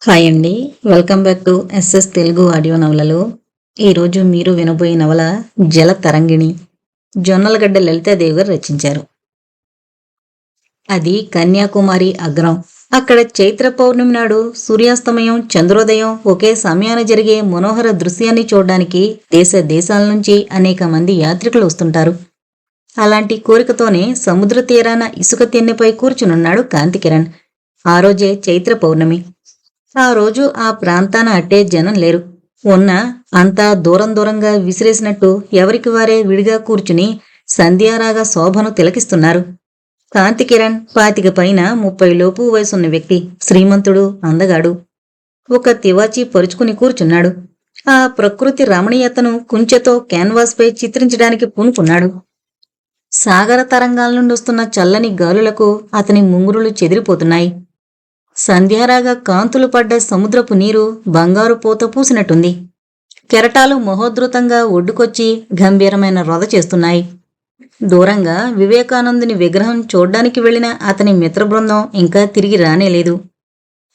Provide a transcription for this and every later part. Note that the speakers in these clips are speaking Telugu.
హాయ్ అండి. Welcome back to SS Telugu audio నవలలు. ఈరోజు మీరు వినబోయే నవల జల తరంగిణి. జొన్నలగడ్డ లలితాదేవి గారు రచించారు. అది కన్యాకుమారి అగ్రం. అక్కడ చైత్ర పౌర్ణమి నాడు సూర్యాస్తమయం, చంద్రోదయం ఒకే సమయాన జరిగే మనోహర దృశ్యాన్ని చూడడానికి దేశ దేశాల నుంచి అనేక మంది యాత్రికులు వస్తుంటారు. అలాంటి కోరికతోనే సముద్ర తీరాన ఇసుక తిన్నెపై కూర్చునున్నాడు కాంతికిరణ్. ఆ రోజే చైత్ర పౌర్ణమి. ఆ రోజు ఆ ప్రాంతాన అట్టే జనం లేరు. ఉన్నా అంతా దూరం దూరంగా విసిరేసినట్టు ఎవరికి వారే విడిగా కూర్చుని సంధ్యారాగ శోభను తిలకిస్తున్నారు. కాంతికిరణ్ 25 పైన 30 లోపు వయసున్న వ్యక్తి. శ్రీమంతుడు, అందగాడు. ఒక తివాచీ పరుచుకుని కూర్చున్నాడు. ఆ ప్రకృతి రమణీయతను కుంచెతో క్యాన్వాస్పై చిత్రించడానికి పూనుకున్నాడు. సాగర తరంగాల నుండి వస్తున్న చల్లని గాలులకు అతని ముంగురులు చెదిరిపోతున్నాయి. సంధ్యారాగా కాంతులు పడ్డ సముద్రపు నీరు బంగారు పూత పూసినట్టుంది. కెరటాలు మహోద్ధృతంగా ఒడ్డుకొచ్చి గంభీరమైన రొద చేస్తున్నాయి. దూరంగా వివేకానందుని విగ్రహం చూడ్డానికి వెళ్లిన అతని మిత్రబృందం ఇంకా తిరిగి రానేలేదు.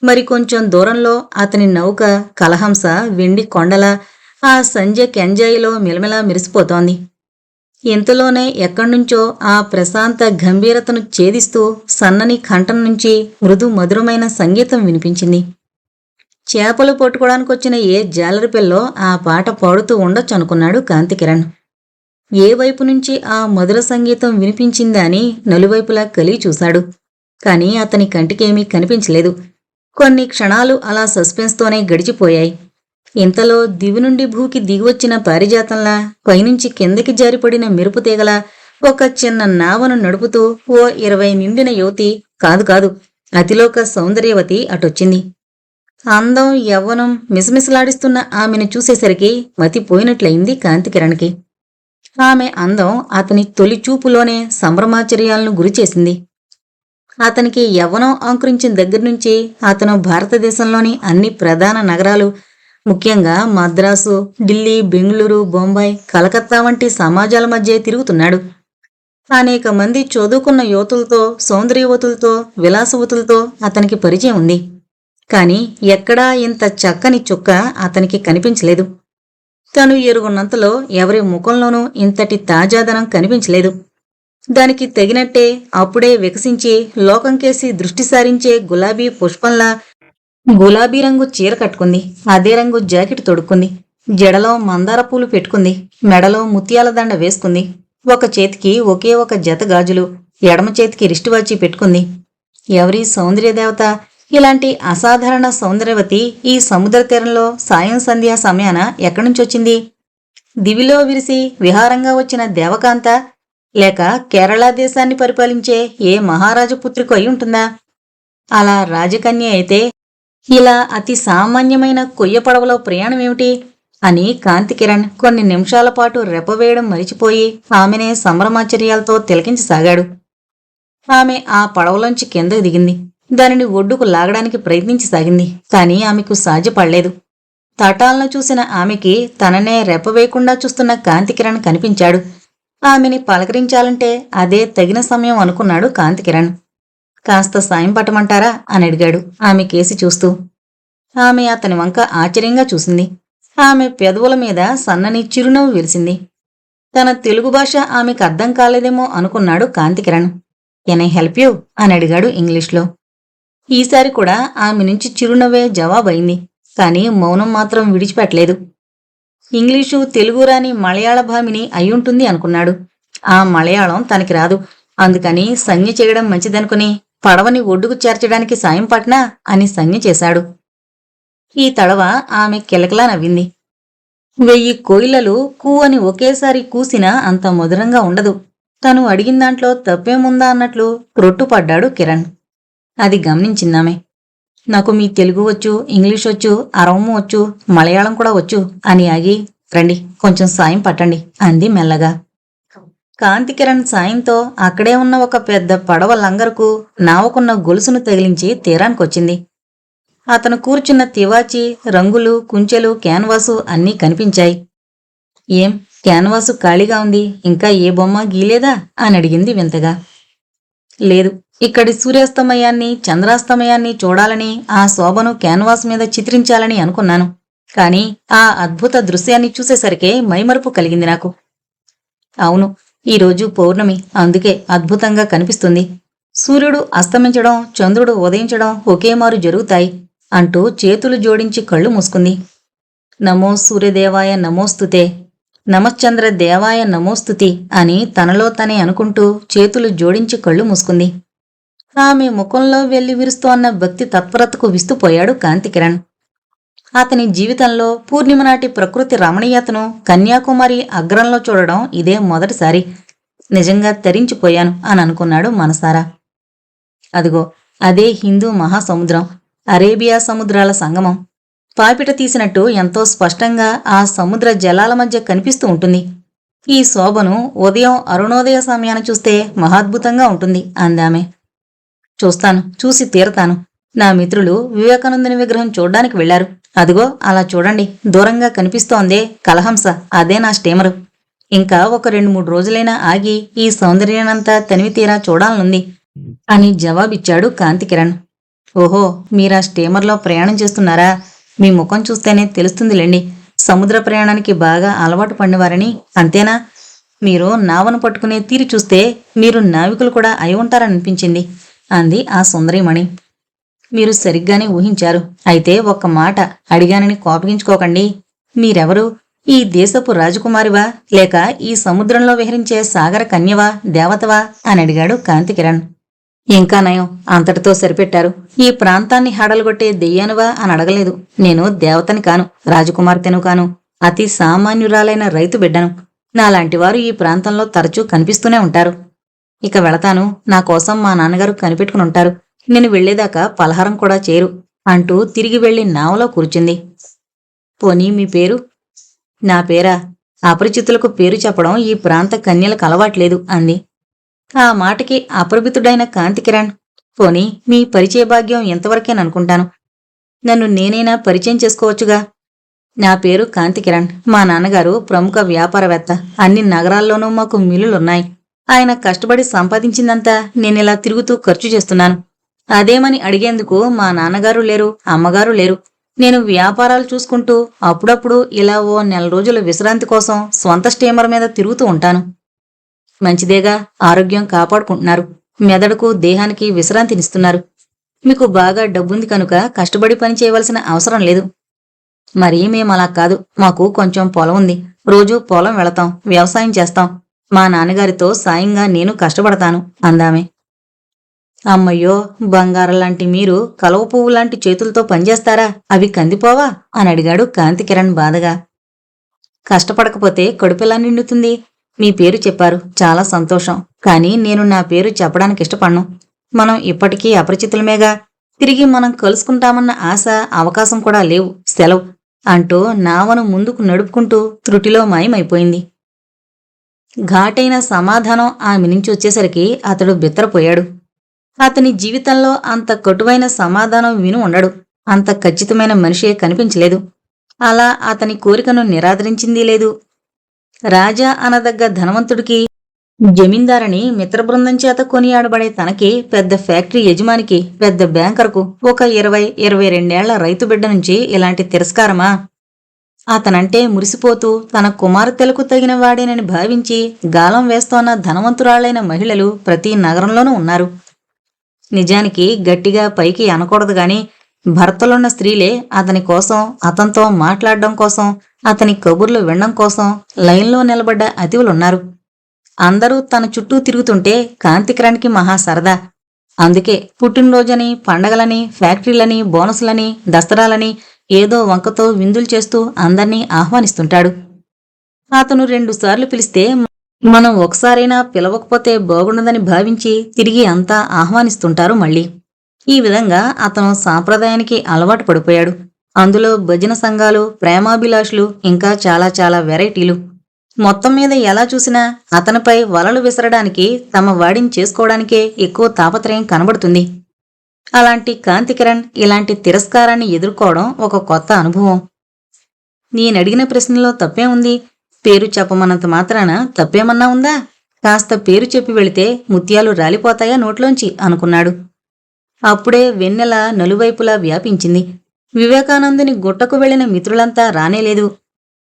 మరికొంచెం దూరంలో అతని నౌక కలహంస వెండి కొండల ఆ సంధ్య కెంజాయిలో మిలమిలా మెరిసిపోతోంది. ఇంతలోనే ఎక్కడ్నుంచో ఆ ప్రశాంత గంభీరతను ఛేదిస్తూ సన్నని కంఠం నుంచి మృదు మధురమైన సంగీతం వినిపించింది. చేపలు పట్టుకోవడానికొచ్చిన ఏ జాలరిపిల్లో ఆ పాట పాడుతూ ఉండొచ్చు అనుకున్నాడు కాంతికిరణ్. ఏ వైపు నుంచి ఆ మధుర సంగీతం వినిపించిందా అని నలువైపులా కలిగి చూశాడు. కాని అతని కంటికేమీ కనిపించలేదు. కొన్ని క్షణాలు అలా సస్పెన్స్తోనే గడిచిపోయాయి. ఇంతలో దివి నుండి భూకి దిగివచ్చిన పారిజాతంలా, పైనుంచి కిందకి జారిపడిన మెరుపు తీగల ఒక చిన్న నావను నడుపుతూ ఓ 20 నిండిన యువతి, కాదు అతిలోక సౌందర్యవతి అటొచ్చింది. అందం, యవ్వనం మిసమిసలాడిస్తున్న ఆమెను చూసేసరికి మతిపోయినట్లయింది కాంతికిరణ్కి. ఆమె అందం అతని తొలి చూపులోనే సంభ్రమాచర్యాలను గురిచేసింది. అతనికి యవ్వనం అంకురించిన దగ్గర్నుంచి అతను భారతదేశంలోని అన్ని ప్రధాన నగరాలు, ముఖ్యంగా మద్రాసు, ఢిల్లీ, బెంగుళూరు, బొంబాయి, కలకత్తా వంటి సమాజాల మధ్య తిరుగుతున్నాడు. అనేక మంది చదువుకున్న యువతులతో, సౌందర్యవతులతో, విలాసవతులతో అతనికి పరిచయం ఉంది. కాని ఎక్కడా ఇంత చక్కని చుక్క అతనికి కనిపించలేదు. తను ఎరుగున్నంతలో ఎవరి ముఖంలోనూ ఇంతటి తాజాదనం కనిపించలేదు. దానికి తగినట్టే అప్పుడే వికసించి లోకంకేసి దృష్టి సారించే గులాబీ పుష్పంలా గులాబీ రంగు చీర కట్టుకుంది. అదే రంగు జాకెట్ తొడుక్కుంది. జడలో మందార పూలు పెట్టుకుంది. మెడలో ముత్యాల దండ వేసుకుంది. ఒక చేతికి ఒకే ఒక జత గాజులు, ఎడమ చేతికి రిస్టువాచి పెట్టుకుంది. ఎవరి సౌందర్యదేవత ఇలాంటి అసాధారణ సౌందర్యవతి ఈ సముద్ర తీరంలో సాయం సంధ్యా సమయాన ఎక్కడ్నుంచొచ్చింది? దివిలో విరిసి విహారంగా వచ్చిన దేవకాంత, లేక కేరళ దేశాన్ని పరిపాలించే ఏ మహారాజు పుత్రిక అయి ఉంటుందా? అలా రాజకన్య అయితే ఇలా అతి సామాన్యమైన కొయ్య పడవలో ప్రయాణమేమిటి అని కాంతికిరణ్ కొన్ని నిమిషాల పాటు రెప్పవేయడం మరిచిపోయి ఆమెనే సంభ్రమాచర్యాలతో తిలకించసాగాడు. ఆమె ఆ పడవలోంచి కిందకు దిగింది. దానిని ఒడ్డుకు లాగడానికి ప్రయత్నించసాగింది. కాని ఆమెకు సాధ్యపడలేదు. తటాలను చూసిన ఆమెకి తననే రెప్పవేయకుండా చూస్తున్న కాంతికిరణ్ కనిపించాడు. ఆమెని పలకరించాలంటే అదే తగిన సమయం అనుకున్నాడు కాంతికిరణ్. కాస్త సాయం పట్టమంటారా అని అడిగాడు ఆమె కేసి చూస్తూ. ఆమె అతని వంక ఆశ్చర్యంగా చూసింది. ఆమె పెదవుల మీద సన్నని చిరునవ్వు విరిసింది. తన తెలుగు భాష ఆమెకు అర్థం కాలేదేమో అనుకున్నాడు కాంతికిరణ్. కెన్ ఐ హెల్ప్ యూ అని అడిగాడు ఇంగ్లీష్లో. ఈసారి కూడా ఆమె నుంచి చిరునవ్వే జవాబయింది. కాని మౌనం మాత్రం విడిచిపెట్టలేదు. ఇంగ్లీషు తెలుగు రాని మలయాళ భామిని అయ్యుంటుంది అనుకున్నాడు. ఆ మలయాళం తనకి రాదు. అందుకని సంజ్ఞ చేయడం మంచిదనుకుని పడవని ఒడ్డుకు చేర్చడానికి సాయం పట్నా అని సంజ్ఞ చేశాడు. ఈ తడవ ఆమె కిలకిలా నవ్వింది. 1000 కోయిలలు కూ అని ఒకేసారి కూసినా అంత మధురంగా ఉండదు. తను అడిగిన దాంట్లో తప్పేముందా అన్నట్లు రొట్టుపడ్డాడు కిరణ్. అది గమనించిందామె. నాకు మీ తెలుగు వచ్చు, ఇంగ్లీష్ వచ్చు, అరవము వచ్చు, మలయాళం కూడా వచ్చు అని ఆగి, రండి కొంచెం సాయం పట్టండి అంది మెల్లగా. కాంతికిరణ్ సాయంతో అక్కడే ఉన్న ఒక పెద్ద పడవ లంగరుకు నావకున్న గొలుసును తగిలించి తీరానికొచ్చింది. అతను కూర్చున్న తివాచి, రంగులు, కుంచెలు, క్యాన్వాసు అన్నీ కనిపించాయి. ఏం క్యాన్వాసు ఖాళీగా ఉంది, ఇంకా ఏ బొమ్మ గీలేదా అని అడిగింది వింతగా. లేదు, ఇక్కడి సూర్యాస్తమయాన్ని చంద్రాస్తమయాన్ని చూడాలని ఆ శోభను క్యాన్వాస్ మీద చిత్రించాలని అనుకున్నాను. కాని ఆ అద్భుత దృశ్యాన్ని చూసేసరికే మైమరుపు కలిగింది నాకు. అవును, ఈరోజు పౌర్ణమి, అందుకే అద్భుతంగా కనిపిస్తుంది. సూర్యుడు అస్తమించడం, చంద్రుడు ఉదయించడం ఒకేమారు జరుగుతాయి అంటూ చేతులు జోడించి కళ్ళు మూసుకుంది. నమో సూర్యదేవాయ నమోస్తుతే, నమశ్చంద్ర దేవాయ నమోస్తుతి అని తనలో తనే అనుకుంటూ చేతులు జోడించి కళ్ళు మూసుకుంది. ఆమె ముఖంలో వెళ్లి విరుస్తోన్న భక్తి తత్పరతకు విస్తుపోయాడు కాంతికిరణ్. అతని జీవితంలో పూర్ణిమ నాటి ప్రకృతి రమణీయతను కన్యాకుమారి అగ్రంలో చూడడం ఇదే మొదటిసారి. నిజంగా తరించిపోయాను అని అనుకున్నాడు మనసారా. అదిగో అదే హిందూ మహాసముద్రం, అరేబియా సముద్రాల సంగమం. పాపిట తీసినట్టు ఎంతో స్పష్టంగా ఆ సముద్ర జలాల మధ్య కనిపిస్తూ ఉంటుంది. ఈ శోభను ఉదయం అరుణోదయ సమయాన చూస్తే మహాద్భుతంగా ఉంటుంది అందామె. చూస్తాను, చూసి తీరతాను. నా మిత్రులు వివేకానందుని విగ్రహం చూడ్డానికి వెళ్లారు. అదిగో అలా చూడండి, దూరంగా కనిపిస్తోందే కలహంస, అదే నా స్టీమరు. ఇంకా ఒక 2-3 రోజులైనా ఆగి ఈ సౌందర్యానంతా తనివి తీరా చూడాలనుంది అని జవాబిచ్చాడు కాంతికిరణ్. ఓహో, మీరా స్టీమర్లో ప్రయాణం చేస్తున్నారా? మీ ముఖం చూస్తేనే తెలుస్తుందిలేండి. సముద్ర ప్రయాణానికి బాగా అలవాటు పడినవారని, అంతేనా? మీరు నావను పట్టుకునే తీరి చూస్తే మీరు నావికులు కూడా అయి ఉంటారనిపించింది అంది ఆ సుందరీమణి. మీరు సరిగ్గానే ఊహించారు. అయితే ఒక్క మాట అడిగానని కోపగించుకోకండి. మీరెవరు? ఈ దేశపు రాజకుమారివా, లేక ఈ సముద్రంలో విహరించే సాగర కన్యవా, దేవతవా అని అడిగాడు కాంతికిరణ్. ఇంకా నయం, అంతటితో సరిపెట్టారు. ఈ ప్రాంతాన్ని హడలుగొట్టే దెయ్యానువా అని అడగలేదు. నేను దేవతని కాను, రాజకుమార్తెను కాను, అతి సామాన్యురాలైన రైతు బిడ్డను. నాలాంటివారు ఈ ప్రాంతంలో తరచూ కనిపిస్తూనే ఉంటారు. ఇక వెళతాను, నా కోసం మా నాన్నగారు కనిపెట్టుకుని ఉంటారు. నేను వెళ్లేదాకా పలహారం కూడా చేయరు అంటూ తిరిగి వెళ్లి నావలో కూర్చుంది. పోనీ మీ పేరు? నా పేరా? అపరిచితులకు పేరు చెప్పడం ఈ ప్రాంత కన్యలకు అలవాట్లేదు అంది. ఆ మాటకి అప్రభితుడైన కాంతికిరణ్, పోనీ మీ పరిచయ భాగ్యం ఎంతవరకేననుకుంటాను. నన్ను నేనైనా పరిచయం చేసుకోవచ్చుగా. నా పేరు కాంతికిరణ్. మా నాన్నగారు ప్రముఖ వ్యాపారవేత్త. అన్ని నగరాల్లోనూ మాకు మిల్లులున్నాయి. ఆయన కష్టపడి సంపాదించిందంతా నేనిలా తిరుగుతూ ఖర్చు చేస్తున్నాను. అదేమని అడిగేందుకు మా నాన్నగారు లేరు, అమ్మగారు లేరు. నేను వ్యాపారాలు చూసుకుంటూ అప్పుడప్పుడు ఇలా ఓ 1 నెల రోజుల విశ్రాంతి కోసం స్వంత స్టీమర్ మీద తిరుగుతూ ఉంటాను. మంచిదేగా, ఆరోగ్యం కాపాడుకుంటున్నారు. మెదడుకు దేహానికి విశ్రాంతినిస్తున్నారు. మీకు బాగా డబ్బుంది కనుక కష్టపడి పని చేయవలసిన అవసరం లేదు. మరి మేమలా కాదు. మాకు కొంచెం పొలం ఉంది. రోజూ పొలం వెళతాం, వ్యవసాయం చేస్తాం. మా నాన్నగారితో సాయంగా నేను కష్టపడతాను అందామే. అమ్మయ్యో, బంగారంలాంటి మీరు కలవ పువ్వు లాంటి చేతులతో పనిచేస్తారా? అవి కందిపోవా అని అడిగాడు కాంతికిరణ్ బాధగా. కష్టపడకపోతే కడుపెలా నిండుతుంది? మీ పేరు చెప్పారు, చాలా సంతోషం. కానీ నేను నా పేరు చెప్పడానికి ఇష్టపడను. మనం ఇప్పటికీ అపరిచితులమేగా. తిరిగి మనం కలుసుకుంటామన్న ఆశ, అవకాశం కూడా లేవు. సెలవు అంటూ నావను ముందుకు నడుపుకుంటూ త్రుటిలో మాయమైపోయింది. ఘాటైన సమాధానం ఆమె నుంచి వచ్చేసరికి అతడు బిత్తరపోయాడు. అతని జీవితంలో అంత కటువైన సమాధానం విని ఉండడు. అంత ఖచ్చితమైన మనిషే కనిపించలేదు. అలా అతని కోరికను నిరాదరించిందీ లేదు. రాజా అనదగ్గ ధనవంతుడికి, జమీందారని మిత్రబృందం చేత కొనియాడబడే తనకి, పెద్ద ఫ్యాక్టరీ యజమానికి, పెద్ద బ్యాంకర్కు ఒక 20-22 రైతు బిడ్డ నుంచి ఇలాంటి తిరస్కారమా? అతనంటే మురిసిపోతూ తన కుమార్తెలకు తగిన వాడేనని భావించి గాలం వేస్తోన్న ధనవంతురాళ్లైన మహిళలు ప్రతి నగరంలోనూ ఉన్నారు. నిజానికి గట్టిగా పైకి అనకూడదు గాని, భర్తలున్న స్త్రీలే అతని కోసం, అతనితో మాట్లాడడం కోసం, అతని కబుర్లు వినడం కోసం లైన్లో నిలబడ్డ అతివులున్నారు. అందరూ తన చుట్టూ తిరుగుతుంటే కాంతికిరణ్కి మహా సరదా. అందుకే పుట్టినరోజని, పండగలని, ఫ్యాక్టరీలని, బోనసులని, దసరాలని ఏదో వంకతో విందులు చేస్తూ అందర్నీ ఆహ్వానిస్తుంటాడు. అతను 2 సార్లు పిలిస్తే మనం ఒకసారైనా పిలవకపోతే బాగుండదని భావించి తిరిగి అంతా ఆహ్వానిస్తుంటారు మళ్ళీ. ఈ విధంగా అతను సాంప్రదాయానికి అలవాటు పడిపోయాడు. అందులో భజన సంఘాలు, ప్రేమాభిలాషులు, ఇంకా చాలా చాలా వెరైటీలు. మొత్తం మీద ఎలా చూసినా అతనిపై వలలు విసరడానికి, తమ వాడిని చేసుకోవడానికే ఎక్కువ తాపత్రయం కనబడుతుంది. అలాంటి కాంతికిరణ్ ఇలాంటి తిరస్కారాన్ని ఎదుర్కోవడం ఒక కొత్త అనుభవం. నేనడిగిన ప్రశ్నలో తప్పే ఉంది? పేరు చెప్పమన్నంత మాత్రాన తప్పేమన్నా ఉందా? కాస్త పేరు చెప్పి వెళితే ముత్యాలు రాలిపోతాయా నోట్లోంచి అనుకున్నాడు. అప్పుడే వెన్నెల నలువైపులా వ్యాపించింది. వివేకానందుని గుట్టకు వెళ్లిన మిత్రులంతా రానేలేదు.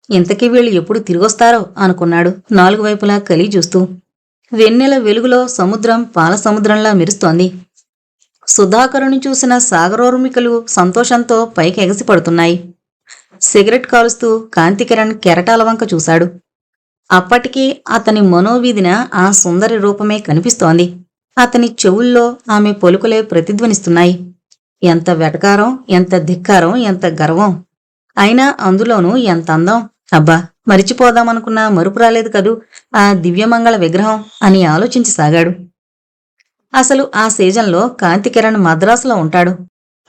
ఇంతకీ వీళ్ళు ఎప్పుడు తిరిగొస్తారో అనుకున్నాడు నాలుగు వైపులా కలి చూస్తూ. వెన్నెల వెలుగులో సముద్రం పాల సముద్రంలా మెరుస్తోంది. సుధాకరుని చూసిన సాగరోర్మికలు సంతోషంతో పైకి ఎగసిపడుతున్నాయి. సిగరెట్ కాలుస్తూ కాంతికిరణ్ కెరటాల వంక చూశాడు. అప్పటికీ అతని మనోవీధిన ఆ సుందరి రూపమే కనిపిస్తోంది. అతని చెవుల్లో ఆమె పలుకులే ప్రతిధ్వనిస్తున్నాయి. ఎంత వెటకారం, ఎంత ధిక్కారం, ఎంత గర్వం! అయినా అందులోనూ ఎంత అందం! అబ్బా, మరిచిపోదామనుకున్నా మరుపు రాలేదు కదూ ఆ దివ్యమంగళ విగ్రహం అని ఆలోచించసాగాడు. అసలు ఆ సీజన్లో కాంతికిరణ్ మద్రాసులో ఉంటాడు.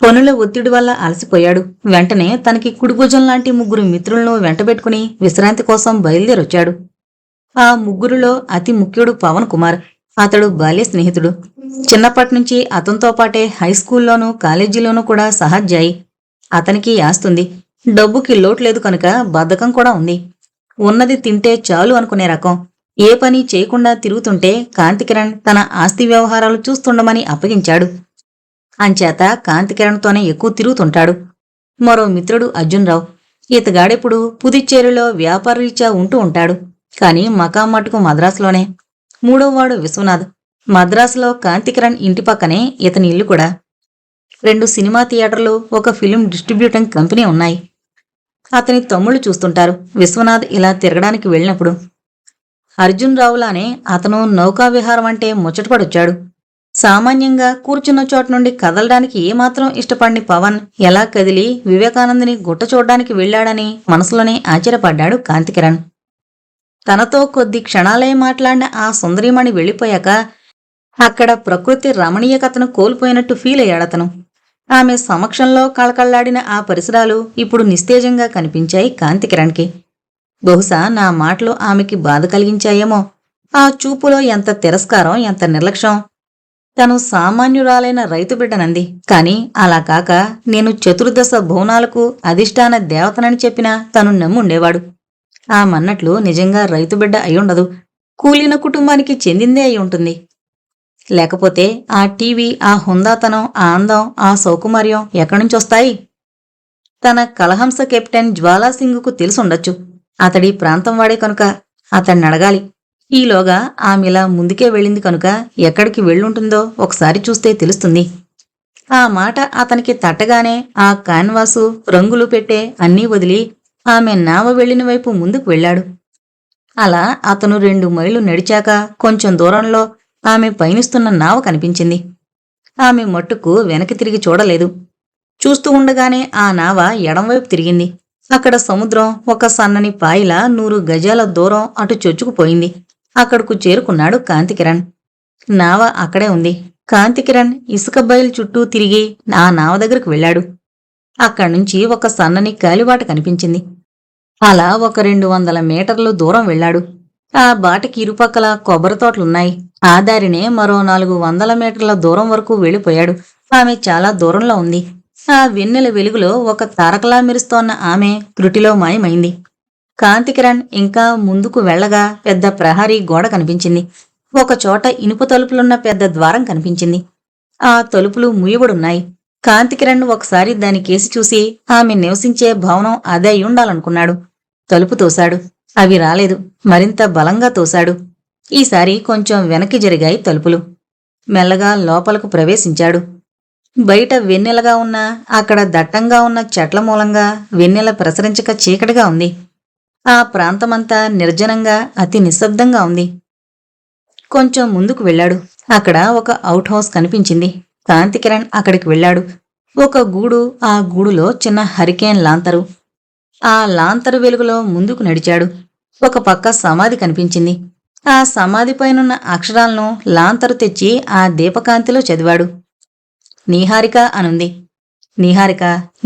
పనుల ఒత్తిడి వల్ల అలసిపోయాడు. వెంటనే తనకి కుడిభుజం లాంటి ముగ్గురు మిత్రులను వెంటబెట్టుకుని విశ్రాంతి కోసం బయలుదేరొచ్చాడు. ఆ ముగ్గురులో అతి ముఖ్యుడు పవన్ కుమార్. అతడు బాల్య స్నేహితుడు. చిన్నప్పటినుంచి అతనితో పాటే హైస్కూల్లోనూ కాలేజీలోనూ కూడా సహజాయి. అతనికి ఆస్తుంది. డబ్బుకి లోటు లేదు కనుక బద్ధకం కూడా ఉంది. ఉన్నది తింటే చాలు అనుకునే రకం. ఏ పని చేయకుండా తిరుగుతుంటే కాంతికిరణ్ తన ఆస్తి వ్యవహారాలు చూస్తుండమని అప్పగించాడు. అంచేత కాంతికిరణ్తోనే ఎక్కువ తిరుగుతుంటాడు. మరో మిత్రుడు అర్జున్రావు. ఇతగాడెప్పుడు పుదుచ్చేరిలో వ్యాపారరీత్యా ఉంటూ ఉంటాడు. కాని మకాం మటుకు మద్రాసులోనే. మూడోవాడు విశ్వనాథ్. మద్రాసులో కాంతికిరణ్ ఇంటి పక్కనే ఇతని ఇల్లు కూడా. 2 సినిమా థియేటర్లు, ఒక ఫిలిం డిస్ట్రిబ్యూటింగ్ కంపెనీ ఉన్నాయి. అతని తమ్ముళ్ళు చూస్తుంటారు విశ్వనాథ్ ఇలా తిరగడానికి వెళ్ళినప్పుడు. అర్జున్ రావులానే అతను నౌకా విహారం అంటే ముచ్చటపడొచ్చాడు. సామాన్యంగా కూర్చున్న చోట నుండి కదలడానికి ఏమాత్రం ఇష్టపడిని పవన్ ఎలా కదిలి వివేకానందుని గుట్ట చూడ్డానికి వెళ్లాడని మనసులోనే ఆశ్చర్యపడ్డాడు కాంతికిరణ్. తనతో కొద్ది క్షణాలే మాట్లాడిన ఆ సుందరీమణి వెళ్ళిపోయాక అక్కడ ప్రకృతి రమణీయకతను కోల్పోయినట్టు ఫీల్ అయ్యాడతను. ఆమె సమక్షంలో కళకళ్లాడిన ఆ పరిసరాలు ఇప్పుడు నిస్తేజంగా కనిపించాయి కాంతికిరణ్కి. బహుశా నా మాటలు ఆమెకి బాధ కలిగించాయేమో. ఆ చూపులో ఎంత తిరస్కారం, ఎంత నిర్లక్ష్యం! తను సామాన్యురాలైన రైతు బిడ్డనంది. కాని అలా కాక నేను చతుర్దశ భువనాలకు అధిష్టాన దేవతనని చెప్పినా తను నమ్ముండేవాడు. ఆమన్నట్లు నిజంగా రైతు బిడ్డ అయ్యుండదు. కూలిన కుటుంబానికి చెందిందే అయి ఉంటుంది. లేకపోతే ఆ టీవీ, ఆ హుందాతనం, ఆ అందం, ఆ సౌకుమార్యం ఎక్కడ్నుంచొస్తాయి? తన కలహంస కెప్టెన్ జ్వాలాసింగ్కు తెలుసుండొచ్చు. అతడి ప్రాంతం వాడే కనుక అతన్నడగాలి. ఈలోగా ఆమెలా ముందుకే వెళ్ళింది కనుక ఎక్కడికి వెళ్ళుంటుందో ఒకసారి చూస్తే తెలుస్తుంది. ఆ మాట అతనికి తట్టగానే ఆ కాన్వాసు, రంగులు పెట్టే అన్నీ వదిలి ఆమె నావ వెళ్లిన వైపు ముందుకు వెళ్ళాడు. అలా అతను 2 మైళ్ళు నడిచాక కొంచెం దూరంలో ఆమె పయనిస్తున్న నావ కనిపించింది. ఆమె మట్టుకు వెనక్కి తిరిగి చూడలేదు. చూస్తూ ఉండగానే ఆ నావ ఎడంవైపు తిరిగింది. అక్కడ సముద్రం ఒక సన్నని పాయిలా 100 గజాల దూరం అటు చొచ్చుకుపోయింది. అక్కడకు చేరుకున్నాడు కాంతికిరణ్. నావ అక్కడే ఉంది. కాంతికిరణ్ ఇసుక బయలు చుట్టూ తిరిగి ఆ నావ దగ్గరకు వెళ్ళాడు. అక్కడ్నుంచి ఒక సన్నని కాలిబాట కనిపించింది. అలా ఒక 200 మీటర్లు దూరం వెళ్ళాడు. ఆ బాటకి ఇరుపక్కల కొబ్బరి తోటలున్నాయి. ఆ దారినే మరో 400 మీటర్ల దూరం వరకు వెళ్ళిపోయాడు. ఆమె చాలా దూరంలో ఉంది. ఆ వెన్నెల వెలుగులో ఒక తారకలా మెరుస్తోన్న ఆమె త్రుటిలో మాయమైంది. కాంతికిరణ్ ఇంకా ముందుకు వెళ్లగా పెద్ద ప్రహరీ గోడ కనిపించింది. ఒకచోట ఇనుప తలుపులున్న పెద్ద ద్వారం కనిపించింది. ఆ తలుపులు మూయబడున్నాయి. కాంతికిరణ్ ఒకసారి దాని కేసి చూసి ఆమె నివసించే భవనం అదే అయ్యుండాలనుకున్నాడు. తలుపు తోశాడు. అవి రాలేదు. మరింత బలంగా తోశాడు. ఈసారి కొంచెం వెనక్కి జరిగాయి తలుపులు. మెల్లగా లోపలకు ప్రవేశించాడు. బయట వెన్నెలగా ఉన్నా అక్కడ దట్టంగా ఉన్న చెట్ల మూలంగా వెన్నెల ప్రసరించక చీకటిగా ఉంది. ఆ ప్రాంతమంతా నిర్జనంగా అతి నిశ్శబ్దంగా ఉంది. కొంచెం ముందుకు వెళ్ళాడు. అక్కడ ఒక అవుట్ హౌస్ కనిపించింది. కాంతికిరణ్ అక్కడికి వెళ్ళాడు. ఒక గూడు, ఆ గూడులో చిన్న హరికేన్ లాంతరు. ఆ లాంతరు వెలుగులో ముందుకు నడిచాడు. ఒక పక్క సమాధి కనిపించింది. ఆ సమాధిపైనున్న అక్షరాలను లాంతరు తెచ్చి ఆ దీపకాంతిలో చదివాడు. నీహారిక అనుంది. నీహారిక?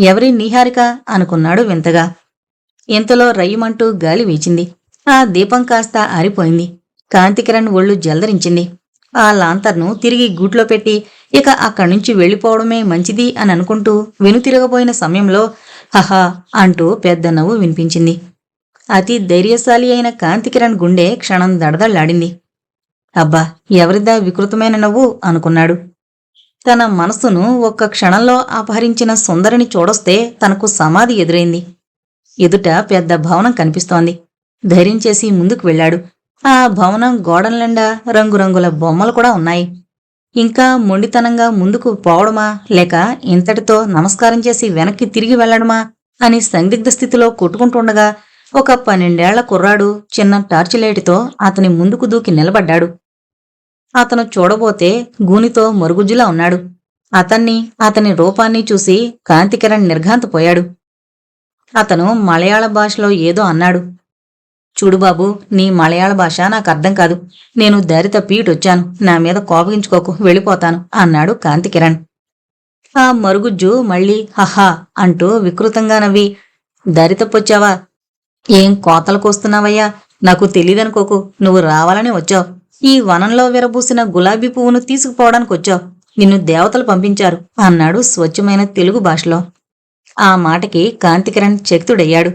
ఎవరి నీహారిక అనుకున్నాడు వింతగా. ఇంతలో రయ్యమంటూ గాలి వీచింది. ఆ దీపం కాస్త ఆరిపోయింది. కాంతికిరణ్ ఒళ్ళు జల్దరించింది. ఆ లాంతర్ను తిరిగి గూట్లో పెట్టి ఇక అక్కడ్నుంచి వెళ్ళిపోవడమే మంచిది అని అనుకుంటూ వెనుతిరగబోయిన సమయంలో హహా అంటూ పెద్ద నవ్వు వినిపించింది. అతి ధైర్యశాలి అయిన కాంతికిరణ్ గుండె క్షణం దడదళ్లాడింది. అబ్బా, ఎవరిదా వికృతమైన నవ్వు అనుకున్నాడు. తన మనసును ఒక్క క్షణంలో అపహరించిన సుందరిని చూడొస్తే తనకు సమాధి ఎదురైంది. ఎదుట పెద్ద భవనం కనిపిస్తోంది. ధైర్యం చేసి ముందుకు వెళ్ళాడు. ఆ భవనం గోడల నిండా రంగురంగుల బొమ్మలు కూడా ఉన్నాయి. ఇంకా మొండితనంగా ముందుకు పోవడమా, లేక ఇంతటితో నమస్కారం చేసి వెనక్కి తిరిగి వెళ్లడమా అని సందిగ్ధ స్థితిలో కొట్టుకుంటుండగా ఒక 12 ఏళ్ల కుర్రాడు చిన్న టార్చ్ లైటుతో అతని ముందుకు దూకి నిలబడ్డాడు. అతను చూడబోతే గూనితో మరుగుజ్జులా ఉన్నాడు. అతని రూపాన్ని చూసి కాంతికిరణ్ నిర్ఘాంతపోయాడు. అతను మలయాళ భాషలో ఏదో అన్నాడు. చూడు బాబూ, నీ మలయాళ భాష నాకు అర్థం కాదు. నేను దారి తప్పి ఇటొచ్చాను. నా మీద కోపగించుకోకు, వెళ్ళిపోతాను అన్నాడు కాంతికిరణ్. ఆ మరుగుజ్జు మళ్ళీ హహా అంటూ వికృతంగా నవ్వి, దారి తప్పొచ్చావా? ఏం కోతలు కోస్తున్నావయ్యా? నాకు తెలీదనుకోకు. నువ్వు రావాలని వచ్చావు. ఈ వనంలో విరబూసిన గులాబీ పువ్వును తీసుకుపోవడానికి వచ్చావు. నిన్ను దేవతలు పంపించారు అన్నాడు స్వచ్ఛమైన తెలుగు భాషలో. ఆ మాటకి కాంతికిరణ్ చకితుడయ్యాడు.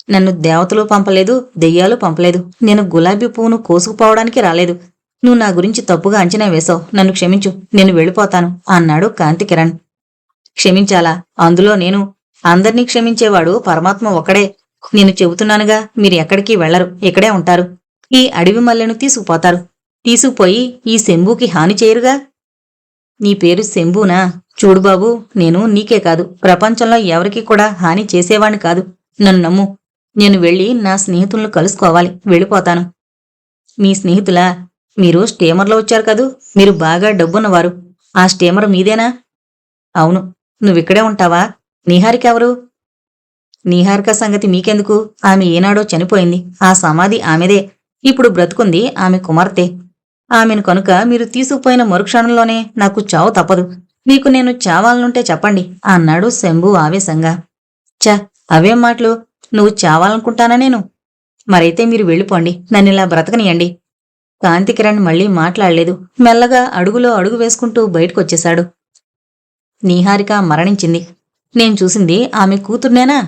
నన్ను దేవతలు పంపలేదు, దెయ్యాలు పంపలేదు. నేను గులాబీ పువ్వును కోసుకుపోవడానికి రాలేదు. నువ్వు నా గురించి తప్పుగా అంచనా వేశావు. నన్ను క్షమించు, నేను వెళ్ళిపోతాను అన్నాడు కాంతికిరణ్. క్షమించాలా? అందులో నేను? అందర్నీ క్షమించేవాడు పరమాత్మ ఒక్కడే. నేను చెబుతున్నానుగా, మీరు ఎక్కడికి వెళ్లరు, ఇక్కడే ఉంటారు. ఈ అడవి మల్లెను తీసుకుపోతారు. తీసుకుపోయి ఈ శంభుకి హాని చేయరుగా. నీ పేరు శంభునా? చూడు బాబూ, నేను నీకే కాదు, ప్రపంచంలో ఎవరికీ కూడా హాని చేసేవాణ్ణి కాదు. నన్ను నమ్ము. నేను వెళ్ళి నా స్నేహితులను కలుసుకోవాలి. వెళ్ళిపోతాను. మీ స్నేహితులా? మీరు స్టీమర్లో వచ్చారు కదూ. మీరు బాగా డబ్బున్నవారు. ఆ స్టీమర్ మీదేనా? అవును. నువ్విక్కడే ఉంటావా? నీహారిక ఎవరు? నీహారిక సంగతి మీకెందుకు? ఆమె ఏనాడో చనిపోయింది. ఆ సమాధి ఆమెదే. ఇప్పుడు బ్రతుకుంది ఆమె కుమార్తె. ఆమెను కనుక మీరు తీసుకుపోయిన మరుక్షణంలోనే నాకు చావు తప్పదు. మీకు నేను చావాలనుంటే చెప్పండి అన్నాడు శంభు ఆవేశంగా. చ, అవేం మాటలు? నువ్వు చావాలనుకుంటానా నేను? మరైతే మీరు వెళ్ళిపోండి, నన్నిలా బ్రతకనియండి. కాంతికిరణ్ మళ్ళీ మాట్లాడలేదు. మెల్లగా అడుగులో అడుగు వేసుకుంటూ బయటకొచ్చేశాడు. నీహారిక మరణించింది. నేను చూసింది ఆమె కూతుర్నేనా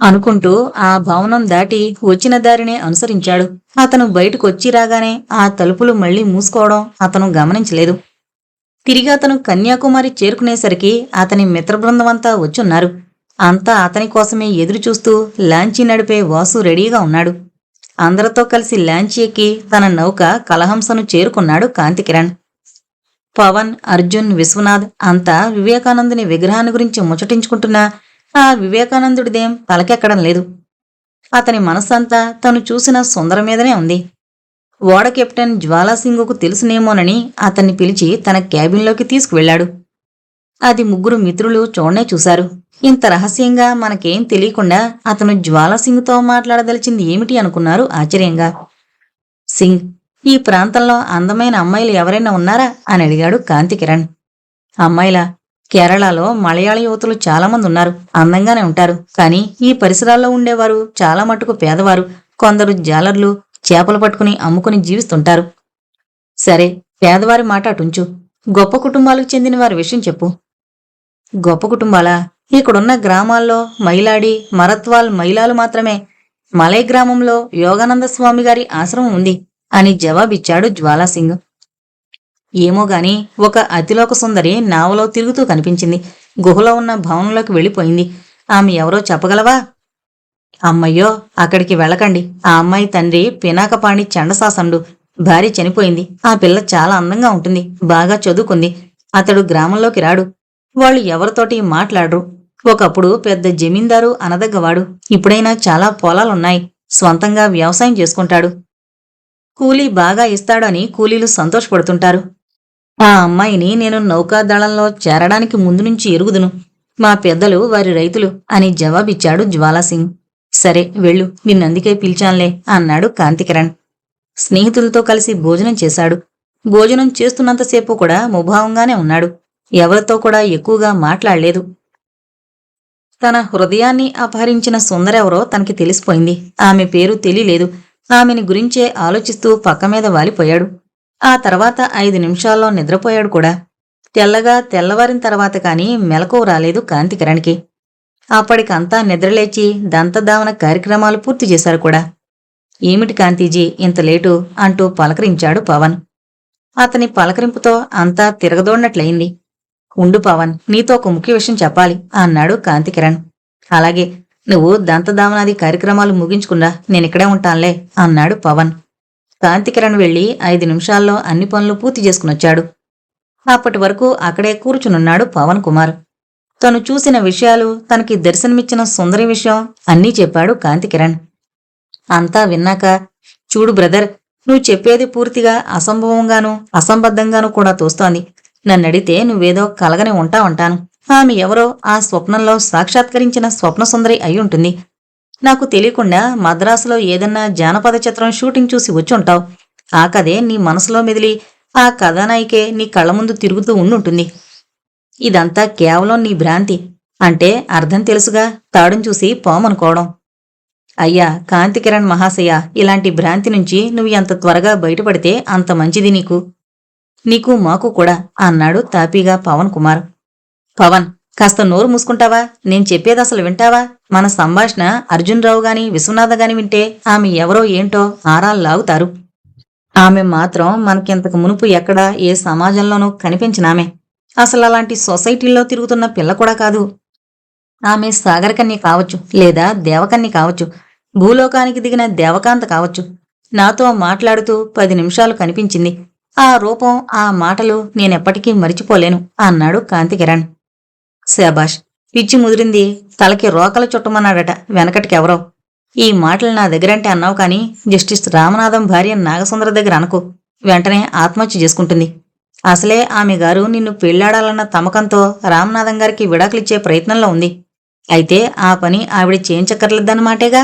అనుకుంటూ ఆ భవనం దాటి వచ్చిన దారినే అనుసరించాడు. అతను బయటకొచ్చి రాగానే ఆ తలుపులు మళ్లీ మూసుకోవడం అతను గమనించలేదు. తిరిగి అతను కన్యాకుమారి చేరుకునేసరికి అతని మిత్రబృందమంతా వచ్చున్నారు. అంతా అతని కోసమే ఎదురుచూస్తూ లాంచీ నడిపే వాసు రెడీగా ఉన్నాడు. అందరితో కలిసి లాంచీ ఎక్కి తన నౌక కలహంసను చేరుకున్నాడు కాంతికిరణ్. పవన్, అర్జున్, విశ్వనాథ్ అంతా వివేకానందుని విగ్రహాన్ని గురించి ముచ్చటించుకుంటున్నా ఆ వివేకానందుడిదేం తలకెక్కడం లేదు. అతని మనస్సంతా తను చూసిన సుందర మీదనే ఉంది. ఓడ కెప్టెన్ జ్వాలాసింగుకు తెలుసునేమోనని అతన్ని పిలిచి తన క్యాబిన్లోకి తీసుకువెళ్లాడు. అది ముగ్గురు మిత్రులు చూడనే చూశారు. ఇంత రహస్యంగా మనకేం తెలియకుండా అతను జ్వాలాసింగ్తో మాట్లాడదలిచింది ఏమిటి అనుకున్నారు ఆశ్చర్యంగా. సింగ్, ఈ ప్రాంతంలో అందమైన అమ్మాయిలు ఎవరైనా ఉన్నారా అని అడిగాడు కాంతికిరణ్. అమ్మాయిలా? కేరళలో మలయాళ యువతులు చాలామంది ఉన్నారు. అందంగానే ఉంటారు. కానీ ఈ పరిసరాల్లో ఉండేవారు చాలా మటుకు పేదవారు. కొందరు జాలర్లు చేపలు పట్టుకుని అమ్ముకుని జీవిస్తుంటారు. సరే, పేదవారి మాట అటుంచు. గొప్ప కుటుంబాలకు చెందిన వారి విషయం చెప్పు. గొప్ప కుటుంబాలా? ఇక్కడున్న గ్రామాల్లో మైలాడి, మరత్వాల్ మహిళలు మాత్రమే. మలై గ్రామంలో యోగానంద స్వామి గారి ఆశ్రమం ఉంది అని జవాబిచ్చాడు జ్వాలాసింగ్. ఏమోగాని ఒక అతిలోక సుందరి నావలో తిరుగుతూ కనిపించింది. గుహలో ఉన్న భవనంలోకి వెళ్ళిపోయింది. ఆమె ఎవరో చెప్పగలవా? అమ్మయ్యో, అక్కడికి వెళ్ళకండి. ఆ అమ్మాయి తండ్రి పినాకపాణి చండశాసనుడు. భార్య చనిపోయింది. ఆ పిల్ల చాలా అందంగా ఉంటుంది. బాగా చదువుకుంది. అతడు గ్రామంలోకి రాడు. వాళ్ళు ఎవరితోటి మాట్లాడరు. ఒకప్పుడు పెద్ద జమీందారు అనదగ్గవాడు. ఇప్పుడైనా చాలా పొలాలున్నాయి. స్వంతంగా వ్యవసాయం చేసుకుంటాడు. కూలీ బాగా ఇస్తాడని కూలీలు సంతోషపడుతుంటారు. ఆ అమ్మాయిని నేను నౌకాదళంలో చేరడానికి ముందు నుంచి ఎరుగుదును. మా పెద్దలు వారి రైతులు అని జవాబిచ్చాడు జ్వాలాసింగ్. సరే వెళ్ళు, నిన్నందుకే పిలిచాన్లే అన్నాడు కాంతికిరణ్. స్నేహితులతో కలిసి భోజనం చేశాడు. భోజనం చేస్తున్నంతసేపు కూడా ముభావంగానే ఉన్నాడు. ఎవరితో కూడా ఎక్కువగా మాట్లాడలేదు. తన హృదయాన్ని అపహరించిన సుందరెవరో తనకి తెలిసిపోయింది. ఆమె పేరు తెలియలేదు. ఆమెని గురించే ఆలోచిస్తూ పక్క మీద వాలిపోయాడు. ఆ తర్వాత 5 నిమిషాల్లో నిద్రపోయాడు కూడా. తెల్లవారిన తర్వాత కాని మెలకువ రాలేదు కాంతికిరణ్కి. అప్పటికంతా నిద్రలేచి దంతధావన కార్యక్రమాలు పూర్తి చేశారు కూడా. ఏమిటి కాంతీజీ ఇంత లేటు అంటూ పలకరించాడు పవన్. అతని పలకరింపుతో అంతా తిరగదోడినట్లయింది. ఉండు పవన్, నీతో ఒక ముఖ్య విషయం చెప్పాలి అన్నాడు కాంతికిరణ్. అలాగే, నువ్వు దంతధావనాది కార్యక్రమాలు ముగించుకున్నా నేనిక్కడే ఉంటానులే అన్నాడు పవన్. కాంతికిరణ్ వెళ్లి 5 నిమిషాల్లో అన్ని పనులు పూర్తి చేసుకునొచ్చాడు. అప్పటి వరకు అక్కడే కూర్చునున్నాడు పవన్ కుమార్. తను చూసిన విషయాలు, తనకి దర్శనమిచ్చిన సుందరి విషయం అన్నీ చెప్పాడు కాంతికిరణ్. అంతా విన్నాక, చూడు బ్రదర్, నువ్వు చెప్పేది పూర్తిగా అసంభవంగానూ అసంబద్ధంగానూ కూడా తోస్తోంది. నన్నడిగితే నువ్వేదో కలగని ఉంటావంటాను. ఆమె ఎవరో ఆ స్వప్నంలో సాక్షాత్కరించిన స్వప్నసుందరి అయ్యుంటుంది. నాకు తెలియకుండా మద్రాసులో ఏదన్నా జానపద చిత్రం షూటింగ్ చూసి వచ్చుంటావు. ఆ కథే నీ మనసులో మెదిలి ఆ కథానాయికే నీ కళ్ళ ముందు తిరుగుతూ ఉండుంటుంది. ఇదంతా కేవలం నీ భ్రాంతి. అంటే అర్థం తెలుసుగా, తాడును చూసి పోమనుకోవడం. అయ్యా కాంతికిరణ్ మహాశయ, ఇలాంటి భ్రాంతి నుంచి నువ్వు ఎంత త్వరగా బయటపడితే అంత మంచిది నీకు మాకు కూడా అన్నాడు తాపీగా పవన్ కుమార్. పవన్, కాస్త నోరు మూసుకుంటావా? నేను చెప్పేది అసలు వింటావా? మన సంభాషణ అర్జున్ రావు గాని విశ్వనాథ గాని వింటే ఆమె ఎవరో ఏంటో ఆరాలు లాగుతారు. ఆమె మాత్రం మనకింతకు మునుపు ఎక్కడా ఏ సమాజంలోనూ కనిపించినామె. అసలు అలాంటి సొసైటీల్లో తిరుగుతున్న పిల్ల కూడా కాదు. ఆమె సాగరకన్య కావచ్చు, లేదా దేవకన్య కావచ్చు, భూలోకానికి దిగిన దేవకాంత కావచ్చు. నాతో మాట్లాడుతూ 10 నిమిషాలు కనిపించింది. ఆ రూపం, ఆ మాటలు నేనెప్పటికీ మరిచిపోలేను అన్నాడు కాంతికిరణ్. శాబాష్, పిచ్చి ముదిరింది. తలకి రోకలు చుట్టమన్నాడట వెనకటికెవరో. ఈ మాటలు నా దగ్గరంటే అన్నావు కాని జస్టిస్ రామనాథం భార్య నాగసుందర దగ్గర అనకు. వెంటనే ఆత్మహత్య చేసుకుంటుంది. అసలే ఆమె గారు నిన్ను పెళ్లాడాలన్న తమకంతో రామనాథం గారికి విడాకులిచ్చే ప్రయత్నంలో ఉంది. అయితే ఆ పని ఆవిడ చేయించక్కర్లేదన్నమాటేగా.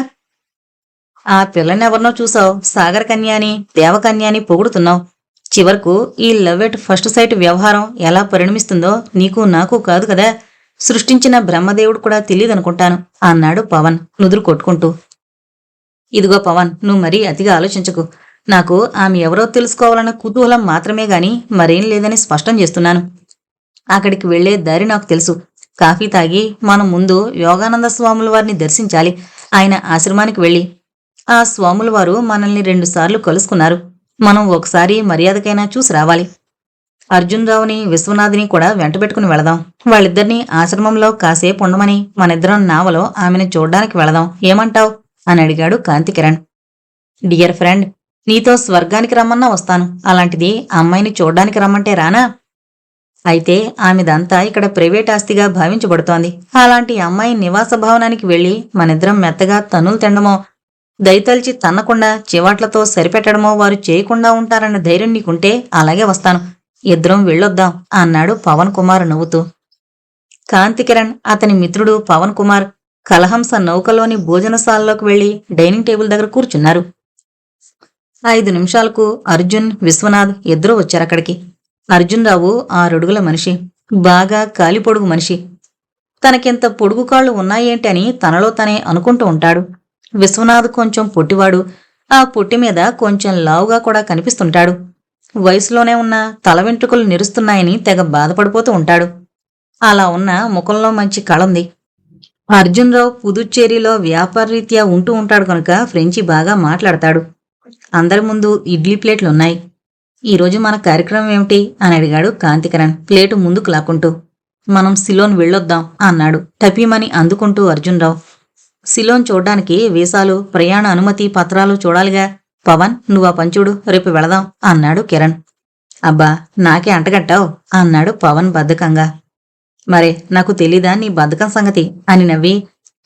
ఆ పిల్లనెవరినో చూసావు, సాగర కన్యాని దేవకన్యాని పొగుడుతున్నావు. చివరకు ఈ లవ్ ఎట్ ఫస్ట్ సైట్ వ్యవహారం ఎలా పరిణమిస్తుందో నీకు నాకు కాదు కదా, సృష్టించిన బ్రహ్మదేవుడు కూడా తెలియదనుకుంటాను అన్నాడు పవన్ నుదురు కొట్టుకుంటూ. ఇదిగో పవన్, నువ్వు మరీ అతిగా ఆలోచించకు. నాకు ఆమె ఎవరో తెలుసుకోవాలన్న కుతూహలం మాత్రమే గాని మరేం లేదని స్పష్టం చేస్తున్నాను. అక్కడికి వెళ్లే దారి నాకు తెలుసు. కాఫీ తాగి మనం ముందు యోగానంద స్వాముల వారిని దర్శించాలి. ఆయన ఆశ్రమానికి వెళ్ళి. ఆ స్వాముల వారు మనల్ని 2 సార్లు కలుసుకున్నారు. మనం ఒకసారి మర్యాదకైనా చూసి రావాలి. అర్జున్ రావుని విశ్వనాథ్ని కూడా వెంటబెట్టుకుని వెళదాం. వాళ్ళిద్దరినీ ఆశ్రమంలో కాసేపు ఉండమని మనిద్దరం నావలో ఆమెను చూడ్డానికి వెళదాం. ఏమంటావ్ అని అడిగాడు కాంతికిరణ్. డియర్ ఫ్రెండ్, నీతో స్వర్గానికి రమ్మన్నా వస్తాను. అలాంటిది అమ్మాయిని చూడ్డానికి రమ్మంటే రానా? అయితే ఆమెదంతా ఇక్కడ ప్రైవేట్ ఆస్తిగా భావించబడుతోంది. అలాంటి అమ్మాయి నివాస భవనానికి వెళ్లి మనిద్దరం మెత్తగా తన్నులు తిండమో, దయతల్చి తన్నకుండా చివాట్లతో సరిపెట్టడమో వారు చేయకుండా ఉంటారన్న ధైర్యం నీకుంటే అలాగే వస్తాను. ఇద్దరం వెళ్ళొద్దాం అన్నాడు పవన్ కుమార్ నవ్వుతూ. కాంతికిరణ్, అతని మిత్రుడు పవన్ కుమార్ కలహంస నౌకలోని భోజనశాలలోకి వెళ్లి డైనింగ్ టేబుల్ దగ్గర కూర్చున్నారు. 5 నిమిషాలకు అర్జున్, విశ్వనాథ్ ఇద్దరూ వచ్చారక్కడికి. అర్జున్ రావు 6 అడుగుల మనిషి, బాగా కాలిపొడుగు మనిషి. తనకింత పొడుగు కాళ్లు ఉన్నాయేంటి అని తనలో తనే అనుకుంటూ ఉంటాడు. విశ్వనాథ్ కొంచెం పొట్టివాడు. ఆ పొట్టి మీద కొంచెం లావుగా కూడా కనిపిస్తుంటాడు. వయసులోనే ఉన్న తల వెంట్రుకలు నిరుస్తున్నాయని తెగ బాధపడిపోతూ ఉంటాడు. అలా ఉన్న ముఖంలో మంచి కళుంది. అర్జున్ రావు పుదుచ్చేరిలో వ్యాపారరీత్యా ఉంటూ ఉంటాడు కనుక ఫ్రెంచి బాగా మాట్లాడతాడు. అందరి ముందు ఇడ్లీ ప్లేట్లున్నాయి. ఈరోజు మన కార్యక్రమం ఏమిటి అని అడిగాడు కాంతికిరణ్ ప్లేటు ముందుకు లాక్కుంటూ. మనం సిలోన్ వెళ్ళొద్దాం అన్నాడు టపీమని అందుకుంటూ అర్జున్ రావు. సిలోన్ చూడ్డానికి వీసాలు, ప్రయాణ అనుమతి పత్రాలు చూడాలిగా. పవన్, నువ్వా పంచుడు, రేపు వెళదాం అన్నాడు కిరణ్. అబ్బా, నాకే అంటగట్టావు అన్నాడు పవన్ బద్ధకంగా. మరే, నాకు తెలీదా నీ బద్ధకం సంగతి అని నవ్వి,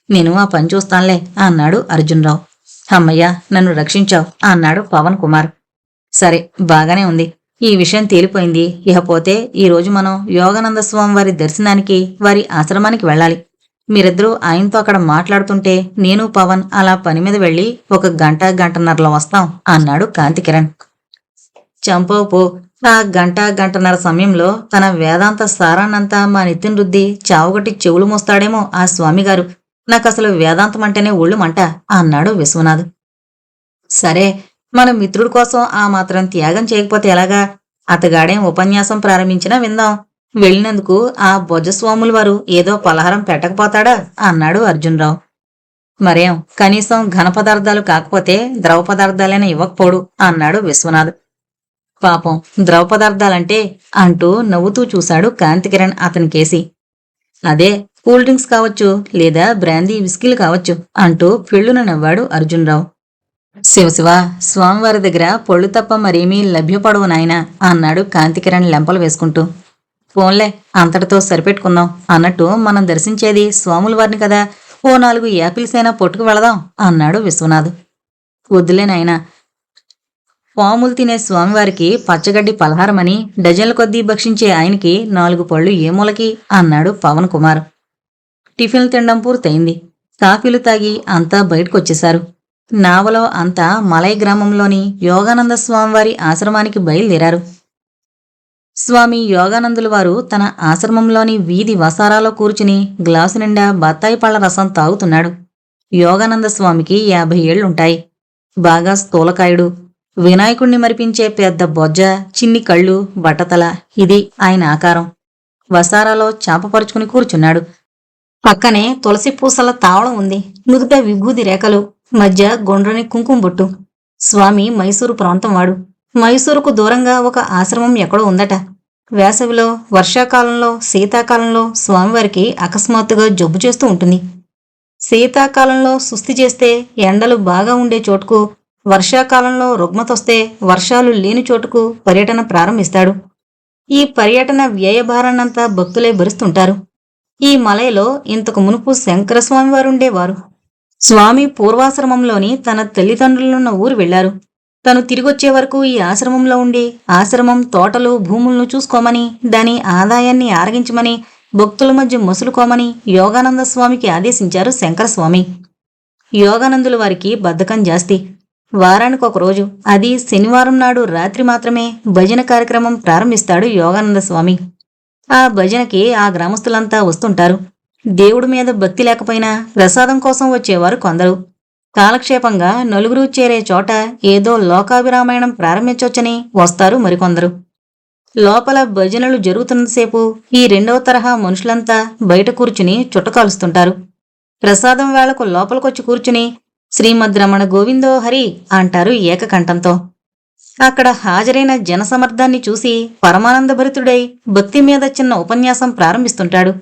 నేను ఆ పని చూస్తానులే అన్నాడు అర్జున్ రావు. అమ్మయ్యా, నన్ను రక్షించావు అన్నాడు పవన్ కుమార్. సరే, బాగానే ఉంది. ఈ విషయం తేలిపోయింది. ఇకపోతే ఈరోజు మనం యోగానంద స్వామి వారి దర్శనానికి, వారి ఆశ్రమానికి వెళ్ళాలి. మీరిద్దరూ ఆయనతో అక్కడ మాట్లాడుతుంటే నేను పవన్ అలా పని మీద వెళ్లి 1 గంట, గంటన్నరలో వస్తాం అన్నాడు కాంతికిరణ్. చంపోపో, ఆ గంట, గంటన్నర సమయంలో తన వేదాంత సారాన్నంతా మా నెత్తిన రుద్ది చావుగట్టి చెవులు మోస్తాడేమో ఆ స్వామిగారు. నాకసలు వేదాంతం అంటేనే ఒళ్ళు మంట అన్నాడు విశ్వనాథ్. సరే, మన మిత్రుడి కోసం ఆ మాత్రం త్యాగం చేయకపోతే ఎలాగా? అతగాడేం ఉపన్యాసం ప్రారంభించినా విందాం. వెళ్ళినందుకు ఆ భుజస్వాముల వారు ఏదో పలహారం పెట్టకపోతాడా అన్నాడు అర్జున్ రావు. మరేం, కనీసం ఘన పదార్థాలు కాకపోతే ద్రవ పదార్థాలైనా ఇవ్వకపోడు అన్నాడు విశ్వనాథ్. పాపం ద్రవపదార్థాలంటే అంటూ నవ్వుతూ చూశాడు కాంతికిరణ్ అతనికేసి. అదే కూల్ డ్రింక్స్ కావచ్చు, లేదా బ్రాందీ విస్కీలు కావచ్చు అంటూ ఫిళ్ళున నవ్వాడు అర్జున్రావు. శివశివ, స్వామివారి దగ్గర పొళ్ళు తప్ప మరేమీ లభ్యపడవు నాయనా అన్నాడు కాంతికిరణ్ లెంపలు వేసుకుంటూ. ఫోన్లే, అంతటితో సరిపెట్టుకుందాం అన్నట్టు మనం దర్శించేది స్వాముల వారిని కదా, ఓ 4 యాపిల్స్ అయినా పొట్టుకు వెళదాం అన్నాడు విశ్వనాథ్. వద్దులే నాయనా, పాములు తినే స్వామివారికి పచ్చగడ్డి పలహారమని డజన్ల కొద్దీ భక్షించే ఆయనకి 4 పళ్ళు ఏ మూలకి అన్నాడు పవన్ కుమార్. టిఫిన్లు తినడం పూర్తయింది. కాఫీలు తాగి అంతా బయటకొచ్చేశారు. నావలో అంతా మలై గ్రామంలోని యోగానంద స్వామివారి ఆశ్రమానికి బయలుదేరారు. స్వామి యోగానందుల వారు తన ఆశ్రమంలోని వీధి వసారాలో కూర్చుని గ్లాసు నిండా బత్తాయి పళ్ల రసం తాగుతున్నాడు. యోగానంద స్వామికి 50 ఏళ్లుంటాయి. బాగా స్థూలకాయుడు. వినాయకుణ్ణి మరిపించే పెద్ద బొజ్జ, చిన్ని కళ్ళు, బట్టతల, ఇది ఆయన ఆకారం. వసారాలో చాపపరుచుకుని కూర్చున్నాడు. పక్కనే తులసి పూసల తావళం ఉంది. నుదుట విభూది రేఖలు, మధ్య గుండ్రని కుంకుమ బొట్టు. స్వామి మైసూరు ప్రాంతం వాడు. మైసూరుకు దూరంగా ఒక ఆశ్రమం ఎక్కడో ఉందట. వేసవిలో, వర్షాకాలంలో, శీతాకాలంలో స్వామివారికి అకస్మాత్తుగా జబ్బు చేస్తూ ఉంటుంది. శీతాకాలంలో సుస్థి చేస్తే ఎండలు బాగా ఉండే చోటుకు, వర్షాకాలంలో రుగ్మతొస్తే వర్షాలు లేని చోటుకు పర్యటన ప్రారంభిస్తాడు. ఈ పర్యటన వ్యయభారాన్నంతా భక్తులే భరిస్తుంటారు. ఈ మలయలో ఇంతకు మునుపు శంకరస్వామివారుండేవారు. స్వామి పూర్వాశ్రమంలోని తన తల్లిదండ్రులున్న ఊరు వెళ్లారు. తను తిరిగొచ్చే వరకు ఈ ఆశ్రమంలో ఉండి ఆశ్రమం, తోటలు, భూములను చూసుకోమని, దాని ఆదాయాన్ని ఆరగించమని, భక్తుల మధ్య మసులుకోమని యోగానంద స్వామికి ఆదేశించారు శంకరస్వామి. యోగానందుల వారికి బద్ధకం జాస్తి. వారానికి ఒక రోజు, అది శనివారం నాడు రాత్రి మాత్రమే భజన కార్యక్రమం ప్రారంభిస్తాడు యోగానంద స్వామి. ఆ భజనకి ఆ గ్రామస్తులంతా వస్తుంటారు. దేవుడి మీద భక్తి లేకపోయినా ప్రసాదం కోసం వచ్చేవారు కొందరు. కాలక్షేపంగా నలుగురు చేరే చోట ఏదో లోకాభిరామాయణం ప్రారంభించొచ్చని వస్తారు మరికొందరు. లోపల భజనలు జరుగుతున్నంతసేపు ఈ 2వ తరహా మనుషులంతా బయట కూర్చుని చుట్టకాలుస్తుంటారు. ప్రసాదం వేళకు లోపలికొచ్చి కూర్చుని శ్రీమద్రమణ గోవిందో హరి అంటారు ఏకకంఠంతో. అక్కడ హాజరైన జనసమర్థాన్ని చూసి పరమానందభరితుడై భక్తి మీద చిన్న ఉపన్యాసం ప్రారంభిస్తుంటాడు.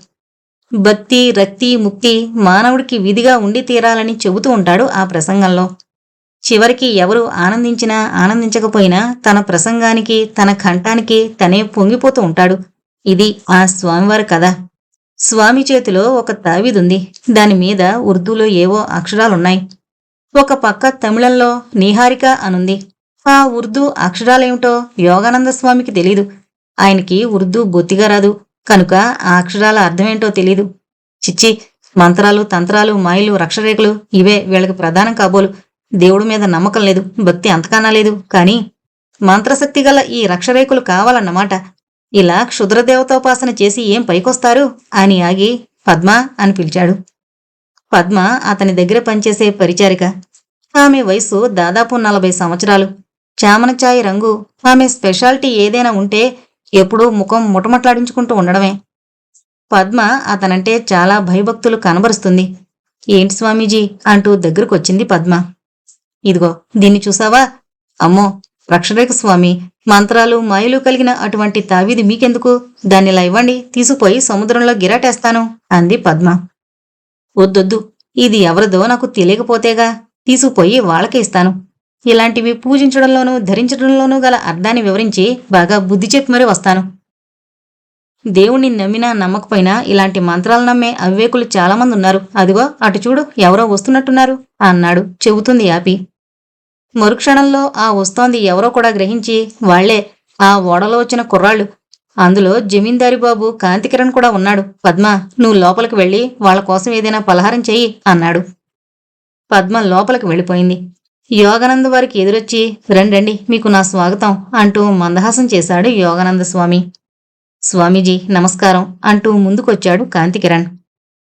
భక్తి, రక్తి, ముక్తి మానవుడికి విధిగా ఉండి తీరాలని చెబుతూ ఉంటాడు ఆ ప్రసంగంలో. చివరికి ఎవరు ఆనందించినా ఆనందించకపోయినా తన ప్రసంగానికి, తన కంఠానికి తనే పొంగిపోతూ ఉంటాడు. ఇది ఆ స్వామివారి కథ. స్వామి చేతిలో ఒక తావీదుంది. దానిమీద ఉర్దూలో ఏవో అక్షరాలున్నాయి. ఒక పక్క తమిళంలో నీహారిక అనుంది. ఆ ఉర్దూ అక్షరాలేమిటో యోగానంద స్వామికి తెలీదు. ఆయనకి ఉర్దూ బొత్తిగా రాదు కనుక ఆ అక్షరాల అర్థమేంటో తెలీదు. చిచ్చి, మంత్రాలు, తంత్రాలు, మాయలు, రక్షరేఖలు ఇవే వీళ్ళకి ప్రధానం కాబోలు. దేవుడి మీద నమ్మకం లేదు, భక్తి అంతకన్నా లేదు. కాని మంత్రశక్తి గల ఈ రక్షరేఖలు కావాలన్నమాట. ఇలా క్షుద్రదేవతోపాసన చేసి ఏం పైకొస్తారు అని ఆగి పద్మ అని పిలిచాడు. పద్మ అతని దగ్గర పనిచేసే పరిచారిక. ఆమె వయసు దాదాపు 40 సంవత్సరాలు. చామనచాయి రంగు. ఆమె స్పెషాలిటీ ఏదైనా ఉంటే ఎప్పుడూ ముఖం ముటమట్లాడించుకుంటూ ఉండడమే. పద్మ అతనంటే చాలా భయభక్తులు కనబరుస్తుంది. ఏంటి స్వామీజీ అంటూ దగ్గరకొచ్చింది పద్మ. ఇదిగో దీన్ని చూసావా? అమ్మో, రక్షరేఖ స్వామి. మంత్రాలు, మాయలు కలిగిన అటువంటి తావీది మీకెందుకు? దాన్నిలా ఇవ్వండి, తీసుకుపోయి సముద్రంలో గిరాటేస్తాను అంది పద్మ. వద్దొద్దు, ఇది ఎవరిదో నాకు తెలియకపోతేగా. తీసుకుపోయి వాళ్ళకే ఇస్తాను. ఇలాంటివి పూజించడంలోనూ ధరించడంలోనూ గల అర్థాన్ని వివరించి బాగా బుద్ధి చెప్పి మరీ వస్తాను. దేవుణ్ణి నమ్మినా నమ్మకపోయినా ఇలాంటి మంత్రాలు నమ్మే అవివేకులు చాలామంది ఉన్నారు. అదిగో అటు చూడు, ఎవరో వస్తున్నట్టున్నారు అన్నాడు చెబుతుంది ఆపి. మరుక్షణంలో ఆ వస్తోంది ఎవరో కూడా గ్రహించి, వాళ్లే ఆ ఓడలో వచ్చిన కుర్రాళ్ళు. అందులో జమీందారి బాబు కాంతికిరణ్ కూడా ఉన్నాడు. పద్మ, నువ్వు లోపలికి వెళ్ళి వాళ్ల కోసం ఏదైనా పలహారం చెయ్యి అన్నాడు. పద్మ లోపలికి వెళ్ళిపోయింది. యోగానంద వారికి ఎదురొచ్చి, రండి, మీకు నా స్వాగతం అంటూ మందహాసం చేశాడు యోగానంద స్వామి. స్వామీజీ నమస్కారం అంటూ ముందుకొచ్చాడు కాంతికిరణ్.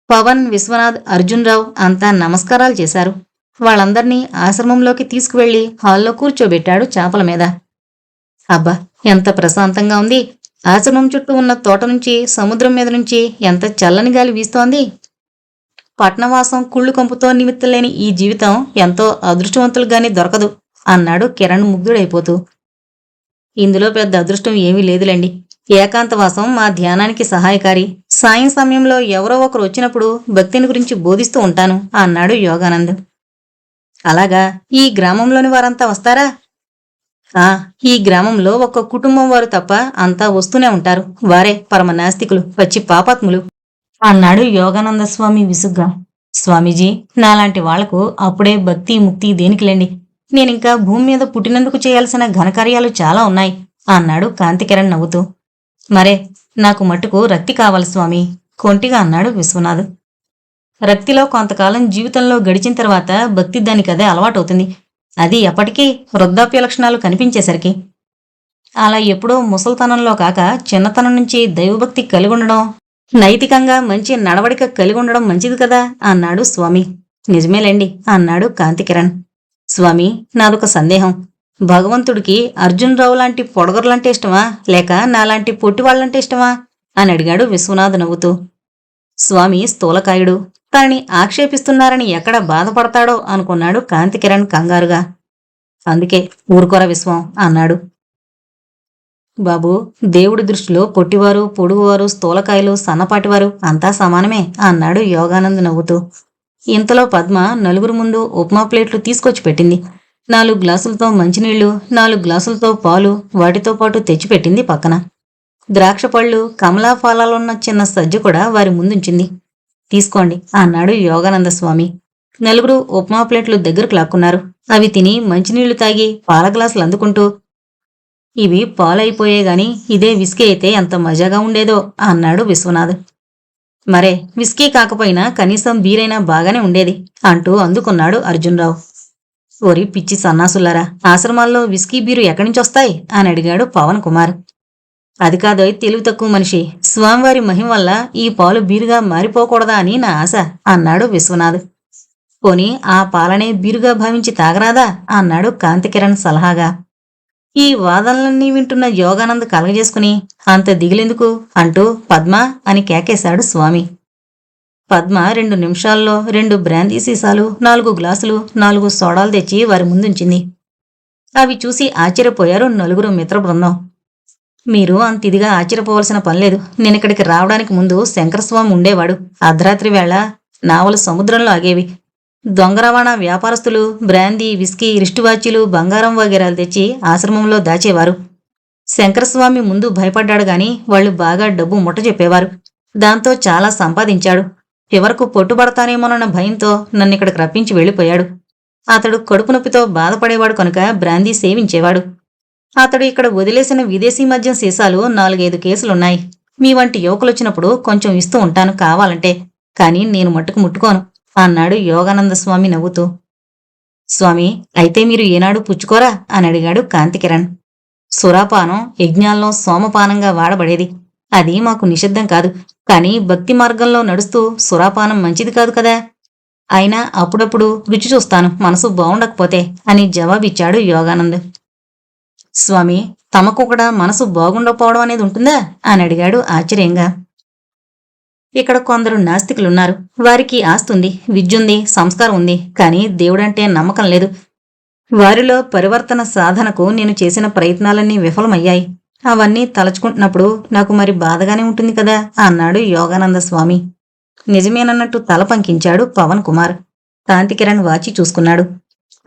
పవన్, విశ్వనాథ్, అర్జున్రావు అంతా నమస్కారాలు చేశారు. వాళ్ళందర్నీ ఆశ్రమంలోకి తీసుకువెళ్లి హాల్లో కూర్చోబెట్టాడు చాపల మీద. అబ్బా, ఎంత ప్రశాంతంగా ఉంది. ఆశ్రమం చుట్టూ ఉన్న తోట నుంచి, సముద్రం మీద నుంచి ఎంత చల్లని గాలి వీస్తోంది. పట్నవాసం, కుళ్ళు కంపుతో నిమిత్తలేని ఈ జీవితం ఎంతో అదృష్టవంతులుగానే దొరకదు అన్నాడు కిరణ్ ముగ్ధుడైపోతూ. ఇందులో పెద్ద అదృష్టం ఏమీ లేదులేండి. ఏకాంతవాసం మా ధ్యానానికి సహాయకారి. సాయం సమయంలో ఎవరో ఒకరు వచ్చినప్పుడు భక్తిని గురించి బోధిస్తూ ఉంటాను అన్నాడు యోగానంద్. అలాగా? ఈ గ్రామంలోని వారంతా వస్తారా? ఆ, ఈ గ్రామంలో ఒక్క కుటుంబం వారు తప్ప అంతా వస్తూనే ఉంటారు. వారే పరమ నాస్తికులు, పచ్చి పాపాత్ములు అన్నాడు యోగానంద స్వామి విసుగ్గా. స్వామీజీ, నాలాంటి వాళ్లకు అప్పుడే భక్తి ముక్తి దేనికిలేండి. నేనింకా భూమి మీద పుట్టినందుకు చేయాల్సిన ఘనకార్యాలు చాలా ఉన్నాయి అన్నాడు కాంతికిరణ్ నవ్వుతూ. మరే, నాకు మట్టుకు రక్తి కావాలి స్వామి, కొంటిగా అన్నాడు విశ్వనాథ్. రక్తిలో కొంతకాలం జీవితంలో గడిచిన తర్వాత భక్తి దానికదే అలవాటవుతుంది. అది ఎప్పటికీ వృద్ధాప్య లక్షణాలు కనిపించేసరికి. అలా ఎప్పుడో ముసల్తనంలో కాక చిన్నతనం నుంచి దైవభక్తి కలిగి ఉండడం, నైతికంగా మంచి నడవడిక కలిగి ఉండడం మంచిది కదా అన్నాడు స్వామి. నిజమేలేండి అన్నాడు కాంతికిరణ్. స్వామి, నాదొక సందేహం. భగవంతుడికి అర్జున్ రావు లాంటి పొడగొరలంటే ఇష్టమా, లేక నాలాంటి పొట్టివాళ్లంటే ఇష్టమా అని అడిగాడు విశ్వనాథ్ నవ్వుతూ. స్వామి స్థూలకాయుడు, తనని ఆక్షేపిస్తున్నారని ఎక్కడ బాధపడతాడో అనుకున్నాడు కాంతికిరణ్ కంగారుగా. అందుకే ఊరుకోర విశ్వం అన్నాడు. బాబు, దేవుడి దృష్టిలో పొట్టివారు, పొడుగువారు, స్థూలకాయలు, సన్నపాటివారు అంతా సమానమే అన్నాడు యోగానంద్ నవ్వుతూ. ఇంతలో పద్మ నలుగురు ముందు ఉప్మా ప్లేట్లు తీసుకొచ్చి పెట్టింది. 4 గ్లాసులతో మంచినీళ్లు, 4 గ్లాసులతో పాలు వాటితో పాటు తెచ్చిపెట్టింది పక్కన. ద్రాక్ష పళ్ళు, కమలా ఫలాలున్న చిన్న సజ్జ కూడా వారి ముందుంచింది. తీసుకోండి అన్నాడు యోగానంద స్వామి. నలుగురు ఉప్మా ప్లేట్లు దగ్గరకు లాక్కున్నారు. అవి తిని మంచినీళ్లు తాగి పాల గ్లాసులు అందుకుంటూ, ఇవి పాలైపోయే గాని ఇదే విస్కీ అయితే ఎంత మజాగా ఉండేదో అన్నాడు విశ్వనాథ్. మరే, విస్కీ కాకపోయినా కనీసం బీరైనా బాగానే ఉండేది అంటూ అందుకున్నాడు అర్జున్రావు. ఓరి పిచ్చి సన్నాసులారా, ఆశ్రమాల్లో విస్కీ బీరు ఎక్కడినుంచొస్తాయి అని అడిగాడు పవన్ కుమార్. అది కాదోయ్ తెలివి తక్కువ మనిషి, స్వామివారి మహిమ వల్ల ఈ పాలు బీరుగా మారిపోకూడదా అని నా ఆశ అన్నాడు విశ్వనాథ్. పోనీ ఆ పాలనే బీరుగా భావించి తాగరాదా అన్నాడు కాంతికిరణ్ సలహాగా. ఈ వాదనలన్నీ వింటున్న యోగానంద్ కలగజేసుకుని, అంత దిగులెందుకు అంటూ పద్మ అని కేకేశాడు స్వామి. పద్మ 2 నిమిషాల్లో 2 బ్రాందీ సీసాలు, 4 గ్లాసులు, 4 సోడాలు తెచ్చి వారి ముందుంచింది. అవి చూసి ఆశ్చర్యపోయారు నలుగురు మిత్ర బృందం. మీరు అంత ఇదిగా ఆశ్చర్యపోవలసిన పనిలేదు. నేనిక్కడికి రావడానికి ముందు శంకరస్వామి ఉండేవాడు. అర్ధరాత్రి వేళ నావలు సముద్రంలో ఆగేవి. దొంగ రవాణా వ్యాపారస్తులు బ్రాందీ, విస్కీ, రిస్టువాచీలు, బంగారం వగేరాలు తెచ్చి ఆశ్రమంలో దాచేవారు. శంకరస్వామి ముందు భయపడ్డాడు గాని వాళ్ళు బాగా డబ్బు ముట్ట చెప్పేవారు. దాంతో చాలా సంపాదించాడు. చివరకు పొట్టుబడతానేమోనన్న భయంతో నన్నిక్కడికి రప్పించి వెళ్ళిపోయాడు. అతడు కడుపు నొప్పితో బాధపడేవాడు కనుక బ్రాందీ సేవించేవాడు. అతడు ఇక్కడ వదిలేసిన విదేశీ మద్యం సీసాలు 4-5 కేసులున్నాయి. మీ వంటి యువకులొచ్చినప్పుడు కొంచెం ఇస్తూ ఉంటాను కావాలంటే, కానీ నేను మట్టుకు ముట్టుకోను అన్నాడు యోగానంద స్వామి నవ్వుతూ. స్వామి, అయితే మీరు ఏనాడు పుచ్చుకోరా అని అడిగాడు కాంతికిరణ్. సురాపానం యజ్ఞాల్లో సోమపానంగా వాడబడేది. అది మాకు నిషిద్ధం కాదు, కానీ భక్తి మార్గంలో నడుస్తూ సురాపానం మంచిది కాదు కదా. అయినా అప్పుడప్పుడు రుచి చూస్తాను, మనసు బాగుండకపోతే అని జవాబిచ్చాడు యోగానంద్. స్వామి, తమకు కూడా మనసు బాగుండకపోవడం అనేది ఉంటుందా అని అడిగాడు ఆశ్చర్యంగా. ఇక్కడ కొందరు నాస్తికులున్నారు. వారికి ఆస్తుంది, విద్యుంది, సంస్కారం ఉంది, కానీ దేవుడంటే నమ్మకం లేదు. వారిలో పరివర్తన సాధనకు నేను చేసిన ప్రయత్నాలన్నీ విఫలమయ్యాయి. అవన్నీ తలచుకుంటున్నప్పుడు నాకు మరి బాధగానే ఉంటుంది కదా అన్నాడు యోగానంద స్వామి. నిజమేనన్నట్టు తల పంకించాడు పవన్ కుమార్. కాంతికిరణ్ వాచి చూసుకున్నాడు.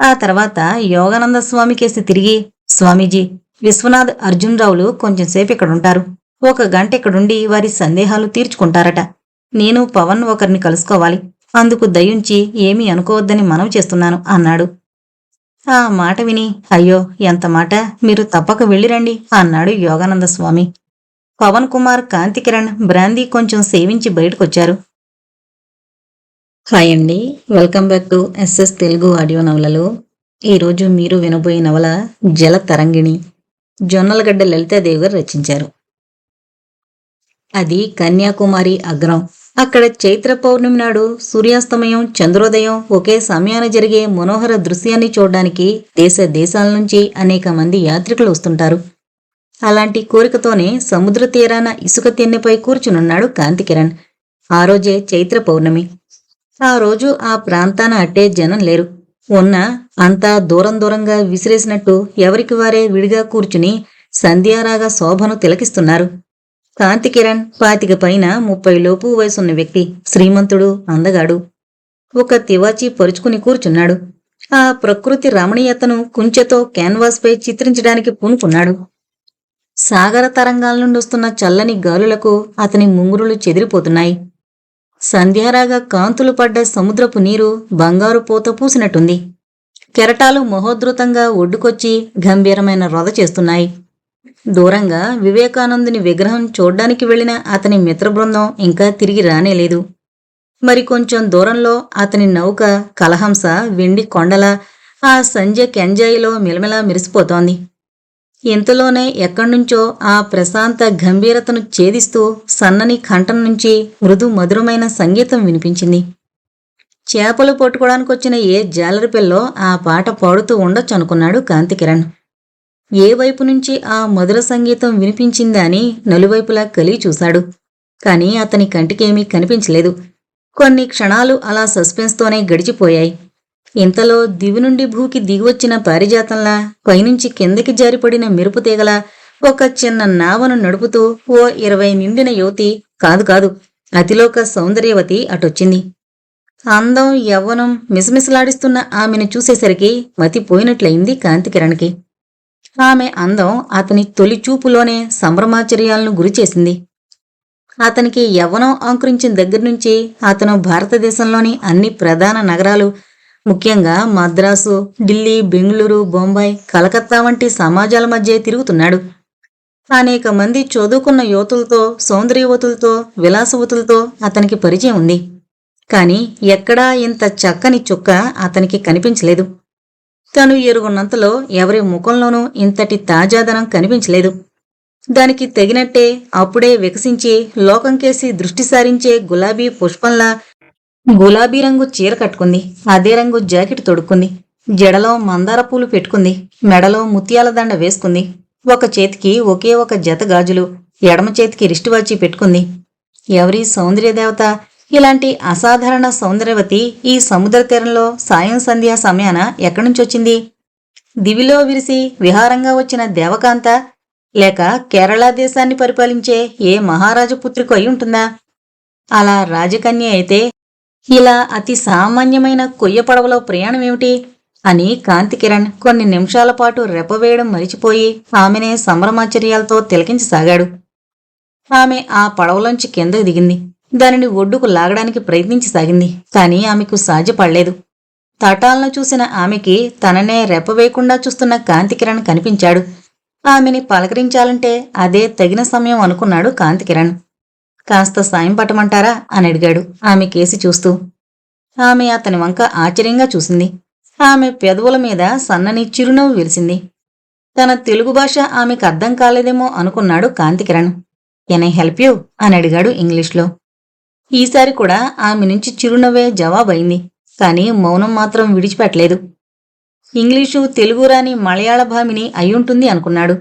ఆ తర్వాత యోగానంద స్వామి కేసి తిరిగి, స్వామీజీ, విశ్వనాథ్, అర్జున్ రావులు కొంచెంసేపు ఇక్కడుంటారు. 1 గంట ఇక్కడుండి వారి సందేహాలు తీర్చుకుంటారట. నేను పవన్ ఒకరిని కలుసుకోవాలి. అందుకు దయుంచి ఏమీ అనుకోవద్దని మనవి చేస్తున్నాను అన్నాడు. ఆ మాట విని, అయ్యో ఎంత మాట, మీరు తప్పక వెళ్ళిరండి అన్నాడు యోగానంద స్వామి. పవన్ కుమార్, కాంతికిరణ్ బ్రాందీ కొంచెం సేవించి బయటకొచ్చారు. హాయ్ అండి, welcome back to SS Telugu audio నవలలు. ఈరోజు మీరు వినబోయే నవల జల తరంగిణి. జొన్నలగడ్డ లలితాదేవి గారు రచించారు. అది కన్యాకుమారి అగ్రం. అక్కడ చైత్ర పౌర్ణమి నాడు సూర్యాస్తమయం, చంద్రోదయం ఒకే సమయాన జరిగే మనోహర దృశ్యాన్ని చూడడానికి దేశ దేశాల నుంచి అనేక మంది యాత్రికులు వస్తుంటారు. అలాంటి కోరికతోనే సముద్ర తీరాన ఇసుక తెన్నెపై కూర్చునున్నాడు కాంతికిరణ్. ఆ రోజే చైత్ర పౌర్ణమి. ఆ రోజు ఆ ప్రాంతాన అట్టే జనం లేరు. ఉన్న అంతా దూరం దూరంగా విసిరేసినట్టు ఎవరికి వారే విడిగా కూర్చుని సంధ్యారాగ శోభను తిలకిస్తున్నారు. కాంతికిరణ్ 25 పైన 30 లోపు వయసున్న వ్యక్తి, శ్రీమంతుడు, అందగాడు. ఒక తివాచీ పరుచుకుని కూర్చున్నాడు. ఆ ప్రకృతి రమణీయతను కుంచెతో క్యాన్వాస్పై చిత్రించడానికి పూనుకున్నాడు. సాగర తరంగాల నుండి వస్తున్న చల్లని గాలులకు అతని ముంగురులు చెదిరిపోతున్నాయి. సంధ్యారాగా కాంతులు పడ్డ సముద్రపు నీరు బంగారు పూత పూసినట్టుంది. కెరటాలు మహోద్ధృతంగా ఒడ్డుకొచ్చి గంభీరమైన రొద చేస్తున్నాయి. దూరంగా వివేకానందుని విగ్రహం చూడ్డానికి వెళ్లిన అతని మిత్రబృందం ఇంకా తిరిగి రానేలేదు. మరికొంచెం దూరంలో అతని నౌక కలహంస వెండి కొండల ఆ సంధ్య కెంజాయిలో మిలమిలా మెరిసిపోతోంది. ఇంతలోనే ఎక్కడ్నుంచో ఆ ప్రశాంత గంభీరతను ఛేదిస్తూ సన్నని కంఠం నుంచి మృదు మధురమైన సంగీతం వినిపించింది. చేపలు పట్టుకోవడానికొచ్చిన ఏ జాలరిపిల్లో ఆ పాట పాడుతూ ఉండొచ్చు అనుకున్నాడు కాంతికిరణ్. ఏ వైపు నుంచి ఆ మధుర సంగీతం వినిపించిందా అని నలువైపులా కలిగి చూశాడు. కాని అతని కంటికేమీ కనిపించలేదు. కొన్ని క్షణాలు అలా సస్పెన్స్తోనే గడిచిపోయాయి. ఇంతలో దివి నుండి భూకి దిగివచ్చిన పారిజాతంలా పైనుంచి కిందకి జారిపడిన మెరుపు తీగల ఒక చిన్న నావను నడుపుతూ ఓ 20 నిండిన యువతి, కాదు అతిలోక సౌందర్యవతి అటొచ్చింది. అందం యవ్వనం మిసమిసలాడిస్తున్న ఆమెను చూసేసరికి మతిపోయినట్లయింది కాంతికిరణ్కి. ఆమె అందం అతని తొలి చూపులోనే సంభ్రమాచర్యాలను గురిచేసింది. అతనికి యవ్వనం అంకురించిన దగ్గర్నుంచి అతను భారతదేశంలోని అన్ని ప్రధాన నగరాలు, ముఖ్యంగా మద్రాసు, ఢిల్లీ, బెంగుళూరు, బొంబాయి, కలకత్తా వంటి సమాజాల మధ్య తిరుగుతున్నాడు. అనేక మంది చదువుకున్న యువతులతో, సౌందర్యవతులతో, విలాసవతులతో అతనికి పరిచయం ఉంది. కాని ఎక్కడా ఇంత చక్కని చుక్క అతనికి కనిపించలేదు. తను ఎరుగున్నంతలో ఎవరి ముఖంలోనూ ఇంతటి తాజాదనం కనిపించలేదు. దానికి తగినట్టే అప్పుడే వికసించి లోకంకేసి దృష్టి సారించే గులాబీ పుష్పంలా గులాబీ రంగు చీర కట్టుకుంది. అదే రంగు జాకెట్ తొడుక్కుంది. జడలో మందార పూలు పెట్టుకుంది. మెడలో ముత్యాల దండ వేసుకుంది. ఒక చేతికి ఒకే ఒక జత గాజులు, ఎడమ చేతికి రిస్టువాచి పెట్టుకుంది. ఎవరి సౌందర్యదేవత ఇలాంటి అసాధారణ సౌందర్యవతి ఈ సముద్ర తీరంలో సాయం సంధ్యా సమయాన ఎక్కడ్నుంచొచ్చింది? దివిలో విరిసి విహారంగా వచ్చిన దేవకాంత, లేక కేరళ దేశాన్ని పరిపాలించే ఏ మహారాజు పుత్రిక అయి ఉంటుందా? అలా రాజకన్య అయితే ఇలా అతి సామాన్యమైన కొయ్య పడవలో ప్రయాణమేమిటి అని కాంతికిరణ్ కొన్ని నిమిషాల పాటు రెప్పవేయడం మరిచిపోయి ఆమెనే సంభ్రమాచర్యాలతో తిలకించసాగాడు. ఆమె ఆ పడవలోంచి కిందకు దిగింది. దానిని ఒడ్డుకు లాగడానికి ప్రయత్నించసాగింది. కాని ఆమెకు సాధ్యపడలేదు. తటాలను చూసిన ఆమెకి తననే రెప్పవేయకుండా చూస్తున్న కాంతికిరణ్ కనిపించాడు. ఆమెని పలకరించాలంటే అదే తగిన సమయం అనుకున్నాడు కాంతికిరణ్. కాస్త సాయం పట్టమంటారా అని అడిగాడు ఆమె కేసి చూస్తూ. ఆమె అతని వంక ఆశ్చర్యంగా చూసింది. ఆమె పెదవుల మీద సన్నని చిరునవ్వు విరిసింది. తన తెలుగు భాష ఆమెకు అర్థం కాలేదేమో అనుకున్నాడు కాంతికిరణ్. కెన్ ఐ హెల్ప్ యూ అని అడిగాడు ఇంగ్లీష్లో. ఈసారి కూడా ఆమె నుంచి చిరునవ్వే జవాబయింది. కాని మౌనం మాత్రం విడిచిపెట్టలేదు. ఇంగ్లీషు తెలుగు రాని మలయాళ భామిని అయ్యుంటుంది అనుకున్నాడు.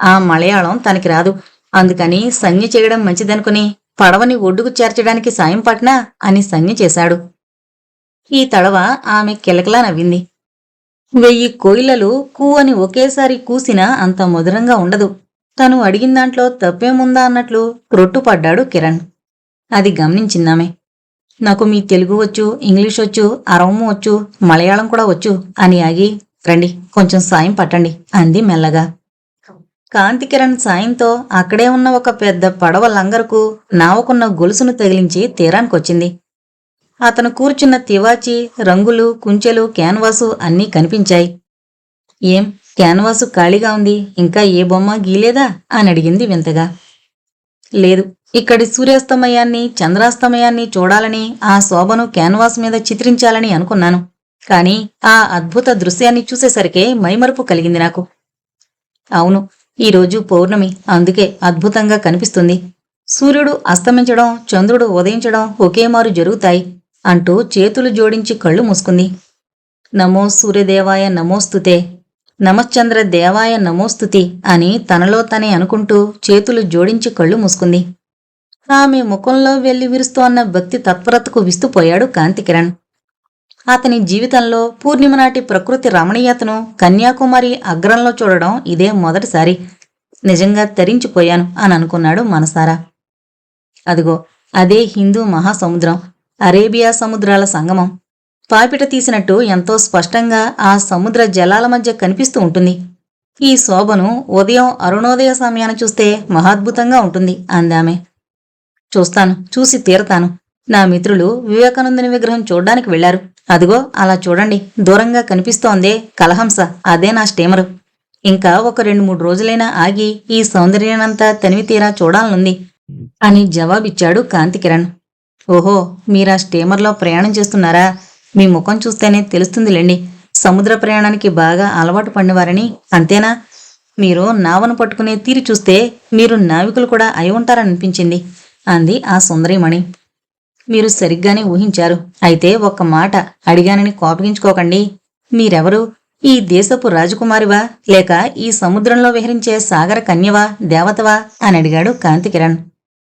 ఆ మలయాళం తనకి రాదు. అందుకని సంజ్ఞ చేయడం మంచిదనుకుని పడవని ఒడ్డుకు చేర్చడానికి సాయం పట్నా అని సంజ్ఞ చేశాడు. ఈ తడవ ఆమె కిలకిలా నవ్వింది. 1000 కోయిలలు కూ అని ఒకేసారి కూసినా అంత మధురంగా ఉండదు. తను అడిగిన దాంట్లో తప్పేముందా అన్నట్లు రొట్టుపడ్డాడు కిరణ్. అది గమనించిందామె. నాకు మీ తెలుగు వచ్చు, ఇంగ్లీష్ వచ్చు, అరవము వచ్చు, మలయాళం కూడా వచ్చు అని ఆగి, రండి కొంచెం సాయం పట్టండి అంది మెల్లగా. కాంతికిరణ్ సాయంతో అక్కడే ఉన్న ఒక పెద్ద పడవ లంగరుకు నావకున్న గొలుసును తగిలించి తీరానికొచ్చింది. అతను కూర్చున్న తివాచి, రంగులు, కుంచెలు, క్యాన్వాసు అన్నీ కనిపించాయి. ఏం క్యాన్వాసు ఖాళీగా ఉంది, ఇంకా ఏ బొమ్మ గీలేదా అని అడిగింది వింతగా. లేదు, ఇక్కడి సూర్యాస్తమయాన్ని, చంద్రాస్తమయాన్ని చూడాలని, ఆ శోభను క్యాన్వాస్ మీద చిత్రించాలని అనుకున్నాను. కాని ఆ అద్భుత దృశ్యాన్ని చూసేసరికే మైమరుపు కలిగింది నాకు. అవును, ఈరోజు పౌర్ణమి, అందుకే అద్భుతంగా కనిపిస్తుంది. సూర్యుడు అస్తమించడం, చంద్రుడు ఉదయించడం ఒకేమారు జరుగుతాయి అంటూ చేతులు జోడించి కళ్ళు మూసుకుంది. నమో సూర్యదేవాయ నమోస్తుతే, నమశ్చంద్ర దేవాయ నమోస్తుతి అని తనలో తనే అనుకుంటూ చేతులు జోడించి కళ్ళు మూసుకుంది. ఆమె ముఖంలో వెళ్లి విరుస్తోన్న భక్తి తత్పరతకు విస్తుపోయాడు కాంతికిరణ్. అతని జీవితంలో పూర్ణిమ నాటి ప్రకృతి రమణీయతను కన్యాకుమారి అగ్రంలో చూడడం ఇదే మొదటిసారి. నిజంగా తరించిపోయాను అని అనుకున్నాడు మనసారా. అదిగో అదే హిందూ మహాసముద్రం, అరేబియా సముద్రాల సంగమం. పాపిట తీసినట్టు ఎంతో స్పష్టంగా ఆ సముద్ర జలాల మధ్య కనిపిస్తూ ఉంటుంది. ఈ శోభను ఉదయం అరుణోదయ సమయాన చూస్తే మహాద్భుతంగా ఉంటుంది అందామె. చూస్తాను, చూసి తీరతాను. నా మిత్రులు వివేకానందుని విగ్రహం చూడ్డానికి వెళ్లారు. అదిగో అలా చూడండి, దూరంగా కనిపిస్తోందే కలహంస, అదే నా స్టీమరు. ఇంకా ఒక 2-3 రోజులైనా ఆగి ఈ సౌందర్యానంతా తనివి తీరా చూడాలనుంది అని జవాబిచ్చాడు కాంతికిరణ్. ఓహో, మీరా స్టీమర్లో ప్రయాణం చేస్తున్నారా? మీ ముఖం చూస్తేనే తెలుస్తుందిలేండి. సముద్ర ప్రయాణానికి బాగా అలవాటు పడినవారని. అంతేనా? మీరు నావను పట్టుకునే తీరు చూస్తే మీరు నావికులు కూడా అయి ఉంటారనిపించింది అంది ఆ సుందరీమణి. మీరు సరిగ్గానే ఊహించారు. అయితే ఒక్క మాట అడిగానని కోపగించుకోకండి. మీరెవరు? ఈ దేశపు రాజకుమారివా, లేక ఈ సముద్రంలో విహరించే సాగర కన్యవా, దేవతవా అని అడిగాడు కాంతికిరణ్.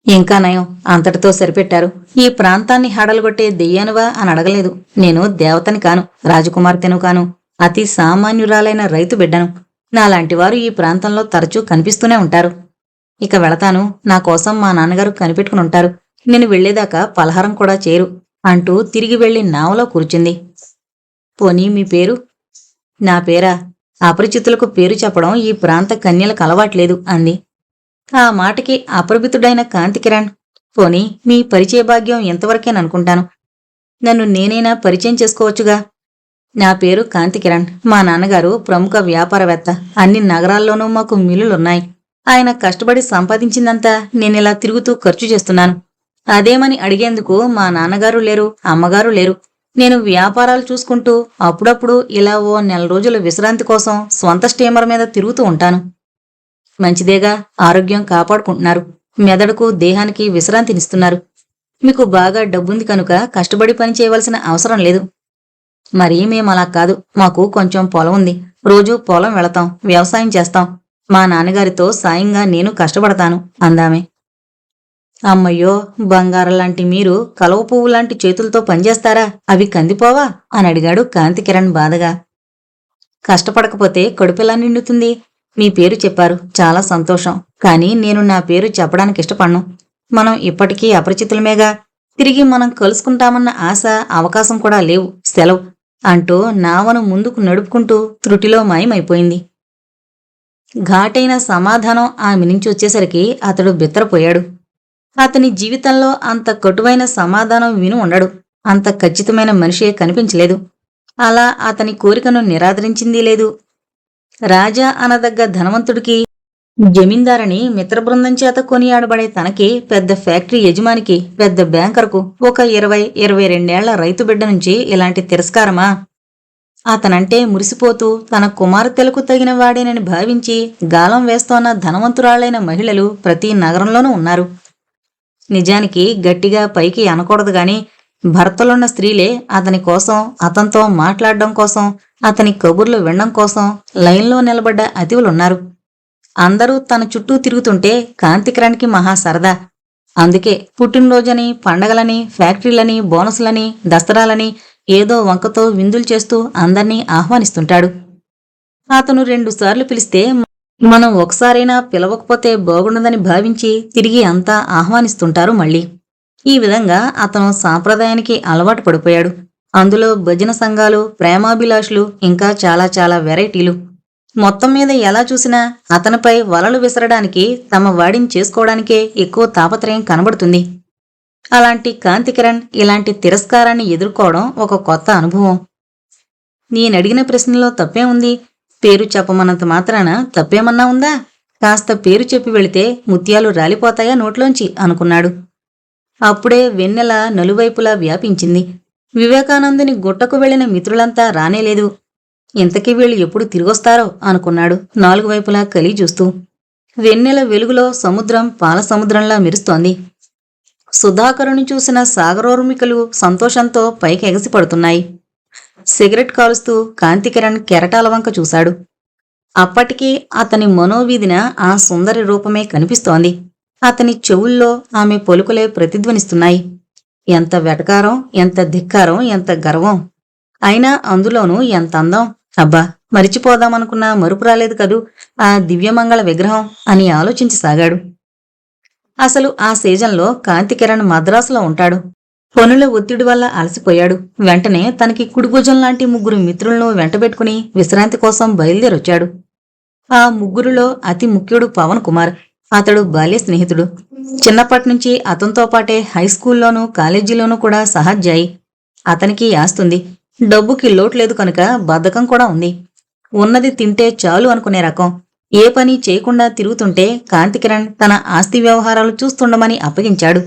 ఇంకా నయం, అంతటితో సరిపెట్టారు. ఈ ప్రాంతాన్ని హడలుగొట్టే దెయ్యానువా అని అడగలేదు. నేను దేవతని కాను, రాజకుమార్తెను కాను, అతి సామాన్యురాలైన రైతు బిడ్డను. నాలాంటివారు ఈ ప్రాంతంలో తరచూ కనిపిస్తూనే ఉంటారు. ఇక వెళతాను. నా కోసం మా నాన్నగారు కనిపెట్టుకుని ఉంటారు. నేను వెళ్లేదాకా పలహారం కూడా చేయరు అంటూ తిరిగి వెళ్లి నావలో కూర్చుంది. పోనీ మీ పేరు? నా పేరా? అపరిచితులకు పేరు చెప్పడం ఈ ప్రాంత కన్యలకు అలవాట్లేదు అంది. ఆ మాటకి అప్రభితుడైన కాంతికిరణ్, పోనీ మీ పరిచయ భాగ్యం ఎంతవరకేననుకుంటాను. నన్ను నేనైనా పరిచయం చేసుకోవచ్చుగా. నా పేరు కాంతికిరణ్. మా నాన్నగారు ప్రముఖ వ్యాపారవేత్త. అన్ని నగరాల్లోనూ మాకు మిల్లులున్నాయి. ఆయన కష్టపడి సంపాదించిందంతా నేనిలా తిరుగుతూ ఖర్చు చేస్తున్నాను. అదేమని అడిగేందుకు మా నాన్నగారు లేరు, అమ్మగారు లేరు. నేను వ్యాపారాలు చూసుకుంటూ అప్పుడప్పుడు ఇలా ఓ 4 రోజుల విశ్రాంతి కోసం స్వంత స్టీమర్ మీద తిరుగుతూ ఉంటాను. మంచిదేగా, ఆరోగ్యం కాపాడుకుంటున్నారు. మెదడుకు దేహానికి విశ్రాంతినిస్తున్నారు. మీకు బాగా డబ్బుంది కనుక కష్టపడి పని చేయవలసిన అవసరం లేదు. మరి మేమలా కాదు. మాకు కొంచెం పొలం ఉంది. రోజూ పొలం వెళతాం, వ్యవసాయం చేస్తాం. మా నాన్నగారితో సాయంగా నేను కష్టపడతాను అందామె. అమ్మయ్యో, బంగారంలాంటి మీరు కలువ పువ్వు లాంటి చేతులతో పనిచేస్తారా? అవి కందిపోవా అని అడిగాడు కాంతికిరణ్ బాధగా. కష్టపడకపోతే కడుపెలా నిండుతుంది? మీ పేరు చెప్పారు, చాలా సంతోషం. కానీ నేను నా పేరు చెప్పడానికి ఇష్టపడను. మనం ఇప్పటికీ అపరిచితులమేగా. తిరిగి మనం కలుసుకుంటామన్న ఆశ, అవకాశం కూడా లేవు. సెలవు అంటూ నావను ముందుకు నడుపుకుంటూ త్రుటిలో మాయమైపోయింది. ఘాటైన సమాధానం ఆమె నుంచి వచ్చేసరికి అతడు బిత్తరపోయాడు. అతని జీవితంలో అంత కటువైన సమాధానం విని ఉండడు. అంత ఖచ్చితమైన మనిషే కనిపించలేదు. అలా అతని కోరికను నిరాదరించిందీ లేదు. రాజా అనదగ్గ ధనవంతుడికి, జమీందారని మిత్రబృందం చేత కొనియాడబడే తనకి, పెద్ద ఫ్యాక్టరీ యజమానికి, పెద్ద బ్యాంకర్కు ఒక 20-22 రైతు బిడ్డ నుంచి ఇలాంటి తిరస్కారమా? అతనంటే మురిసిపోతూ తన కుమార్తెలకు తగిన వాడేనని భావించి గాలం వేస్తోన్న ధనవంతురాళ్లైన మహిళలు ప్రతి నగరంలోనూ ఉన్నారు. నిజానికి గట్టిగా పైకి అనకూడదు గాని, భర్తలున్న స్త్రీలే అతని కోసం, అతనితో మాట్లాడడం కోసం, అతని కబుర్లు వినడం కోసం లైన్లో నిలబడ్డ అతివులున్నారు. అందరూ తన చుట్టూ తిరుగుతుంటే కాంతికిరణ్కి మహా సరదా. అందుకే పుట్టినరోజని, పండగలని, ఫ్యాక్టరీలని, బోనసులని, దసరాలని ఏదో వంకతో విందులు చేస్తూ అందర్నీ ఆహ్వానిస్తుంటాడు. అతను 2 సార్లు పిలిస్తే మనం ఒకసారైనా పిలవకపోతే బాగుండదని భావించి తిరిగి అంతా ఆహ్వానిస్తుంటారు మళ్ళీ. ఈ విధంగా అతను సాంప్రదాయానికి అలవాటు పడిపోయాడు. అందులో భజన సంఘాలు, ప్రేమాభిలాషులు, ఇంకా చాలా చాలా వెరైటీలు. మొత్తం మీద ఎలా చూసినా అతనిపై వలలు విసరడానికి, తమ వాడిని చేసుకోవడానికే ఎక్కువ తాపత్రయం కనబడుతుంది. అలాంటి కాంతికిరణ్ ఇలాంటి తిరస్కారాన్ని ఎదుర్కోవడం ఒక కొత్త అనుభవం. నేనడిగిన ప్రశ్నలో తప్పే ఉంది? పేరు చెప్పమన్నంత మాత్రాన తప్పేమన్నా ఉందా? కాస్త పేరు చెప్పి వెళితే ముత్యాలు రాలిపోతాయా నోట్లోంచి అనుకున్నాడు. అప్పుడే వెన్నెల నలువైపులా వ్యాపించింది. వివేకానందుని గుట్టకు వెళ్లిన మిత్రులంతా రానేలేదు. ఇంతకీ వీళ్ళు ఎప్పుడు తిరిగొస్తారో అనుకున్నాడు 4 వైపులా కలి చూస్తూ. వెన్నెల వెలుగులో సముద్రం పాల సముద్రంలా మెరుస్తోంది. సుధాకరుని చూసిన సాగరోర్మికలు సంతోషంతో పైకి ఎగసిపడుతున్నాయి. సిగరెట్ కాలుస్తూ కాంతికిరణ్ కెరటాల వంక చూశాడు. అప్పటికీ అతని మనోవీధిన ఆ సుందరి రూపమే కనిపిస్తోంది. అతని చెవుల్లో ఆమె పలుకులే ప్రతిధ్వనిస్తున్నాయి. ఎంత వెటకారం, ఎంత ధిక్కారం, ఎంత గర్వం! అయినా అందులోనూ ఎంత అందం! అబ్బా, మరిచిపోదామనుకున్నా మరుపు రాలేదు కదూ ఆ దివ్యమంగళ విగ్రహం అని ఆలోచించసాగాడు. అసలు ఆ సీజన్లో కాంతికిరణ్ మద్రాసులో ఉంటాడు. పనుల ఒత్తిడి వల్ల అలసిపోయాడు. వెంటనే తనకి కుడిభుజం లాంటి 3 మిత్రులను వెంటబెట్టుకుని విశ్రాంతి కోసం బయలుదేరొచ్చాడు. ఆ ముగ్గురిలో అతి ముఖ్యుడు పవన్ కుమార్. అతడు బాల్య స్నేహితుడు. చిన్నప్పటినుంచి అతనితో పాటే హైస్కూల్లోనూ కాలేజీలోనూ కూడా సహాధ్యాయి. అతనికి ఆస్తుంది. డబ్బుకి లోటు లేదు కనుక బద్ధకం కూడా ఉంది. ఉన్నది తింటే చాలు అనుకునే రకం. ఏ పని చేయకుండా తిరుగుతుంటే కాంతికిరణ్ తన ఆస్తి వ్యవహారాలు చూస్తుండమని అప్పగించాడు.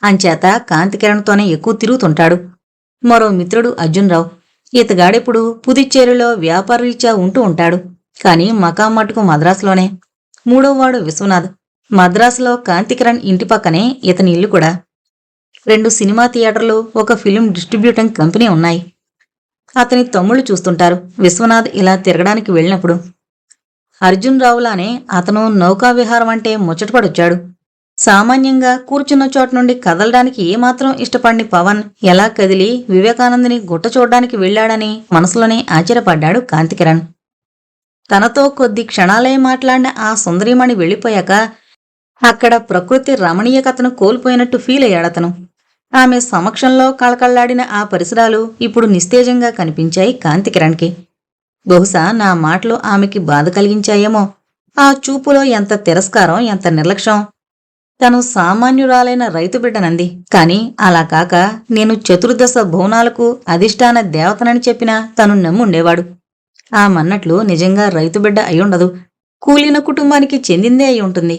అంచేత కాంతికిరణ్తోనే ఎక్కువ తిరుగుతుంటాడు. మరో మిత్రుడు అర్జున్రావు. ఇతగాడెప్పుడు పుదుచ్చేరిలో వ్యాపారరీత్యా ఉంటూ ఉంటాడు. కాని మకాం మటుకు మద్రాసులోనే. మూడోవాడు విశ్వనాథ్. మద్రాసులో కాంతికిరణ్ ఇంటి పక్కనే ఇతని ఇల్లు కూడా. 2 సినిమా థియేటర్లు, ఒక ఫిలిం డిస్ట్రిబ్యూటింగ్ కంపెనీ ఉన్నాయి. అతని తమ్ముళ్ళు చూస్తుంటారు విశ్వనాథ్ ఇలా తిరగడానికి వెళ్ళినప్పుడు. అర్జున్ రావులానే అతను నౌకావిహారం అంటే ముచ్చటపడొచ్చాడు. సామాన్యంగా కూర్చున్న చోట నుండి కదలడానికి ఏమాత్రం ఇష్టపడిని పవన్ ఎలా కదిలి వివేకానందుని గుట్ట చూడ్డానికి వెళ్లాడని మనసులోనే ఆశ్చర్యపడ్డాడు కాంతికిరణ్. తనతో కొద్ది క్షణాలే మాట్లాడిన ఆ సుందరీమణి వెళ్ళిపోయాక అక్కడ ప్రకృతి రమణీయకతను కోల్పోయినట్టు ఫీల్ అయ్యాడతను. ఆమె సమక్షంలో కళకళ్లాడిన ఆ పరిసరాలు ఇప్పుడు నిస్తేజంగా కనిపించాయి కాంతికిరణ్కి. బహుశా నా మాటలు ఆమెకి బాధ కలిగించాయేమో. ఆ చూపులో ఎంత తిరస్కారం, ఎంత నిర్లక్ష్యం. తను సామాన్యురాలైన రైతు బిడ్డనంది. కాని అలా కాక నేను చతుర్దశ భువనాలకు అధిష్టాన దేవతనని చెప్పినా తను నమ్ముండేవాడు. ఆమన్నట్లు నిజంగా రైతు బిడ్డ అయ్యుండదు. కూలిన కుటుంబానికి చెందిందే అయి ఉంటుంది.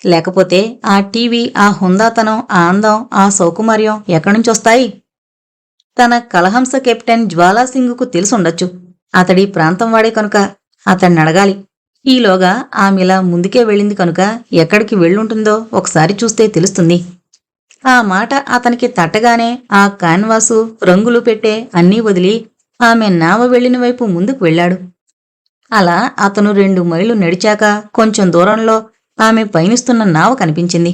లేకపోతే ఆ టీవీ, ఆ హుందాతనం, ఆ అందం, ఆ సౌకుమార్యం ఎక్కడ్నుంచొస్తాయి? తన కలహంస కెప్టెన్ జ్వాలాసింగ్కు తెలుసుండొచ్చు. అతడి ప్రాంతం వాడే కనుక అతన్నడగాలి. ఈలోగా ఆమెలా ముందుకే వెళ్ళింది కనుక ఎక్కడికి వెళ్ళుంటుందో ఒకసారి చూస్తే తెలుస్తుంది. ఆ మాట అతనికి తట్టగానే ఆ కాన్వాసు, రంగులు పెట్టే అన్నీ వదిలి ఆమె నావ వెళ్లిన వైపు ముందుకు వెళ్ళాడు. అలా అతను 2 మైళ్ళు నడిచాక కొంచెం దూరంలో ఆమె పయనిస్తున్న నావ కనిపించింది.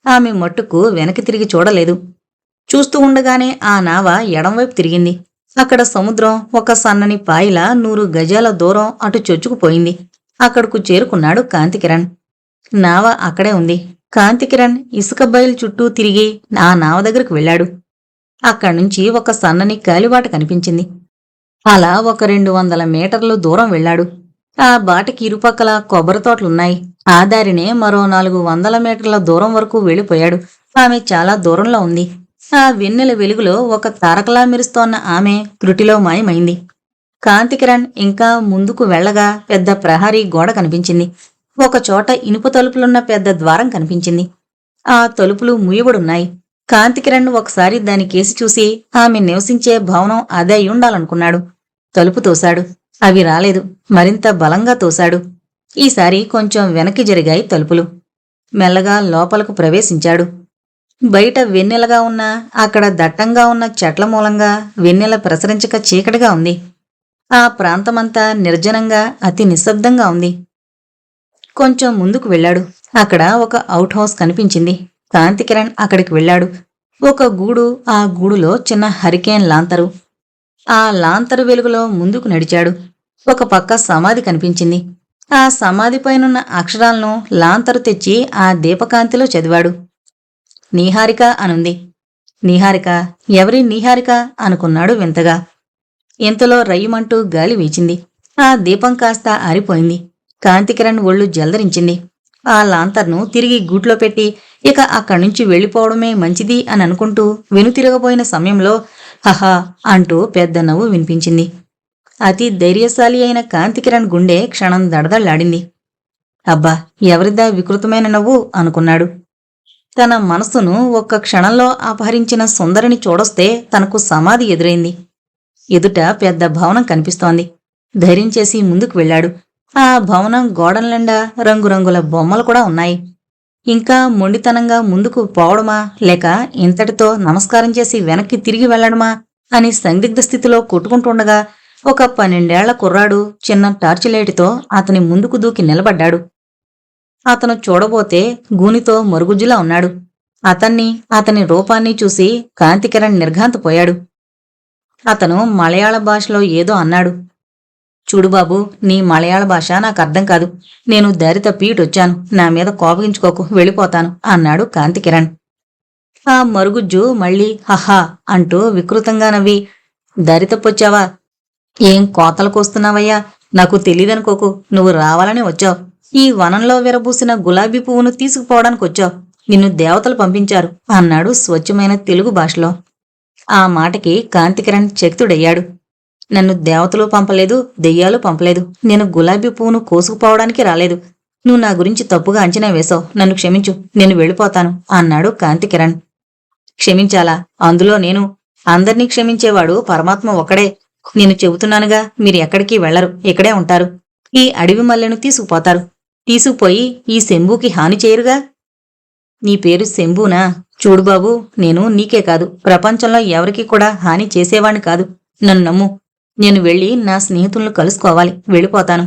ఆమె మట్టుకు వెనక్కి తిరిగి చూడలేదు. చూస్తూ ఉండగానే ఆ నావ ఎడంవైపు తిరిగింది. అక్కడ సముద్రం ఒక సన్నని పాయిలా 100 గజాల దూరం అటు చొచ్చుకుపోయింది. అక్కడకు చేరుకున్నాడు కాంతికిరణ్. నావ అక్కడే ఉంది. కాంతికిరణ్ ఇసుక బయలు చుట్టూ తిరిగి ఆ నావ దగ్గరకు వెళ్ళాడు. అక్కడ్నుంచి ఒక సన్నని కాలిబాట కనిపించింది. అలా ఒక 200 మీటర్లు దూరం వెళ్ళాడు. ఆ బాటకి ఇరుపక్కల కొబ్బరి తోటలున్నాయి. ఆ దారినే మరో 400 మీటర్ల దూరం వరకు వెళ్ళిపోయాడు. ఆమె చాలా దూరంలో ఉంది. ఆ వెన్నెల వెలుగులో ఒక తారకలా మెరుస్తోన్న ఆమె త్రుటిలో మాయమైంది. కాంతికిరణ్ ఇంకా ముందుకు వెళ్లగా పెద్ద ప్రహరీ గోడ కనిపించింది. ఒకచోట ఇనుప తలుపులున్న పెద్ద ద్వారం కనిపించింది. ఆ తలుపులు మూయబడున్నాయి. కాంతికిరణ్ ఒకసారి దాని కేసి చూసి ఆమె నివసించే భవనం అదే అయ్యుండాలనుకున్నాడు. తలుపు తోశాడు. అవి రాలేదు. మరింత బలంగా తోశాడు. ఈసారి కొంచెం వెనక్కి జరిగాయి తలుపులు. మెల్లగా లోపలకు ప్రవేశించాడు. బయట వెన్నెలగా ఉన్నా అక్కడ దట్టంగా ఉన్న చెట్ల మూలంగా వెన్నెల ప్రసరించక చీకటిగా ఉంది. ఆ ప్రాంతమంతా నిర్జనంగా అతి నిశ్శబ్దంగా ఉంది. కొంచెం ముందుకు వెళ్ళాడు. అక్కడ ఒక అవుట్ హౌస్ కనిపించింది. కాంతికిరణ్ అక్కడికి వెళ్ళాడు. ఒక గూడు, ఆ గూడులో చిన్న హరికేన్ లాంతరు. ఆ లాంతరు వెలుగులో ముందుకు నడిచాడు. ఒక పక్క సమాధి కనిపించింది. ఆ సమాధిపైనున్న అక్షరాలను లాంతరు తెచ్చి ఆ దీపకాంతిలో చదివాడు. నీహారిక అనుంది. నీహారిక? ఎవరి నీహారిక అనుకున్నాడు వింతగా. ఇంతలో రయ్యమంటూ గాలి వీచింది. ఆ దీపం కాస్త ఆరిపోయింది. కాంతికిరణ్ ఒళ్ళు జల్దరించింది. ఆ లాంతర్ను తిరిగి గూట్లో పెట్టి ఇక అక్కడ్నుంచి వెళ్ళిపోవడమే మంచిది అని అనుకుంటూ వెనుతిరగబోయిన సమయంలో హహా అంటూ పెద్ద నవ్వు వినిపించింది. అతి ధైర్యశాలి అయిన కాంతికిరణ్ గుండె క్షణం దడదళ్లాడింది. అబ్బా, ఎవరిదా వికృతమైన నవ్వు అనుకున్నాడు. తన మనసును ఒక్క క్షణంలో అపహరించిన సుందరిని చూడొస్తే తనకు సమాధి ఎదురైంది. ఎదుట పెద్ద భవనం కనిపిస్తోంది. ధైర్యం చేసి ముందుకు వెళ్ళాడు. ఆ భవనం గోడల నిండా రంగురంగుల బొమ్మలు కూడా ఉన్నాయి. ఇంకా మొండితనంగా ముందుకు పోవడమా లేక ఇంతటితో నమస్కారం చేసి వెనక్కి తిరిగి వెళ్లడమా అని సందిగ్ధ స్థితిలో కొట్టుకుంటుండగా ఒక 12 ఏళ్ల కుర్రాడు చిన్న టార్చి లైటుతో అతని ముందుకు దూకి నిలబడ్డాడు. అతను చూడబోతే గూనితో మరుగుజ్జులా ఉన్నాడు. అతన్ని, అతని రూపాన్ని చూసి కాంతికిరణ్ నిర్ఘాంతపోయాడు. అతను మలయాళ భాషలో ఏదో అన్నాడు. చూడు బాబు, నీ మలయాళ భాష నాకు అర్థం కాదు. నేను దారి తప్పి ఇటొచ్చాను. నా మీద కోపగించుకోకు, వెళ్ళిపోతాను అన్నాడు కాంతికిరణ్. ఆ మరుగుజ్జు మళ్ళీ హహా అంటూ వికృతంగా నవ్వి, దారి తప్పొచ్చావా? ఏం కోతలకొస్తున్నావయ్యా? నాకు తెలీదనుకోకు. నువ్వు రావాలని వచ్చావు. ఈ వనంలో విరబూసిన గులాబీ పువ్వును తీసుకుపోవడానికొచ్చావు. నిన్ను దేవతలు పంపించారు అన్నాడు స్వచ్ఛమైన తెలుగు భాషలో. ఆ మాటకి కాంతికిరణ్ చకితుడయ్యాడు. నన్ను దేవతలు పంపలేదు, దెయ్యాలు పంపలేదు. నేను గులాబీ పువ్వును కోసుకుపోవడానికి రాలేదు. నువ్వు నా గురించి తప్పుగా అంచనా వేశావు. నన్ను క్షమించు, నేను వెళ్ళిపోతాను అన్నాడు కాంతికిరణ్. క్షమించాలా? అందులో నేను? అందర్నీ క్షమించేవాడు పరమాత్మ ఒక్కడే. నేను చెబుతున్నానుగా, మీరు ఎక్కడికి వెళ్లరు, ఇక్కడే ఉంటారు. ఈ అడవి మల్లెను తీసుకుపోతారు. తీసుకుపోయి ఈ శంభుకి హాని చేయరుగా. నీ పేరు శంభునా? చూడు బాబు, నేను నీకే కాదు, ప్రపంచంలో ఎవరికీ కూడా హాని చేసేవాణ్ణి కాదు. నన్ను నమ్ము. నేను వెళ్ళి నా స్నేహితులను కలుసుకోవాలి. వెళ్ళిపోతాను.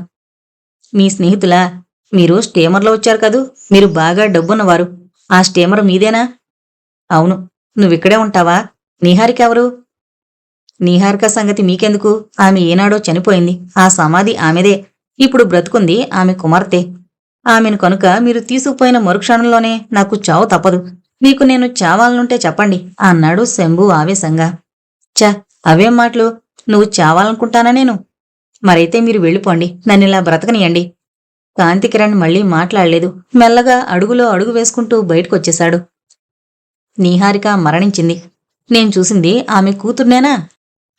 మీ స్నేహితులా? మీరు స్టీమర్లో వచ్చారు కదూ. మీరు బాగా డబ్బున్నవారు. ఆ స్టీమర్ మీదేనా? అవును. నువ్విక్కడే ఉంటావా? నీహారిక ఎవరు? నీహారిక సంగతి మీకెందుకు? ఆమె ఏనాడో చనిపోయింది. ఆ సమాధి ఆమెదే. ఇప్పుడు బ్రతుకుంది ఆమె కుమార్తె. ఆమెను కనుక మీరు తీసుకుపోయిన మరుక్షణంలోనే నాకు చావు తప్పదు. మీకు నేను చావాలనుంటే చెప్పండి అన్నాడు శంభు ఆవేశంగా. చ, అవేం మాటలు? నువ్వు చావాలనుకుంటానా నేను? మరైతే మీరు వెళ్ళిపోండి, నన్నిలా బ్రతకనియండి. కాంతికిరణ్ మళ్ళీ మాట్లాడలేదు. మెల్లగా అడుగులో అడుగు వేసుకుంటూ బయటకొచ్చేశాడు. నీహారిక మరణించింది. నేను చూసింది ఆమె కూతుర్నేనా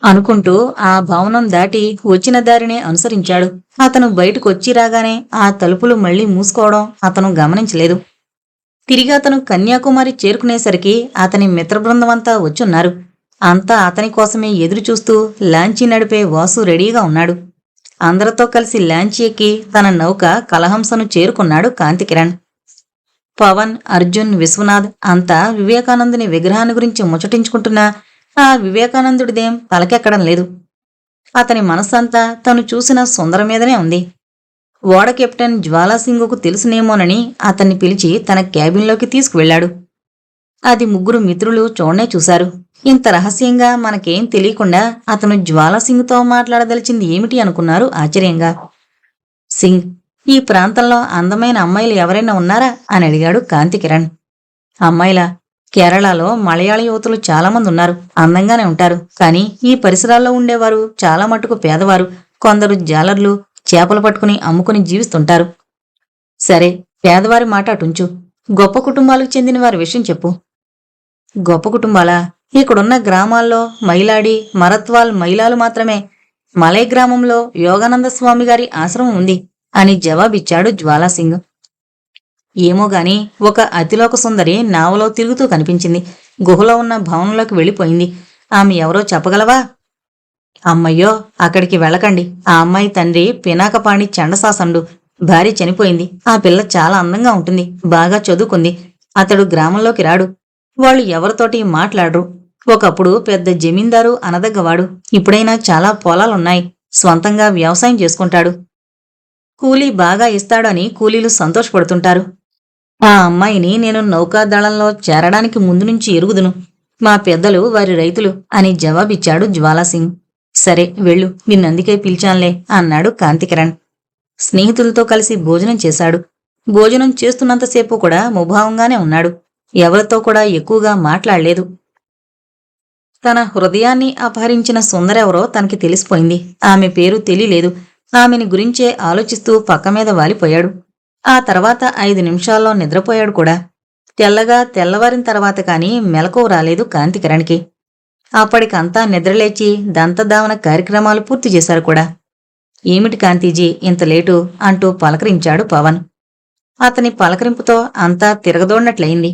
అనుకుంటూ ఆ భవనం దాటి వచ్చిన దారినే అనుసరించాడు. అతను బయటకొచ్చి రాగానే ఆ తలుపులు మళ్లీ మూసుకోవడం అతను గమనించలేదు. తిరిగి అతను కన్యాకుమారి చేరుకునేసరికి అతని మిత్రబృందమంతా వచ్చున్నారు. అంతా అతని కోసమే ఎదురుచూస్తూ లాంచీ నడిపే వాసు రెడీగా ఉన్నాడు. అందరితో కలిసి లాంచీ ఎక్కి తన నౌక కలహంసను చేరుకున్నాడు కాంతికిరణ్. పవన్, అర్జున్, విశ్వనాథ్ అంతా వివేకానందుని విగ్రహాన్ని గురించి ముచ్చటించుకుంటున్నా ఆ వివేకానందుడిదేం తలకెక్కడం లేదు. అతని మనస్సంతా తను చూసిన సుందర మీదనే ఉంది. ఓడ కెప్టెన్ జ్వాలాసింగుకు తెలుసునేమోనని అతన్ని పిలిచి తన క్యాబిన్లోకి తీసుకువెళ్లాడు. అది ముగ్గురు మిత్రులు చూడనే చూశారు. ఇంత రహస్యంగా మనకేం తెలియకుండా అతను జ్వాలాసింగ్తో మాట్లాడదలిచింది ఏమిటి అనుకున్నారు ఆశ్చర్యంగా. సింగ్, ఈ ప్రాంతంలో అందమైన అమ్మాయిలు ఎవరైనా ఉన్నారా అని అడిగాడు కాంతికిరణ్. అమ్మాయిలా? కేరళలో మలయాళ యువతులు చాలామంది ఉన్నారు. అందంగానే ఉంటారు. కానీ ఈ పరిసరాల్లో ఉండేవారు చాలా మటుకు పేదవారు. కొందరు జాలర్లు చేపలు పట్టుకుని అమ్ముకుని జీవిస్తుంటారు. సరే, పేదవారి మాట అటుంచు. గొప్ప కుటుంబాలకు చెందిన వారి విషయం చెప్పు. గొప్ప కుటుంబాలా? ఇక్కడున్న గ్రామాల్లో మైలాడి, మరత్వాల్ మహిళలు మాత్రమే. మలై గ్రామంలో యోగానంద స్వామి గారి ఆశ్రమం ఉంది అని జవాబిచ్చాడు జ్వాలాసింగ్. ఏమోగాని ఒక అతిలోక సుందరి నావలో తిరుగుతూ కనిపించింది. గుహలో ఉన్న భవనంలోకి వెళ్ళిపోయింది. ఆమె ఎవరో చెప్పగలవా? అమ్మయ్యో, అక్కడికి వెళ్ళకండి. ఆ అమ్మాయి తండ్రి పినాకపాణి చండశాసనుడు. భార్య చనిపోయింది. ఆ పిల్ల చాలా అందంగా ఉంటుంది. బాగా చదువుకుంది. అతడు గ్రామంలోకి రాడు. వాళ్ళు ఎవరితోటి మాట్లాడరు. ఒకప్పుడు పెద్ద జమీందారు అనదగ్గవాడు. ఇప్పుడైనా చాలా పొలాలున్నాయి. స్వంతంగా వ్యవసాయం చేసుకుంటాడు. కూలీ బాగా ఇస్తాడని కూలీలు సంతోషపడుతుంటారు. ఆ అమ్మాయిని నేను నౌకాదళంలో చేరడానికి ముందు నుంచి ఎరుగుదును. మా పెద్దలు వారి రైతులు అని జవాబిచ్చాడు జ్వాలాసింగ్. సరే వెళ్ళు, నిన్నందుకే పిలిచాన్లే అన్నాడు కాంతికిరణ్. స్నేహితులతో కలిసి భోజనం చేశాడు. భోజనం చేస్తున్నంతసేపు కూడా ముభావంగానే ఉన్నాడు. ఎవరితో కూడా ఎక్కువగా మాట్లాడలేదు. తన హృదయాన్ని అపహరించిన సుందరెవరో తనకి తెలిసిపోయింది. ఆమె పేరు తెలియలేదు. ఆమెని గురించే ఆలోచిస్తూ పక్కమీద వాలిపోయాడు. ఆ తర్వాత 5 నిమిషాల్లో నిద్రపోయాడు కూడా. తెల్లగా తెల్లవారిన తర్వాత కాని మెలకువ రాలేదు కాంతికిరణ్కి. అప్పటికంతా నిద్రలేచి దంతధావన కార్యక్రమాలు పూర్తి చేశారు కూడా. ఏమిటి కాంతీజీ ఇంత లేటు అంటూ పలకరించాడు పవన్. అతని పలకరింపుతో అంతా తిరగదోడినట్లయింది.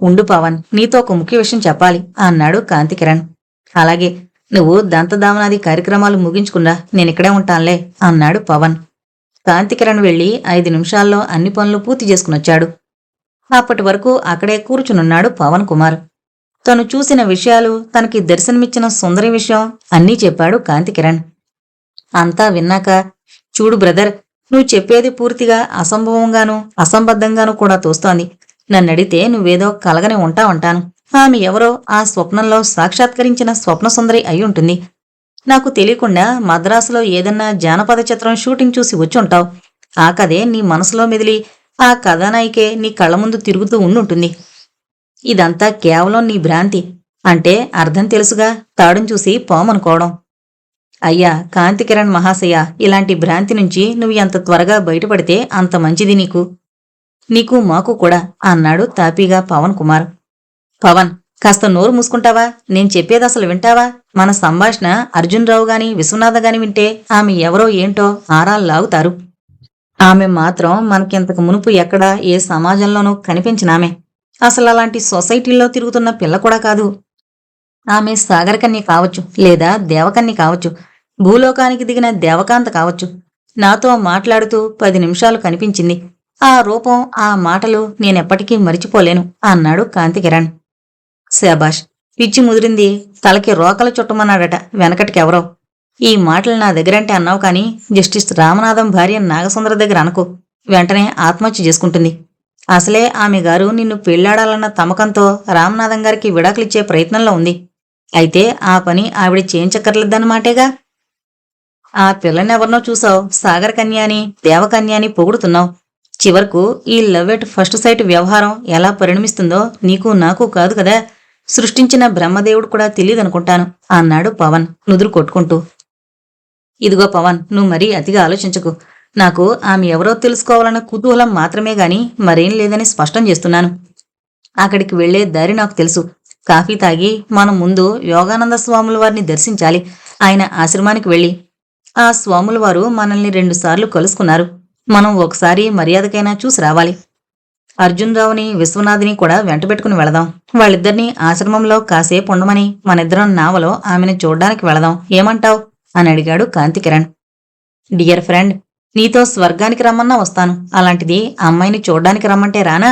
ఉండు పవన్, నీతో ఒక ముఖ్య విషయం చెప్పాలి అన్నాడు కాంతికిరణ్. అలాగే, నువ్వు దంతధావనాది కార్యక్రమాలు ముగించుకున్నా, నేనిక్కడే ఉంటాన్లే అన్నాడు పవన్. కాంతికిరణ్ వెళ్లి 5 నిమిషాల్లో అన్ని పనులు పూర్తి చేసుకునొచ్చాడు. అప్పటి వరకు అక్కడే కూర్చునున్నాడు పవన్ కుమార్. తను చూసిన విషయాలు, తనకి దర్శనమిచ్చిన సుందరి విషయం అన్నీ చెప్పాడు కాంతికిరణ్. అంతా విన్నాక, చూడు బ్రదర్, నువ్వు చెప్పేది పూర్తిగా అసంభవంగానూ అసంబద్ధంగానూ కూడా తోస్తోంది. నన్నడిగితే నువ్వేదో కలగని ఉంటావంటాను. ఆమె ఎవరో ఆ స్వప్నంలో సాక్షాత్కరించిన స్వప్న సుందరి అయి ఉంటుంది. నాకు తెలియకుండా మద్రాసులో ఏదన్నా జానపద చిత్రం షూటింగ్ చూసి వచ్చుంటావు. ఆ కథే నీ మనసులో మెదిలి ఆ కథానాయికే నీ కళ్ళ ముందు తిరుగుతూ ఉండుంటుంది. ఇదంతా కేవలం నీ భ్రాంతి. అంటే అర్థం తెలుసుగా, తాడును చూసి పామనుకోవడం. అయ్యా కాంతికిరణ్ మహాశయ, ఇలాంటి భ్రాంతి నుంచి నువ్వు ఎంత త్వరగా బయటపడితే అంత మంచిది నీకు. నీకు మాకు కూడా అన్నాడు తాపీగా పవన్ కుమార్. పవన్, కాస్త నోరు మూసుకుంటావా? నేను చెప్పేది అసలు వింటావా? మన సంభాషణ అర్జున్ రావు గాని విశ్వనాథ గాని వింటే ఆమె ఎవరో ఏంటో ఆరాలు లాగుతారు. ఆమె మాత్రం మనకింతకు మునుపు ఎక్కడా ఏ సమాజంలోనూ కనిపించినామె. అసలు అలాంటి సొసైటీల్లో తిరుగుతున్న పిల్ల కూడా కాదు. ఆమె సాగరకన్య కావచ్చు, లేదా దేవకన్య కావచ్చు, భూలోకానికి దిగిన దేవకాంత కావచ్చు. నాతో మాట్లాడుతూ 10 నిమిషాలు కనిపించింది. ఆ రూపం, ఆ మాటలు నేనెప్పటికీ మరిచిపోలేను అన్నాడు కాంతికిరణ్. శాబాష్, పిచ్చి ముదిరింది. తలకి రోకలు చుట్టమన్నాడట వెనకటికెవరో. ఈ మాటలు నా దగ్గరంటే అన్నావు కానీ జస్టిస్ రామనాథం భార్య నాగసుందర దగ్గర అనకు. వెంటనే ఆత్మహత్య చేసుకుంటుంది. అసలే ఆమె గారు నిన్ను పెళ్లాడాలన్న తమకంతో రామనాథం గారికి విడాకులిచ్చే ప్రయత్నంలో ఉంది. అయితే ఆ పని ఆవిడ చేయించక్కర్లేదన్నమాటేగా. ఆ పిల్లనెవరినో చూసావు, సాగర్ కన్య అని దేవకన్య అని పొగుడుతున్నావు. చివరకు ఈ లవ్ ఎట్ ఫస్ట్ సైట్ వ్యవహారం ఎలా పరిణమిస్తుందో నీకు నాకు కాదు కదా, సృష్టించిన బ్రహ్మదేవుడు కూడా తెలియదనుకుంటాను అన్నాడు పవన్ నుదురు కొట్టుకుంటూ. ఇదిగో పవన్, నువ్వు మరీ అతిగా ఆలోచించకు. నాకు ఆమె ఎవరో తెలుసుకోవాలన్న కుతూహలం మాత్రమే గాని మరేం లేదని స్పష్టం చేస్తున్నాను. అక్కడికి వెళ్లే దారి నాకు తెలుసు. కాఫీ తాగి మనం ముందు యోగానంద స్వాముల వారిని దర్శించాలి. ఆయన ఆశ్రమానికి వెళ్ళి ఆ స్వాముల వారు మనల్ని 2 సార్లు కలుసుకున్నారు. మనం ఒకసారి మర్యాదకైనా చూసి రావాలి. అర్జున్ రావుని విశ్వనాథ్ని కూడా వెంటబెట్టుకుని వెళదాం. వాళ్ళిద్దరినీ ఆశ్రమంలో కాసేపు ఉండమని మనిద్దరం నావలో ఆమెను చూడ్డానికి వెళదాం. ఏమంటావ్ అని అడిగాడు కాంతికిరణ్. డియర్ ఫ్రెండ్, నీతో స్వర్గానికి రమ్మన్నా వస్తాను. అలాంటిది అమ్మాయిని చూడ్డానికి రమ్మంటే రానా?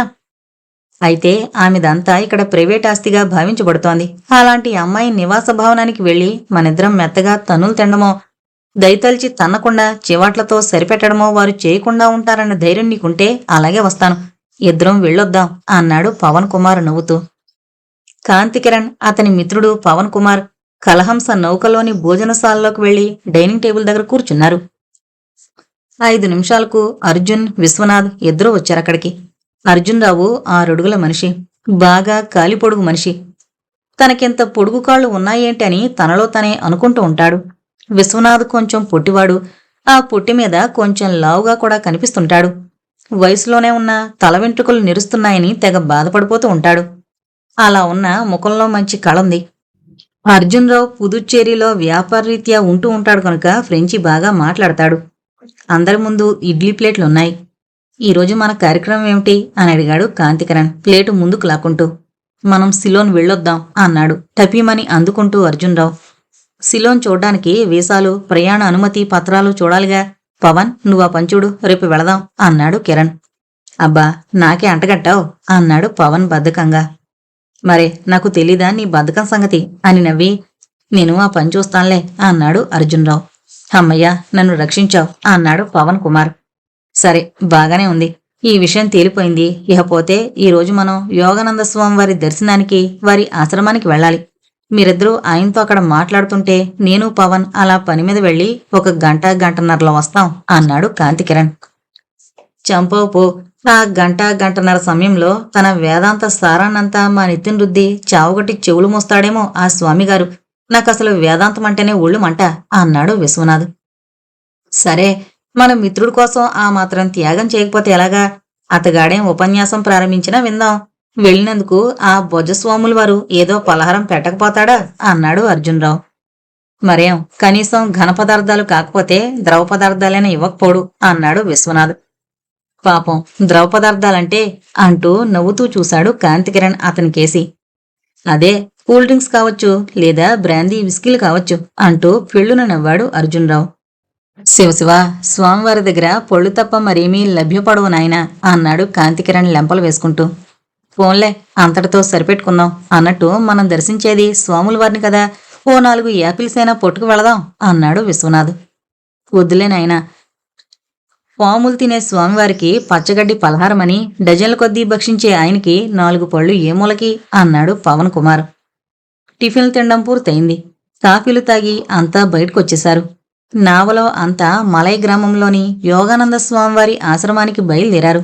అయితే ఆమెదంతా ఇక్కడ ప్రైవేట్ ఆస్తిగా భావించబడుతోంది. అలాంటి అమ్మాయి నివాస భవనానికి వెళ్లి మనిద్దరం మెత్తగా తన్నులు తినడమో, దయతల్చి తన్నకుండా చివాట్లతో సరిపెట్టడమో వారు చేయకుండా ఉంటారన్న ధైర్యం నీకుంటే అలాగే వస్తాను. ఇద్దరం వెళ్ళొద్దాం అన్నాడు పవన్ కుమార్ నవ్వుతూ. కాంతికిరణ్, అతని మిత్రుడు పవన్ కుమార్ కలహంస నౌకలోని భోజనశాలలోకి వెళ్లి డైనింగ్ టేబుల్ దగ్గర కూర్చున్నారు. 5 నిమిషాలకు అర్జున్, విశ్వనాథ్ ఇద్దరూ వచ్చారక్కడికి. అర్జున్ రావు 6 అడుగుల మనిషి, బాగా కాలిపొడుగు మనిషి. తనకింత పొడుగు కాళ్లు ఉన్నాయేంటి అని తనలో తనే అనుకుంటూ ఉంటాడు. విశ్వనాథ్ కొంచెం పొట్టివాడు. ఆ పొట్టి మీద కొంచెం లావుగా కూడా కనిపిస్తుంటాడు. వయసులోనే ఉన్న తల వెంట్రుకలు నిరుస్తున్నాయని తెగ బాధపడిపోతూ ఉంటాడు. అలా ఉన్న ముఖంలో మంచి కళంది. అర్జున్ రావు పుదుచ్చేరిలో వ్యాపారరీత్యా ఉంటూ ఉంటాడు కనుక ఫ్రెంచి బాగా మాట్లాడతాడు. అందరి ముందు ఇడ్లీ ప్లేట్లున్నాయి. ఈరోజు మన కార్యక్రమం ఏమిటి అని అడిగాడు కాంతికిరణ్ ప్లేటు ముందుకు లాక్కుంటూ. మనం సిలోన్ వెళ్ళొద్దాం అన్నాడు టపీమని అందుకుంటూ అర్జున్ రావు. సిలోన్ చూడ్డానికి వీసాలు, ప్రయాణ అనుమతి పత్రాలు చూడాలిగా. పవన్, నువ్వా పంచుడు, రేపు వెళదాం అన్నాడు కిరణ్. అబ్బా, నాకే అంటగట్టావు అన్నాడు పవన్ బద్ధకంగా. మరే, నాకు తెలీదా నీ బద్ధకం సంగతి అని నవ్వి, నేను ఆ పని చూస్తానులే అన్నాడు అర్జున్ రావు. అమ్మయ్యా, నన్ను రక్షించావు అన్నాడు పవన్ కుమార్. సరే, బాగానే ఉంది. ఈ విషయం తేలిపోయింది. ఇకపోతే ఈరోజు మనం యోగానంద స్వామి వారి దర్శనానికి, వారి ఆశ్రమానికి వెళ్ళాలి. మీరిద్దరూ ఆయనతో అక్కడ మాట్లాడుతుంటే నేను పవన్ అలా పని మీద వెళ్ళి 1 గంట, గంటన్నరలో వస్తాం అన్నాడు కాంతికిరణ్. చంపవు, ఆ గంట, గంటన్నర సమయంలో తన వేదాంత సారాన్నంతా మా నెత్తిన రుద్ది చావుగట్టి చెవులు మోస్తాడేమో ఆ స్వామిగారు. నాకసలు వేదాంతం అంటేనే ఒళ్ళు మంట అన్నాడు విశ్వనాథ్. సరే, మన మిత్రుడి కోసం ఆ మాత్రం త్యాగం చేయకపోతే ఎలాగా? అతగాడేం ఉపన్యాసం ప్రారంభించినా విందాం. వెళ్ళినందుకు ఆ బొజ్జస్వాముల వారు ఏదో పలహారం పెట్టకపోతాడా అన్నాడు అర్జున్ రావు. మరేం, కనీసం ఘన పదార్థాలు కాకపోతే ద్రవ పదార్థాలైనా ఇవ్వకపోడు అన్నాడు విశ్వనాథ్. పాపం, ద్రవ పదార్థాలంటే అంటూ నవ్వుతూ చూశాడు కాంతికిరణ్ అతనికేసి. అదే, కూల్ డ్రింక్స్ కావచ్చు, లేదా బ్రాందీ విస్కీలు కావచ్చు అంటూ పెళ్ళున నవ్వాడు అర్జున్ రావు. శివశివ, స్వామివారి దగ్గర పొళ్ళు తప్ప మరేమీ లభ్యపడవు నాయనా అన్నాడు కాంతికిరణ్ లెంపలు వేసుకుంటూ. ఫోన్లే, అంతటితో సరిపెట్టుకుందాం. అన్నట్టు మనం దర్శించేది స్వాముల వారిని కదా, ఓ 4 యాపిల్స్ అయినా పొట్టుకు వెళదాం అన్నాడు విశ్వనాథ్. వద్దులే నాయనా, పాములు తినే స్వామివారికి పచ్చగడ్డి పలహారమని డజన్ల కొద్దీ భక్షించే ఆయనకి 4 పళ్ళు ఏ మూలకి అన్నాడు పవన్ కుమార్. టిఫిన్లు తినడం పూర్తయింది. కాఫీలు తాగి అంతా బయటకొచ్చేశారు. నావలో అంతా మలై గ్రామంలోని యోగానంద స్వామివారి ఆశ్రమానికి బయలుదేరారు.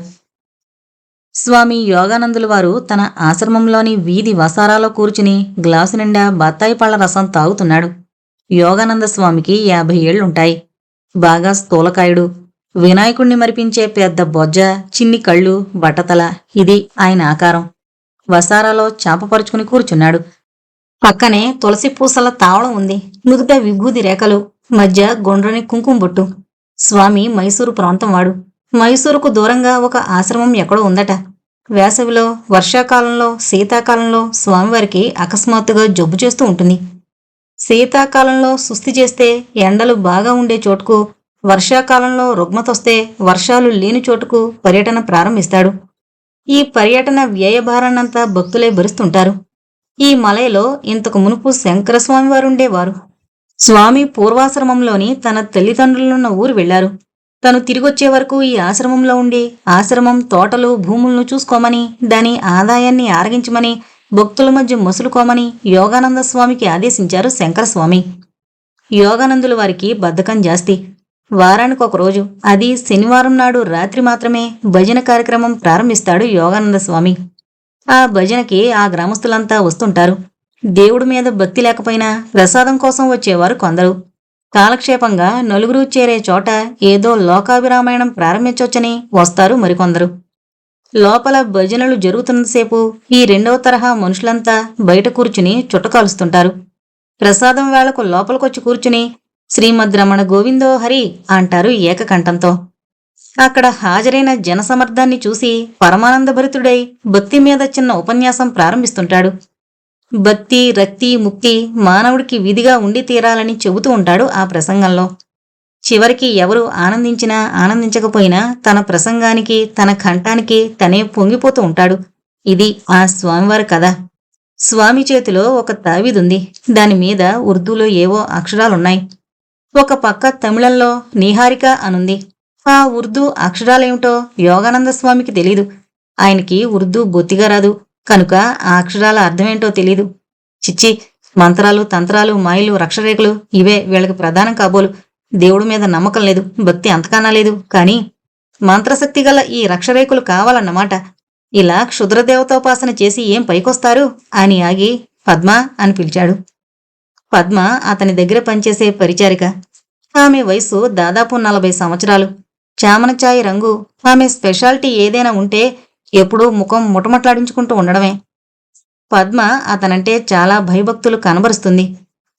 స్వామి యోగానందులు వారు తన ఆశ్రమంలోని వీధి వసారాలో కూర్చుని గ్లాసు నిండా బత్తాయి పళ్ల రసం తాగుతున్నాడు. యోగానంద స్వామికి 50 ఏళ్లుంటాయి. బాగా స్థూలకాయుడు. వినాయకుణ్ణి మరిపించే పెద్ద బొజ్జ, చిన్ని కళ్ళు, బట్టతల, ఇది ఆయన ఆకారం. వసారాలో చాపపరుచుకుని కూర్చున్నాడు. పక్కనే తులసి పూసల తావళం ఉంది. నుదుట విభూది రేఖలు, మధ్య గొండ్రని కుంకుమ బొట్టు. స్వామి మైసూరు ప్రాంతం వాడు. మైసూరుకు దూరంగా ఒక ఆశ్రమం ఎక్కడో ఉందట. వేసవిలో, వర్షాకాలంలో, శీతాకాలంలో స్వామివారికి అకస్మాత్తుగా జబ్బు చేస్తూ ఉంటుంది. శీతాకాలంలో సుస్థి చేస్తే ఎండలు బాగా ఉండే చోటుకు, వర్షాకాలంలో రుగ్మతొస్తే వర్షాలు లేని చోటుకు పర్యటన ప్రారంభిస్తాడు. ఈ పర్యటన వ్యయభారాన్నంతా భక్తులే భరిస్తుంటారు. ఈ మలయలో ఇంతకు మునుపు శంకరస్వామివారుండేవారు. స్వామి పూర్వాశ్రమంలోని తన తల్లిదండ్రులున్న ఊరు వెళ్లారు. తను తిరిగొచ్చే వరకు ఈ ఆశ్రమంలో ఉండి ఆశ్రమం, తోటలు, భూములను చూసుకోమని, దాని ఆదాయాన్ని ఆరగించమని, భక్తుల మధ్య మసులుకోమని యోగానంద స్వామికి ఆదేశించారు శంకరస్వామి. యోగానందుల వారికి బద్ధకం జాస్తి. వారానికి ఒక రోజు, అది శనివారం నాడు రాత్రి మాత్రమే భజన కార్యక్రమం ప్రారంభిస్తాడు యోగానంద స్వామి. ఆ భజనకి ఆ గ్రామస్తులంతా వస్తుంటారు. దేవుడి మీద భక్తి లేకపోయినా ప్రసాదం కోసం వచ్చేవారు కొందరు. కాలక్షేపంగా నలుగురు చేరే చోట ఏదో లోకాభిరామాయణం ప్రారంభించొచ్చని వస్తారు మరికొందరు. లోపల భజనలు జరుగుతున్నంతసేపు ఈ 2వ తరహా మనుషులంతా బయట కూర్చుని చుట్టకాలుస్తుంటారు. ప్రసాదం వేళకు లోపలికొచ్చి కూర్చుని శ్రీమద్ రమణ గోవిందో హరి అంటారు ఏకకంఠంతో. అక్కడ హాజరైన జనసమర్థాన్ని చూసి పరమానందభరితుడై భక్తి మీద చిన్న ఉపన్యాసం ప్రారంభిస్తుంటాడు. భక్తి, రక్తి, ముక్తి మానవుడికి విధిగా ఉండి తీరాలని చెబుతూ ఉంటాడు ఆ ప్రసంగంలో. చివరికి ఎవరు ఆనందించినా ఆనందించకపోయినా తన ప్రసంగానికి, తన కంఠానికి తనే పొంగిపోతూ ఉంటాడు. ఇది ఆ స్వామివారి కథ. స్వామి చేతిలో ఒక తావీదుంది. దానిమీద ఉర్దూలో ఏవో అక్షరాలున్నాయి. ఒక పక్క తమిళంలో నీహారిక అనుంది. ఆ ఉర్దూ అక్షరాలేమిటో యోగానంద స్వామికి తెలీదు. ఆయనకి ఉర్దూ బొత్తిగా రాదు కనుక ఆ అక్షరాల అర్థమేంటో తెలీదు. చిచ్చి, మంత్రాలు, తంత్రాలు, మాయలు, రక్షరేఖలు ఇవే వీళ్ళకి ప్రధానం కాబోలు. దేవుడి మీద నమ్మకం లేదు, భక్తి అంతకన్నా లేదు. కానీ మంత్రశక్తి గల ఈ రక్షరేఖలు కావాలన్నమాట. ఇలా క్షుద్రదేవతోపాసన చేసి ఏం పైకొస్తారు అని ఆగి పద్మ అని పిలిచాడు. పద్మ అతని దగ్గర పనిచేసే పరిచారిక. ఆమె వయసు దాదాపు 40 సంవత్సరాలు. చామనచాయి రంగు. ఆమె స్పెషాలిటీ ఏదైనా ఉంటే ఎప్పుడూ ముఖం ముటమట్లాడించుకుంటూ ఉండడమే. పద్మ అతనంటే చాలా భయభక్తులు కనబరుస్తుంది.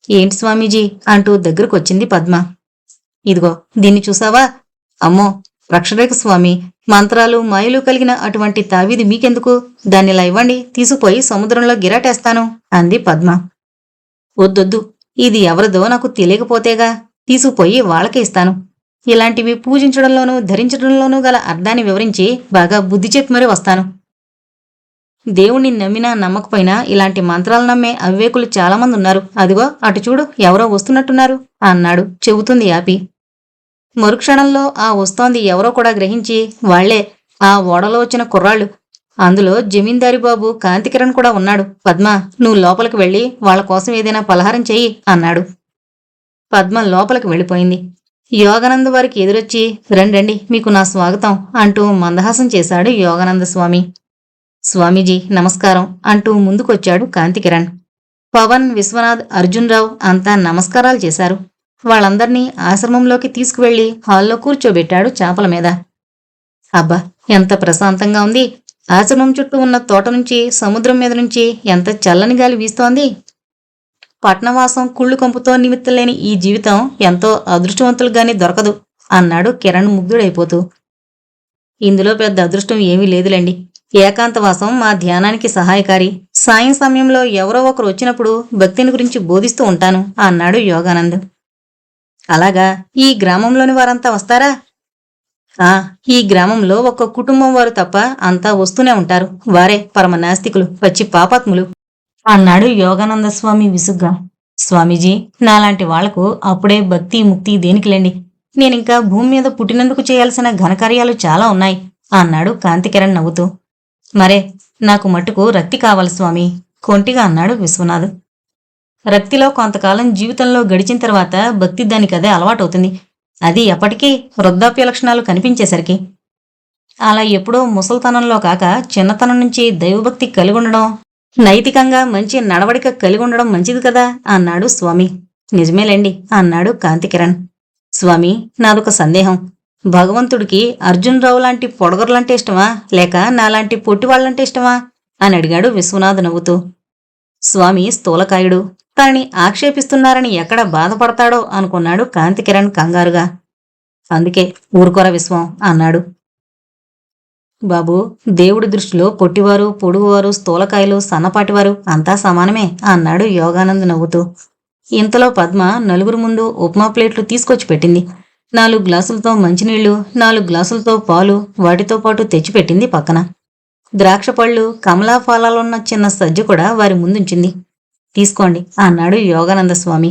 ఏంటి స్వామీజీ అంటూ దగ్గరకొచ్చింది పద్మ. ఇదిగో దీన్ని చూసావా? అమ్మో, రక్షరేఖ స్వామి. మంత్రాలు, మాయలు కలిగిన అటువంటి తావీది మీకెందుకు? దాన్నిలా ఇవ్వండి, తీసుకుపోయి సముద్రంలో గిరాటేస్తాను అంది పద్మ. వద్దొద్దు, ఇది ఎవరిదో నాకు తెలియకపోతేగా. తీసుకుపోయి వాళ్ళకే ఇస్తాను. ఇలాంటివి పూజించడంలోనూ ధరించడంలోనూ గల అర్థాన్ని వివరించి బాగా బుద్ధి చెప్పి మరీ వస్తాను. దేవుణ్ణి నమ్మినా నమ్మకపోయినా ఇలాంటి మంత్రాలు నమ్మే అవివేకులు చాలామంది ఉన్నారు. అదిగో అటు చూడు, ఎవరో వస్తున్నట్టున్నారు అన్నాడు చెబుతుంది ఆపి. మరుక్షణంలో ఆ వస్తోంది ఎవరో కూడా గ్రహించి వాళ్లే ఆ ఓడలో వచ్చిన కుర్రాళ్ళు. అందులో జమీందారి బాబు కాంతికిరణ్ కూడా ఉన్నాడు. పద్మ, నువ్వు లోపలికి వెళ్ళి వాళ్ళ కోసం ఏదైనా పలహారం చెయ్యి అన్నాడు. పద్మ లోపలికి వెళ్ళిపోయింది. యోగానంద వారికి ఎదురొచ్చి రండి, మీకు నా స్వాగతం అంటూ మందహాసం చేశాడు యోగానంద స్వామి. స్వామీజీ నమస్కారం అంటూ ముందుకొచ్చాడు కాంతికిరణ్. పవన్, విశ్వనాథ్, అర్జున్ రావు అంతా నమస్కారాలు చేశారు. వాళ్ళందర్నీ ఆశ్రమంలోకి తీసుకువెళ్లి హాల్లో కూర్చోబెట్టాడు చాపల మీద. అబ్బా, ఎంత ప్రశాంతంగా ఉంది. ఆశ్రమం చుట్టూ ఉన్న తోట నుంచి, సముద్రం మీద నుంచి ఎంత చల్లని గాలి వీస్తోంది. పట్నవాసం కుళ్ళు కంపుతో నిమిత్తలేని ఈ జీవితం ఎంతో అదృష్టవంతులుగానే దొరకదు అన్నాడు కిరణ్ ముగ్ధుడైపోతూ. ఇందులో పెద్ద అదృష్టం ఏమీ లేదులేండి. ఏకాంతవాసం మా ధ్యానానికి సహాయకారి. సాయం సమయంలో ఎవరో ఒకరు వచ్చినప్పుడు భక్తిని గురించి బోధిస్తూ ఉంటాను అన్నాడు యోగానంద్. అలాగా, ఈ గ్రామంలోని వారంతా వస్తారా? ఈ గ్రామంలో ఒక్క కుటుంబం వారు తప్ప అంతా వస్తూనే ఉంటారు. వారే పరమ నాస్తికులు, పచ్చి పాపాత్ములు అన్నాడు యోగానంద స్వామి విసుగ్గా. స్వామీజీ, నాలాంటి వాళ్లకు అప్పుడే భక్తి, ముక్తి దేనికిలేండి. నేనింకా భూమి మీద పుట్టినందుకు చేయాల్సిన ఘనకార్యాలు చాలా ఉన్నాయి అన్నాడు కాంతికిరణ్ నవ్వుతూ. మరే, నాకు మట్టుకు రక్తి కావాలి స్వామి కొంటిగా అన్నాడు విశ్వనాథ్. రక్తిలో కొంతకాలం జీవితంలో గడిచిన తర్వాత భక్తి దానికదే అలవాటవుతుంది. అది ఎప్పటికీ వృద్ధాప్య లక్షణాలు కనిపించేసరికి. అలా ఎప్పుడో ముసల్తనంలో కాక చిన్నతనం నుంచి దైవభక్తి కలిగుండడం, నైతికంగా మంచి నడవడిక కలిగుండడం మంచిది కదా అన్నాడు స్వామి. నిజమేలేండి అన్నాడు కాంతికిరణ్. స్వామి, నాదొక సందేహం. భగవంతుడికి అర్జునరావు లాంటి పొడగొరలంటే ఇష్టమా, లేక నాలాంటి పొట్టివాళ్లంటే ఇష్టమా అని అడిగాడు విశ్వనాథ్ నవ్వుతూ. స్వామి స్థూలకాయుడు, తనని ఆక్షేపిస్తున్నారని ఎక్కడ బాధపడతాడో అనుకున్నాడు కాంతికిరణ్ కంగారుగా. అందుకే ఊరుకోర విశ్వం అన్నాడు. బాబూ, దేవుడి దృష్టిలో పొట్టివారు, పొడుగువారు, స్థూలకాయలు, సన్నపాటివారు అంతా సమానమే అన్నాడు యోగానంద్ నవ్వుతూ. ఇంతలో పద్మ నలుగురు ముందు ఉప్మా ప్లేట్లు తీసుకొచ్చి పెట్టింది. 4 గ్లాసులతో మంచినీళ్లు, 4 గ్లాసులతో పాలు వాటితో పాటు తెచ్చిపెట్టింది పక్కన. ద్రాక్ష పళ్ళు, కమలా ఫలాలున్న చిన్న సజ్జ కూడా వారి ముందుంచింది. తీసుకోండి అన్నాడు యోగానంద స్వామి.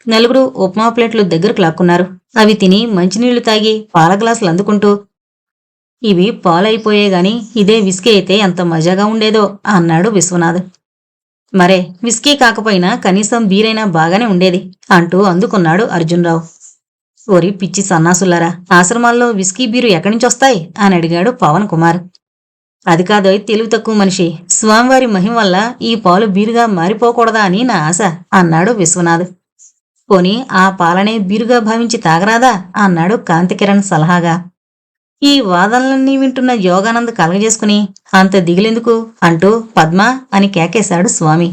నలుగురు ఉప్మా ప్లేట్లు దగ్గరకు లాక్కున్నారు. అవి తిని మంచినీళ్లు తాగి పాల గ్లాసులు అందుకుంటూ, ఇవి పాలైపోయే గాని ఇదే విస్కీ అయితే ఎంత మజాగా ఉండేదో అన్నాడు విశ్వనాథ్. మరే, విస్కీ కాకపోయినా కనీసం బీరైనా బాగానే ఉండేది అంటూ అందుకున్నాడు అర్జునరావు. ఓరి పిచ్చి సన్నాసులారా, ఆశ్రమాల్లో విస్కీ బీరు ఎక్కడి నుంచొస్తాయి అని అడిగాడు పవన్ కుమార్. అది కాదోయ్ తెలివి తక్కువ మనిషి, స్వామివారి మహిమ వల్ల ఈ పాలు బీరుగా మారిపోకూడదా అని నా ఆశ అన్నాడు విశ్వనాథ్. పోనీ ఆ పాలనే బీరుగా భావించి తాగరాదా అన్నాడు కాంతికిరణ్ సలహాగా. ఈ వాదనలన్నీ వింటున్న యోగానంద్ కలగజేసుకుని, అంత దిగులెందుకు అంటూ పద్మ అని కేకేశాడు స్వామి.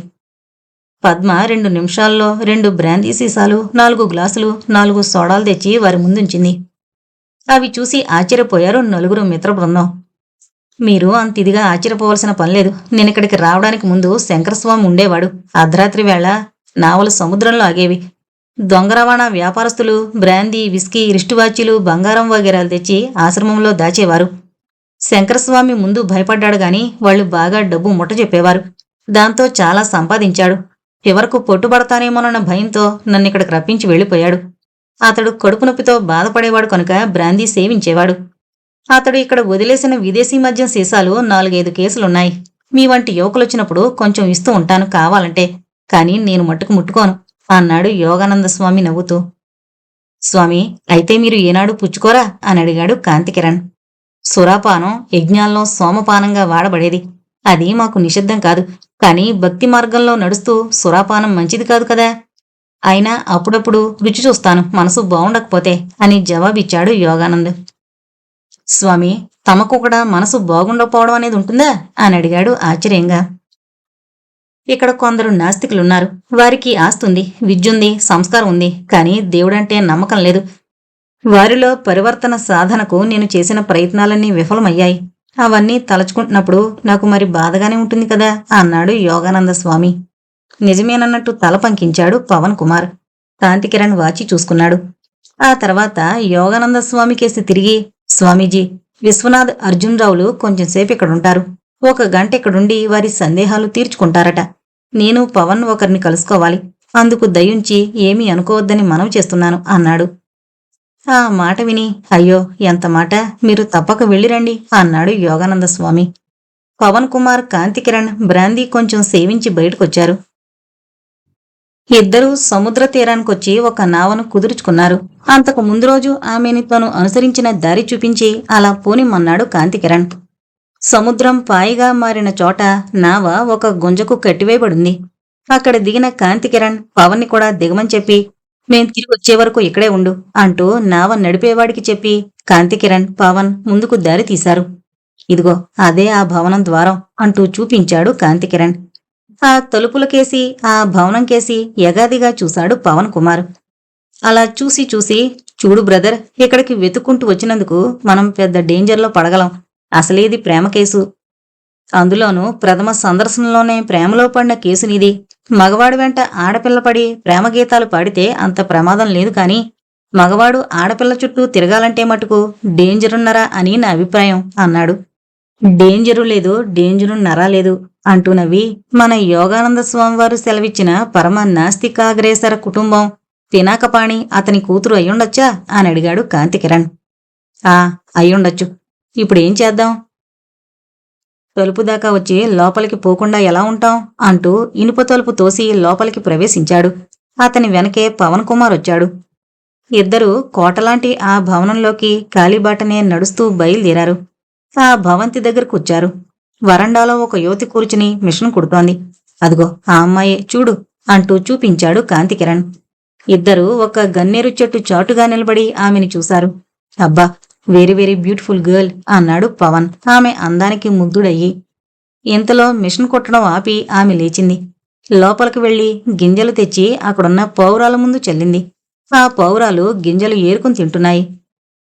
పద్మ 2 నిమిషాల్లో 2 బ్రాందీ సీసాలు, 4 గ్లాసులు, 4 సోడాలు తెచ్చి వారి ముందుంచింది. అవి చూసి ఆశ్చర్యపోయారు నలుగురు మిత్ర బృందం. మీరు అంత ఇదిగా ఆశ్చర్యపోవలసిన పనిలేదు. నేనిక్కడికి రావడానికి ముందు శంకరస్వామి ఉండేవాడు. అర్ధరాత్రి వేళ నావలు సముద్రంలో ఆగేవి. దొంగ రవాణా వ్యాపారస్తులు బ్రాందీ, విస్కీ, రిస్టువాచీలు, బంగారం వగేరాలు తెచ్చి ఆశ్రమంలో దాచేవారు. శంకరస్వామి ముందు భయపడ్డాడు గాని వాళ్ళు బాగా డబ్బు ముట్ట చెప్పేవారు. దాంతో చాలా సంపాదించాడు. చివరకు పొట్టుబడతానేమోనన్న భయంతో నన్నిక్కడికి రప్పించి వెళ్ళిపోయాడు. అతడు కడుపు నొప్పితో బాధపడేవాడు కనుక బ్రాందీ సేవించేవాడు. అతడు ఇక్కడ వదిలేసిన విదేశీ మద్యం సీసాలు 4-5 కేసులున్నాయి. మీ వంటి యువకులొచ్చినప్పుడు కొంచెం ఇస్తూ ఉంటాను కావాలంటే, కానీ నేను మట్టుకు ముట్టుకోను అన్నాడు యోగానంద స్వామి నవ్వుతూ. స్వామి, అయితే మీరు ఏనాడు పుచ్చుకోరా అని అడిగాడు కాంతికిరణ్. సురాపానం యజ్ఞాల్లో సోమపానంగా వాడబడేది. అది మాకు నిషిద్ధం కాదు, కానీ భక్తి మార్గంలో నడుస్తూ సురాపానం మంచిది కాదు కదా. అయినా అప్పుడప్పుడు రుచి చూస్తాను, మనసు బావుండకపోతే అని జవాబిచ్చాడు యోగానంద్. స్వామి, తమకు కూడా మనసు బాగుండకపోవడం అనేది ఉంటుందా అని అడిగాడు ఆశ్చర్యంగా. ఇక్కడ కొందరు నాస్తికులున్నారు. వారికి ఆస్తుంది, విద్యుంది, సంస్కారం ఉంది, కానీ దేవుడంటే నమ్మకం లేదు. వారిలో పరివర్తన సాధనకు నేను చేసిన ప్రయత్నాలన్నీ విఫలమయ్యాయి. అవన్నీ తలచుకుంటున్నప్పుడు నాకు మరి బాధగానే ఉంటుంది కదా అన్నాడు యోగానంద స్వామి. నిజమేనన్నట్టు తల పంకించాడు పవన్ కుమార్. కాంతికిరణ్ వాచి చూసుకున్నాడు. ఆ తర్వాత యోగానంద స్వామి కేసి తిరిగి, స్వామీజీ, విశ్వనాథ్, అర్జునరావులు కొంచెంసేపు ఇక్కడుంటారు. 1 గంట ఇక్కడుండి వారి సందేహాలు తీర్చుకుంటారట. నేను పవన్ ఒకరిని కలుసుకోవాలి. అందుకు దయుంచి ఏమీ అనుకోవద్దని మనవి చేస్తున్నాను అన్నాడు. ఆ మాట విని, అయ్యో ఎంత మాట, మీరు తప్పక వెళ్ళిరండి అన్నాడు యోగానంద స్వామి. పవన్ కుమార్, కాంతికిరణ్ బ్రాందీ కొంచెం సేవించి బయటకొచ్చారు. ఇద్దరూ సముద్ర తీరానికొచ్చి ఒక నావను కుదుర్చుకున్నారు. అంతకు ముందు రోజు ఆమెని తను అనుసరించిన దారి చూపించి అలా పోనిమ్మన్నాడు కాంతికిరణ్. సముద్రం పాయిగా మారిన చోట నావ ఒక గుంజకు కట్టివేయబడింది. అక్కడ దిగిన కాంతికిరణ్ పవన్ని కూడా దిగమని చెప్పి, మేం తిరిగి వచ్చే వరకు ఇక్కడే ఉండు అంటూ నావ నడిపేవాడికి చెప్పి కాంతికిరణ్, పవన్ ముందుకు దారి తీశారు. ఇదిగో అదే ఆ భవనం ద్వారం అంటూ చూపించాడు కాంతికిరణ్. ఆ తలుపులకేసి ఆ భవనం కేసి యగాదిగా చూశాడు పవన్ కుమార్. అలా చూసి చూసి, చూడు బ్రదర్, ఇక్కడికి వెతుక్కుంటూ వచ్చినందుకు మనం పెద్ద డేంజర్లో పడగలం. అసలేది ప్రేమ కేసు. అందులోనూ ప్రథమ సందర్శనలోనే ప్రేమలో పడిన కేసు నీది. మగవాడి వెంట ఆడపిల్ల పడి ప్రేమ గీతాలు పాడితే అంత ప్రమాదం లేదు, కానీ మగవాడు ఆడపిల్ల చుట్టూ తిరగాలంటే మటుకు డేంజరున్నరా అని నా అభిప్రాయం అన్నాడు. డేంజరు లేదు, డేంజరున్నరా లేదు అంటూ నవ్వి, మన యోగానంద స్వామివారు సెలవిచ్చిన పరమ నాస్తికాగ్రేసర కుటుంబం పినాకపాణి అతని కూతురు అయ్యుండొచ్చా అని అడిగాడు కాంతికిరణ్. అయ్యుండొచ్చు. ఇప్పుడేం చేద్దాం? తలుపు దాకా వచ్చి లోపలికి పోకుండా ఎలా ఉంటాం అంటూ ఇనుప తలుపు తోసి లోపలికి ప్రవేశించాడు. అతని వెనకే పవన్ కుమార్ వచ్చాడు. ఇద్దరూ కోటలాంటి ఆ భవనంలోకి కాలిబాటనే నడుస్తూ బయలుదేరారు. ఆ భవంతి దగ్గర కూర్చారు. వరండాలో ఒక యువతి కూర్చుని మిషన్ కుడుతోంది. అదిగో ఆ అమ్మాయే చూడు అంటూ చూపించాడు కాంతికిరణ్. ఇద్దరూ ఒక గన్నేరు చెట్టు చాటుగా నిలబడి ఆమెని చూశారు. అబ్బా, వెరీ వెరీ బ్యూటిఫుల్ గర్ల్ అన్నాడు పవన్ ఆమె అందానికి ముగ్ధుడయ్యి. ఇంతలో మిషన్ కుట్టడం ఆపి ఆమె లేచింది. లోపలికి వెళ్లి గింజలు తెచ్చి అక్కడున్న పౌరాల ముందు చల్లింది. ఆ పౌరాలు గింజలు ఏరుకుని తింటున్నాయి.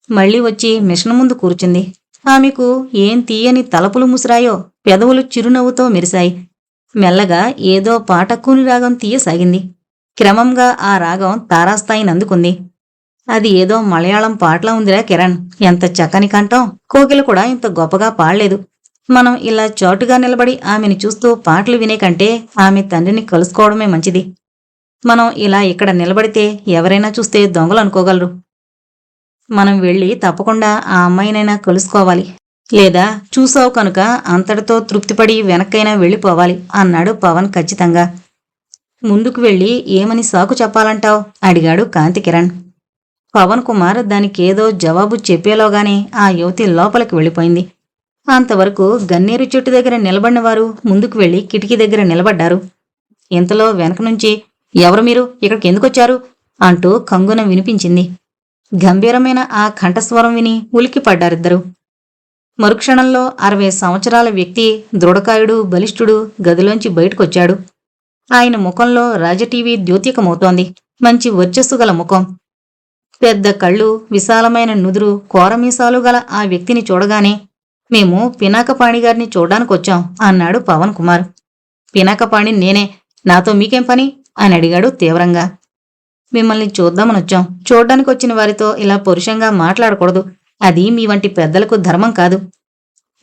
మళ్లీ వచ్చి మిషన్ ముందు కూర్చుంది. ఆమెకు ఏం తీయని తలపులు ముసిరాయో, పెదవులు చిరునవ్వుతో మెరిశాయి. మెల్లగా ఏదో పాటకూని రాగం తీయసాగింది. క్రమంగా ఆ రాగం తారాస్థాయిని అందుకుంది. అది ఏదో మలయాళం పాటలా ఉందిరా కిరణ్, ఎంత చక్కని కంఠం, కోకిల కూడా ఇంత గొప్పగా పాడలేదు. మనం ఇలా చాటుగా నిలబడి ఆమెను చూస్తూ పాటలు వినే కంటే ఆమె తండ్రిని కలుసుకోవడమే మంచిది. మనం ఇలా ఇక్కడ నిలబడితే ఎవరైనా చూస్తే దొంగలు అనుకోగలరు. మనం వెళ్ళి తప్పకుండా ఆ అమ్మాయినైనా కలుసుకోవాలి. లేదా చూసావు కనుక అంతటితో తృప్తిపడి వెనక్కైనా వెళ్ళిపోవాలి అన్నాడు పవన్ ఖచ్చితంగా. ముందుకు వెళ్ళి ఏమని సాకు చెప్పాలంటావు అడిగాడు కాంతికిరణ్. పవన్ కుమార్ దానికేదో జవాబు చెప్పేలోగానే ఆ యువతి లోపలికి వెళ్ళిపోయింది. అంతవరకు గన్నేరు చెట్టు దగ్గర నిలబడిన వారు ముందుకు వెళ్లి కిటికీ దగ్గర నిలబడ్డారు. ఇంతలో వెనక నుంచి ఎవరు మీరు, ఇక్కడికి ఎందుకొచ్చారు అంటూ కంగున వినిపించింది. గంభీరమైన ఆ కంఠస్వరం విని ఉలిక్కిపడ్డారిద్దరు. మరుక్షణంలో 60 సంవత్సరాల వ్యక్తి, దృఢకాయుడు, బలిష్ఠుడు గదిలోంచి బయటకొచ్చాడు. ఆయన ముఖంలో రాజటీవీ ద్యోతికమవుతోంది. మంచి వర్చస్సు గల ముఖం, పెద్ద కళ్ళు, విశాలమైన నుదురు, కోరమీసాలు గల ఆ వ్యక్తిని చూడగానే మేము పినాకపాణిగారిని చూడ్డానికొచ్చాం అన్నాడు పవన్ కుమార్. పినాకపాణి నేనే, నాతో మీకేం పని అని అడిగాడు తీవ్రంగా. మిమ్మల్ని చూద్దామనొచ్చాం. చూడ్డానికొచ్చిన వారితో ఇలా పరుషంగా మాట్లాడకూడదు. అది మీ వంటి పెద్దలకు ధర్మం కాదు.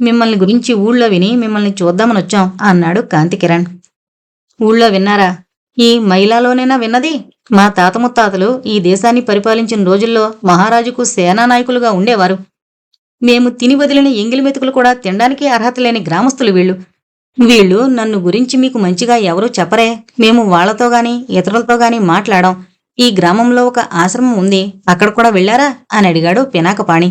మిమ్మల్ని గురించి ఊళ్ళో విని మిమ్మల్ని చూద్దామనొచ్చాం అన్నాడు కాంతికిరణ్. ఊళ్ళో విన్నారా? ఈ మైలాలోనేనా విన్నది? మా తాత ముత్తాతలు ఈ దేశాన్ని పరిపాలించిన రోజుల్లో మహారాజుకు సేనానాయకులుగా ఉండేవారు. మేము తిని వదిలిన ఎంగిలి మెతుకులు కూడా తినడానికి అర్హత లేని గ్రామస్తులు వీళ్ళు నన్ను గురించి మీకు మంచిగా ఎవరూ చెప్పరే. మేము వాళ్లతో గాని ఇతరులతో గాని మాట్లాడాం. ఈ గ్రామంలో ఒక ఆశ్రమం ఉంది, అక్కడ కూడా వెళ్లారా అని అడిగాడు పినాకపాణి.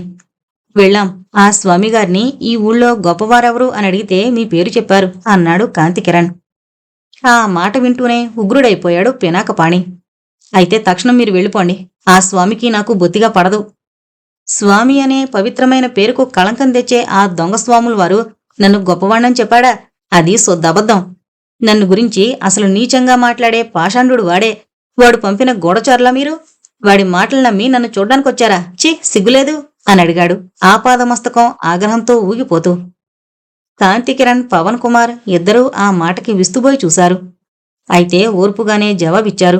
వెళ్ళాం. ఆ స్వామిగారిని ఈ ఊళ్ళో గొప్పవారెవరు అని అడిగితే మీ పేరు చెప్పారు అన్నాడు కాంతికిరణ్. ఆ మాట వింటూనే ఉగ్రుడైపోయాడు పినాకపాణి. అయితే తక్షణం మీరు వెళ్ళిపోండి. ఆ స్వామికి నాకు బొత్తిగా పడదు. స్వామి అనే పవిత్రమైన పేరుకు కళంకం తెచ్చే ఆ దొంగ స్వాముల వారు నన్ను గొప్పవాణ్ణని చెప్పాడా? అది శుద్ధబద్ధం. నన్ను గురించి అసలు నీచంగా మాట్లాడే పాషాండు వాడే. వాడు పంపిన గూఢచారులా మీరు? వాడి మాటలు నమ్మి నన్ను చూడ్డానికొచ్చారా? ఛీ, సిగ్గులేదు అని అడిగాడు ఆపాదమస్తకం ఆగ్రహంతో ఊగిపోతూ. కాంతికిరణ్, పవన్ కుమార్ ఇద్దరూ ఆ మాటకి విస్తుబోయి చూశారు. అయితే ఓర్పుగానే జవాబిచ్చారు.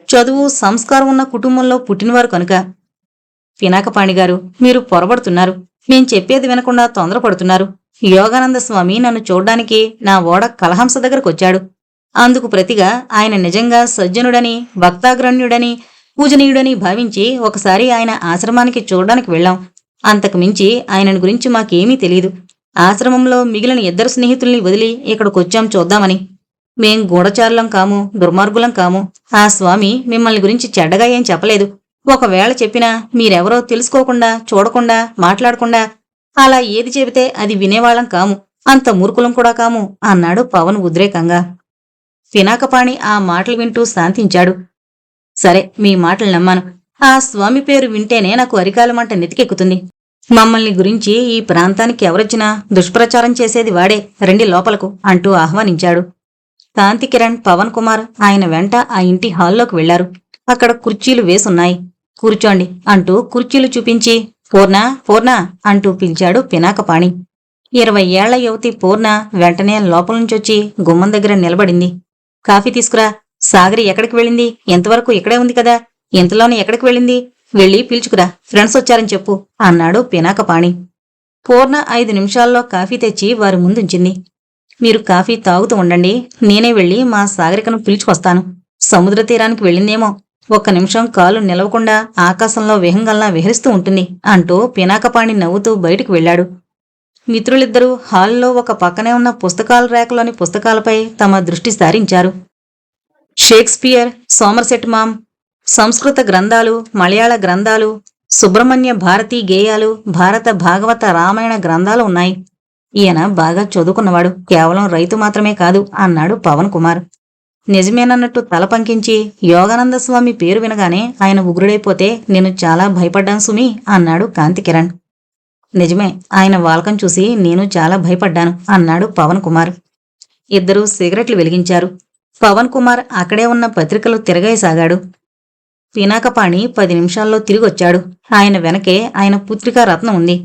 చదువు, సంస్కారం ఉన్న కుటుంబంలో పుట్టినవారు కనుక. పినాకపాణిగారు, మీరు పొరబడుతున్నారు. మేం చెప్పేది వినకుండా తొందరపడుతున్నారు. యోగానంద స్వామి నన్ను చూడ్డానికి నా ఓడ కలహంస దగ్గరకొచ్చాడు. అందుకు ప్రతిగా ఆయన నిజంగా సజ్జనుడని, భక్తాగ్రణ్యుడని, పూజనీయుడని భావించి ఒకసారి ఆయన ఆశ్రమానికి చూడ్డానికి వెళ్ళాం. అంతకు మించి ఆయనను గురించి మాకేమీ తెలీదు. ఆశ్రమంలో మిగిలిన 2 స్నేహితుల్ని వదిలి ఇక్కడికొచ్చాం చూద్దామని. మేం గూఢచారులం కాము, దుర్మార్గులం కాము. ఆ స్వామి మిమ్మల్ని గురించి చెడ్డగా ఏం చెప్పలేదు. ఒకవేళ చెప్పినా మీరెవరో తెలుసుకోకుండా, చూడకుండా, మాట్లాడకుండా అలా ఏది చెబితే అది వినేవాళ్ళం కాము. అంత మూర్ఖులం కూడా కాము అన్నాడు పవన్ ఉద్రేకంగా. పినాకపాణి ఆ మాటలు వింటూ శాంతించాడు. సరే, మీ మాటలు నమ్మాను. ఆ స్వామి పేరు వింటేనే నాకు అరికాలమంట నెతికెక్కుతుంది. మమ్మల్ని గురించి ఈ ప్రాంతానికి ఎవరొచ్చినా దుష్ప్రచారం చేసేది వాడే. రండి లోపలకు అంటూ ఆహ్వానించాడు. కాంతికిరణ్, పవన్ కుమార్ ఆయన వెంట ఆ ఇంటి హాల్లోకి వెళ్లారు. అక్కడ కుర్చీలు వేసున్నాయి. కూర్చోండి అంటూ కుర్చీలు చూపించి పూర్ణ అంటూ పిలిచాడు పినాకపాణి. 20 ఏళ్ల యువతి పూర్ణ వెంటనే లోపలుంచొచ్చి గుమ్మం దగ్గర నిలబడింది. కాఫీ తీసుకురా. సాగరి ఎక్కడికి వెళ్ళింది? ఎంతవరకు ఇక్కడే ఉంది కదా. ఇంతలోనే ఎక్కడికి వెళ్ళింది? వెళ్ళి పిలుచుకురా, ఫ్రెండ్స్ వచ్చారని చెప్పు అన్నాడు పినాకపాణి. పూర్ణ 5 నిమిషాల్లో కాఫీ తెచ్చి వారి ముందుంచింది. మీరు కాఫీ తాగుతూ ఉండండి, నేనే వెళ్ళి మా సాగరికను పిలుచుకొస్తాను. సముద్ర తీరానికి వెళ్ళిందేమో. 1 నిమిషం కాలు నిలవకుండా ఆకాశంలో విహంగల్లా విహరిస్తూ ఉంటుంది అంటూ పినాకపాణి నవ్వుతూ బయటికి వెళ్ళాడు. మిత్రులిద్దరూ హాల్లో ఒక పక్కనే ఉన్న పుస్తకాల ర్యాకులోని పుస్తకాలపై తమ దృష్టి సారించారు. షేక్స్పియర్, సోమర్సెట్ మామ్, సంస్కృత గ్రంథాలు, మలయాళ గ్రంథాలు, సుబ్రహ్మణ్య భారతీ గేయాలు, భారత భాగవత రామాయణ గ్రంథాలు ఉన్నాయి. ఈయన బాగా చదువుకున్నవాడు, కేవలం రైతు మాత్రమే కాదు అన్నాడు పవన్ కుమార్. నిజమేనన్నట్టు తల పంకించి, యోగానంద స్వామి పేరు వినగానే ఆయన ఉగ్రుడైపోతే నేను చాలా భయపడ్డాను సుమి అన్నాడు కాంతికిరణ్. నిజమే, ఆయన వాలకం చూసి నేను చాలా భయపడ్డాను అన్నాడు పవన్ కుమార్. ఇద్దరూ సిగరెట్లు వెలిగించారు. పవన్ కుమార్ అక్కడే ఉన్న పత్రికలు తిరగేసాగాడు. పినాకపాణి 10 నిమిషాల్లో తిరిగొచ్చాడు. ఆయన వెనకే ఆయన పుత్రికా రత్నం ఉంది.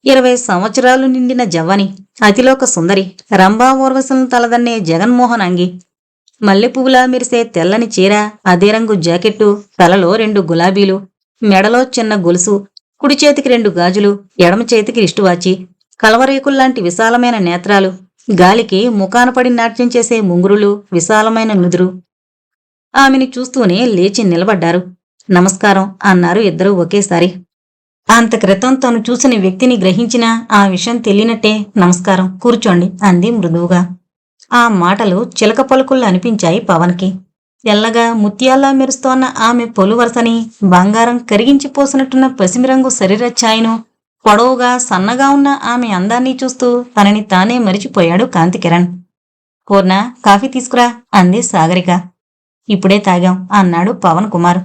20 సంవత్సరాలు నిండిన జవ్వని, అతిలోక సుందరి, రంభా ఊర్వశలను తలదన్నే జగన్మోహన్ అంగి, మల్లెపువ్వులా మెరిసే తెల్లని చీర, అదే రంగు జాకెట్టు, తలలో 2 గులాబీలు, మెడలో చిన్న గొలుసు, కుడి చేతికి 2 గాజులు, ఎడమ చేతికి రిస్టువాచి, కలవరేకుల్లాంటి విశాలమైన నేత్రాలు, గాలికి ముఖాన పడి నాట్యం చేసే ముంగురులు, విశాలమైన నుదురు. ఆమెని చూస్తూనే లేచి నిలబడ్డారు. నమస్కారం అన్నారు ఇద్దరూ ఒకేసారి. అంత క్రితం తను చూసిన వ్యక్తిని గ్రహించినా ఆ విషయం తెలియనట్టే నమస్కారం, కూర్చోండి అంది మృదువుగా. ఆ మాటలు చిలక పలుకుళ్ళు అనిపించాయి పవన్కి. తెల్లగా ముత్యాల్లా మెరుస్తోన్న ఆమె పొలువరసని, బంగారం కరిగించిపోసినట్టున్న పసిమిరంగు శరీరఛాయను, పొడవుగా సన్నగా ఉన్న ఆమె అందాన్ని చూస్తూ తనని తానే మరిచిపోయాడు కాంతికిరణ్. పూర్ణ, కాఫీ తీసుకురా అంది సాగరిక. ఇప్పుడే తాగాం అన్నాడు పవన్ కుమార్.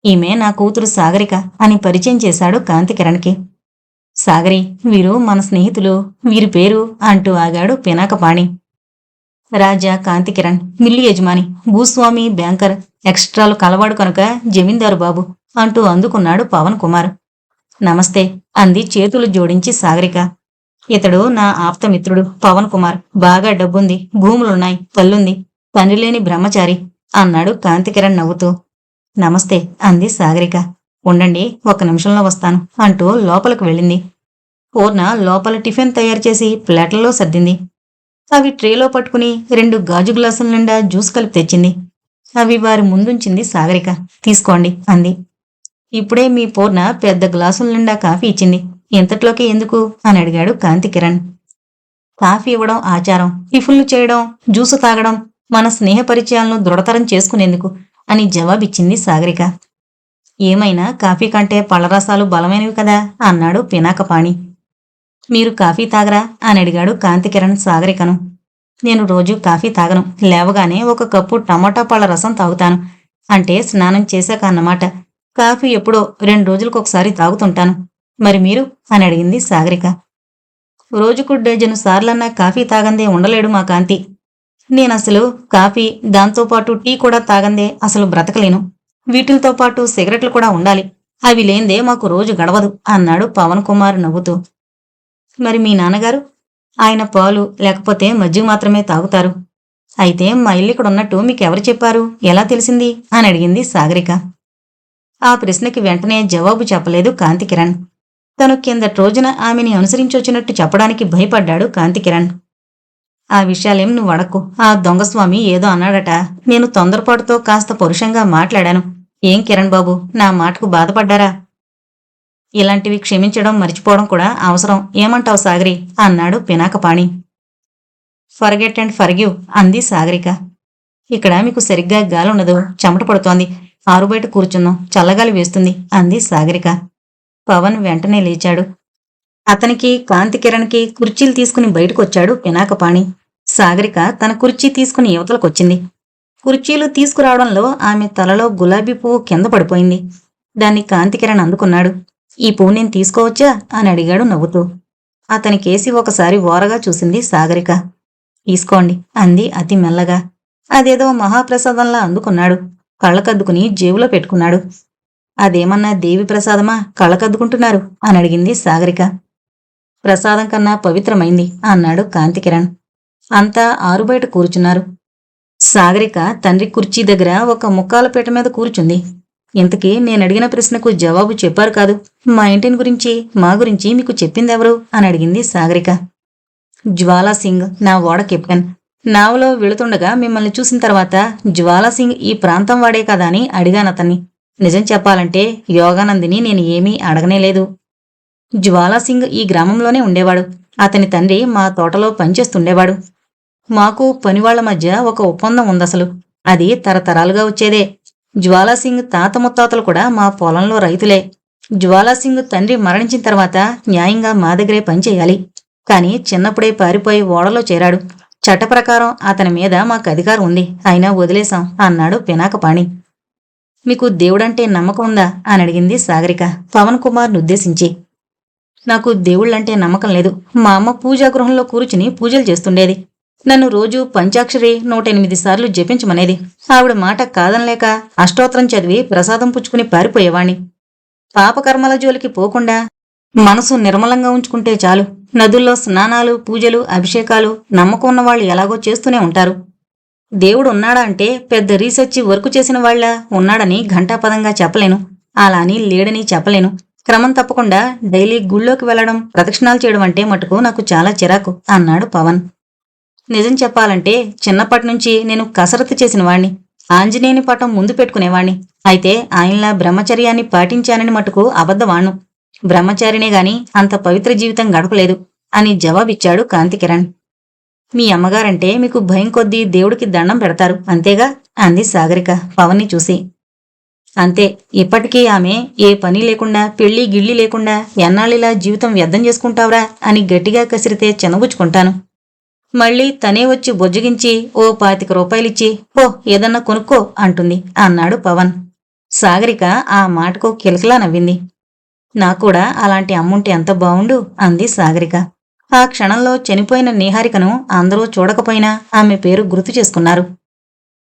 ఈమె నా కూతురు సాగరిక అని పరిచయం చేశాడు కాంతికిరణ్కి. సాగరి, వీరు మన స్నేహితులు, వీరి పేరు అంటూ ఆగాడు పినాకపాణి. రాజా కాంతికిరణ్, మిల్లు యజమాని, భూస్వామి, బ్యాంకర్, ఎక్స్ట్రాలు కలవాడు కనుక జమీందారు బాబు అంటూ అందుకున్నాడు పవన్ కుమార్. నమస్తే అంది చేతులు జోడించి సాగరిక. ఇతడు నా ఆప్తమిత్రుడు పవన్ కుమార్. బాగా డబ్బుంది, భూములున్నాయి, తల్లుంది, తండ్రి లేని బ్రహ్మచారి అన్నాడు కాంతికిరణ్ నవ్వుతూ. నమస్తే అంది సాగరిక. ఉండండి, 1 నిమిషంలో వస్తాను అంటూ లోపలికి వెళ్ళింది. పూర్ణ లోపల టిఫిన్ తయారు చేసి ప్లేట్లలో సర్దింది. అవి ట్రేలో పట్టుకుని 2 గాజు గ్లాసుల నిండా జ్యూస్ కలిపి తెచ్చింది. అవి వారి ముందుంచింది సాగరిక. తీసుకోండి అంది. ఇప్పుడే మీ పూర్ణ పెద్ద గ్లాసుల నిండా కాఫీ ఇచ్చింది, ఇంతట్లోకి ఎందుకు అని అడిగాడు కాంతికిరణ్. కాఫీ ఇవ్వడం ఆచారం, టిఫిన్లు చేయడం, జ్యూసు తాగడం మన స్నేహ పరిచయాలను దృఢతరం చేసుకునేందుకు అని జవాబిచ్చింది సాగరిక. ఏమైనా కాఫీ కంటే పళ్ళరసాలు బలమైనవి కదా అన్నాడు పినాకపాణి. మీరు కాఫీ తాగరా అని అడిగాడు కాంతికిరణ్ సాగరికను. నేను రోజు కాఫీ తాగను, లేవగానే 1 కప్పు టమాటా పళ్ళ రసం తాగుతాను. అంటే స్నానం చేశాక అన్నమాట. కాఫీ ఎప్పుడో 2 రోజులకొకసారి తాగుతుంటాను. మరి మీరు అని అడిగింది సాగరిక. రోజుకు 1 డజను సార్లన్నా కాఫీ తాగందే ఉండలేడు మా కాంతి. నేనసలు కాఫీ, దాంతోపాటు టీ కూడా తాగందే అసలు బ్రతకలేను. వీటితో పాటు సిగరెట్లు కూడా ఉండాలి, అవి లేందే మాకు రోజు గడవదు అన్నాడు పవన్ కుమార్ నవ్వుతూ. మరి మీ నాన్నగారు? ఆయన పాలు లేకపోతే మజ్జిగ మాత్రమే తాగుతారు. అయితే మా ఇల్లు ఇక్కడ ఉన్నట్టు మీకెవరు చెప్పారు, ఎలా తెలిసింది అని అడిగింది సాగరిక. ఆ ప్రశ్నకి వెంటనే జవాబు చెప్పలేదు కాంతికిరణ్. తను కిందటి రోజున ఆమెని అనుసరించొచ్చినట్టు చెప్పడానికి భయపడ్డాడు కాంతికిరణ్. ఆ విషయాలేం నువ్వు అడక్కు, ఆ దొంగస్వామి ఏదో అన్నాడట, నేను తొందరపాటుతో కాస్త పరుషంగా మాట్లాడాను. ఏం కిరణ్ బాబు, నా మాటకు బాధపడ్డారా? ఇలాంటివి క్షమించడం మర్చిపోవడం కూడా అవసరం, ఏమంటావు సాగరి అన్నాడు పినాకపాణి. ఫర్గెట్ అండ్ ఫర్గివ్ అంది సాగరిక. ఇక్కడ మీకు సరిగ్గా గాలి ఉండదు, చెమట పడుతోంది, ఆరుబయట కూర్చున్నాం, చల్లగాలి వేస్తుంది అంది సాగరిక. పవన్ వెంటనే లేచాడు. అతనికి కాంతికిరణ్కి కుర్చీలు తీసుకుని బయటకొచ్చాడు పినాకపాణి. సాగరిక తన కుర్చీ తీసుకుని యువతలకొచ్చింది. కుర్చీలు తీసుకురావడంలో ఆమె తలలో గులాబీ పువ్వు కింద పడిపోయింది. దాన్ని కాంతికిరణ్ అందుకున్నాడు. ఈ పువ్వు నేను తీసుకోవచ్చా అని అడిగాడు నవ్వుతూ. అతనికేసి ఒకసారి ఓరగా చూసింది సాగరిక. తీసుకోండి అంది అతి మెల్లగా. అదేదో మహాప్రసాదంలా అందుకున్నాడు. కళ్ళకద్దుకుని జేబులో పెట్టుకున్నాడు. అదేమన్నా దేవి ప్రసాదమా కళ్ళకద్దుకుంటున్నారు అని అడిగింది సాగరిక. ప్రసాదం కన్నా పవిత్రమైంది అన్నాడు కాంతికిరణ్. అంతా ఆరుబయట కూర్చున్నారు. సాగరిక తండ్రి కుర్చీ దగ్గర ఒక ముక్కాల పీట మీద కూర్చుంది. ఇంతకీ నేనడిగిన ప్రశ్నకు జవాబు చెప్పారు కాదు, మా ఇంటిని గురించి, మా గురించి మీకు చెప్పిందెవరు అని అడిగింది సాగరిక. జ్వాలాసింగ్, నా ఓడ కెప్టెన్. నావలో వెళుతుండగా మిమ్మల్ని చూసిన తర్వాత జ్వాలాసింగ్ ఈ ప్రాంతం వాడే కదా అని అడిగానతన్ని. నిజం చెప్పాలంటే యోగానందిని నేను ఏమీ అడగనేలేదు. జ్వాలాసింగ్ ఈ గ్రామంలోనే ఉండేవాడు. అతని తండ్రి మా తోటలో పనిచేస్తుండేవాడు. మాకు పనివాళ్ల మధ్య ఒక ఒప్పందం ఉందసలు. అది తరతరాలుగా వచ్చేదే. జ్వాలాసింగ్ తాత ముత్తాతలు కూడా మా పొలంలో రైతులే. జ్వాలాసింగ్ తండ్రి మరణించిన తర్వాత న్యాయంగా మా దగ్గరే పనిచేయాలి. కాని చిన్నప్పుడే పారిపోయి ఓడలో చేరాడు. చట్ట ప్రకారం అతని మీద మాకు అధికారం ఉంది. అయినా వదిలేశాం అన్నాడు పినాకపాణి. మీకు దేవుడంటే నమ్మకం ఉందా అని అడిగింది సాగరిక పవన్ కుమార్నుద్దేశించి. నాకు దేవుళ్ళంటే నమ్మకం లేదు. మా అమ్మ పూజాగృహంలో కూర్చుని పూజలు చేస్తుండేది. నన్ను రోజు పంచాక్షరి 108 సార్లు జపించమనేది. ఆవిడ మాట కాదనలేక అష్టోత్తరం చదివి ప్రసాదం పుచ్చుకుని పారిపోయేవాణ్ణి. పాపకర్మల జోలికి పోకుండా మనసు నిర్మలంగా ఉంచుకుంటే చాలు. నదుల్లో స్నానాలు, పూజలు, అభిషేకాలు నమ్మకం ఉన్నవాళ్ళు ఎలాగో చేస్తూనే ఉంటారు. దేవుడు ఉన్నాడా అంటే పెద్ద రీసెర్చి వర్క్ చేసిన వాళ్ళ ఉన్నాడని ఘంటాపదంగా చెప్పలేను. అలా అని లేడని చెప్పలేను. క్రమం తప్పకుండా డైలీ గుళ్ళోకి వెళ్లడం, ప్రదక్షిణాలు చేయడం అంటే మటుకు నాకు చాలా చిరాకు అన్నాడు పవన్. నిజం చెప్పాలంటే చిన్నప్పటి నుంచి నేను కసరత్తు చేసిన వాణ్ణి. ఆంజనేయుని పటం ముందు పెట్టుకునేవాణ్ణి. అయితే ఆయనలా బ్రహ్మచర్యాన్ని పాటించానని మటుకు అబద్ధవాణ్ణు. బ్రహ్మచారినే గాని అంత పవిత్ర జీవితం గడపలేదు అని జవాబిచ్చాడు కాంతికిరణ్. మీ అమ్మగారంటే మీకు భయం కొద్దీ దేవుడికి దండం పెడతారు అంతేగా అంది సాగరిక పవన్ని చూసి. అంతే. ఇప్పటికీ ఆమె ఏ పని లేకుండా, పెళ్లి గిళ్ళి లేకుండా ఎన్నాళ్ళిలా జీవితం వ్యర్థం చేసుకుంటావురా అని గట్టిగా కసిరితే చిన్నబుచ్చుకుంటాను. మళ్ళీ తనే వచ్చి బొజ్జగించి ఓ 25 రూపాయలిచ్చి ఓ ఏదన్నా కొనుక్కో అంటుంది అన్నాడు పవన్. సాగరిక ఆ మాటకు కిలకిలా నవ్వింది. నాకూడా అలాంటి అమ్ముంటే ఎంత బావుండు అంది సాగరిక. ఆ క్షణంలో చనిపోయిన నీహారికను అందరూ చూడకపోయినా ఆమె పేరు గుర్తు చేసుకున్నారు.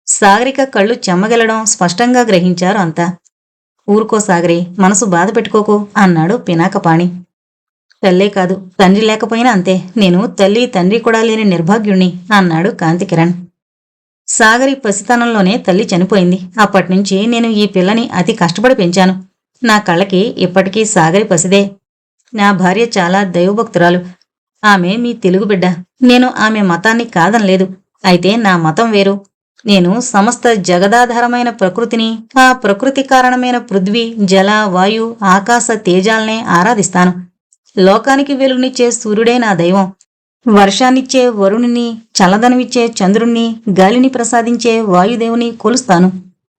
సాగరిక కళ్ళు చెమ్మగెలడం స్పష్టంగా గ్రహించారు అంతా. ఊరుకో సాగరి, మనసు బాధ పెట్టుకోకు అన్నాడు పినాకపాణి. తల్లే కాదు, తండ్రి లేకపోయినా అంతే. నేను తల్లి తండ్రి కూడా లేని నిర్భాగ్యుణ్ణి అన్నాడు కాంతికిరణ్. సాగరి పసితనంలోనే తల్లి చనిపోయింది. అప్పటినుంచి నేను ఈ పిల్లని అతి కష్టపడి పెంచాను. నా కళ్ళకి ఇప్పటికీ సాగరి పసిదే. నా భార్య చాలా దైవభక్తురాలు. ఆమె మీ తెలుగు బిడ్డ. నేను ఆమె మతాన్ని కాదనలేదు. అయితే నా మతం వేరు. నేను సమస్త జగదాధారమైన ప్రకృతిని, ఆ ప్రకృతి కారణమైన పృథ్వీ, జల, వాయు, ఆకాశ తేజాల్నే ఆరాధిస్తాను. లోకానికి వెలుగునిచ్చే సూర్యుడే నా దైవం. వర్షాన్నిచ్చే వరుణుని, చల్లదనమిచ్చే చంద్రుణ్ణి, గాలిని ప్రసాదించే వాయుదేవుని కొలుస్తాను.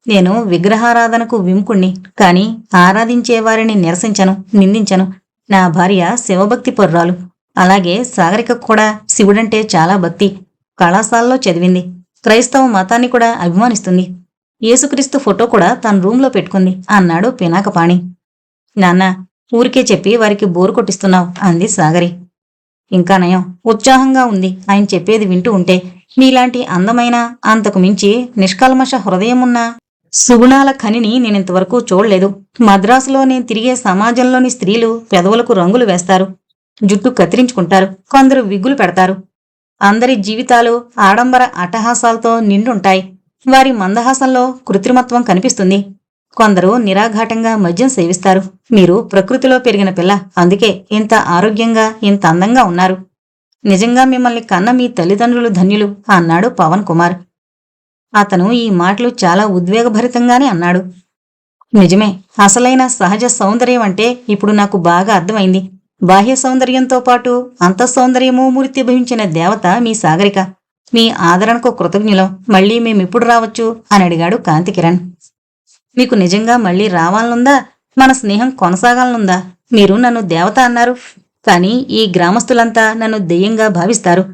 నేను విగ్రహారాధనకు విముకుణ్ణి. కాని ఆరాధించే వారిని నిరసించను, నిందించను. నా భార్య శివభక్తి పర్రాలు. అలాగే సాగరికకు కూడా శివుడంటే చాలా భక్తి. కళాశాలలో చదివింది. క్రైస్తవ మతాన్ని కూడా అభిమానిస్తుంది. యేసుక్రీస్తు ఫోటో కూడా తన రూంలో పెట్టుకుంది అన్నాడు పినాకపాణి. నాన్న, ఊరికే చెప్పి వారికి బోరు కొట్టిస్తున్నావు అంది సాగరి. ఇంకా నయం, ఉత్సాహంగా ఉంది ఆయన చెప్పేది వింటూ ఉంటే. మీలాంటి అందమైన, అంతకు మించి నిష్కల్మష హృదయమున్న సుగుణాల ఖనిని నేనింతవరకు చూడలేదు. మద్రాసులో నేను తిరిగే సమాజంలోని స్త్రీలు పెదవులకు రంగులు వేస్తారు, జుట్టు కత్తిరించుకుంటారు, కొందరు విగ్గులు పెడతారు. అందరి జీవితాలు ఆడంబర అట్టహాసాలతో నిండుంటాయి. వారి మందహాసంలో కృత్రిమత్వం కనిపిస్తుంది. కొందరు నిరాఘాటంగా మద్యం సేవిస్తారు. మీరు ప్రకృతిలో పెరిగిన పిల్ల, అందుకే ఇంత ఆరోగ్యంగా, ఇంత అందంగా ఉన్నారు. నిజంగా మిమ్మల్ని కన్న మీ తల్లిదండ్రులు ధన్యులు అన్నాడు పవన్ కుమార్. అతను ఈ మాటలు చాలా ఉద్వేగభరితంగానే అన్నాడు. నిజమే, అసలైన సహజ సౌందర్యం అంటే ఇప్పుడు నాకు బాగా అర్థమైంది. బాహ్య సౌందర్యంతో పాటు అంతఃసౌందర్యమూ మూర్తిభవించిన దేవత మీ సాగరిక. మీ ఆదరణకు కృతజ్ఞులం. మళ్ళీ మేమిప్పుడు రావచ్చు అని అడిగాడు కాంతికిరణ్. మీకు నిజంగా మళ్ళీ రావాలనుందా? మన స్నేహం కొనసాగాలనుందా? మీరు నన్ను దేవత అన్నారు, కానీ ఈ గ్రామస్తులంతా నన్ను దెయ్యంగా భావిస్తారు.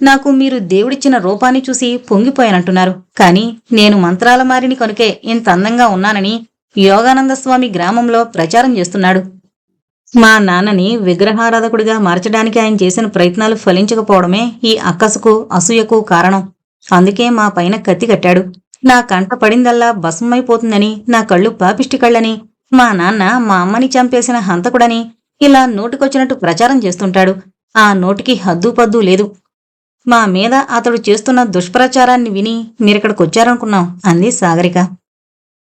నాకు మీరు దేవుడిచ్చిన రూపాన్ని చూసి పొంగిపోయానంటున్నారు. కానీ నేను మంత్రాల మారిని కనుకే ఇంత అందంగా ఉన్నానని యోగానంద స్వామి గ్రామంలో ప్రచారం చేస్తున్నాడు. మా నాన్నని విగ్రహారాధకుడిగా మార్చడానికి ఆయన చేసిన ప్రయత్నాలు ఫలించకపోవడమే ఈ అక్కసుకు, అసూయకు కారణం. అందుకే మా పైన కత్తి కట్టాడు. నా కంట పడిందల్లా భస్మైపోతుందని, నా కళ్ళు పాపిష్టి కళ్ళని, మా నాన్న మా అమ్మని చంపేసిన హంతకుడని ఇలా నోటికొచ్చినట్టు ప్రచారం చేస్తుంటాడు. ఆ నోటికి హద్దుపద్దు లేదు. మా మీద అతడు చేస్తున్న దుష్ప్రచారాన్ని విని మీరిక్కడికొచ్చారనుకున్నాం అంది సాగరిక.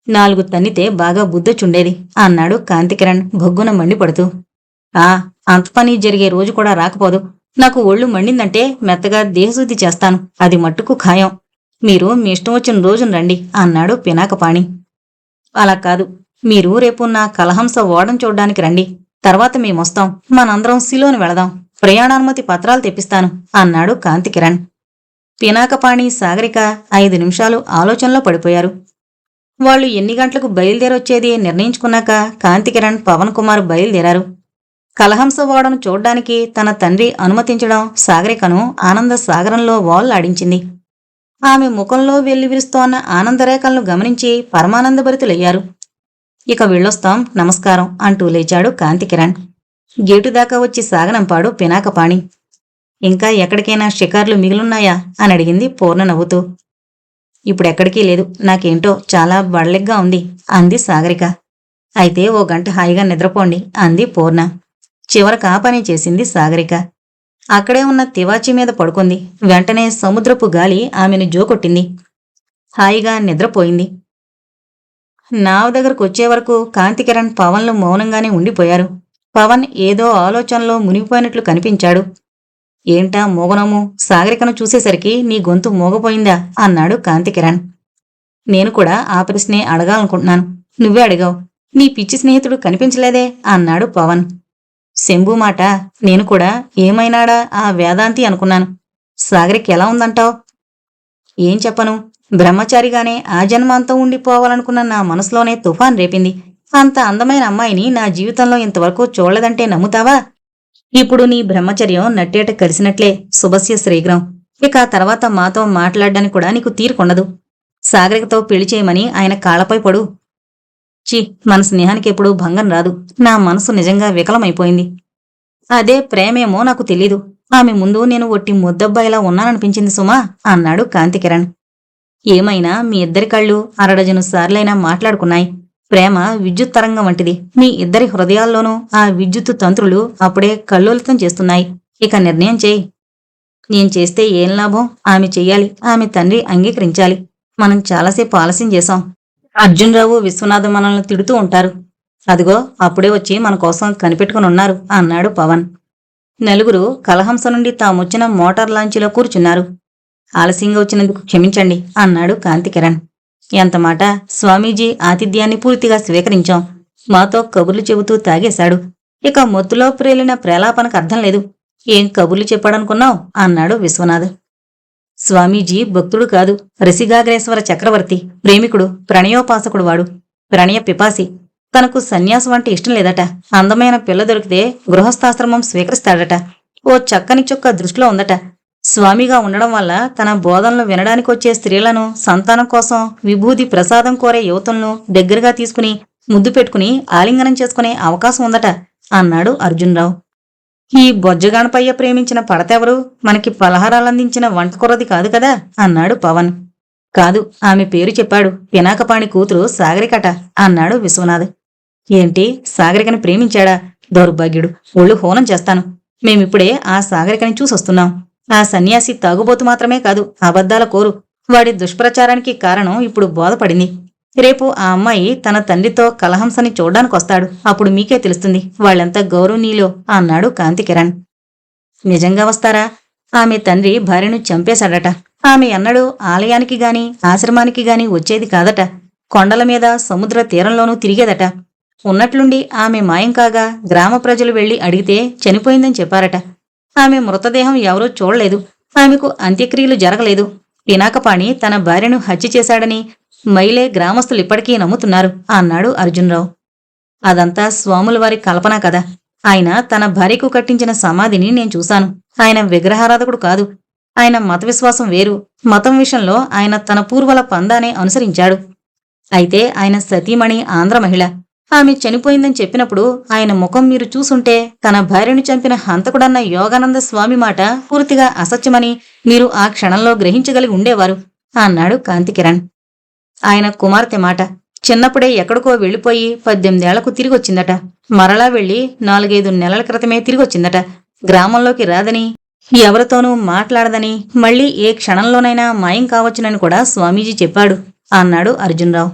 4 తన్నితే బాగా బుద్ధొచ్చుండేది అన్నాడు కాంతికిరణ్ భొగ్గున మండిపడుతూ. అంత పని జరిగే రోజు కూడా రాకపోదు. నాకు ఒళ్ళు మండిందంటే మెత్తగా దేహశుద్ధి చేస్తాను, అది మట్టుకు ఖాయం. మీరు మీ ఇష్టం వచ్చిన రోజున రండి అన్నాడు పినాకపాణి. అలా కాదు, మీరు రేపు నా కలహంస ఓడం చూడ్డానికి రండి. తర్వాత మేమొస్తాం. మనందరం సిలోని వెళదాం. ప్రయాణానుమతి పత్రాలు తెప్పిస్తాను అన్నాడు కాంతికిరణ్. పినాకపాణి, సాగరిక 5 నిమిషాలు ఆలోచనలో పడిపోయారు. వాళ్ళు ఎన్ని గంటలకు బయలుదేరొచ్చేది నిర్ణయించుకున్నాక కాంతికిరణ్, పవన్ కుమార్ బయలుదేరారు. కలహంస ఓడను చూడ్డానికి తన తండ్రి అనుమతించడం సాగరికను ఆనంద సాగరంలో వాళ్లాడించింది. ఆమె ముఖంలో వెల్లివిరుస్తోన్న ఆనందరేఖలను గమనించి పరమానందభరితులయ్యారు. ఇక వెళ్ళొస్తాం, నమస్కారం అంటూ లేచాడు కాంతికిరణ్. గేటు దాకా వచ్చి సాగనంపాడు పినాకపాణి. ఇంకా ఎక్కడికైనా షికార్లు మిగిలున్నాయా అని అడిగింది పూర్ణ నవ్వుతూ. ఇప్పుడెక్కడికీ లేదు, నాకేంటో చాలా బడలిగ్గా ఉంది అంది సాగరిక. అయితే ఓ గంట హాయిగా నిద్రపోండి అంది పూర్ణ. చివరకు ఆ పని చేసింది సాగరిక. అక్కడే ఉన్న తివాచీ మీద పడుకుంది. వెంటనే సముద్రపు గాలి ఆమెను జోకొట్టింది. హాయిగా నిద్రపోయింది. నావ దగ్గరకు వచ్చే వరకు కాంతికిరణ్, పవన్లు మౌనంగానే ఉండిపోయారు. పవన్ ఏదో ఆలోచనలో మునిగిపోయినట్లు కనిపించాడు. ఏంటా మోగనము? సాగరికను చూసేసరికి నీ గొంతు మోగపోయిందా అన్నాడు కాంతికిరణ్. నేను కూడా ఆ ప్రశ్నే అడగాలనుకుంటున్నాను, నువ్వే అడిగావు. నీ పిచ్చి స్నేహితుడు కనిపించలేదే అన్నాడు పవన్. శంభు మాట నేను కూడా ఏమైనాడా ఆ వేదాంతి అనుకున్నాను. సాగరికి ఎలా ఉందంటావు? ఏం చెప్పను, బ్రహ్మచారిగానే ఆ జన్మాంతం ఉండిపోవాలనుకున్న నా మనసులోనే తుఫాన్ రేపింది. అంత అందమైన అమ్మాయిని నా జీవితంలో ఇంతవరకు చూడలేదంటే నమ్ముతావా? ఇప్పుడు నీ బ్రహ్మచర్యం నట్టేట కలిసినట్లే. శుభస్య శ్రీగ్రం. ఇక తర్వాత మాతో మాట్లాడడానికి కూడా నీకు తీరుకుండదు. సాగరికతో పెళ్లి చేయమని ఆయన కాళ్లపై పడు. చి, మన స్నేహానికి ఎప్పుడూ భంగం రాదు. నా మనసు నిజంగా వికలమైపోయింది. అదే ప్రేమేమో నాకు తెలీదు. ఆమె ముందు నేను ఒట్టి ముద్దబ్బాయిలా ఉన్నాననిపించింది సుమా అన్నాడు కాంతికిరణ్. ఏమైనా మీ ఇద్దరి కళ్ళు అరడజను సార్లైనా మాట్లాడుకున్నాయి. ప్రేమ విద్యుత్ తరంగం వంటిది. మీ ఇద్దరి హృదయాల్లోనూ ఆ విద్యుత్తు తంత్రులు అప్పుడే కల్లోలితం చేస్తున్నాయి. ఇక నిర్ణయం చేయి. నేను చేస్తే ఏం లాభం? ఆమె చెయ్యాలి. ఆమె తండ్రి అంగీకరించాలి. మనం చాలాసేపు ఆలస్యం చేశాం. అర్జున్రావు, విశ్వనాథం మనల్ని తిడుతూ ఉంటారు. అదిగో అప్పుడే వచ్చి మన కోసం కనిపెట్టుకుని ఉన్నారు అన్నాడు పవన్. నలుగురు కలహంస నుండి తామొచ్చిన మోటార్ లాంచీలో కూర్చున్నారు. ఆలస్యంగా వచ్చినందుకు క్షమించండి అన్నాడు కాంతికిరణ్. ఎంత మాట, స్వామీజీ ఆతిథ్యాన్ని పూర్తిగా స్వీకరించాం. మాతో కబుర్లు చెబుతూ తాగేశాడు. ఇక మొత్తులో ప్రేలిన ప్రేలాపనకు అర్థం లేదు. ఏం కబుర్లు చెప్పాడనుకున్నావు అన్నాడు విశ్వనాథ్. స్వామీజీ భక్తుడు కాదు, రసిగాగ్రేశ్వర చక్రవర్తి, ప్రేమికుడు, ప్రణయోపాసకుడు. వాడు ప్రణయ పిపాసి. తనకు సన్యాసం అంటే ఇష్టం లేదట. అందమైన పిల్ల దొరికితే గృహస్థాశ్రమం స్వీకరిస్తాడట. ఓ చక్కని చుక్క దృష్టిలో ఉందట. స్వామిగా ఉండడం వల్ల తన బోధనలు వినడానికి వచ్చే స్త్రీలను, సంతానం కోసం విభూది ప్రసాదం కోరే యువతులను దగ్గరగా తీసుకుని ముద్దు పెట్టుకుని ఆలింగనం చేసుకునే అవకాశం ఉందట అన్నాడు అర్జున్రావు. ఈ బొజ్జగానపయ్య ప్రేమించిన పడతెవరు? మనకి పలహారాలందించిన వంటకొరది కాదు కదా అన్నాడు పవన్. కాదు, ఆమె పేరు చెప్పాడు. పినాకపాణి కూతురు సాగరికట అన్నాడు విశ్వనాథ్. ఏంటి, సాగరికని ప్రేమించాడా? దౌర్భాగ్యుడు, ఒళ్ళు హోనం చేస్తాను. మేమిప్పుడే ఆ సాగరికని చూసొస్తున్నాం. ఆ సన్యాసి తాగుబోతు మాత్రమే కాదు, అబద్ధాల కోరు. వాడి దుష్ప్రచారానికి కారణం ఇప్పుడు బోధపడింది. రేపు ఆ అమ్మాయి తన తండ్రితో కలహంసని చూడ్డానికొస్తాడు. అప్పుడు మీకే తెలుస్తుంది వాళ్ళెంత గౌరవనీయులో అన్నాడు కాంతికిరణ్. నిజంగా వస్తారా? ఆమె తండ్రి భార్యను చంపేశాడట. ఆమె ఎన్నడూ ఆలయానికి గాని ఆశ్రమానికి గాని వచ్చేది కాదట. కొండల మీద సముద్ర తీరంలోనూ తిరిగేదట. ఉన్నట్లుండి ఆమె మాయం కాగా గ్రామ ప్రజలు వెళ్లి అడిగితే చనిపోయిందని చెప్పారట. ఆమె మృతదేహం ఎవరూ చూడలేదు. ఆమెకు అంత్యక్రియలు జరగలేదు. పినాకపాణి తన భార్యను హత్య చేశాడని మైలే గ్రామస్తులు ఇప్పటికీ నమ్ముతున్నారు అన్నాడు అర్జున్రావు. అదంతా స్వాముల వారి కల్పన కదా. ఆయన తన భార్యకు కట్టించిన సమాధిని నేను చూశాను. ఆయన విగ్రహారాధకుడు కాదు. ఆయన మత విశ్వాసం వేరు. మతం విషయంలో ఆయన తన పూర్వల పందానే అనుసరించాడు. అయితే ఆయన సతీమణి ఆంధ్ర మహిళ. ఆమె చనిపోయిందని చెప్పినప్పుడు ఆయన ముఖం మీరు చూసుంటే తన భార్యను చంపిన హంతకుడన్న యోగానంద స్వామి మాట పూర్తిగా అసత్యమని మీరు ఆ క్షణంలో గ్రహించగలిగి ఉండేవారు అన్నాడు కాంతికిరణ్. ఆయన కుమార్తె మాట. చిన్నప్పుడే ఎక్కడికో వెళ్లిపోయి 18 ఏళ్లకు తిరిగొచ్చిందట. మరలా వెళ్లి 4-5 నెలల క్రితమే తిరిగొచ్చిందట. గ్రామంలోకి రాదని, ఎవరితోనూ మాట్లాడదని, మళ్లీ ఏ క్షణంలోనైనా మాయం కావచ్చునని కూడా స్వామీజీ చెప్పాడు అన్నాడు అర్జున్రావు.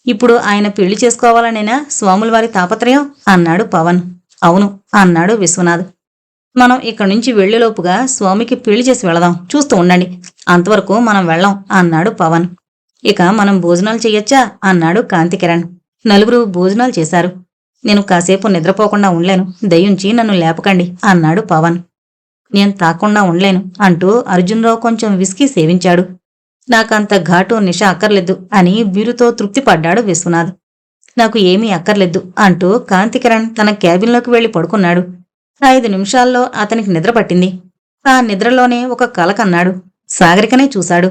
ఇప్పుడు ఆయన పెళ్లి చేసుకోవాలనేనా స్వాముల వారి తాపత్రయం అన్నాడు పవన్. అవును అన్నాడు విశ్వనాథ్. మనం ఇక్కడి నుంచి వెళ్లేలోపుగా స్వామికి పెళ్లి చేసి వెళదాం, చూస్తూ ఉండండి. అంతవరకు మనం వెళ్ళం అన్నాడు పవన్. ఇక మనం భోజనాలు చెయ్యొచ్చా అన్నాడు కాంతికిరణ్. నలుగురు భోజనాలు చేశారు. నేను కాసేపు నిద్రపోకుండా ఉండలేను, దయుంచి నన్ను లేపకండి అన్నాడు పవన్. నేను తాకుండా ఉండలేను అంటూ అర్జున్రావు కొంచెం విస్కీ సేవించాడు. నాకంత ఘాటు నిష అక్కర్లేదు అని వీరుతో తృప్తిపడ్డాడు విశ్వనాథ్. నాకు ఏమీ అక్కర్లేదు అంటూ కాంతికిరణ్ తన క్యాబిన్లోకి వెళ్లి పడుకున్నాడు. 5 నిమిషాల్లో అతనికి నిద్ర పట్టింది. ఆ నిద్రలోనే ఒక కల కన్నాడు. సాగరికనే చూశాడు.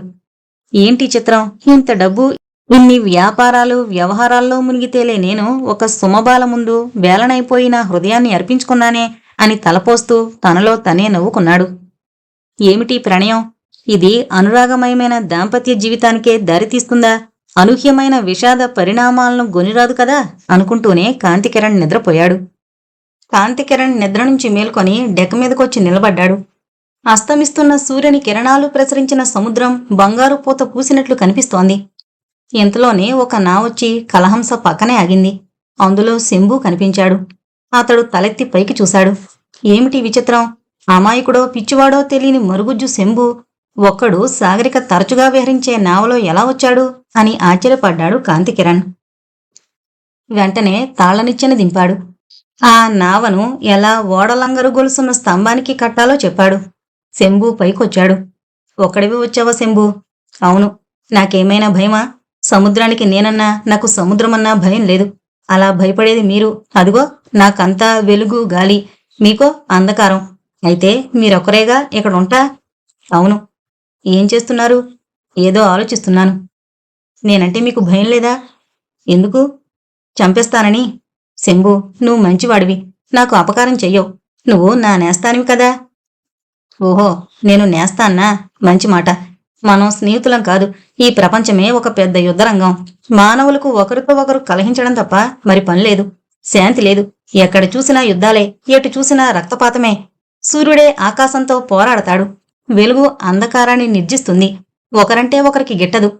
ఏంటి చిత్రం, ఇంత డబ్బు, ఇన్ని వ్యాపారాలు వ్యవహారాల్లో మునిగితేలే నేను ఒక సుమబాల ముందు వేలనైపోయిన హృదయాన్ని అర్పించుకున్నానే అని తలపోస్తూ తనలో తనే నవ్వుకున్నాడు. ఏమిటి ప్రణయం? ఇది అనురాగమయమైన దాంపత్య జీవితానికే దారితీస్తుందా? అనూహ్యమైన విషాద పరిణామాలను గొనిరాదు కదా అనుకుంటూనే కాంతికిరణ్ నిద్రపోయాడు. కాంతికిరణ్ నిద్ర నుంచి మేల్కొని డెక్క మీదకొచ్చి నిలబడ్డాడు. అస్తమిస్తున్న సూర్యుని కిరణాలు ప్రసరించిన సముద్రం బంగారు పూత పూసినట్లు కనిపిస్తోంది. ఇంతలోనే ఒక నావొచ్చి కలహంస పక్కనే ఆగింది. అందులో శంభు కనిపించాడు. అతడు తలెత్తి పైకి చూశాడు. ఏమిటి విచిత్రం? అమాయకుడో పిచ్చివాడో తెలియని మరుగుజ్జు శంభు ఒక్కడు సాగరిక తరచుగా విహరించే నావలో ఎలా వచ్చాడు అని ఆశ్చర్యపడ్డాడు కాంతికిరణ్. వెంటనే తాళనిచ్చెన దింపాడు. ఆ నావను ఎలా ఓడలంగరు గొలుసున్న స్తంభానికి కట్టాలో చెప్పాడు. శంభు పైకొచ్చాడు. ఒక్కడివి వచ్చావా శంభు? అవును. నాకేమైనా భయమా? సముద్రానికి నేనన్నా, నాకు సముద్రమన్నా భయం లేదు. అలా భయపడేది మీరు. అదిగో నాకంతా వెలుగు గాలి, మీకో అంధకారం. అయితే మీరొక్కరేగా ఇక్కడ ఉంటా? అవును. ఏం చేస్తున్నారు? ఏదో ఆలోచిస్తున్నాను. నేనంటే మీకు భయం లేదా? ఎందుకు? చంపేస్తానని. శంభు, నువ్వు మంచివాడివి, నాకు అపకారం చెయ్యవు. నువ్వు నా నేస్తానివి కదా. ఓహో, నేను నేస్తాన్నా? మంచి మాట. మనం స్నేహితులం కాదు. ఈ ప్రపంచమే ఒక పెద్ద యుద్ధరంగం. మానవులకు ఒకరితో ఒకరు కలహించడం తప్ప మరి పనిలేదు. శాంతి లేదు. ఎక్కడ చూసినా యుద్ధాలే, ఎటు చూసినా రక్తపాతమే. సూర్యుడే ఆకాశంతో పోరాడతాడు. వెలుగు అంధకారాన్ని నిర్జిస్తుంది. ఒకరంటే ఒకరికి గిట్టదు.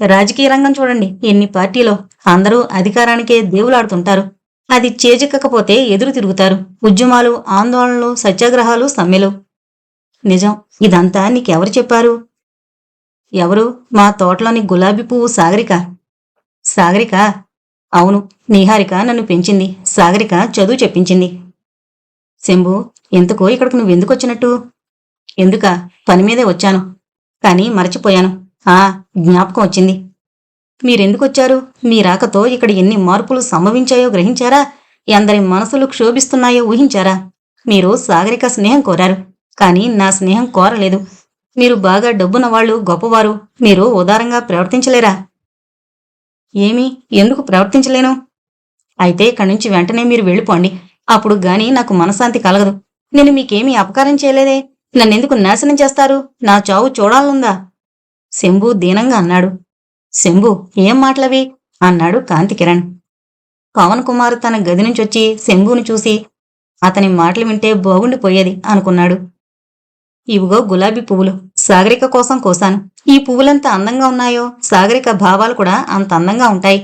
రాజకీయ రంగం చూడండి, ఎన్ని పార్టీలో. అందరూ అధికారానికే దేవులాడుతుంటారు. అది చేజిక్కకపోతే ఎదురు తిరుగుతారు. ఉద్యమాలు, ఆందోళనలు, సత్యాగ్రహాలు, సమ్మెలు. నిజం. ఇదంతా నీకెవరు చెప్పారు? ఎవరు? మా తోటలోని గులాబీ పువ్వు సాగరిక. సాగరిక? అవును. నీహారిక నన్ను పెంచింది. సాగరిక చదువు చెప్పించింది. శంభు, ఇంతకు ఇక్కడికి నువ్వెందుకొచ్చినట్టు? ఎందుకా? పనిమీదే వచ్చాను. కాని మరచిపోయాను. జ్ఞాపకం వచ్చింది. మీరెందుకొచ్చారు? మీ రాకతో ఇక్కడ ఎన్ని మార్పులు సంభవించాయో గ్రహించారా? ఎందరి మనసులు క్షోభిస్తున్నాయో ఊహించారా? మీరు సాగరిక స్నేహం కోరారు, కాని నా స్నేహం కోరలేదు. మీరు బాగా డబ్బున్న వాళ్ళు, గొప్పవారు. మీరు ఉదారంగా ప్రవర్తించలేరా? ఏమి? ఎందుకు ప్రవర్తించలేను? అయితే ఇక్కడి నుంచి వెంటనే మీరు వెళ్ళిపోండి. అప్పుడు గాని నాకు మనశ్శాంతి కలగదు. నేను మీకేమీ అపకారం చేయలేదే. నన్నెందుకు నాశనం చేస్తారు? నా చావు చూడాలనుందా? శంభు దీనంగా అన్నాడు. శంభు, ఏం మాటలవి? అన్నాడు కాంతికిరణ్. పవన్ కుమార్ తన గది నుంచొచ్చి శంభుని చూసి అతని మాటలు వింటే బాగుండిపోయేది అనుకున్నాడు. ఇవిగో గులాబీ పువ్వులు, సాగరిక కోసం కోసాను. ఈ పువ్వులెంత అందంగా ఉన్నాయో సాగరిక భావాలు కూడా అంత అందంగా ఉంటాయి.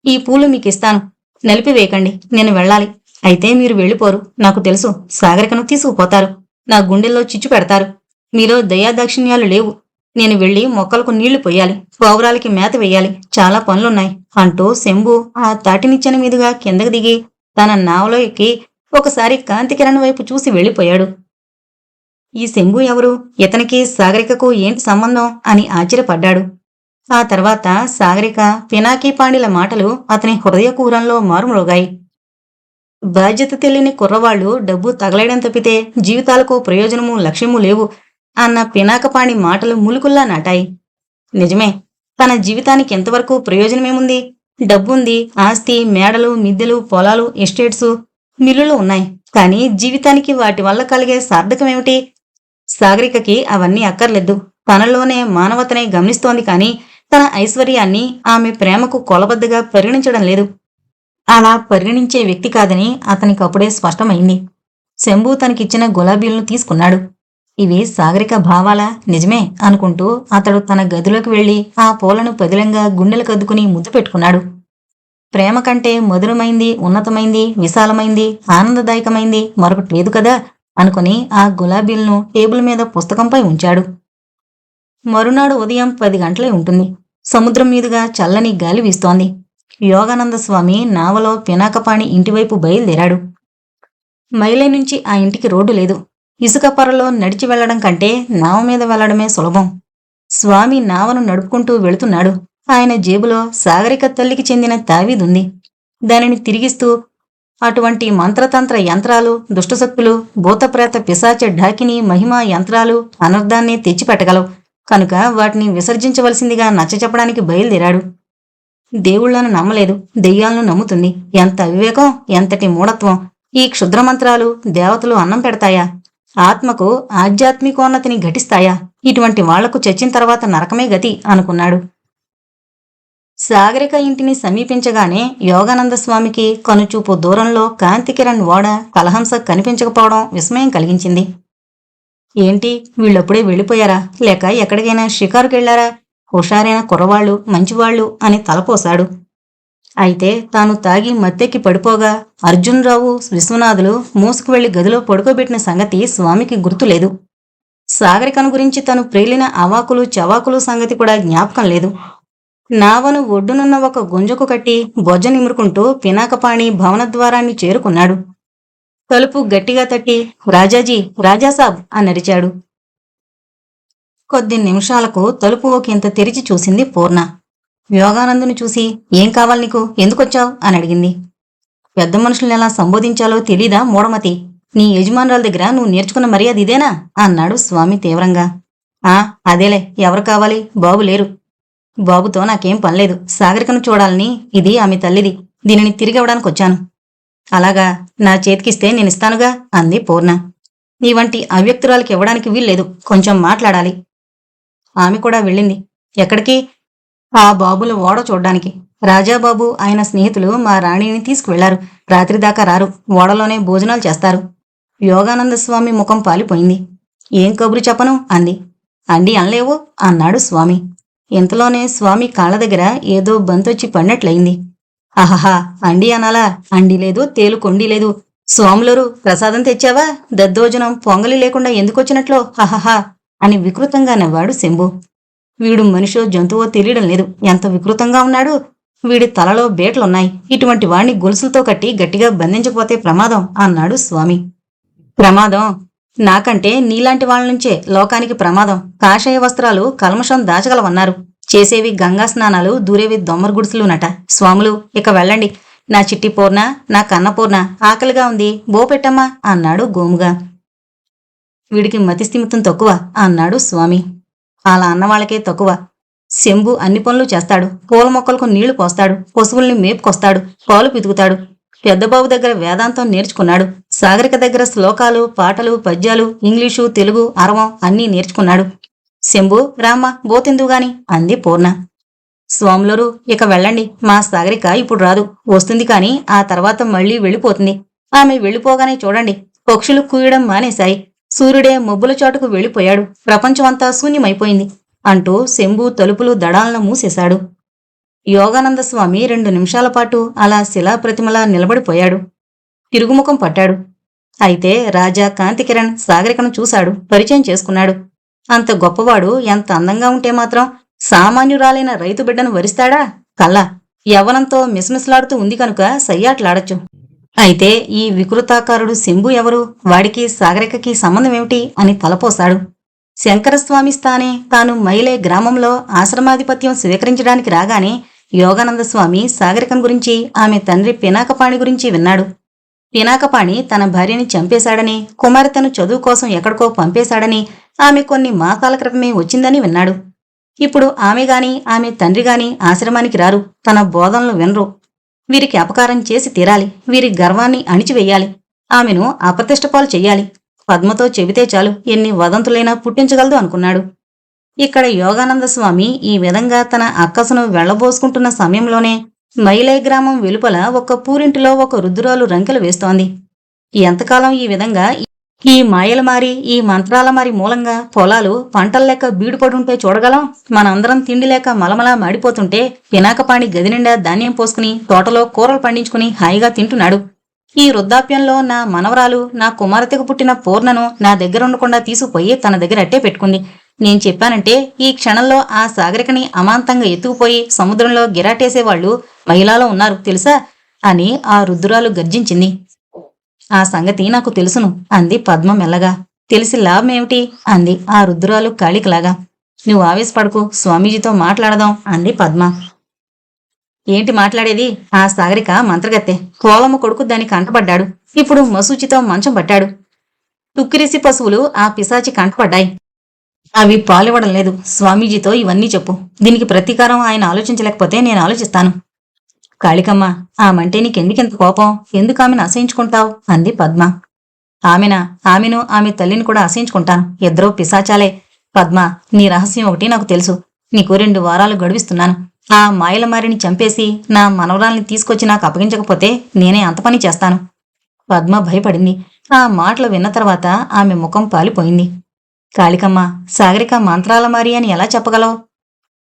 ఈ పూలు మీకిస్తాను. నలిపివేయకండి. నేను వెళ్ళాలి. అయితే మీరు వెళ్ళిపోరు. నాకు తెలుసు. సాగరికను తీసుకుపోతారు. నా గుండెల్లో చిచ్చు పెడతారు. మీలో దయాదాక్షిణ్యాలు లేవు. నేను వెళ్ళి మొక్కలకు నీళ్లు పొయ్యాలి, పావురాలకి మేత వెయ్యాలి. చాలా పనులున్నాయి అంటూ శంభు ఆ తాటినిచ్చెన మీదుగా కిందకు దిగి తన నావలో ఎక్కి ఒకసారి కాంతికిరణ్ వైపు చూసి వెళ్ళిపోయాడు. ఈ శంభు ఎవరు? ఇతనికి సాగరికకు ఏంటి సంబంధం అని ఆశ్చర్యపడ్డాడు. ఆ తర్వాత సాగరిక, పినాకీ పాండిల మాటలు అతని హృదయకూరంలో మారుమ్రోగాయి. బాధ్యత తెలియని కుర్రవాళ్లు డబ్బు తగలేయడం తప్పితే జీవితాలకు ప్రయోజనము, లక్ష్యము లేవు అన్న పినాకపాణి మాటలు ములుకుల్లా నాటాయి. నిజమే. తన జీవితానికి ఎంతవరకు ప్రయోజనమేముంది? డబ్బుంది, ఆస్తి, మేడలు, మిద్దెలు, పొలాలు, ఎస్టేట్సు, మిల్లులు ఉన్నాయి. కానీ జీవితానికి వాటి వల్ల కలిగే సార్థకమేమిటి? సాగరికకి అవన్నీ అక్కర్లేదు. తనలోనే మానవతనే గమనిస్తోంది. కానీ తన ఐశ్వర్యాన్ని ఆమె ప్రేమకు కొలబద్దగా పరిగణించడం లేదు. అలా పరిగణించే వ్యక్తి కాదని అతనికప్పుడే స్పష్టమైంది. శంభు తనకిచ్చిన గులాబీలను తీసుకున్నాడు. ఇవి సాగరిక భావాలా? నిజమే అనుకుంటూ అతడు తన గదిలోకి వెళ్లి ఆ పూలను పదిలంగా గుండెలకద్దుకుని ముద్దు పెట్టుకున్నాడు. ప్రేమ కంటే మధురమైంది, ఉన్నతమైంది, విశాలమైంది, ఆనందదాయకమైంది మరొకటి లేదు కదా అనుకుని ఆ గులాబీలను టేబుల్ మీద పుస్తకంపై ఉంచాడు. మరునాడు ఉదయం 10 గంటలై ఉంటుంది. సముద్రం మీదుగా చల్లని గాలి వీస్తోంది. యోగానంద స్వామి నావలో పినాకపాణి ఇంటివైపు బయలుదేరాడు. మైలే నుంచి ఆ ఇంటికి రోడ్డు లేదు. ఇసుక పొరలో నడిచి వెళ్లడం కంటే నావ మీద వెళ్లడమే సులభం. స్వామి నావను నడుపుకుంటూ వెళుతున్నాడు. ఆయన జేబులో సాగరిక తల్లికి చెందిన తావీదుంది. దానిని తిరిగిస్తూ, అటువంటి మంత్రతంత్ర యంత్రాలు, దుష్టశక్తులు, భూతప్రేత పిశాచ ఢాకిని మహిమా యంత్రాలు అనర్థాన్ని తెచ్చిపెట్టగలవు కనుక వాటిని విసర్జించవలసిందిగా నచ్చచెప్పడానికి బయలుదేరాడు. దేవుళ్లను నమ్మలేదు, దెయ్యాలను నమ్ముతుంది. ఎంత అవివేకం, ఎంతటి మూఢత్వం! ఈ క్షుద్రమంత్రాలు దేవతలు అన్నం పెడతాయా? ఆత్మకు ఆధ్యాత్మికోన్నతిని ఘటిస్తాయా? ఇటువంటి వాళ్లకు చచ్చిన తర్వాత నరకమే గతి అనుకున్నాడు. సాగరిక ఇంటిని సమీపించగానే యోగానంద స్వామికి కనుచూపు దూరంలో కాంతికిరణ్ ఓడ కలహంస కనిపించకపోవడం విస్మయం కలిగించింది. ఏంటి, వీళ్ళప్పుడే వెళ్ళిపోయారా? లేక ఎక్కడికైనా షికారుకెళ్లారా? హుషారైన కుర్రవాళ్లు, మంచివాళ్లు అని తలపోశాడు. అయితే తాను తాగి మత్తెక్కి పడిపోగా అర్జున్రావు, విశ్వనాథులు మూసుకు వెళ్లి గదిలో పడుకోబెట్టిన సంగతి స్వామికి గుర్తులేదు. సాగరికను గురించి తను ప్రేలిన అవాకులు చవాకులు సంగతి కూడా జ్ఞాపకం లేదు. నావను ఒడ్డునున్న ఒక గుంజకు కట్టి బొజ్జ నిమురుకుంటూ పినాకపాణి భవనద్వారాన్ని చేరుకున్నాడు. తలుపు గట్టిగా తట్టి రాజాజీ, రాజాసాబ్ అనరిచాడు. కొద్ది నిమిషాలకు తలుపు ఒకంత తెరిచి చూసింది పూర్ణ. యోగానందుని చూసి, ఏం కావాలి నీకు, ఎందుకొచ్చావు అని అడిగింది. పెద్ద మనుషుల్ని ఎలా సంబోధించాలో తెలీదా మూఢమతి? నీ యజమానురాల దగ్గర నువ్వు నేర్చుకున్న మర్యాద ఇదేనా అన్నాడు స్వామి తీవ్రంగా. అదేలే, ఎవరు కావాలి? బాబు లేరు. బాబుతో నాకేం పనిలేదు. సాగరికను చూడాలని, ఇది ఆమె తల్లిది. దీనిని తిరిగివ్వడానికి వచ్చాను. అలాగా, నా చేతికిస్తే నేనిస్తానుగా అంది పూర్ణ. నీ వంటి అవ్యక్తురాలకి ఇవ్వడానికి వీల్లేదు, కొంచెం మాట్లాడాలి. ఆమె కూడా వెళ్ళింది. ఎక్కడికి? ఆ బాబుల ఓడ చూడ్డానికి. రాజాబాబు ఆయన స్నేహితులు మా రాణిని తీసుకువెళ్లారు. రాత్రిదాకా రారు, ఓడలోనే భోజనాలు చేస్తారు. యోగానంద స్వామి ముఖం పాలిపోయింది. ఏం కబురు చెప్పను అంది. అండి అనలేవు అన్నాడు స్వామి. ఇంతలోనే స్వామి కాళ్ళ దగ్గర ఏదో బంతొచ్చి పడినట్లయింది. ఆహా, అండి అనాలా? అండి లేదు, తేలు కొండి లేదు. స్వాములరు, ప్రసాదం తెచ్చావా? దద్దోజనం పొంగలి లేకుండా ఎందుకొచ్చినట్లో? హహహా అని వికృతంగా నవ్వాడు శంభు. వీడు మనిషో జంతువో తెలియడం లేదు, ఎంత వికృతంగా ఉన్నాడు. వీడి తలలో బేట్లున్నాయి. ఇటువంటి వాణ్ణి గొలుసులతో కట్టి గట్టిగా బంధించకపోతే ప్రమాదం అన్నాడు స్వామి. ప్రమాదం? నాకంటే నీలాంటి వాళ్ళ నుంచే లోకానికి ప్రమాదం. కాషాయ వస్త్రాలు కల్మషం దాచగలవన్నారు. చేసేవి గంగా స్నానాలు, దూరేవి దొమ్మర గుడిసెలునట. స్వాములు, ఇక వెళ్ళండి. నా చిట్టి పూర్ణ, నా కన్నపూర్ణ, ఆకలిగా ఉంది, బోపెట్టమ్మా అన్నాడు గోముగా. వీడికి మతిస్థిమితం తక్కువ అన్నాడు స్వామి. అలా అన్నవాళ్లకే తక్కువ. శంభు అన్ని పనులు చేస్తాడు. పూల మొక్కలకు నీళ్లు పోస్తాడు, పశువుల్ని మేపుకొస్తాడు, పాలు పితుకుతాడు. పెద్దబాబు దగ్గర వేదాంతం నేర్చుకున్నాడు. సాగరిక దగ్గర శ్లోకాలు, పాటలు, పద్యాలు, ఇంగ్లీషు, తెలుగు, అరవం అన్నీ నేర్చుకున్నాడు. శంభు, రామ్మ, బోతిందుగాని అంది పూర్ణ. స్వాములరు, ఇక వెళ్ళండి. మా సాగరిక ఇప్పుడు రాదు, వస్తుంది కాని ఆ తర్వాత మళ్లీ వెళ్ళిపోతుంది. ఆమె వెళ్ళిపోగానే చూడండి, పక్షులు కూయడం మానేశాయి. సూర్యుడే మబ్బుల చాటుకు వెళ్ళిపోయాడు. ప్రపంచమంతా శూన్యమైపోయింది అంటూ శంభు తలుపులు దడాలను మూసేశాడు. యోగానంద స్వామి 2 నిమిషాల పాటు అలా శిలాప్రతిమలా నిలబడిపోయాడు. తిరుగుముఖం పట్టాడు. అయితే రాజా కాంతికిరణ్ సాగరికను చూశాడు, పరిచయం చేసుకున్నాడు. అంత గొప్పవాడు ఎంత అందంగా ఉంటే మాత్రం సామాన్యురాలైన రైతు బిడ్డను వరిస్తాడా? కల్లా యవ్వనంతో మిసమిసలాడుతూ ఉంది కనుక సయ్యాట్లాడచ్చు. అయితే ఈ వికృతాకారుడు శంభు ఎవరు? వాడికి సాగరికకి సంబంధమేమిటి అని తలపోశాడు. శంకరస్వామి స్థానే తాను మైలే గ్రామంలో ఆశ్రమాధిపత్యం స్వీకరించడానికి రాగానే యోగానంద స్వామి సాగరికం గురించి, ఆమె తండ్రి పినాకపాణి గురించి విన్నాడు. పినాకపాణి తన భార్యని చంపేశాడని, కుమార్తెను చదువు కోసం ఎక్కడికో పంపేశాడని, ఆమె కొన్ని మాసాల క్రితమే వచ్చిందని విన్నాడు. ఇప్పుడు ఆమె గాని, ఆమె తండ్రి గాని ఆశ్రమానికి రారు, తన బోధనలు వినరు. వీరికి అపకారం చేసి తీరాలి, వీరి గర్వాన్ని అణిచివేయాలి, ఆమెను అప్రతిష్టపాలు చెయ్యాలి. పద్మతో చెబితే చాలు, ఎన్ని వదంతులైనా పుట్టించగలదు అనుకున్నాడు. ఇక్కడ యోగానంద స్వామి ఈ విధంగా తన అక్కసును వెళ్లబోసుకుంటున్న సమయంలోనే మైలే గ్రామం వెలుపల ఒక పూరింటిలో ఒక రుద్దురాలు రంకెలు వేస్తోంది. ఎంతకాలం ఈ విధంగా ఈ మాయల మారి, ఈ మంత్రాల మారి మూలంగా పొలాలు పంటల లెక్క బీడుపడుంటే చూడగలం? మనందరం తిండి లేక మలమలా మాడిపోతుంటే పినాకపాణి గది నిండా ధాన్యం పోసుకుని తోటలో కూరలు పండించుకుని హాయిగా తింటున్నాడు. ఈ వృద్ధాప్యంలో నా మనవరాలు, నా కుమార్తెకు పుట్టిన పూర్ణను నా దగ్గర ఉండకుండా తీసుకుపోయి తన దగ్గర అట్టే పెట్టుకుంది. నేను చెప్పానంటే ఈ క్షణంలో ఆ సాగరికని అమాంతంగా ఎత్తుకుపోయి సముద్రంలో గిరాటేసేవాళ్లు మహిళలో ఉన్నారు తెలుసా అని ఆ రుద్దురాలు గర్జించింది. ఆ సంగతి నాకు తెలుసును అంది పద్మ మెల్లగా. తెలిసి లాభమేమిటి అంది ఆ రుద్రాలు కాళికలాగా. నువ్వు ఆవేశపడకు, స్వామీజీతో మాట్లాడదాం అంది పద్మ. ఏంటి మాట్లాడేది? ఆ సాగరిక మంత్రగత్తె. కోవమ్మ కొడుకు దానికి కంటపడ్డాడు. ఇప్పుడు మసూచితో మంచం పట్టాడు. తుక్కిరిసి పశువులు ఆ పిశాచి కంటపడ్డాయి. అవి పాలివ్వడం లేదు. స్వామీజీతో ఇవన్నీ చెప్పు. దీనికి ప్రతీకారం ఆయన ఆలోచించలేకపోతే నేను ఆలోచిస్తాను. కాళికమ్మ, ఆమంటే నీకెందుకింత కోపం? ఎందుకు ఆమెను అసహించుకుంటావు అంది పద్మ. ఆమెను ఆమె తల్లిని కూడా అసహించుకుంటాను. ఇద్దరూ పిశాచాలే. పద్మ, నీ రహస్యం ఒకటి నాకు తెలుసు. నీకు 2 వారాలు గడువిస్తున్నాను. ఆ మాయలమారిని చంపేసి నా మనవరాల్ని తీసుకొచ్చి నాకు అప్పగించకపోతే నేనే అంత పని చేస్తాను. పద్మ భయపడింది. ఆ మాటలు విన్న తర్వాత ఆమె ముఖం పాలిపోయింది. కాళికమ్మ, సాగరిక మంత్రాలమారి అని ఎలా చెప్పగలవు?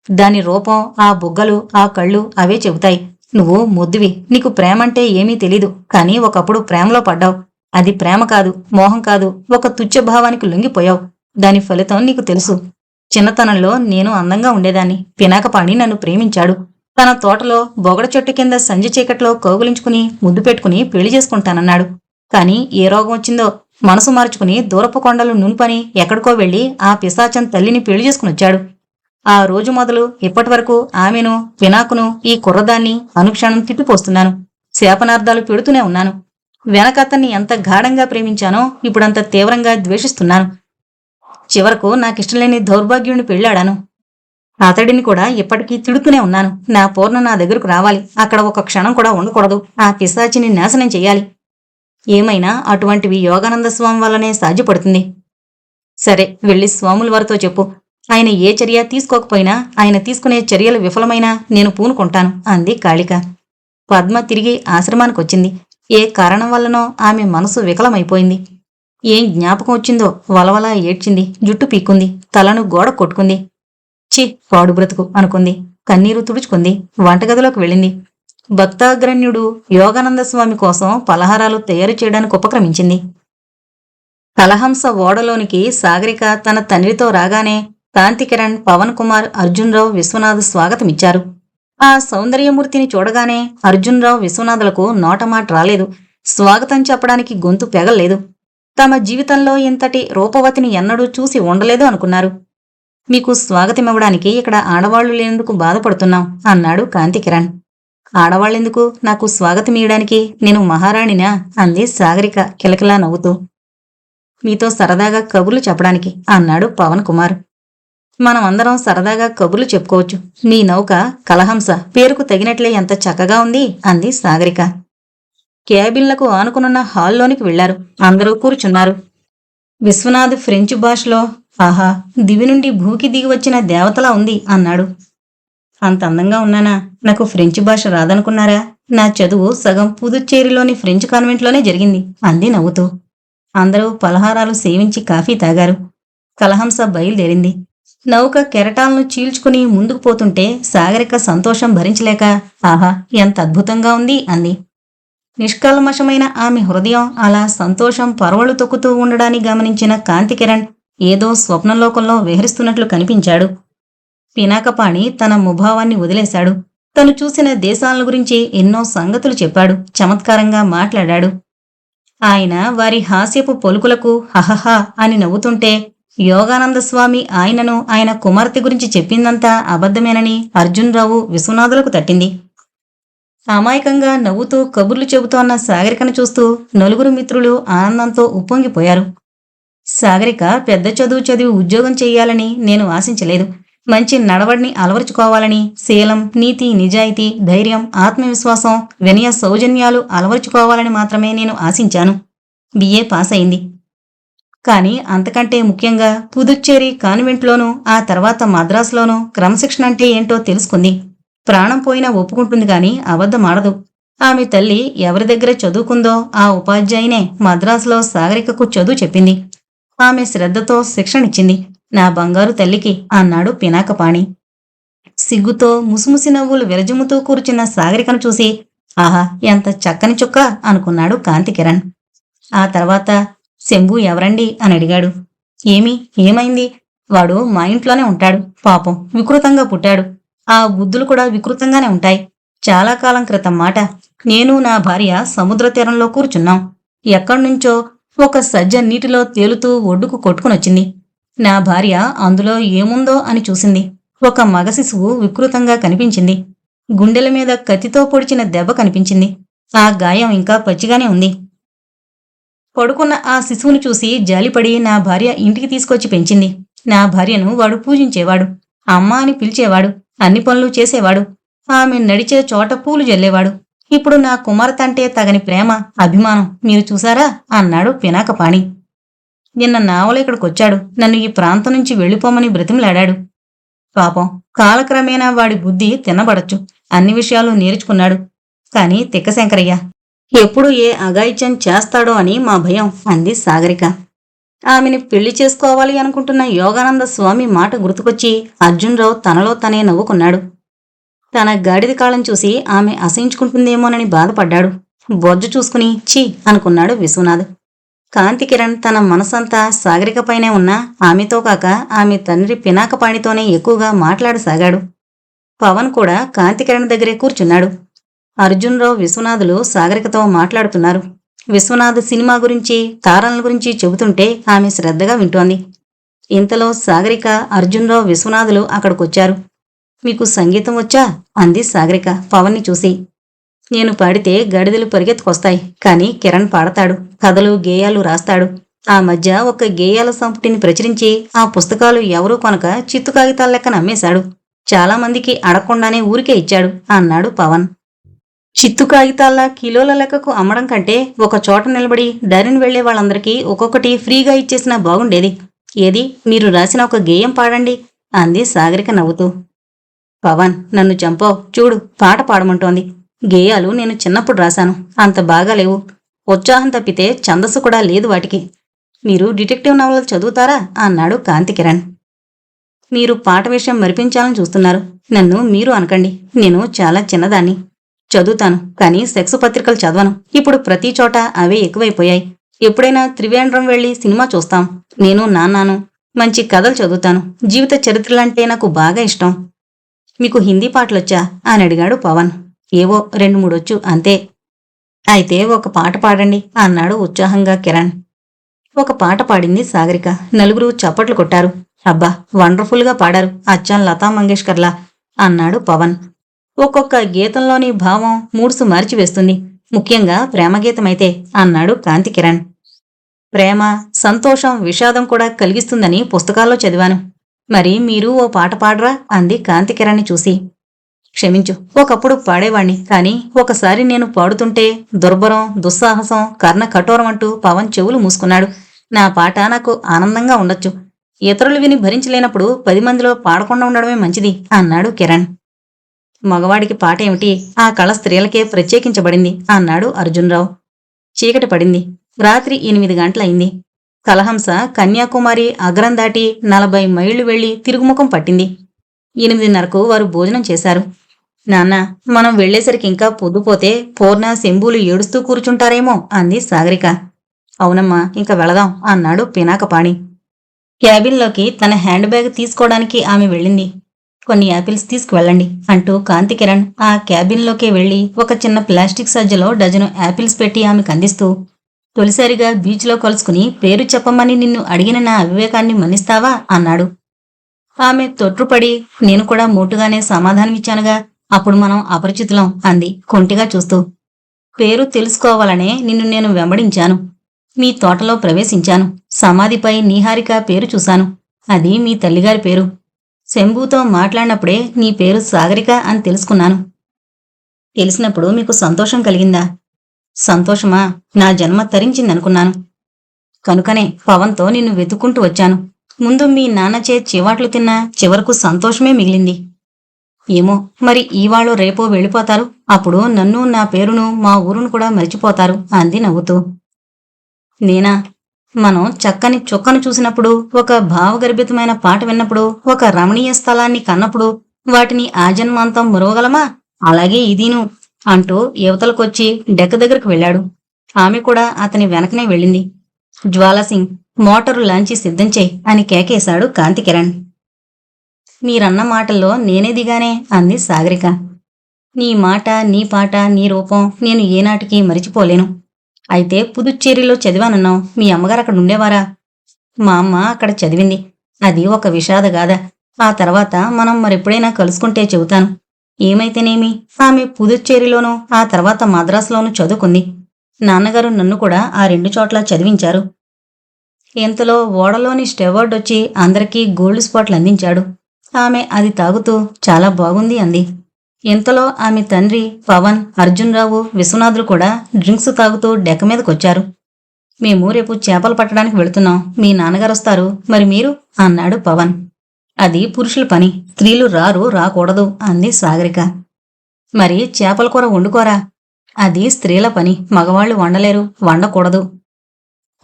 దాని రూపం, ఆ బుగ్గలు, ఆ కళ్ళు అవే చెబుతాయి. నువ్వు ముద్దువి, నీకు ప్రేమంటే ఏమీ తెలీదు. కానీ ఒకప్పుడు ప్రేమలో పడ్డావు. అది ప్రేమ కాదు, మోహం కాదు, ఒక తుచ్చభావానికి లొంగిపోయావు. దాని ఫలితం నీకు తెలుసు. చిన్నతనంలో నేను అందంగా ఉండేదాన్ని. పినాకపాణి నన్ను ప్రేమించాడు. తన తోటలో బొగడ చెట్టు కింద సంజ చీకట్లో కౌగులించుకుని ముద్దు పెట్టుకుని పెళ్లి చేసుకుంటానన్నాడు. కాని ఏ రోగం వచ్చిందో మనసు మార్చుకుని దూరపు కొండలు నునుపని ఎక్కడికో వెళ్లి ఆ పిశాచం తల్లిని పెళ్లి చేసుకునొచ్చాడు. ఆ రోజు మొదలు ఇప్పటి వరకు ఆమెను, పినాకును, ఈ కుర్రదాన్ని అనుక్షణం తిట్టిపోస్తున్నాను. శాపనార్థాలు పెడుతూనే ఉన్నాను. వెనకతన్ని ఎంత గాఢంగా ప్రేమించానో ఇప్పుడంత తీవ్రంగా ద్వేషిస్తున్నాను. చివరకు నాకిష్టం లేని దౌర్భాగ్యుడిని పెళ్ళాడాను. అతడిని కూడా ఇప్పటికీ తిడుతూనే ఉన్నాను. నా పూర్ణ నా దగ్గరకు రావాలి. అక్కడ ఒక క్షణం కూడా ఉండకూడదు. ఆ పిశాచిని నాశనం చెయ్యాలి. ఏమైనా అటువంటివి యోగానంద స్వామి వల్లనే సాధ్యపడుతుంది. సరే, వెళ్ళి స్వాముల వారితో చెప్పు. ఆయన ఏ చర్య తీసుకోకపోయినా, ఆయన తీసుకునే చర్యలు విఫలమైనా నేను పూనుకుంటాను అంది కాళిక. పద్మ తిరిగి ఆశ్రమానికొచ్చింది. ఏ కారణం వల్లనో ఆమె మనసు వికలమైపోయింది. ఏం జ్ఞాపకం వచ్చిందో వలవలా ఏడ్చింది. జుట్టు పీక్కుంది. తలను గోడ కొట్టుకుంది. చి, పాడు బ్రతుకు అనుకుంది. కన్నీరు తుడుచుకుంది. వంటగదిలోకి వెళ్ళింది. భక్తాగ్రణ్యుడు యోగానంద స్వామి కోసం పలహారాలు తయారు చేయడానికి ఉపక్రమించింది. కలహంస ఓడలోనికి సాగరిక తన తండ్రితో రాగానే కాంతికిరణ్, పవన్ కుమార్, అర్జున్రావు, విశ్వనాథ్ స్వాగతమిచ్చారు. ఆ సౌందర్యమూర్తిని చూడగానే అర్జున్రావు, విశ్వనాథులకు నోటమాట రాలేదు. స్వాగతం చెప్పడానికి గొంతు పెగల్లేదు. తమ జీవితంలో ఇంతటి రూపవతిని ఎన్నడూ చూసి ఉండలేదు అనుకున్నారు. మీకు స్వాగతమివ్వడానికి ఇక్కడ ఆడవాళ్లు లేనందుకు బాధపడుతున్నాం అన్నాడు కాంతికిరణ్. ఆడవాళ్ళెందుకు నాకు స్వాగతమియ్యడానికి? నేను మహారాణినా అంది సాగరిక కిలకిలా నవ్వుతూ. మీతో సరదాగా కబుర్లు చెప్పడానికి అన్నాడు పవన్ కుమార్. మనం అందరం సరదాగా కబుర్లు చెప్పుకోవచ్చు. నీ నౌక కలహంస పేరుకు తగినట్లే ఎంత చక్కగా ఉంది అంది సాగరిక. క్యాబిన్లకు ఆనుకునున్న హాల్లోనికి వెళ్లారు. అందరూ కూర్చున్నారు. విశ్వనాథ్ ఫ్రెంచ్ భాషలో, ఆహా, దివి నుండి భూకి దిగి వచ్చిన దేవతలా ఉంది అన్నాడు. అంత అందంగా ఉన్నానా? నాకు ఫ్రెంచ్ భాష రాదనుకున్నారా? నా చదువు సగం పుదుచ్చేరిలోని ఫ్రెంచ్ కాన్వెంట్లోనే జరిగింది అంది నవ్వుతూ. అందరూ పలహారాలు సేవించి కాఫీ తాగారు. కలహంస బయలుదేరింది. నౌక కెరటాలను చీల్చుకుని ముందుకు పోతుంటే సాగరిక సంతోషం భరించలేక, ఆహా, ఎంత అద్భుతంగా ఉంది అంది. నిష్కల్మషమైన ఆమె హృదయం అలా సంతోషం పరవళ్లు తొక్కుతూ ఉండడాన్ని గమనించిన కాంతికిరణ్ ఏదో స్వప్నలోకంలో విహరిస్తున్నట్లు కనిపించాడు. పినాకపాణి తన ముభావాన్ని వదిలేశాడు. తను చూసిన దేశాల గురించి ఎన్నో సంగతులు చెప్పాడు. చమత్కారంగా మాట్లాడాడు. ఆయన వారి హాస్యపు పలుకులకు హహహా అని నవ్వుతుంటే యోగానంద స్వామి ఆయనను, ఆయన కుమార్తె గురించి చెప్పిందంతా అబద్ధమేనని అర్జున్రావు, విశ్వనాథులకు తట్టింది. అమాయకంగా నవ్వుతూ కబుర్లు చెబుతోన్న సాగరికను చూస్తూ నలుగురు మిత్రులు ఆనందంతో ఉప్పొంగిపోయారు. సాగరిక పెద్ద చదువు చదివి ఉద్యోగం చెయ్యాలని నేను ఆశించలేదు. మంచి నడవడిని అలవరుచుకోవాలని, శీలం, నీతి, నిజాయితీ, ధైర్యం, ఆత్మవిశ్వాసం, వినయ సౌజన్యాలు అలవరుచుకోవాలని మాత్రమే నేను ఆశించాను. బిఏ పాస్ అయింది. కానీ అంతకంటే ముఖ్యంగా పుదుచ్చేరి కాన్వెంట్లోనూ, ఆ తర్వాత మద్రాసులోనూ క్రమశిక్షణ అంటే ఏంటో తెలుసుకుంది. ప్రాణం పోయినా ఒప్పుకుంటుంది గాని అబద్ధమాడదు. ఆమె తల్లి ఎవరి దగ్గర చదువుకుందో ఆ ఉపాధ్యాయునే మద్రాసులో సాగరికకు చదువు చెప్పింది. ఆమె శ్రద్ధతో శిక్షణిచ్చింది. నా బంగారు తల్లికి అన్నాడు పినాకపాణి. సిగ్గుతో ముసిముసి నవ్వులు విరజిమ్ముతూ కూర్చున్న సాగరికను చూసి, ఆహా, ఎంత చక్కని చుక్క అనుకున్నాడు కాంతికిరణ్. ఆ తర్వాత శంభు ఎవరండి అని అడిగాడు. ఏమైంది? వాడు మా ఇంట్లోనే ఉంటాడు. పాపం, వికృతంగా పుట్టాడు. ఆ బుద్ధులు కూడా వికృతంగానే ఉంటాయి. చాలా కాలం క్రితం మాట. నేను, నా భార్య సముద్ర తీరంలో కూర్చున్నాం. ఎక్కడ్నుంచో ఒక సజ్జ నీటిలో తేలుతూ ఒడ్డుకు కొట్టుకునొచ్చింది. నా భార్య అందులో ఏముందో అని చూసింది. ఒక మగ శిశువు వికృతంగా కనిపించింది. గుండెల మీద కత్తితో పొడిచిన దెబ్బ కనిపించింది. ఆ గాయం ఇంకా పచ్చిగానే ఉంది. పడుకున్న ఆ శిశువును చూసి జాలిపడి నా భార్య ఇంటికి తీసుకొచ్చి పెంచింది. నా భార్యను వాడు పూజించేవాడు. అమ్మ అని పిలిచేవాడు. అన్ని పనులు చేసేవాడు. ఆమె నడిచే చోట పూలు జల్లేవాడు. ఇప్పుడు నా కుమార్తెంటే తగని ప్రేమ, అభిమానం మీరు చూసారా అన్నాడు పినాకపాణి. నిన్న నావల ఇక్కడికొచ్చాడు. నన్ను ఈ ప్రాంతం నుంచి వెళ్ళిపోమని బ్రతిమలాడాడు. పాపం కాలక్రమేణా వాడి బుద్ధి తినబడచ్చు. అన్ని విషయాలు నేర్చుకున్నాడు. కాని తిక్కశంకరయ్య ఎప్పుడు ఏ అఘాయిత్యం చేస్తాడో అని మా భయం అంది సాగరిక. ఆమెని పెళ్లి చేసుకోవాలి అనుకుంటున్న యోగానంద స్వామి మాట గుర్తుకొచ్చి అర్జున్రావు తనలో తనే నవ్వుకున్నాడు. తన గాడిద కాళ్ళం చూసి ఆమె అసహించుకుంటుందేమోనని బాధపడ్డాడు. బొజ్జు చూసుకుని ఛీ అనుకున్నాడు విశ్వనాథ్. కాంతికిరణ్ తన మనసంతా సాగరికపైనే ఉన్నా ఆమెతో కాక ఆమె తండ్రి పినాకపాణితోనే ఎక్కువగా మాట్లాడసాగాడు. పవన్ కూడా కాంతికిరణ్ దగ్గరే కూర్చున్నాడు. అర్జున్రావు విశ్వనాథులు సాగరికతో మాట్లాడుతున్నారు. విశ్వనాథ్ సినిమా గురించి, తారల గురించి చెబుతుంటే ఆమె శ్రద్ధగా వింటోంది. ఇంతలో సాగరిక, అర్జున్రావు, విశ్వనాథులు అక్కడికొచ్చారు. మీకు సంగీతం వచ్చా అంది సాగరిక పవన్ని చూసి. నేను పాడితే గడిదలు పరిగెత్తుకొస్తాయి, కాని కిరణ్ పాడతాడు, కథలు గేయాలు రాస్తాడు. ఆ మధ్య ఒక గేయాల సంపుటిని ప్రచురించి ఆ పుస్తకాలు ఎవరూ కొనక చిత్తు కాగితాల లెక్కన అమ్మేశాడు. చాలామందికి అడగకుండానే ఊరికే ఇచ్చాడు అన్నాడు పవన్. చిత్తు కాగితాల్లా కిలోల లెక్కకు అమ్మడం కంటే ఒక చోట నిలబడి దారిని వెళ్లే వాళ్ళందరికీ ఒక్కొక్కటి ఫ్రీగా ఇచ్చేసినా బాగుండేది. ఏది మీరు రాసిన ఒక గేయం పాడండి అంది సాగరిక నవ్వుతూ. పవన్ నన్ను చంపో, చూడు పాట పాడమంటోంది. గేయాలు నేను చిన్నప్పుడు రాశాను, అంత బాగాలేవు. ఉత్సాహం తప్పితే ఛందస్సు కూడా లేదు వాటికి. మీరు డిటెక్టివ్ నవలలు చదువుతారా అన్నాడు కాంతికిరణ్. మీరు పాట విషయం మరిపించాలని చూస్తున్నారు. నన్ను మీరు అనకండి, నేను చాలా చిన్నదాన్ని. చదువుతాను, కానీ సెక్స్ పత్రికలు చదవను. ఇప్పుడు ప్రతి చోట అవే ఎక్కువైపోయాయి. ఎప్పుడైనా త్రివేంద్రం వెళ్లి సినిమా చూస్తాం. నేను నాన్నాను. మంచి కథలు చదువుతాను. జీవిత చరిత్రలంటే నాకు బాగా ఇష్టం. మీకు హిందీ పాటలొచ్చా అని అడిగాడు పవన్. ఏవో 2-3 వచ్చు అంతే. అయితే ఒక పాట పాడండి అన్నాడు ఉత్సాహంగా కిరణ్. ఒక పాట పాడింది సాగరిక. నలుగురు చప్పట్లు కొట్టారు. అబ్బా వండర్ఫుల్గా పాడారు, అచ్చం లతా మంగేష్కర్లా అన్నాడు పవన్. ఒక్కొక్క గీతంలోని భావం మూడ్సు మార్చివేస్తుంది, ముఖ్యంగా ప్రేమగీతమైతే అన్నాడు కాంతికిరణ్. ప్రేమ, సంతోషం, విషాదం కూడా కలిగిస్తుందని పుస్తకాల్లో చదివాను. మరి మీరు ఓ పాట పాడరా అంది కాంతికిరణ్ని చూసి. క్షమించు, ఒకప్పుడు పాడేవాణ్ణి, కాని ఒకసారి నేను పాడుతుంటే దుర్భరం, దుస్సాహసం, కర్ణ కఠోరం అంటూ పవన్ చెవులు మూసుకున్నాడు. నా పాట నాకు ఆనందంగా ఉండొచ్చు. ఇతరులు విని భరించలేనప్పుడు 10 మందిలో పాడకుండా ఉండడమే మంచిది అన్నాడు కిరణ్. మగవాడికి పాట ఏమిటి, ఆ కళ స్త్రీలకే ప్రత్యేకించబడింది అన్నాడు అర్జున్రావు. చీకటి పడింది. రాత్రి 8 గంటలయింది. కలహంస కన్యాకుమారి అగ్రం దాటి 40 మైళ్లు వెళ్లి తిరుగుముఖం పట్టింది. 8:30కు వారు భోజనం చేశారు. నాన్న, మనం వెళ్లేసరికి ఇంకా పొద్దుపోతే పూర్ణ, శంభులు ఏడుస్తూ కూర్చుంటారేమో అంది సాగరిక. అవునమ్మా, ఇంక వెళదాం అన్నాడు పినాకపాణి. క్యాబిన్లోకి తన హ్యాండ్ బ్యాగ్ తీసుకోవడానికి ఆమె వెళ్ళింది. కొన్ని యాపిల్స్ తీసుకువెళ్ళండి అంటూ కాంతికిరణ్ ఆ క్యాబిన్లోకే వెళ్లి ఒక చిన్న ప్లాస్టిక్ సజ్జలో డజను యాపిల్స్ పెట్టి ఆమెకు అందిస్తూ, తొలిసారిగా బీచ్లో కలుసుకుని పేరు చెప్పమని నిన్ను అడిగిన నా అవివేకాన్ని మన్నిస్తావా అన్నాడు. ఆమె తొట్రుపడి, నేను కూడా మోటుగానే సమాధానమిచ్చానుగా, అప్పుడు మనం అపరిచితులం అంది కొంటిగా చూస్తూ. పేరు తెలుసుకోవాలనే నిన్ను నేను వెంబడించాను. మీ తోటలో ప్రవేశించాను. సమాధిపై నీహారిక పేరు చూశాను. అది మీ తల్లిగారి పేరు. శంభుతో మాట్లాడినప్పుడే నీ పేరు సాగరిక అని తెలుసుకున్నాను. తెలిసినప్పుడు మీకు సంతోషం కలిగిందా? సంతోషమా? నా జన్మ తరించిందనుకున్నాను. కనుకనే పవన్తో నిన్ను వెతుక్కుంటూ వచ్చాను. ముందు మీ నాన్నచే చివాట్లు తిన్నా చివరకు సంతోషమే మిగిలింది. ఏమో, మరి ఈవాళో రేపో వెళ్ళిపోతారు. అప్పుడు నన్ను, నా పేరును, మా ఊరును కూడా మరిచిపోతారు అంది నవ్వుతూ. నేనా? మనం చక్కని చుక్కను చూసినప్పుడు, ఒక భావగర్భితమైన పాట విన్నప్పుడు, ఒక రమణీయ స్థలాన్ని కన్నప్పుడు వాటిని ఆజన్మాంతం మురవగలమా? అలాగే ఇదీను అంటూ యువతలకొచ్చి డెక్క దగ్గరకు వెళ్ళాడు. ఆమె కూడా అతని వెనకనే వెళ్ళింది. జ్వాలాసింగ్, మోటారు లాంచి సిద్ధం చేయి అని కేకేశాడు కాంతికిరణ్. మీరన్న మాటల్లో నేనే దిగానే అంది సాగరిక. నీ మాట, నీ పాట, నీ రూపం నేను ఏనాటికి మరిచిపోలేను. అయితే పుదుచ్చేరిలో చదివానన్నావు, మీ అమ్మగారు అక్కడ ఉండేవారా? మా అమ్మ అక్కడ చదివింది. అది ఒక విషాదగాథ. ఆ తర్వాత మనం మరెప్పుడైనా కలుసుకుంటే చెబుతాను. ఏమైతేనేమి, ఆమె పుదుచ్చేరిలోనూ ఆ తర్వాత మద్రాసులోనూ చదువుకుంది. నాన్నగారు నన్ను కూడా ఆ 2 చోట్ల చదివించారు. ఇంతలో ఓడలోని స్టెవర్డ్ వచ్చి అందరికీ గోల్డ్ స్పాట్లు అందించాడు. ఆమె అది తాగుతూ చాలా బాగుంది అంది. ఇంతలో ఆమె తండ్రి పవన్, అర్జున్రావు, విశ్వనాథులు కూడా డ్రింక్స్ తాగుతూ డెక్క మీదకొచ్చారు. మేము రేపు చేపలు పట్టడానికి వెళుతున్నాం. మీ నాన్నగారొస్తారు, మరి మీరు? అన్నాడు పవన్. అది పురుషుల పని, స్త్రీలు రారు, రాకూడదు అంది సాగరిక. మరి చేపల కూర వండుకోరా? అది స్త్రీల పని, మగవాళ్లు వండలేరు, వండకూడదు.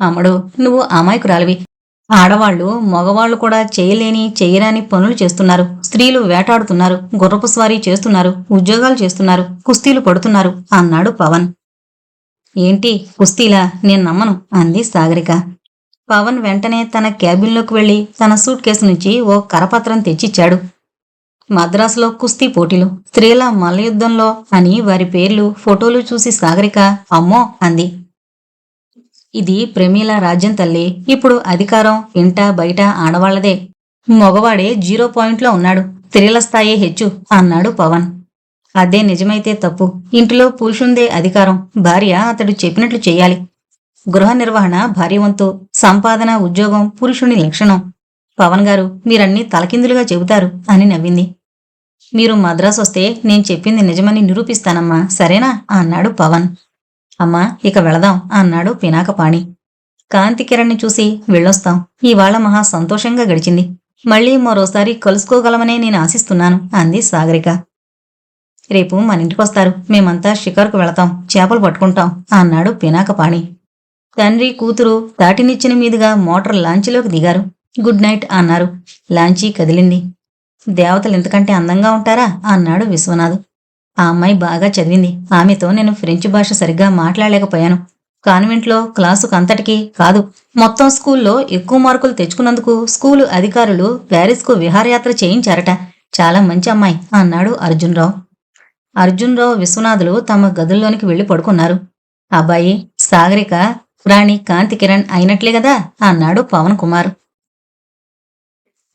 అమ్మడు, నువ్వు అమాయకురాలివి. ఆడవాళ్లు మగవాళ్లు కూడా చేయలేని చెయ్యరాని పనులు చేస్తున్నారు. స్త్రీలు వేటాడుతున్నారు, గుర్రపు స్వారీ చేస్తున్నారు, ఉద్యోగాలు చేస్తున్నారు, కుస్తీలు పడుతున్నారు అన్నాడు పవన్. ఏంటి కుస్తీలా? నేను నమ్మను అంది సాగరిక. పవన్ వెంటనే తన క్యాబిన్లోకి వెళ్లి తన సూట్ కేసు నుంచి ఓ కరపత్రం తెచ్చిచ్చాడు. మద్రాసులో కుస్తీ పోటీలు, స్త్రీల మల్లయుద్ధంలో అని వారి పేర్లు, ఫోటోలు చూసి సాగరిక అమ్మో అంది. ఇది ప్రమీల రాజ్యం తల్లి. ఇప్పుడు అధికారం ఇంట బయట ఆడవాళ్లదే. మగవాడే 0 పాయింట్లో ఉన్నాడు, స్త్రీల స్థాయే హెచ్చు అన్నాడు పవన్. అదే నిజమైతే తప్పు. ఇంటిలో పురుషుందే అధికారం, భార్య అతడు చెప్పినట్లు చెయ్యాలి. గృహ నిర్వహణ భార్య వంతు, సంపాదన ఉద్యోగం పురుషుని లక్షణం. పవన్ గారు, మీరన్నీ తలకిందులుగా చెబుతారు అని నవ్వింది. మీరు మద్రాసు వస్తే నేను చెప్పింది నిజమని నిరూపిస్తానమ్మా, సరేనా అన్నాడు పవన్. అమ్మా, ఇక వెళదాం అన్నాడు పినాకపాణి. కాంతికిరణ్ని చూసి వెళ్ళొస్తాం. ఇవాళ మహా సంతోషంగా గడిచింది. మళ్ళీ మరోసారి కలుసుకోగలమనే నేను ఆశిస్తున్నాను అంది సాగరిక. రేపు మన ఇంటికొస్తారు, మేమంతా షికారుకు వెళతాం, చేపలు పట్టుకుంటాం అన్నాడు పినాకపాణి. తండ్రి కూతురు తాటినిచ్చిన మీదుగా మోటార్ లాంచీలోకి దిగారు. గుడ్ నైట్ అన్నారు. లాంచీ కదిలింది. దేవతలు ఇంతకంటే అందంగా ఉంటారా అన్నాడు విశ్వనాథ్. ఆ అమ్మాయి బాగా చదివింది. ఆమెతో నేను ఫ్రెంచ్ భాష సరిగ్గా మాట్లాడలేకపోయాను. కాన్వెంట్లో క్లాసుకు అంతటికీ కాదు, మొత్తం స్కూల్లో ఎక్కువ మార్కులు తెచ్చుకున్నందుకు స్కూలు అధికారులు ప్యారిస్కు విహారయాత్ర చేయించారట. చాలా మంచి అమ్మాయి అన్నాడు అర్జున్రావు. అర్జున్రావు, విశ్వనాథులు తమ గదుల్లోనికి వెళ్లి పడుకున్నారు. అబ్బాయి, సాగరిక రాణి కాంతికిరణ్ అయినట్లే గదా అన్నాడు పవన్ కుమార్.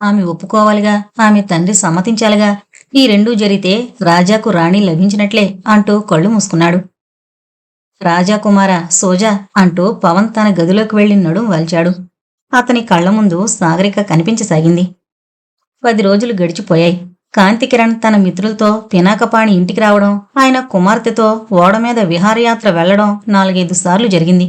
ఆమె ఒప్పుకోవాలిగా, ఆమె తండ్రి సమ్మతించాలిగా. ఈ 2 జరిగితే రాజాకు రాణి లభించినట్లే అంటూ కళ్ళు మూసుకున్నాడు. రాజాకుమార సోజా అంటూ పవన్ తన గదిలోకి వెళ్లి నడుం వాల్చాడు. అతని కళ్ల ముందు సాగరిక కనిపించసాగింది. 10 రోజులు గడిచిపోయాయి. కాంతికిరణ్ తన మిత్రులతో పినాకపాణి ఇంటికి రావడం, ఆయన కుమార్తెతో ఓడమీద విహారయాత్ర వెళ్లడం 4-5 సార్లు జరిగింది.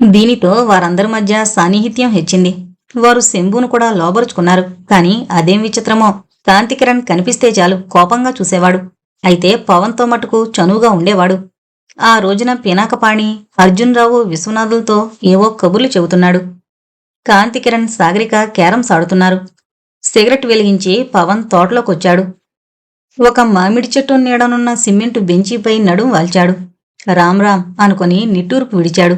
దీనితో వారందరి మధ్య సాన్నిహిత్యం హెచ్చింది. వారు శంభును కూడా లోబరుచుకున్నారు. కాని అదేం విచిత్రమో, కాంతికిరణ్ కనిపిస్తే చాలు కోపంగా చూసేవాడు. అయితే పవన్తో మటుకు చనువుగా ఉండేవాడు. ఆ రోజున పినాకపాణి అర్జున్రావు, విశ్వనాథులతో ఏవో కబుర్లు చెబుతున్నాడు. కాంతికిరణ్, సాగరిక క్యారమ్స్ ఆడుతున్నారు. సిగరెట్ వెలిగించి పవన్ తోటలోకొచ్చాడు. ఒక మామిడి చెట్టు నీడనున్న సిమెంటు బెంచీపై నడుం వాల్చాడు. రామ్ రామ్ అనుకుని నిట్టూర్పు విడిచాడు.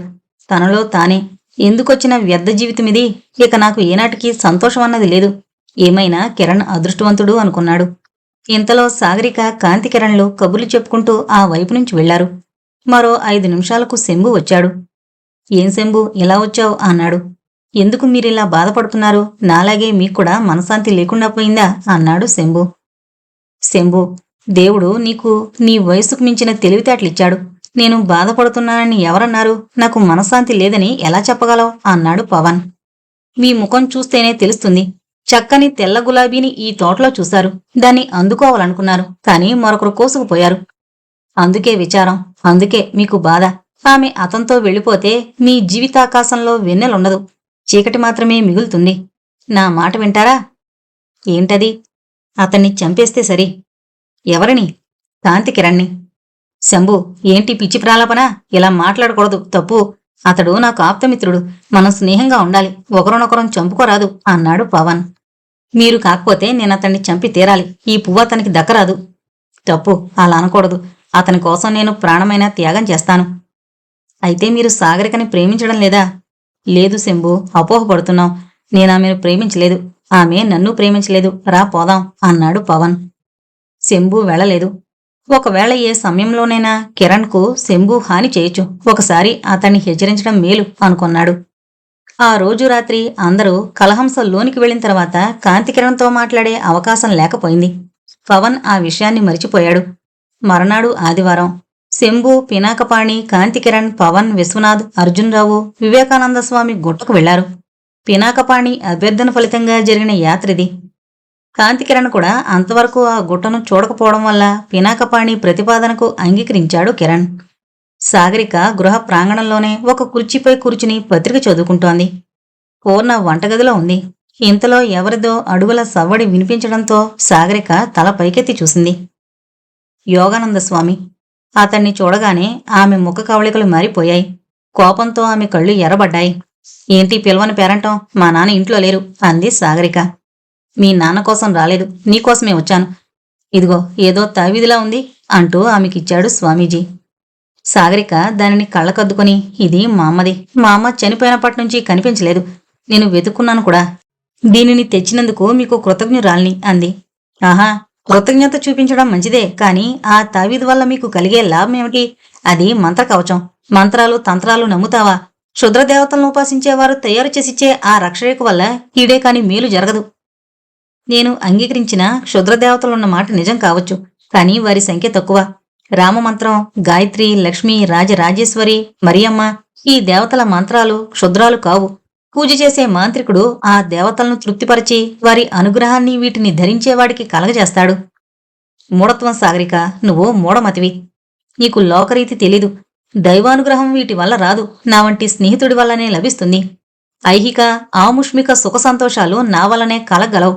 తనలో తానే, ఎందుకొచ్చిన వ్యర్థ జీవితమిది, ఇక నాకు ఏనాటికి సంతోషం అన్నది లేదు. ఏమైనా కిరణ్ అదృష్టవంతుడు అనుకున్నాడు. ఇంతలో సాగరిక, కాంతికిరణ్లు కబుర్లు చెప్పుకుంటూ ఆ వైపు నుంచి వెళ్లారు. మరో 5 నిమిషాలకు శంభు వచ్చాడు. ఏం శంభు, ఇలా వచ్చావు అన్నాడు. ఎందుకు మీరిలా బాధపడుతున్నారు? నాలాగే మీక్కూడా మనశాంతి లేకుండా పోయిందా అన్నాడు శంభు. శంభు, దేవుడు నీకు నీ వయసుకు మించిన తెలివితేటలిచ్చాడు. నేను బాధపడుతున్నానని ఎవరన్నారు? నాకు మనశ్శాంతి లేదని ఎలా చెప్పగలవు అన్నాడు పవన్. మీ ముఖం చూస్తేనే తెలుస్తుంది. చక్కని తెల్ల గులాబీని ఈ తోటలో చూశారు. దాన్ని అందుకోవాలనుకున్నారు, కాని మరొకరు కోసుకుపోయారు. అందుకే విచారం, అందుకే మీకు బాధ. ఆమె అతనితో వెళ్ళిపోతే మీ జీవితాకాశంలో వెన్నెలుండదు, చీకటి మాత్రమే మిగులుతుంది. నా మాట వింటారా? ఏంటది? అతన్ని చంపేస్తే సరి. ఎవరిని? కాంతికిరణ్ణి. శంభు, ఏంటి పిచ్చి ప్రాలాపన? ఇలా మాట్లాడకూడదు, తప్పు. అతడు నాకు ఆప్తమిత్రుడు, మనం స్నేహంగా ఉండాలి, ఒకరినొకరం చంపుకోరాదు అన్నాడు పవన్. మీరు కాకపోతే నేనతన్ని చంపి తీరాలి. ఈ పువ్వు అతనికి దక్కరాదు. తప్పు, అలా అనకూడదు. అతని కోసం నేను ప్రాణమైన త్యాగం చేస్తాను. అయితే మీరు సాగరికని ప్రేమించడం లేదా? లేదు శంభు, అపోహపడుతున్నాం. నేనామెను ప్రేమించలేదు, ఆమె నన్ను ప్రేమించలేదు. రా పోదాం అన్నాడు పవన్. శంభు వెళ్ళలేదు. ఒకవేళ ఏ సమయంలోనైనా కిరణ్కు శంభు హాని చేయొచ్చు. ఒకసారి అతన్ని హెచ్చరించడం మేలు అనుకున్నాడు. ఆ రోజు రాత్రి అందరూ కలహంస లోనికి వెళ్లిన తర్వాత కాంతికిరణ్తో మాట్లాడే అవకాశం లేకపోయింది. పవన్ ఆ విషయాన్ని మరిచిపోయాడు. మరునాడు ఆదివారం. శంభు, పినాకపాణి, కాంతికిరణ్, పవన్, విశ్వనాథ్, అర్జున్రావు వివేకానంద స్వామి గుట్టకు వెళ్లారు. పినాకపాణి అభ్యర్థన ఫలితంగా జరిగిన యాత్రిది. కాంతికిరణ్ కూడా అంతవరకు ఆ గుట్టను చూడకపోవడం వల్ల పినాకపాణి ప్రతిపాదనకు అంగీకరించాడు కిరణ్. సాగరిక గృహ ప్రాంగణంలోనే ఒక కుర్చీపై కూర్చుని పత్రిక చదువుకుంటోంది. పూర్ణ వంటగదిలో ఉంది. ఇంతలో ఎవరిదో అడుగుల సవ్వడి వినిపించడంతో సాగరిక తల పైకెత్తి చూసింది. యోగానంద స్వామి. అతన్ని చూడగానే ఆమె ముఖ కవళికలు మారిపోయాయి. కోపంతో ఆమె కళ్ళు ఎర్రబడ్డాయి. ఏంటి పిలవని పేరంటం? మా నాన్న ఇంట్లో లేరు అంది సాగరిక. మీ నాన్న కోసం రాలేదు, నీకోసమే వచ్చాను. ఇదిగో ఏదో తావిదిలా ఉంది అంటూ ఆమెకిచ్చాడు స్వామీజీ. సాగరిక దానిని కళ్ళకద్దుకొని, ఇది మా అమ్మది. మా అమ్మ చనిపోయినప్పటి నుంచి కనిపించలేదు. నేను వెతుక్కున్నాను కూడా. దీనిని తెచ్చినందుకు మీకు కృతజ్ఞురాల్ని అంది. ఆహా, కృతజ్ఞత చూపించడం మంచిదే, కానీ ఆ తావీదు వల్ల మీకు కలిగే లాభం ఏమిటి? అది మంత్రకవచం. మంత్రాలు తంత్రాలు నమ్ముతావా? క్షుద్రదేవతలను ఉపాసించేవారు తయారు చేసిచ్చే ఆ రక్షరేఖ వల్ల కీడే కాని మేలు జరగదు. నేను అంగీకరించిన క్షుద్రదేవతలున్న మాట నిజం కావచ్చు, కానీ వారి సంఖ్య తక్కువ. రామమంత్రం, గాయత్రి, లక్ష్మి, రాజరాజేశ్వరి, మరియమ్మ ఈ దేవతల మంత్రాలు క్షుద్రాలు కావు. పూజ చేసే మాంత్రికుడు ఆ దేవతలను తృప్తిపరిచి వారి అనుగ్రహాన్ని వీటిని ధరించేవాడికి కలగజేస్తాడు. మూఢత్వం సాగరిక, నువ్వు మూఢమతివి. నీకు లోకరీతి తెలీదు. దైవానుగ్రహం వీటి వల్ల రాదు, నా వంటి స్నేహితుడి వల్లనే లభిస్తుంది. ఐహిక ఆముష్మిక సుఖ సంతోషాలు నా వల్లనే కలగలవు.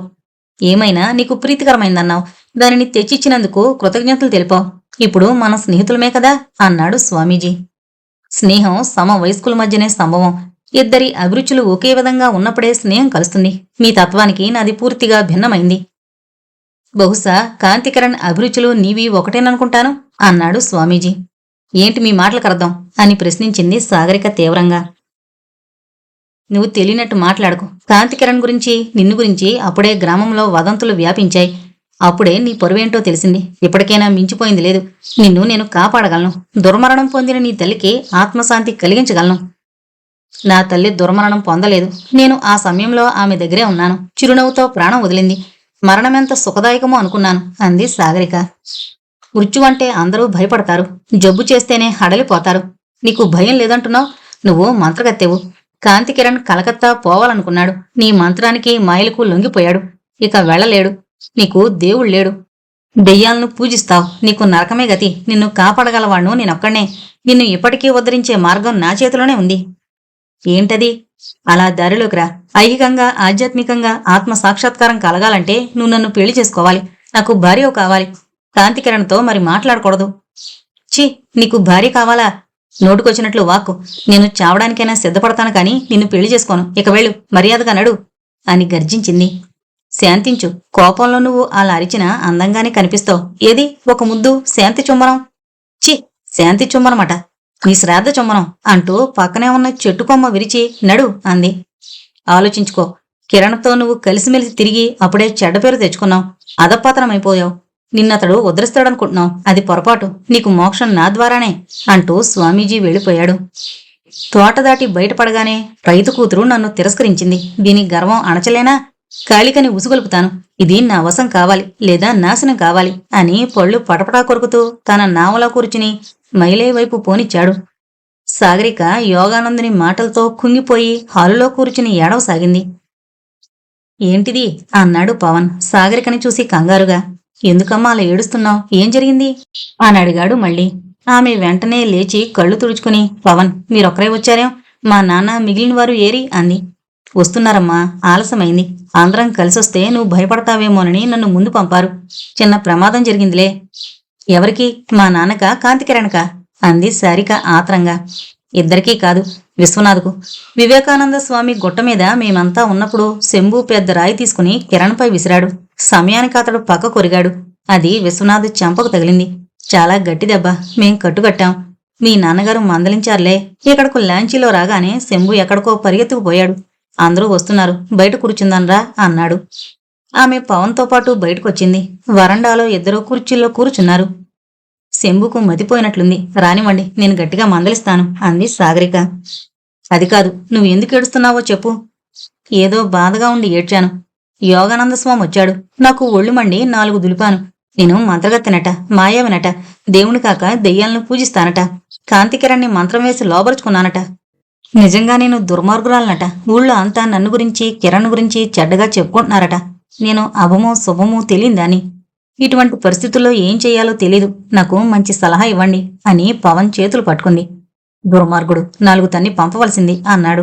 ఏమైనా నీకు ప్రీతికరమైందన్నావు, దానిని తెచ్చిచ్చినందుకు కృతజ్ఞతలు తెలిపావు. ఇప్పుడు మనం స్నేహితులమే కదా అన్నాడు స్వామీజీ. స్నేహం సమ వయస్కుల మధ్యనే సంభవం. ఇద్దరి అభిరుచులు ఒకే విధంగా ఉన్నప్పుడే స్నేహం కలుస్తుంది. మీ తత్వానికి నాది పూర్తిగా భిన్నమైంది. బహుశా కాంతికిరణ్ అభిరుచులు నీవి ఒకటేననుకుంటాను అన్నాడు స్వామీజీ. ఏంటి మీ మాటలకర్థం అని ప్రశ్నించింది సాగరిక తీవ్రంగా. నువ్వు తెలియనట్టు మాట్లాడకు. కాంతికిరణ్ గురించి, నిన్ను గురించి అప్పుడే గ్రామంలో వదంతులు వ్యాపించాయి. అప్పుడే నీ పొరువేంటో తెలిసింది. ఇప్పటికైనా మించిపోయింది లేదు. నిన్ను నేను కాపాడగలను. దుర్మరణం పొందిన నీ తల్లికి ఆత్మశాంతి కలిగించగలను. నా తల్లి దుర్మరణం పొందలేదు. నేను ఆ సమయంలో ఆమె దగ్గరే ఉన్నాను. చిరునవ్వుతో ప్రాణం వదిలింది. మరణమెంత సుఖదాయకమో అనుకున్నాను అంది సాగరిక. మృత్యువంటే అందరూ భయపడతారు. జబ్బు చేస్తేనే హడలిపోతారు. నీకు భయం లేదంటున్నావు. నువ్వు మంత్రగత్తెవు. కాంతికిరణ్ కలకత్తా పోవాలనుకున్నాడు. నీ మంత్రానికి మాయలకు లొంగిపోయాడు. ఇక వెళ్ళలేడు. నీకు దేవుళ్ళేడు. దెయ్యాలను పూజిస్తావు. నీకు నరకమే గతి. నిన్ను కాపాడగలవాణ్ణు నేనొక్కడే. నిన్ను ఇప్పటికీ ఉద్ధరించే మార్గం నా చేతిలోనే ఉంది. ఏంటది? అలా దారిలోకి రా. ఐహికంగా ఆధ్యాత్మికంగా ఆత్మ సాక్షాత్కారం కలగాలంటే నువ్వు నన్ను పెళ్లి చేసుకోవాలి. నాకు భార్య కావాలి. కాంతికిరణ్తో మరి మాట్లాడకూడదు. ఛీ, నీకు భార్య కావాలా? నోటుకొచ్చినట్లు వాక్కు. నేను చావడానికైనా సిద్ధపడతాను కానీ నిన్ను పెళ్లి చేసుకోను. ఇక వెళ్ళు, మర్యాదగా నడు అని గర్జించింది. శాంతించు. కోపంలో నువ్వు అలా అరిచినా అందంగానే కనిపిస్తావు. ఏది ఒక ముద్దు శాంతి చుమ్మనం? ఛీ, శాంతి చుమ్మనమాట. నీ శ్రాద్ధ చుమ్మనం అంటూ పక్కనే ఉన్న చెట్టు కొమ్మ విరిచి నడు అంది. ఆలోచించుకో. కిరణ్తో నువ్వు కలిసిమెలిసి తిరిగి అప్పుడే చెడ్డ పేరు తెచ్చుకున్నావు. అధపతనమైపోయావు. నిన్నతడు ఉద్ధరిస్తాడనుకుంటున్నావు. అది పొరపాటు. నీకు మోక్షం నా ద్వారానే అంటూ స్వామీజీ వెళ్ళిపోయాడు. తోట దాటి బయటపడగానే రైతు కూతురు నన్ను తిరస్కరించింది. దీని గర్వం అణచలేనా? కాళికని ఉసుగొలుపుతాను. ఇది నా వశం కావాలి లేదా నాశనం కావాలి అని పళ్ళు పటపటా కొరుకుతూ తన నావలో కూర్చుని మైలే వైపు పోనిచ్చాడు. సాగరిక యోగానందుని మాటలతో కుంగిపోయి హాలులో కూర్చుని ఏడవసాగింది. ఏంటిది అన్నాడు పవన్ సాగరికని చూసి కంగారుగా. ఎందుకమ్మా అలా ఏడుస్తున్నావు? ఏం జరిగింది అని అడిగాడు మళ్ళీ. ఆమె వెంటనే లేచి కళ్ళు తుడుచుకుని, పవన్ మీరొక్కరే వచ్చారేం? మా నాన్న మిగిలిన వారు ఏరి అంది. వస్తున్నారమ్మా, ఆలస్యమైంది. అందరం కలిసొస్తే నువ్వు భయపడతావేమోనని నన్ను ముందు పంపారు. చిన్న ప్రమాదం జరిగిందిలే. ఎవరికి? మా నాన్నకా కాంతికిరణ్కా అంది సారిక ఆత్రంగా. ఇద్దరికీ కాదు, విశ్వనాథ్కు. వివేకానంద స్వామి గుట్ట మీద మేమంతా ఉన్నప్పుడు శంభు పెద్ద రాయి తీసుకుని కిరణ్పై విసిరాడు. సమయానికి అతడు పక్క కొరిగాడు. అది విశ్వనాథ్ చెంపకు తగిలింది. చాలా గట్టి దెబ్బ. మేం కట్టుకట్టాం. మీ నాన్నగారు మందలించారులే. ఇక్కడకు లాంచీలో రాగానే శంభు ఎక్కడికో పరిగెత్తుకుపోయాడు. అందరూ వస్తున్నారు, బయట కూర్చుందనరా అన్నాడు. ఆమె పవన్తో పాటు బయటకొచ్చింది. వరండాలో ఇద్దరు కుర్చీల్లో కూర్చున్నారు. శంభుకు మతిపోయినట్లుంది. రానివ్వండి, నేను గట్టిగా మందలిస్తాను అంది సాగరిక. అది కాదు, నువ్వు ఎందుకు ఏడుస్తున్నావో చెప్పు. ఏదో బాధగా ఉండి ఏడ్చాను. యోగానంద స్వామి వచ్చాడు. నాకు ఒళ్ళు మండి 4 దులిపాను. నేను మంత్రగత్తెనట, మాయావినట, దేవుని కాక దెయ్యాలను పూజిస్తానట, కాంతికిరణ్ణి మంత్రం వేసి లోబరుచుకున్నానట. నిజంగా నేను దుర్మార్గురాలనట. ఊళ్ళో అంతా నన్ను గురించి, కిరణ్ గురించి చెడ్డగా చెప్పుకుంటున్నారట. నేను అభమో శుభమో తెలియందాని. ఇటువంటి పరిస్థితుల్లో ఏం చెయ్యాలో తెలీదు. నాకు మంచి సలహా ఇవ్వండి అని పవన్ చేతులు పట్టుకుంది. దుర్మార్గుడు, 4 తన్ని పంపవలసింది అన్నాడు.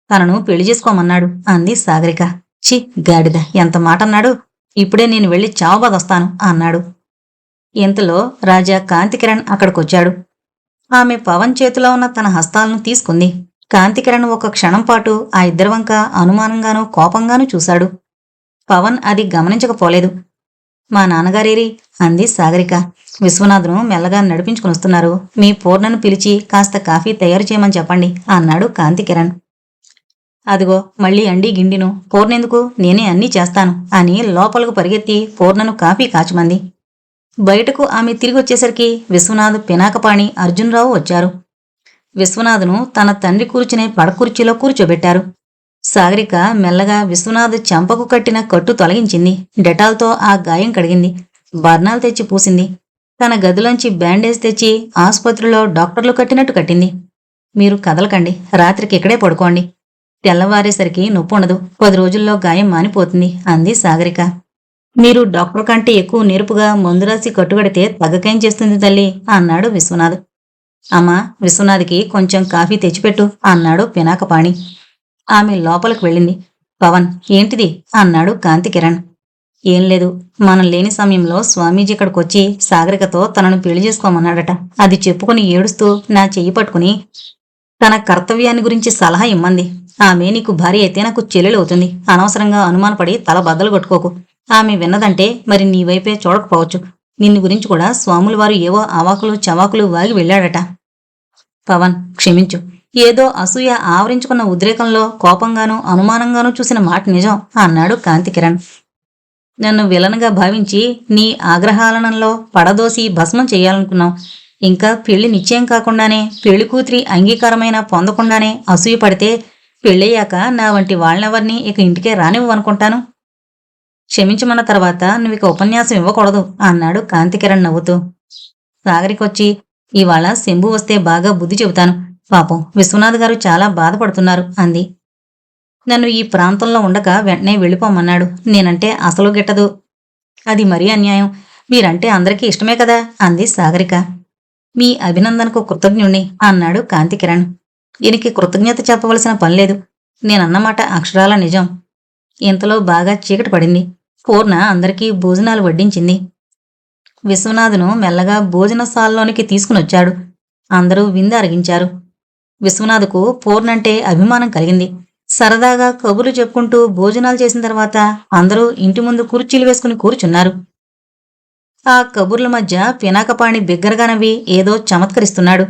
తనను పెళ్లి చేసుకోమన్నాడు అంది సాగరిక. చి గాడిద, ఎంత మాటన్నాడు. ఇప్పుడే నేను వెళ్లి చావబాదొస్తాను అన్నాడు. ఇంతలో రాజా కాంతికిరణ్ అక్కడికొచ్చాడు. ఆమె పవన్ చేతిలో ఉన్న తన హస్తాలను తీసుకుంది. కాంతికిరణ్ ఒక క్షణం పాటు ఆ ఇద్దరి వంక అనుమానంగానూ కోపంగానూ చూశాడు. పవన్ అది గమనించకపోలేదు. మా నాన్నగారేరి అంది సాగరిక. విశ్వనాథ్ను మెల్లగా నడిపించుకునొస్తున్నారు. మీ పూర్ణను పిలిచి కాస్త కాఫీ తయారు చేయమని చెప్పండి అన్నాడు కాంతికిరణ్. అదిగో మళ్ళీ అండి గిండిను. పూర్ణెందుకు, నేనే అన్నీ చేస్తాను అని లోపలకు పరిగెత్తి పూర్ణను కాఫీ కాచమంది. బయటకు ఆమె తిరిగొచ్చేసరికి విశ్వనాథ్, పినాకపాణి, అర్జునరావు వచ్చారు. విశ్వనాథ్ను తన తండ్రి కూర్చునే పడకుర్చీలో కూర్చోబెట్టారు. సాగరిక మెల్లగా విశ్వనాథ్ చెంపకు కట్టిన కట్టు తొలగించింది. డెటాల్తో ఆ గాయం కడిగింది. బర్ణాలు తెచ్చి పూసింది. తన గదిలోంచి బ్యాండేజ్ తెచ్చి ఆసుపత్రిలో డాక్టర్లు కట్టినట్టు కట్టింది. మీరు కదలకండి, రాత్రికి ఇక్కడే పడుకోండి. తెల్లవారేసరికి నొప్పి ఉండదు. 10 రోజుల్లో గాయం మానిపోతుంది అంది సాగరిక. మీరు డాక్టర్ కంటే ఎక్కువ నేర్పుగా మందురాసి కట్టుగడితే తగ్గకేం చేస్తుంది తల్లి అన్నాడు విశ్వనాథ్. అమ్మా, విశ్వనాథ్కి కొంచెం కాఫీ తెచ్చిపెట్టు అన్నాడు పినాకపాణి. ఆమె లోపలికి వెళ్ళింది. పవన్, ఏంటిది అన్నాడు కాంతికిరణ్. ఏం లేదు, మనం లేని సమయంలో స్వామీజీ ఇక్కడికొచ్చి సాగరికతో తనను పెళ్లి చేసుకోమన్నాడట. అది చెప్పుకుని ఏడుస్తూ నా చెయ్యి పట్టుకుని తన కర్తవ్యాన్ని గురించి సలహా ఇమ్మంది. ఆమె నీకు భార్య అయితే నాకు చెల్లెలవుతుంది. అనవసరంగా అనుమానపడి తల బద్దలు కొట్టుకోకు. ఆమె విన్నదంటే మరి నీ వైపే చూడకపోవచ్చు. నిన్ను గురించి కూడా స్వాముల వారు ఏవో అవాకులు చవాకులు వాగి వెళ్ళాడట. పవన్, క్షమించు. ఏదో అసూయ ఆవరించుకున్న ఉద్రేకంలో కోపంగానూ అనుమానంగానూ చూసిన మాట నిజం అన్నాడు కాంతికిరణ్. నన్ను విలన్గా భావించి నీ ఆగ్రహాలనంలో పడదోసి భస్మం చెయ్యాలనుకున్నావు. ఇంకా పెళ్లి నిశ్చయం కాకుండానే, పెళ్లి కూతురి అంగీకారమైన పొందకుండానే అసూయ పడితే పెళ్ళయ్యాక నా వంటి వాళ్ళెవరినీ ఇక ఇంటికే రానివ్వనుకుంటాను. క్షమించమన్న తర్వాత నువ్విక ఉపన్యాసం ఇవ్వకూడదు అన్నాడు కాంతికిరణ్ నవ్వుతూ. సాగరికొచ్చి, ఇవాళ శంభు వస్తే బాగా బుద్ధి చెబుతాను. పాపం విశ్వనాథ్ గారు చాలా బాధపడుతున్నారు అంది. నన్ను ఈ ప్రాంతంలో ఉండక వెంటనే వెళ్ళిపోమన్నాడు. నేనంటే అసలు గిట్టదు. అది మరీ అన్యాయం. మీరంటే అందరికీ ఇష్టమే కదా అంది సాగరిక. మీ అభినందనకు కృతజ్ఞుణ్ణి అన్నాడు కాంతికిరణ్. దీనికి కృతజ్ఞత చెప్పవలసిన పనిలేదు. నేనన్నమాట అక్షరాల నిజం. ఇంతలో బాగా చీకటి పడింది. పూర్ణ అందరికీ భోజనాలు వడ్డించింది. విశ్వనాథ్ను మెల్లగా భోజనశాలలోనికి తీసుకునొచ్చాడు. అందరూ విందు అరిగించారు. విశ్వనాథ్కు పూర్ణంటే అభిమానం కలిగింది. సరదాగా కబుర్లు చెప్పుకుంటూ భోజనాలు చేసిన తర్వాత అందరూ ఇంటి ముందు కుర్చీలు వేసుకుని కూర్చున్నారు. ఆ కబుర్ల మధ్య పినాకపాణి బిగ్గరగా నవ్వి ఏదో చమత్కరిస్తున్నాడు.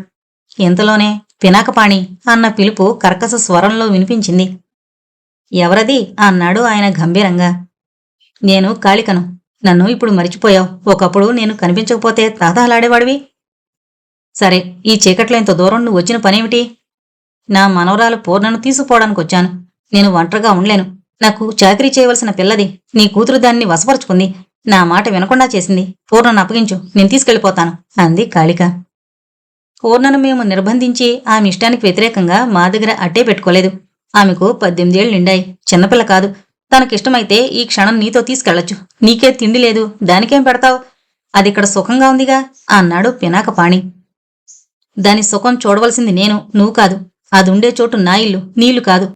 ఇంతలోనే పినాకపాణి అన్న పిలుపు కర్కశ స్వరంలో వినిపించింది. ఎవరది అన్నాడు ఆయన గంభీరంగా. నేను కాళికను. నన్ను ఇప్పుడు మరిచిపోయావు. ఒకప్పుడు నేను కనిపించకపోతే తాతలాడేవాడివి. సరే, ఈ చీకట్లో ఇంత దూరం నువ్వు వచ్చిన పనేమిటి? నా మనవరాలు పూర్ణను తీసుకుపోవడానికి వచ్చాను. నేను ఒంటరిగా ఉండలేను. నాకు చాకరీ చేయవలసిన పిల్లది. నీ కూతురు దాన్ని వశపరుచుకుంది. నా మాట వినకుండా చేసింది. పూర్ణను అప్పగించు, నేను తీసుకెళ్లిపోతాను అంది కాళిక. పూర్ణను మేము నిర్బంధించి ఆమె ఇష్టానికి వ్యతిరేకంగా మా దగ్గర అట్టే పెట్టుకోలేదు. ఆమెకు 18 ఏళ్లు నిండాయి. చిన్నపిల్ల కాదు. తనకిష్టమైతే ఈ క్షణం నీతో తీసుకెళ్లొచ్చు. నీకే తిండి లేదు, దానికేం పెడతావు? అదిక్కడ సుఖంగా ఉందిగా అన్నాడు పినాకపాణి. దాని సుఖం చూడవలసింది నేను, నువ్వు కాదు. అదుండే చోటు నా ఇల్లు, నీళ్లు కాదు.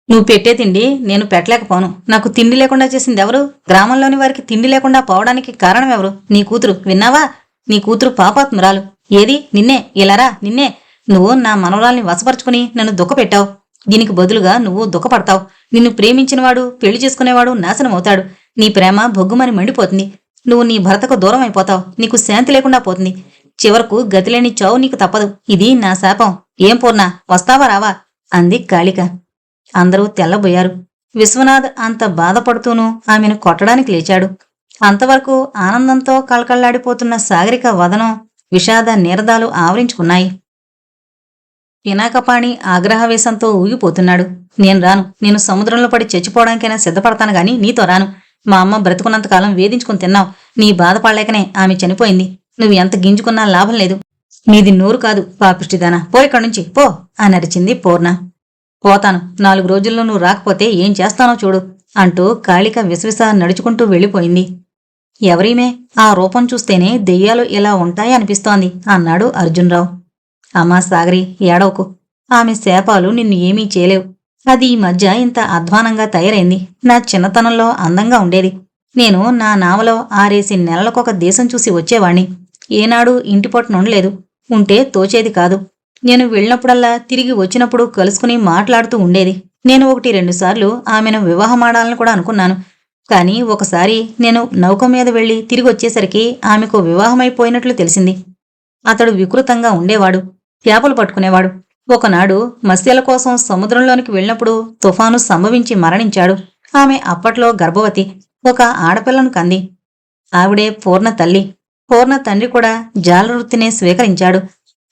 నువ్వు పెట్టే తిండి నేను పెట్టలేకపోను. నాకు తిండి లేకుండా చేసింది ఎవరు? గ్రామంలోని వారికి తిండి లేకుండా పోవడానికి కారణం ఎవరు? నీ కూతురు. విన్నావా? నీ కూతురు పాపాత్మురాలు. ఏది? నిన్నే. ఇలారా, నిన్నే. నువ్వు నా మనవరాల్ని వశపరుచుకుని నన్ను దుఃఖపెట్టావు. దీనికి బదులుగా నువ్వు దుఃఖపడతావు. నిన్ను ప్రేమించినవాడు, పెళ్లి చేసుకునేవాడు నాశనమవుతాడు. నీ ప్రేమ బొగ్గుమని మండిపోతుంది. నువ్వు నీ భర్తకు దూరం అయిపోతావు. నీకు శాంతి లేకుండా పోతుంది. చివరకు గతిలేని చావు నీకు తప్పదు. ఇది నా శాపం. ఏం పూర్ణ, వస్తావా రావా అంది కాళిక. అందరూ తెల్లబోయారు. విశ్వనాథ్ అంత బాధపడుతూనూ ఆమెను కొట్టడానికి లేచాడు. అంతవరకు ఆనందంతో కళకళ్లాడిపోతున్న సాగరిక వదనం విషాద నీరదాలు ఆవరించుకున్నాయి. పినాకపాణి ఆగ్రహవేశంతో ఊగిపోతున్నాడు. నేను రాను. నేను సముద్రంలో పడి చచ్చిపోవడానికైనా సిద్ధపడతాను గాని నీతో రాను. మా అమ్మ బ్రతుకున్నంతకాలం వేధించుకుని తిన్నావు. నీ బాధపడలేకనే ఆమె చనిపోయింది. నువ్వు ఎంత గింజుకున్నా లాభం లేదు. నీది నోరు కాదు, పాపిష్టిదానా, పో ఇక్కడి నుంచి పో అని అరిచింది పూర్ణ. పోతాను. 4 రోజుల్లో నువ్వు రాకపోతే ఏం చేస్తానో చూడు అంటూ కాళిక విసవిస నడుచుకుంటూ వెళ్ళిపోయింది. ఎవరీమే? ఆ రూపం చూస్తేనే దెయ్యాలు ఇలా ఉంటాయి అనిపిస్తోంది అన్నాడు అర్జున్రావు. అమ్మా సాగరి, ఏడవకు. ఆమె శాపాలు నిన్ను ఏమీ చేయలేవు. అది ఈ మధ్య ఇంత అధ్వానంగా తయారైంది. నా చిన్నతనంలో అందంగా ఉండేది. నేను నా నావలో 6 నెలలకొక దేశం చూసి వచ్చేవాణ్ణి. ఏనాడు ఇంటిపట్టున ఉండలేదు. ఉంటే తోచేది కాదు. నేను వెళ్ళినప్పుడల్లా తిరిగి వచ్చినప్పుడు కలుసుకుని మాట్లాడుతూ ఉండేది. నేను 1-2 సార్లు ఆమెను వివాహమాడాలని కూడా అనుకున్నాను. కానీ ఒకసారి నేను నౌక మీద వెళ్లి తిరిగి వచ్చేసరికి ఆమెకు వివాహమైపోయినట్లు తెలిసింది. అతడు వికృతంగా ఉండేవాడు. చేపలు పట్టుకునేవాడు. ఒకనాడు మత్స్యాల కోసం సముద్రంలోనికి వెళ్ళినప్పుడు తుఫాను సంభవించి మరణించాడు. ఆమె అప్పట్లో గర్భవతి. ఒక ఆడపిల్లను కంది. ఆవిడే పూర్ణ తల్లి. పూర్ణ తండ్రి కూడా జాలవృత్తినే స్వీకరించాడు.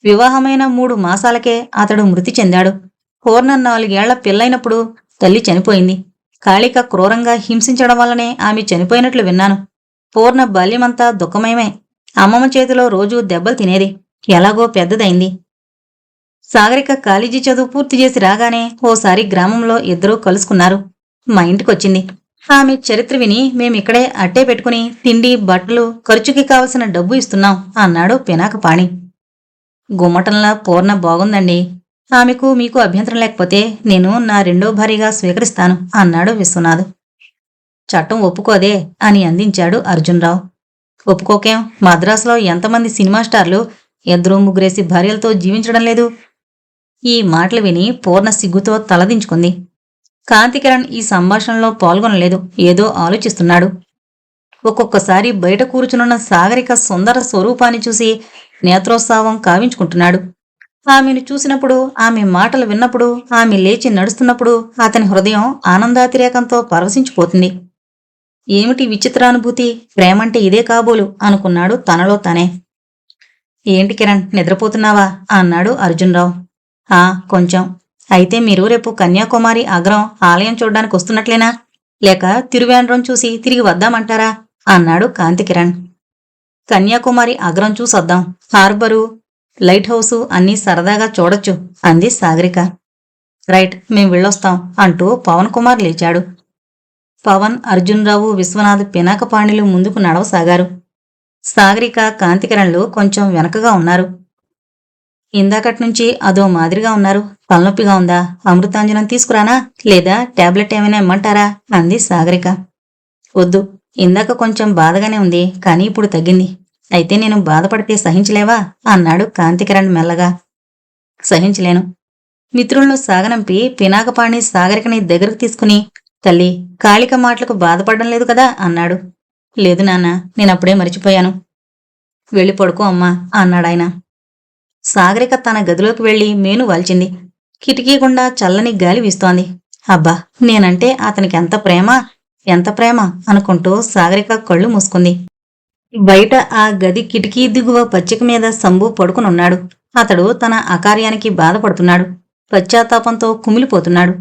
వివాహమైన 3 మాసాలకే అతడు మృతి చెందాడు. పూర్ణ 4 ఏళ్ల పిల్లైనప్పుడు తల్లి చనిపోయింది. కాళిక క్రూరంగా హింసించడం వల్లనే ఆమె చనిపోయినట్లు విన్నాను. పూర్ణ బాల్యమంతా దుఃఖమయమే. అమ్మమ్మ చేతిలో రోజూ దెబ్బలు తినేది. ఎలాగో పెద్దదైంది. సాగరిక కాలేజీ చదువు పూర్తి చేసి రాగానే ఓసారి గ్రామంలో ఇద్దరూ కలుసుకున్నారు. మా ఇంటికొచ్చింది. ఆమె చరిత్ర విని మేమిక్కడే అట్టే పెట్టుకుని తిండి, బట్టలు, ఖర్చుకి కావలసిన డబ్బు ఇస్తున్నాం అన్నాడు పినాకపాణి. గుమ్మటంలా పూర్ణ బాగుందండి. ఆమెకు మీకు అభ్యంతరం లేకపోతే నేను నా 2వ భార్యగా స్వీకరిస్తాను అన్నాడు విశ్వనాథ్. చట్టం ఒప్పుకోదే అని అందించాడు అర్జున్రావు. ఒప్పుకోకేం? మద్రాసులో ఎంతమంది సినిమా స్టార్లు 2-3 భార్యలతో జీవించడం లేదు? ఈ మాటలు విని పూర్ణ సిగ్గుతో తలదించుకుంది. కాంతికిరణ్ ఈ సంభాషణలో పాల్గొనలేదు. ఏదో ఆలోచిస్తున్నాడు. ఒక్కొక్కసారి బయట కూర్చునున్న సాగరిక సుందర స్వరూపాన్ని చూసి నేత్రోత్సాహం కావించుకుంటున్నాడు. ఆమెను చూసినప్పుడు, ఆమె మాటలు విన్నప్పుడు, ఆమె లేచి నడుస్తున్నప్పుడు అతని హృదయం ఆనందాతిరేకంతో పరవశించిపోతుంది. ఏమిటి విచిత్రానుభూతి? ప్రేమంటే ఇదే కాబోలు అనుకున్నాడు తనలో తనే. ఏంటి కిరణ్, నిద్రపోతున్నావా అన్నాడు అర్జున్రావు. కొంచెం. అయితే మీరు రేపు కన్యాకుమారి అగ్రం ఆలయం చూడ్డానికి వస్తున్నట్లేనా? లేక తిరువేండ్రం చూసి తిరిగి వద్దామంటారా అన్నాడు కాంతికిరణ్. కన్యాకుమారి అగ్రం చూసొద్దాం. హార్బరు, లైట్ హౌసు అన్నీ సరదాగా చూడొచ్చు అంది సాగరిక. రైట్, మేం వెళ్ళొస్తాం అంటూ పవన్ కుమార్ లేచాడు. పవన్, అర్జున్రావు, విశ్వనాథ్, పినాకపాణిలు ముందుకు నడవసాగారు. సాగరిక, కాంతికిరణ్లు కొంచెం వెనకగా ఉన్నారు. ఇందాకట్నుంచి అదో మాదిరిగా ఉన్నారు. తలనొప్పిగా ఉందా? అమృతాంజనం తీసుకురానా? లేదా టాబ్లెట్ ఏమైనా ఇమ్మంటారా అంది సాగరిక. వద్దు, ఇందాక కొంచెం బాధగానే ఉంది, కానీ ఇప్పుడు తగ్గింది. అయితే నేను బాధపడితే సహించలేవా అన్నాడు కాంతికిరణ్ మెల్లగా. సహించలేను. మిత్రులను సాగనంపి పినాకపాణి సాగరికని దగ్గరకు తీసుకుని, తల్లి, కాళిక మాటలకు బాధపడడం లేదు కదా అన్నాడు. లేదు నాన్న, నేనప్పుడే మరిచిపోయాను. వెళ్ళి పడుకో అమ్మా అన్నాడాయన. సాగరిక తన గదిలోకి వెళ్లి మేను వాల్చింది. కిటికీ గుండా చల్లని గాలి వీస్తోంది. అబ్బా, నేనంటే అతనికి ఎంత ప్రేమ అనుకుంటూ సాగరిక కళ్ళు మూసుకుంది. బయట ఆ గది కిటికీ దిగువ పచ్చిక మీద శంభు పడుకునున్నాడు. అతడు తన అకార్యానికి బాధపడుతున్నాడు. పశ్చాత్తాపంతో కుమిలిపోతున్నాడు.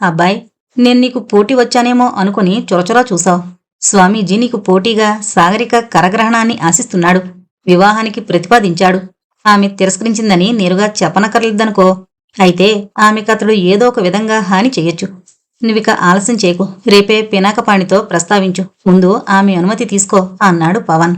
అబ్బాయ్, నేను నీకు పోటీ వచ్చానేమో అనుకుని చొరచొరా చూశావు. స్వామీజీ నీకు పోటీగా సాగరిక కరగ్రహణాన్ని ఆశిస్తున్నాడు. వివాహానికి ప్రతిపాదించాడు. ఆమె తిరస్కరించిందని నేరుగా చెప్పనక్కర్లేదనుకో. అయితే ఆమెకతడు ఏదో ఒక విధంగా హాని చెయ్యొచ్చు. నువ్విక ఆలస్యం చేయకు. రేపే పినాకపాణితో ప్రస్తావించు. ముందు ఆమె అనుమతి తీసుకో అన్నాడు పవన్.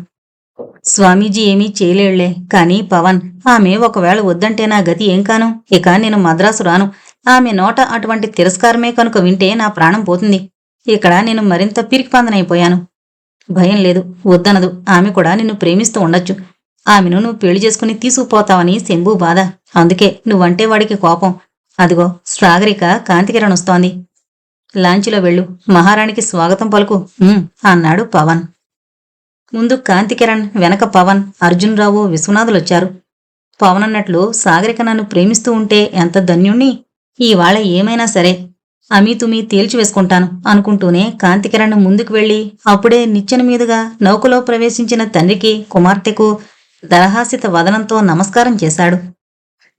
స్వామీజీ ఏమీ చేయలేళ్లే. కానీ పవన్, ఆమె ఒకవేళ వద్దంటే నా గతి ఏం కాను? ఇక నేను మద్రాసు రాను. ఆమె నోట అటువంటి తిరస్కారమే కనుక వింటే నా ప్రాణం పోతుంది. ఇక్కడ నేను మరింత పిరికిపందనైపోయాను. భయం లేదు, వద్దనదు. ఆమె కూడా నిన్ను ప్రేమిస్తూ ఉండొచ్చు. ఆమెను నువ్వు పెళ్లి చేసుకుని తీసుకుపోతావని శంభు బాధ. అందుకే నువ్వంటే వాడికి కోపం. అదిగో సాగరిక కాంతికిరణ్ వస్తోంది. లాంచీలో వెళ్ళు. మహారాణికి స్వాగతం పలుకు అన్నాడు పవన్. ముందు కాంతికిరణ్, వెనక పవన్, అర్జున్రావు, విశ్వనాథులొచ్చారు. పవన్ అన్నట్లు సాగరిక నన్ను ప్రేమిస్తూ ఉంటే ఎంత ధన్యుణ్ణి. ఇవాళ ఏమైనా సరే అమీతుమీ తేల్చివేసుకుంటాను అనుకుంటూనే కాంతికిరణ్ ముందుకు వెళ్లి అప్పుడే నిచ్చెన మీదుగా నౌకలో ప్రవేశించిన తండ్రికి, కుమార్తెకు దరహాసిత వదనంతో నమస్కారం చేశాడు.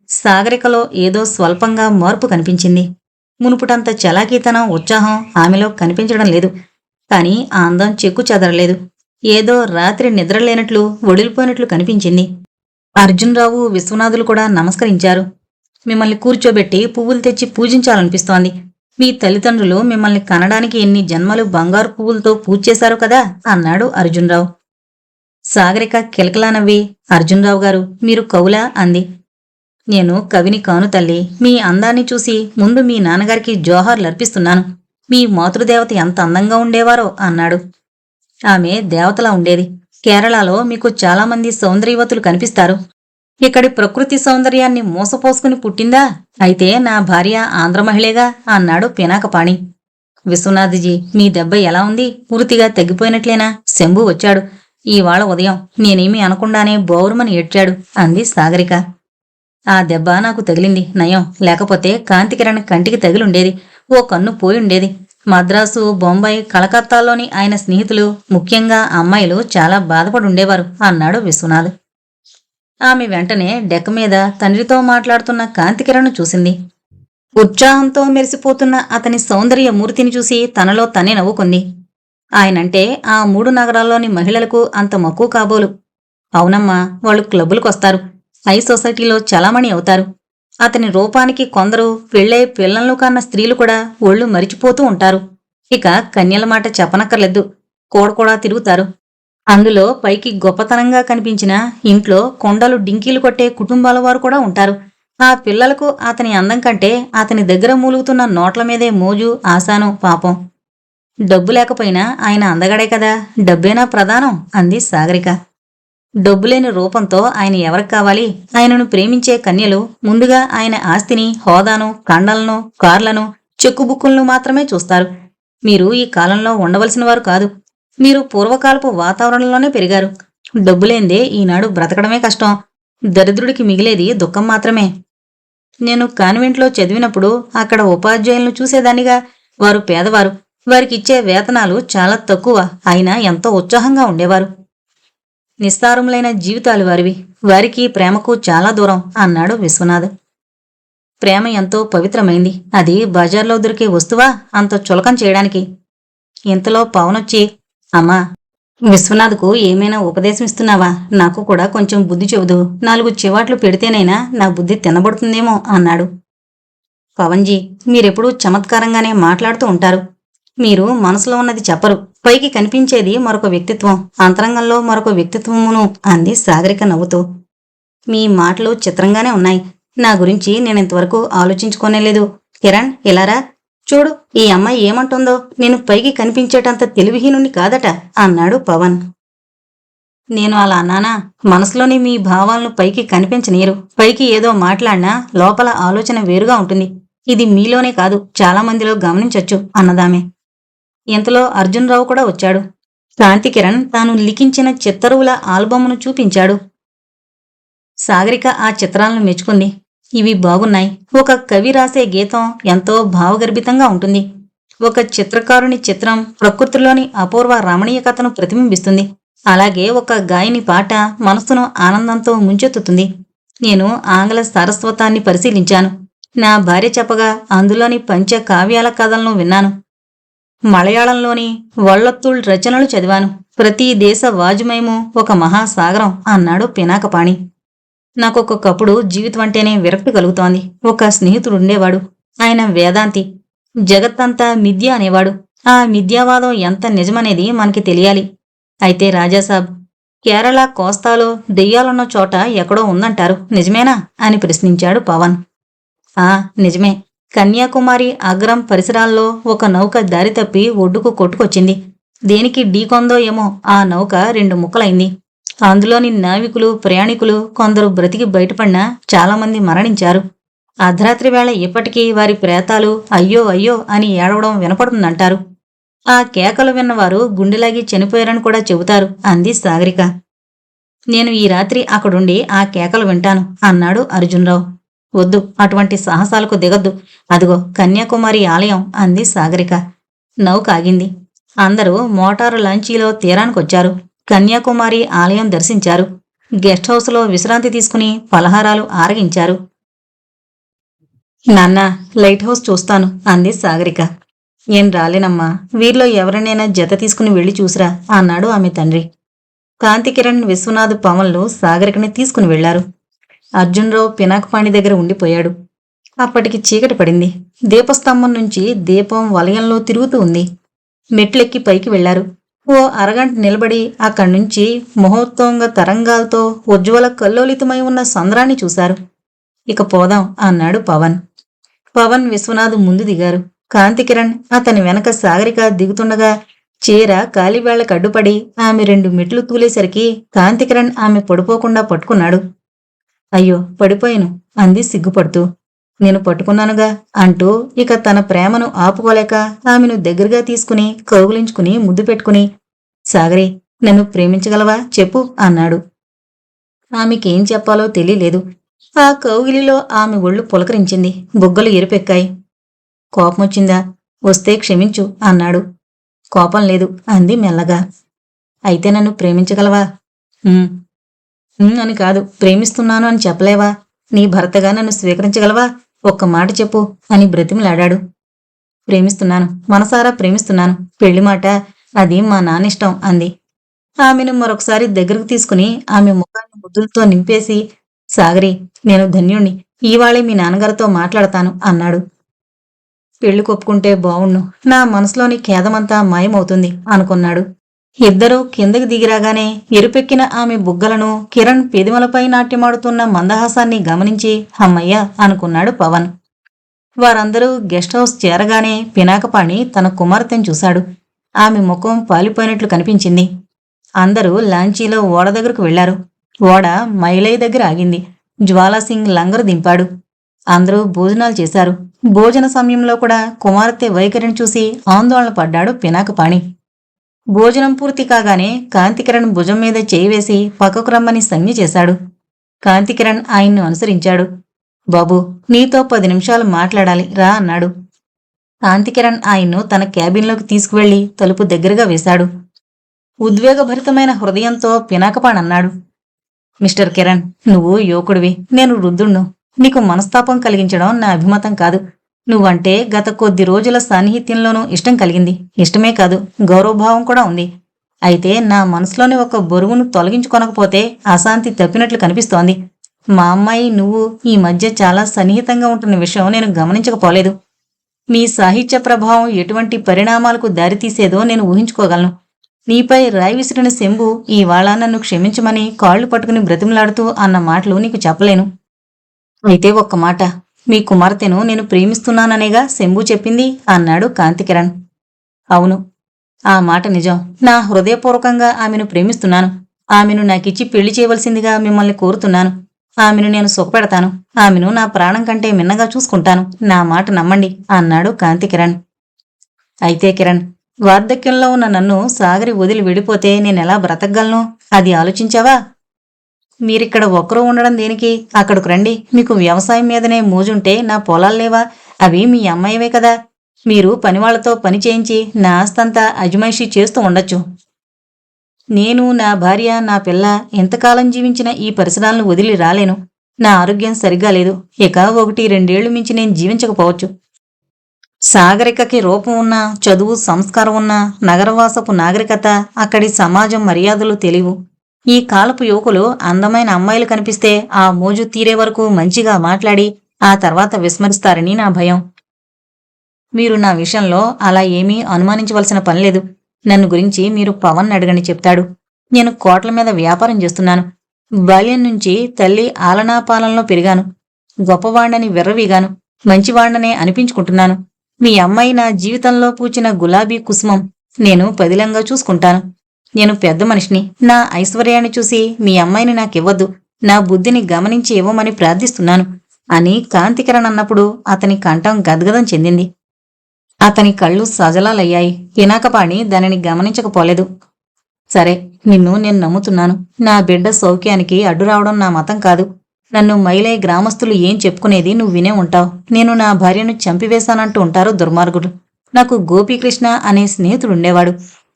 సాగరికలో ఏదో స్వల్పంగా మార్పు కనిపించింది. మునుపుటంత చలాకీతనం, ఉత్సాహం ఆమెలో కనిపించడం లేదు. కాని ఆ అందం చెక్కు చెదరలేదు. ఏదో రాత్రి నిద్రలేనట్లు, ఒడిలిపోయినట్లు కనిపించింది. అర్జున్రావు, విశ్వనాథులు కూడా నమస్కరించారు. మిమ్మల్ని కూర్చోబెట్టి పువ్వులు తెచ్చి పూజించాలనిపిస్తోంది. మీ తల్లిదండ్రులు మిమ్మల్ని కనడానికి ఎన్ని జన్మలు బంగారు పువ్వులతో పూజ చేశారు కదా అన్నాడు అర్జున్రావు. సాగరిక కిలకిలా నవ్వి, అర్జున్రావు గారు, మీరు కవులా అంది. నేను కవిని కాను తల్లి. మీ అందాన్ని చూసి ముందు మీ నాన్నగారికి జోహార్లర్పిస్తున్నాను. మీ మాతృదేవత ఎంత అందంగా ఉండేవారో అన్నాడు. ఆమె దేవతలా ఉండేది. కేరళలో మీకు చాలామంది సౌందర్యవతులు కనిపిస్తారు. ఇక్కడి ప్రకృతి సౌందర్యాన్ని మోసపోసుకుని పుట్టిందా? అయితే నా భార్య ఆంధ్ర మహిళేగా అన్నాడు పినాకపాణి. విశ్వనాథ్జీ, మీ దెబ్బ ఎలా ఉంది? పూర్తిగా తగ్గిపోయినట్లేనా? శంభు వచ్చాడు ఇవాళ ఉదయం. నేనేమీ అనకుండానే బోరుమని ఏడ్చాడు అంది సాగరిక. ఆ దెబ్బ నాకు తగిలింది నయం. లేకపోతే కాంతికిరణ్ కంటికి తగిలుండేది. ఓ కన్ను పోయుండేది. మద్రాసు, బొంబాయి, కలకత్తాలోని ఆయన స్నేహితులు, ముఖ్యంగా అమ్మాయిలు చాలా బాధపడుండేవారు అన్నాడు విశ్వనాథ్. ఆమె వెంటనే డెక్క మీద తండ్రితో మాట్లాడుతున్న కాంతికిరణ్ చూసింది. ఉత్సాహంతో మెరిసిపోతున్న అతని సౌందర్య మూర్తిని చూసి తనలో తనే నవ్వుకుంది. ఆయనంటే ఆ 3 నగరాల్లోని మహిళలకు అంత మక్కువ కాబోలు. అవునమ్మా, వాళ్ళు క్లబ్బులకొస్తారు. హై సొసైటీలో చలామణి అవుతారు. అతని రూపానికి కొందరు పెళ్ళై పిల్లలను కన్న స్త్రీలు కూడా ఒళ్ళు మరిచిపోతూ ఉంటారు. ఇక కన్యల మాట చెప్పనక్కర్లేదు. కూడా తిరుగుతారు. అందులో పైకి గొప్పతనంగా కనిపించిన ఇంట్లో కొండలు డింకీలు కొట్టే కుటుంబాల వారు కూడా ఉంటారు. ఆ పిల్లలకు అతని అందం కంటే అతని దగ్గర మూలుగుతున్న నోట్ల మీదే మోజు, ఆశాను. పాపం డబ్బు లేకపోయినా ఆయన అందగాడే కదా, డబ్బేనా ప్రధానం అంది సాగరిక. డబ్బులేని రూపంతో ఆయన ఎవరికి కావాలి? ఆయనను ప్రేమించే కన్యలు ముందుగా ఆయన ఆస్తిని, హోదాను, కండలను, కార్లను, చెక్కుబుక్కులను మాత్రమే చూస్తారు. మీరు ఈ కాలంలో ఉండవలసిన వారు కాదు. మీరు పూర్వకాలపు వాతావరణంలోనే పెరిగారు. డబ్బులేందే ఈనాడు బ్రతకడమే కష్టం. దరిద్రుడికి మిగిలేది దుఃఖం మాత్రమే. నేను కాన్వెంట్లో చదివినప్పుడు అక్కడ ఉపాధ్యాయులను చూసేదానిగా. వారు పేదవారు. వారికిచ్చే వేతనాలు చాలా తక్కువ. అయినా ఎంతో ఉత్సాహంగా ఉండేవారు. నిస్సారములైన జీవితాలు వారివి. వారికి ప్రేమకు చాలా దూరం అన్నాడు విశ్వనాథ్. ప్రేమ ఎంతో పవిత్రమైంది. అది బజార్లో దొరికే వస్తువా అంత చులకం చేయడానికి? ఇంతలో పవనొచ్చి, అమ్మా, విశ్వనాథ్కు ఏమైనా ఉపదేశం ఇస్తున్నావా? నాకు కూడా కొంచెం బుద్ధి చెబుదు. 4 చివాట్లు పెడితేనైనా నా బుద్ధి తినబడుతుందేమో అన్నాడు. పవన్జీ, మీరెప్పుడూ చమత్కారంగానే మాట్లాడుతూ ఉంటారు. మీరు మనసులో ఉన్నది చెప్పరు. పైకి కనిపించేది మరొక వ్యక్తిత్వం, అంతరంగంలో మరొక వ్యక్తిత్వమును అంది సాగరిక నవ్వుతూ. మీ మాటలు చిత్రంగానే ఉన్నాయి. నా గురించి నేనింతవరకు ఆలోచించుకోనేలేదు. కిరణ్, ఇలారా చూడు, ఈ అమ్మాయి ఏమంటుందో. నేను పైకి కనిపించేటంత తెలివిహీనుని కాదట అన్నాడు పవన్. నేను అలా అన్నానా? మనసులోని మీ భావాలను పైకి కనిపించనీయరు. పైకి ఏదో మాట్లాడినా లోపల ఆలోచన వేరుగా ఉంటుంది. ఇది మీలోనే కాదు, చాలా మందిలో గమనించొచ్చు అన్నదామె. ఇంతలో అర్జున్రావు కూడా వచ్చాడు. కాంతికిరణ్ తాను లిఖించిన చిత్తరువుల ఆల్బమును చూపించాడు. సాగరిక ఆ చిత్రాలను మెచ్చుకుంది. ఇవి బాగున్నాయి. ఒక కవి రాసే గీతం ఎంతో భావగర్భితంగా ఉంటుంది. ఒక చిత్రకారుని చిత్రం ప్రకృతిలోని అపూర్వ రమణీయకతను ప్రతిబింబిస్తుంది. అలాగే ఒక గాయని పాట మనస్సును ఆనందంతో ముంచెత్తుతుంది. నేను ఆంగ్ల సారస్వతాన్ని పరిశీలించాను. నా భార్య చెప్పగా అందులోని పంచ కావ్యాల కథలను విన్నాను. మలయాళంలోని వళ్ళొత్తుల్ రచనలు చదివాను. ప్రతి దేశ వాజుమయము ఒక మహాసాగరం అన్నాడు పినాకపాణి. నాకొకప్పుడు జీవితం అంటేనే విరక్తి కలుగుతోంది. ఒక స్నేహితుడుండేవాడు. ఆయన వేదాంతి. జగత్తంతా మిథ్య అనేవాడు. ఆ మిథ్యావాదం ఎంత నిజమనేది మనకి తెలియాలి. అయితే రాజాసాబ్, కేరళ కోస్తాలో దెయ్యాలున్న చోట ఎక్కడో ఉందంటారు, నిజమేనా అని ప్రశ్నించాడు పవన్. నిజమే. కన్యాకుమారి అగ్రం పరిసరాల్లో ఒక నౌక దారి తప్పి ఒడ్డుకు కొట్టుకొచ్చింది. దేనికి ఢీకొందో ఏమో ఆ నౌక 2 ముక్కలైంది. అందులోని నావికులు, ప్రయాణికులు కొందరు బ్రతికి బయటపడినా చాలామంది మరణించారు. అర్ధరాత్రి వేళ ఇప్పటికీ వారి ప్రేతాలు అయ్యో అయ్యో అని ఏడవడం వినపడుతుందంటారు. ఆ కేకలు విన్నవారు గుండెలాగి చనిపోయారని కూడా చెబుతారు అంది సాగరిక. నేను ఈ రాత్రి అక్కడుండి ఆ కేకలు వింటాను అన్నాడు అర్జున్రావు. వద్దు, అటువంటి సాహసాలకు దిగద్దు. అదిగో కన్యాకుమారి ఆలయం అంది సాగరిక. నౌక ఆగింది. అందరూ మోటారు లాంచీలో తీరానికొచ్చారు. కన్యాకుమారి ఆలయం దర్శించారు. గెస్ట్ హౌస్లో విశ్రాంతి తీసుకుని పలహారాలు ఆరగించారు. నాన్న, లైట్ హౌస్ చూస్తాను అంది సాగరిక. ఏం రాలేనమ్మా, వీరిలో ఎవరినైనా జత తీసుకుని వెళ్ళి చూసిరా అన్నాడు ఆమె తండ్రి. కాంతికిరణ్, విశ్వనాథ్, పవన్లు సాగరికని తీసుకుని వెళ్లారు. అర్జున్రావు పినాకపాణి దగ్గర ఉండిపోయాడు. అప్పటికి చీకటి పడింది. దీపస్తంభం నుంచి దీపం వలయంలో తిరుగుతూ ఉంది. మెట్లెక్కి పైకి వెళ్లారు. ఓ అరగంట నిలబడి అక్కడ్నుంచి మహోత్సవంగా తరంగాలతో ఉజ్వల కల్లోలితమై ఉన్న సంద్రాన్ని చూశారు. ఇక పోదాం అన్నాడు పవన్. పవన్, విశ్వనాథ్ ముందు దిగారు. కాంతికిరణ్ అతని వెనక సాగరిక దిగుతుండగా చీర కాలివేళ్లకు అడ్డుపడి ఆమె 2 మెట్లు తూలేసరికి కాంతికిరణ్ ఆమె పడిపోకుండా పట్టుకున్నాడు. అయ్యో, పడిపోయాను అంది సిగ్గుపడుతూ. నేను పట్టుకున్నానుగా అంటూ ఇక తన ప్రేమను ఆపుకోలేక ఆమెను దగ్గరగా తీసుకుని కౌగులించుకుని ముద్దు పెట్టుకుని, సాగరి, నన్ను ప్రేమించగలవా చెప్పు అన్నాడు. ఆమెకేం చెప్పాలో తెలియలేదు. ఆ కౌగిలిలో ఆమె ఒళ్ళు పులకరించింది. బుగ్గలు ఎరుపెక్కాయి. కోపమొచ్చిందా? వస్తే క్షమించు అన్నాడు. కోపం లేదు అంది మెల్లగా. అయితే నన్ను ప్రేమించగలవా? అని కాదు, ప్రేమిస్తున్నాను అని చెప్పలేవా? నీ భర్తగా నన్ను స్వీకరించగలవా? ఒక్క మాట చెప్పు అని బ్రతిమలాడాడు. ప్రేమిస్తున్నాను, మనసారా ప్రేమిస్తున్నాను. పెళ్లి మాట అది మా నాన్నిష్టం అంది. ఆమెను మరొకసారి దగ్గరకు తీసుకుని ఆమె ముఖాన్ని ముద్దులతో నింపేసి, సాగరి, నేను ధన్యుణ్ణి, ఈవాళే మీ నాన్నగారితో మాట్లాడతాను అన్నాడు. పెళ్లి కొప్పుకుంటే బావుణ్ణు, నా మనసులోని ఖేదమంతా మాయమవుతుంది అనుకున్నాడు. ఇద్దరూ కిందకి దిగిరాగానే ఎరుపెక్కిన ఆమె బుగ్గలను, కిరణ్ పెదిమలపై నాట్యమాడుతున్న మందహాసాన్ని గమనించి హమ్మయ్య అనుకున్నాడు పవన్. వారందరూ గెస్ట్ హౌస్ చేరగానే పినాకపాణి తన కుమార్తెను చూశాడు. ఆమె ముఖం పాలిపోయినట్లు కనిపించింది. అందరూ లాంచీలో ఓడ దగ్గరకు వెళ్లారు. ఓడ మైలై దగ్గర ఆగింది. జ్వాలాసింగ్ లంగరు దింపాడు. అందరూ భోజనాలు చేశారు. భోజన సమయంలో కూడా కుమార్తె వైఖరిని చూసి ఆందోళన పడ్డాడు పినాకపాణి. భోజనం పూర్తి కాగానే కాంతికిరణ్ భుజం మీద చేయి వేసి పక్కకు రమ్మని సంజ్ఞ చేశాడు. కాంతికిరణ్ ఆయన్ను అనుసరించాడు. బాబూ, నీతో 10 నిమిషాలు మాట్లాడాలి రా అన్నాడు. కాంతికిరణ్ ఆయన్ను తన క్యాబిన్లోకి తీసుకువెళ్లి తలుపు దగ్గరగా వేశాడు. ఉద్వేగభరితమైన హృదయంతో పినాకపాణి అన్నాడు. మిస్టర్ కిరణ్, నువ్వు యువకుడివి, నేను వృద్ధుణ్ణు. నీకు మనస్తాపం కలిగించడం నా అభిమతం కాదు. నువ్వంటే గత కొద్ది రోజుల సాన్నిహిత్యంలోనూ ఇష్టం కలిగింది. ఇష్టమే కాదు, గౌరవభావం కూడా ఉంది. అయితే నా మనసులోని ఒక బరువును తొలగించుకొనకపోతే అశాంతి తప్పినట్లు కనిపిస్తోంది. మా అమ్మాయి నువ్వు ఈ మధ్య చాలా సన్నిహితంగా ఉంటున్న విషయం నేను గమనించకపోలేదు. మీ సాహిత్య ప్రభావం ఎటువంటి పరిణామాలకు దారితీసేదో నేను ఊహించుకోగలను. నీపై రాయి విసిరిన శంభు ఈవాళ నన్ను క్షమించమని కాళ్లు పట్టుకుని బ్రతిమలాడుతూ అన్న మాటలు నీకు చెప్పలేను. అయితే ఒక్క మాట, మీ కుమార్తెను నేను ప్రేమిస్తున్నాననేగా శంభు చెప్పింది అన్నాడు కాంతికిరణ్. అవును, ఆ మాట నిజం. నా హృదయపూర్వకంగా ఆమెను ప్రేమిస్తున్నాను. ఆమెను నాకిచ్చి పెళ్లి చేయవలసిందిగా మిమ్మల్ని కోరుతున్నాను. ఆమెను నేను సుఖపెడతాను. ఆమెను నా ప్రాణం కంటే మిన్నగా చూసుకుంటాను. నా మాట నమ్మండి అన్నాడు కాంతికిరణ్. అయితే కిరణ్, వార్ధక్యంలో ఉన్న నన్ను సాగరి వదిలి వెళ్ళిపోతే నేనెలా బ్రతకగలను? అది ఆలోచించావా? మీరిక్కడ ఒక్కరూ ఉండడం దేనికి? అక్కడికి రండి. మీకు వ్యవసాయం మీదనే మోజుంటే నా పొలాలు లేవా? అవి మీ అమ్మాయివే కదా. మీరు పనివాళ్లతో పని చేయించి నా ఆస్తంతా అజమాయిషీ చేస్తూ ఉండొచ్చు. నేను, నా భార్య, నా పిల్ల ఎంతకాలం జీవించిన ఈ పరిసరాలను వదిలి రాలేను. నా ఆరోగ్యం సరిగ్గా లేదు. ఇక 1-2 ఏళ్లు మించి నేను జీవించకపోవచ్చు. సాగరికకి రూపం ఉన్నా, చదువు, సంస్కారం ఉన్నా, నగరవాసపు నాగరికత, అక్కడి సమాజం మర్యాదలు తెలియవు. ఈ కాలపు యువకులు అందమైన అమ్మాయిలు కనిపిస్తే ఆ మోజు తీరే వరకు మంచిగా మాట్లాడి ఆ తర్వాత విస్మరిస్తారని నా భయం. మీరు నా విషయంలో అలా ఏమీ అనుమానించవలసిన పనిలేదు. నన్ను గురించి మీరు పవన్ అడగని చెప్తాడు. నేను కోట్ల మీద వ్యాపారం చేస్తున్నాను. బాల్యం నుంచి తల్లి ఆలనాపాలనలో పెరిగాను. గొప్పవాణ్ణని విర్రవీగాను. మంచివాణ్ణనే అనిపించుకుంటున్నాను. మీ అమ్మాయి నా జీవితంలో పూచిన గులాబీ కుసుమం. నేను పదిలంగా చూసుకుంటాను. నేను పెద్ద మనిషిని. నా ఐశ్వర్యాన్ని చూసి మీ అమ్మాయిని నాకివ్వద్దు. నా బుద్ధిని గమనించి ఇవ్వమని ప్రార్థిస్తున్నాను అని కాంతికిరణ్ అన్నప్పుడు అతని కంఠం గద్గదం చెందింది. అతని కళ్ళు సజలాలయ్యాయి. పినాకపాణి దానిని గమనించకపోలేదు. సరే, నిన్ను నేను నమ్ముతున్నాను. నా బిడ్డ సౌఖ్యానికి అడ్డురావడం నా మతం కాదు. నన్ను మైలై గ్రామస్తులు ఏం చెప్పుకునేది నువ్వు వినే ఉంటావు. నేను నా భార్యను చంపివేశానంటూ ఉంటారు దుర్మార్గుడు. నాకు గోపీకృష్ణ అనే స్నేహితుడుండేవాడు.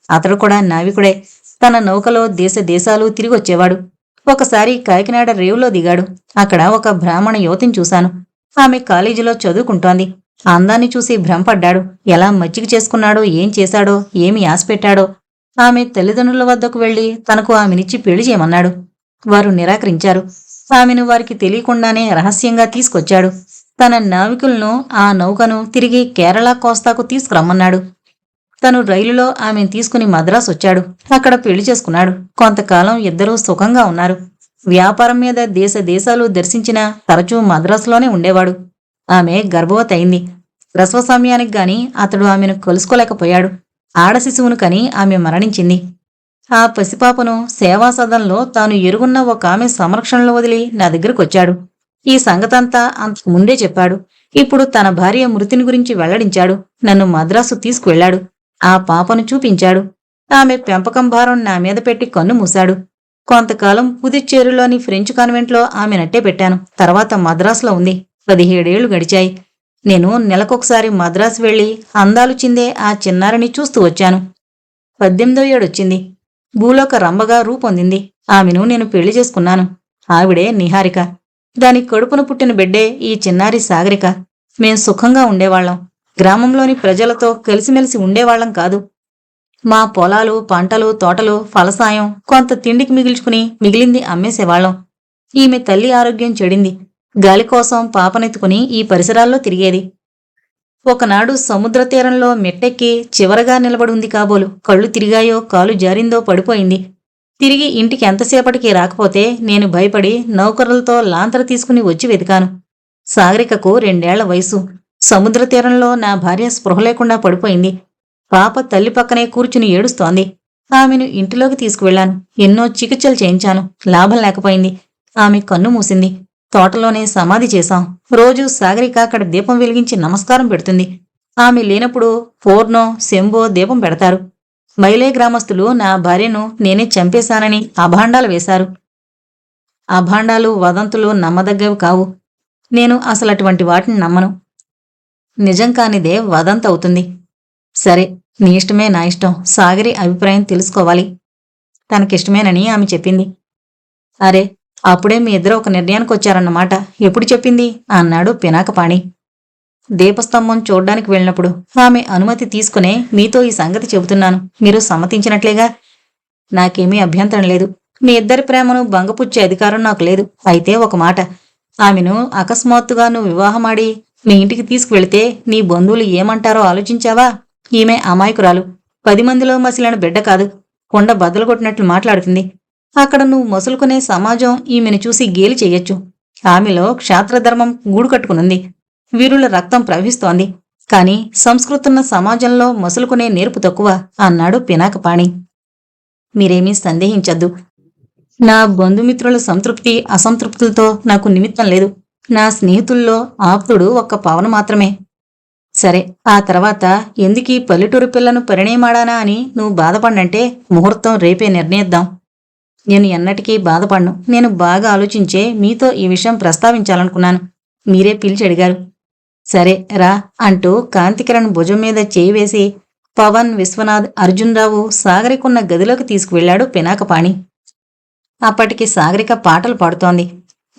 అతడు కూడా నావికుడే. తన నౌకలో దేశాలు తిరిగొచ్చేవాడు. ఒకసారి కాకినాడ రేవులో దిగాడు. అక్కడ ఒక బ్రాహ్మణ యువతిని చూశాను. ఆమె కాలేజీలో చదువుకుంటోంది. ఆ అందాన్ని చూసి భ్రమపడ్డాడు. ఎలా మచ్చిక చేసుకున్నాడో, ఏం చేశాడో, ఏమి ఆశపెట్టాడో. ఆమె తల్లిదండ్రుల వద్దకు వెళ్లి తనకు ఆమెనిచ్చి పెళ్లి చేయమన్నాడు. వారు నిరాకరించారు. ఆమెను వారికి తెలియకుండానే రహస్యంగా తీసుకొచ్చాడు. తన నావికులను ఆ నౌకను తిరిగి కేరళ కోస్తాకు తీసుకురమ్మన్నాడు. తను రైలులో ఆమెను తీసుకుని మద్రాసు వచ్చాడు. అక్కడ పెళ్లి చేసుకున్నాడు. కొంతకాలం ఇద్దరూ సుఖంగా ఉన్నారు. వ్యాపారం మీద దేశ దేశాలు దర్శించినా తరచూ మద్రాసులోనే ఉండేవాడు. ఆమె గర్భవతి అయింది. ప్రసవ సమయానికి గాని అతడు ఆమెను కలుసుకోలేకపోయాడు. ఆడ శిశువును కని ఆమె మరణించింది. ఆ పసిపాపను సేవాసదనంలో తాను ఎరుగున్న ఒక ఆమె సంరక్షణలో వదిలి నా దగ్గరకొచ్చాడు. ఈ సంగతంతా అంతకు ముందే చెప్పాడు. ఇప్పుడు తన భార్య మృతిని గురించి వెల్లడించాడు. నన్ను మద్రాసు తీసుకువెళ్లాడు. ఆ పాపను చూపించాడు. ఆమె పెంపకం భారం నా మీద పెట్టి కన్ను మూశాడు. కొంతకాలం పుదుచ్చేరిలోని ఫ్రెంచ్ కాన్వెంట్లో ఆమె నట్టే పెట్టాను. తర్వాత మద్రాసులో ఉంది. 17 ఏళ్లు గడిచాయి. నేను నెలకొకసారి మద్రాసు వెళ్లి అందాలు చిందే ఆ చిన్నారిని చూస్తూ వచ్చాను. 18వ ఏడొచ్చింది. భూలోక రంభగా రూపొందింది. ఆమెను నేను పెళ్లి చేసుకున్నాను. ఆవిడే నిహారిక. దాని కడుపున పుట్టిన బిడ్డే ఈ చిన్నారి సాగరిక. మేం సుఖంగా ఉండేవాళ్లం. గ్రామంలోని ప్రజలతో కలిసిమెలిసి ఉండేవాళ్లం కాదు. మా పొలాలు, పంటలు, తోటలు, ఫలసాయం కొంత తిండికి మిగిల్చుకుని మిగిలింది అమ్మేసేవాళ్లం. ఈమె తల్లి ఆరోగ్యం చెడింది. గాలి కోసం పాపనెత్తుకుని ఈ పరిసరాల్లో తిరిగేది. ఒకనాడు సముద్ర తీరంలో మెట్టెక్కి చివరగా నిలబడి కాబోలు కళ్ళు తిరిగాయో, కాలు జారిందో పడిపోయింది. తిరిగి ఇంటికి ఎంతసేపటికి రాకపోతే నేను భయపడి నౌకరులతో లాంతర తీసుకుని వచ్చి వెతికాను. సాగరికకు 2 ఏళ్ల వయసు. సముద్ర తీరంలో నా భార్య స్పృహ లేకుండా పడిపోయింది. పాప తల్లి పక్కనే కూర్చుని ఏడుస్తోంది. ఆమెను ఇంటిలోకి తీసుకువెళ్లాను. ఎన్నో చికిత్సలు చేయించాను. లాభం లేకపోయింది. ఆమె కన్ను మూసింది. తోటలోనే సమాధి చేశాం. రోజూ సాగరిక అక్కడ దీపం వెలిగించి నమస్కారం పెడుతుంది. ఆమె లేనప్పుడు పూర్ణో, శంభో దీపం పెడతారు. మైలే గ్రామస్తులు నా భార్యను నేనే చంపేశానని అభాండాలు వేశారు. అభాండాలు, వదంతులు నమ్మదగ్గవి కావు. నేను అసలటువంటి వాటిని నమ్మను. నిజం కానిదే వదంతవుతుంది. సరే, నీ ఇష్టమే నా ఇష్టం. సాగరి అభిప్రాయం తెలుసుకోవాలి. తనకిష్టమేనని ఆమె చెప్పింది. అరే, అప్పుడే మీ ఇద్దరు ఒక నిర్ణయానికి వచ్చారన్నమాట. ఎప్పుడు చెప్పింది అన్నాడు పినాకపాణి. దీపస్తంభం చూడ్డానికి వెళ్ళినప్పుడు. ఆమె అనుమతి తీసుకునే మీతో ఈ సంగతి చెబుతున్నాను. మీరు సమ్మతించినట్లేగా? నాకేమీ అభ్యంతరం లేదు. మీ ఇద్దరి ప్రేమను భంగపుచ్చే అధికారం నాకు లేదు. అయితే ఒక మాట. ఆమెను అకస్మాత్తుగా నువ్వు వివాహమాడి మీ ఇంటికి తీసుకువెళితే నీ బంధువులు ఏమంటారో ఆలోచించావా? ఈమె అమాయకురాలు. 10 మందిలో మసిలిన బిడ్డ కాదు. కొండ బద్దలు కొట్టినట్లు మాట్లాడుతుంది. అక్కడ నువ్వు మొసలుకునే సమాజం ఈమెను చూసి గేలి చెయ్యొచ్చు. ఆమెలో క్షాత్రధర్మం గూడు కట్టుకునుంది. వీరుల రక్తం ప్రవహిస్తోంది. కాని సంస్కృతున్న సమాజంలో మొసలుకునే నేర్పు తక్కువ అన్నాడు పినాకపాణి. మీరేమీ సందేహించద్దు. నా బంధుమిత్రుల సంతృప్తి అసంతృప్తులతో నాకు నిమిత్తం లేదు. నా స్నేహితుల్లో ఆప్తుడు ఒక్క పవన్ మాత్రమే. సరే, ఆ తర్వాత ఎందుకీ పల్లెటూరు పిల్లను పరిణయమాడానా అని నువ్వు బాధపడినంటే ముహూర్తం రేపే నిర్ణయిద్దాం. నేను ఎన్నటికీ బాధపడ్ను. నేను బాగా ఆలోచించే మీతో ఈ విషయం ప్రస్తావించాలనుకున్నాను. మీరే పిలిచి అడిగారు. సరే రా అంటూ కాంతికిరణ్ భుజం మీద చేయి వేసి పవన్, విశ్వనాథ్, అర్జున్రావు సాగరికున్న గదిలోకి తీసుకువెళ్లాడు పినాకపాణి. అప్పటికి సాగరిక పాటలు పాడుతోంది.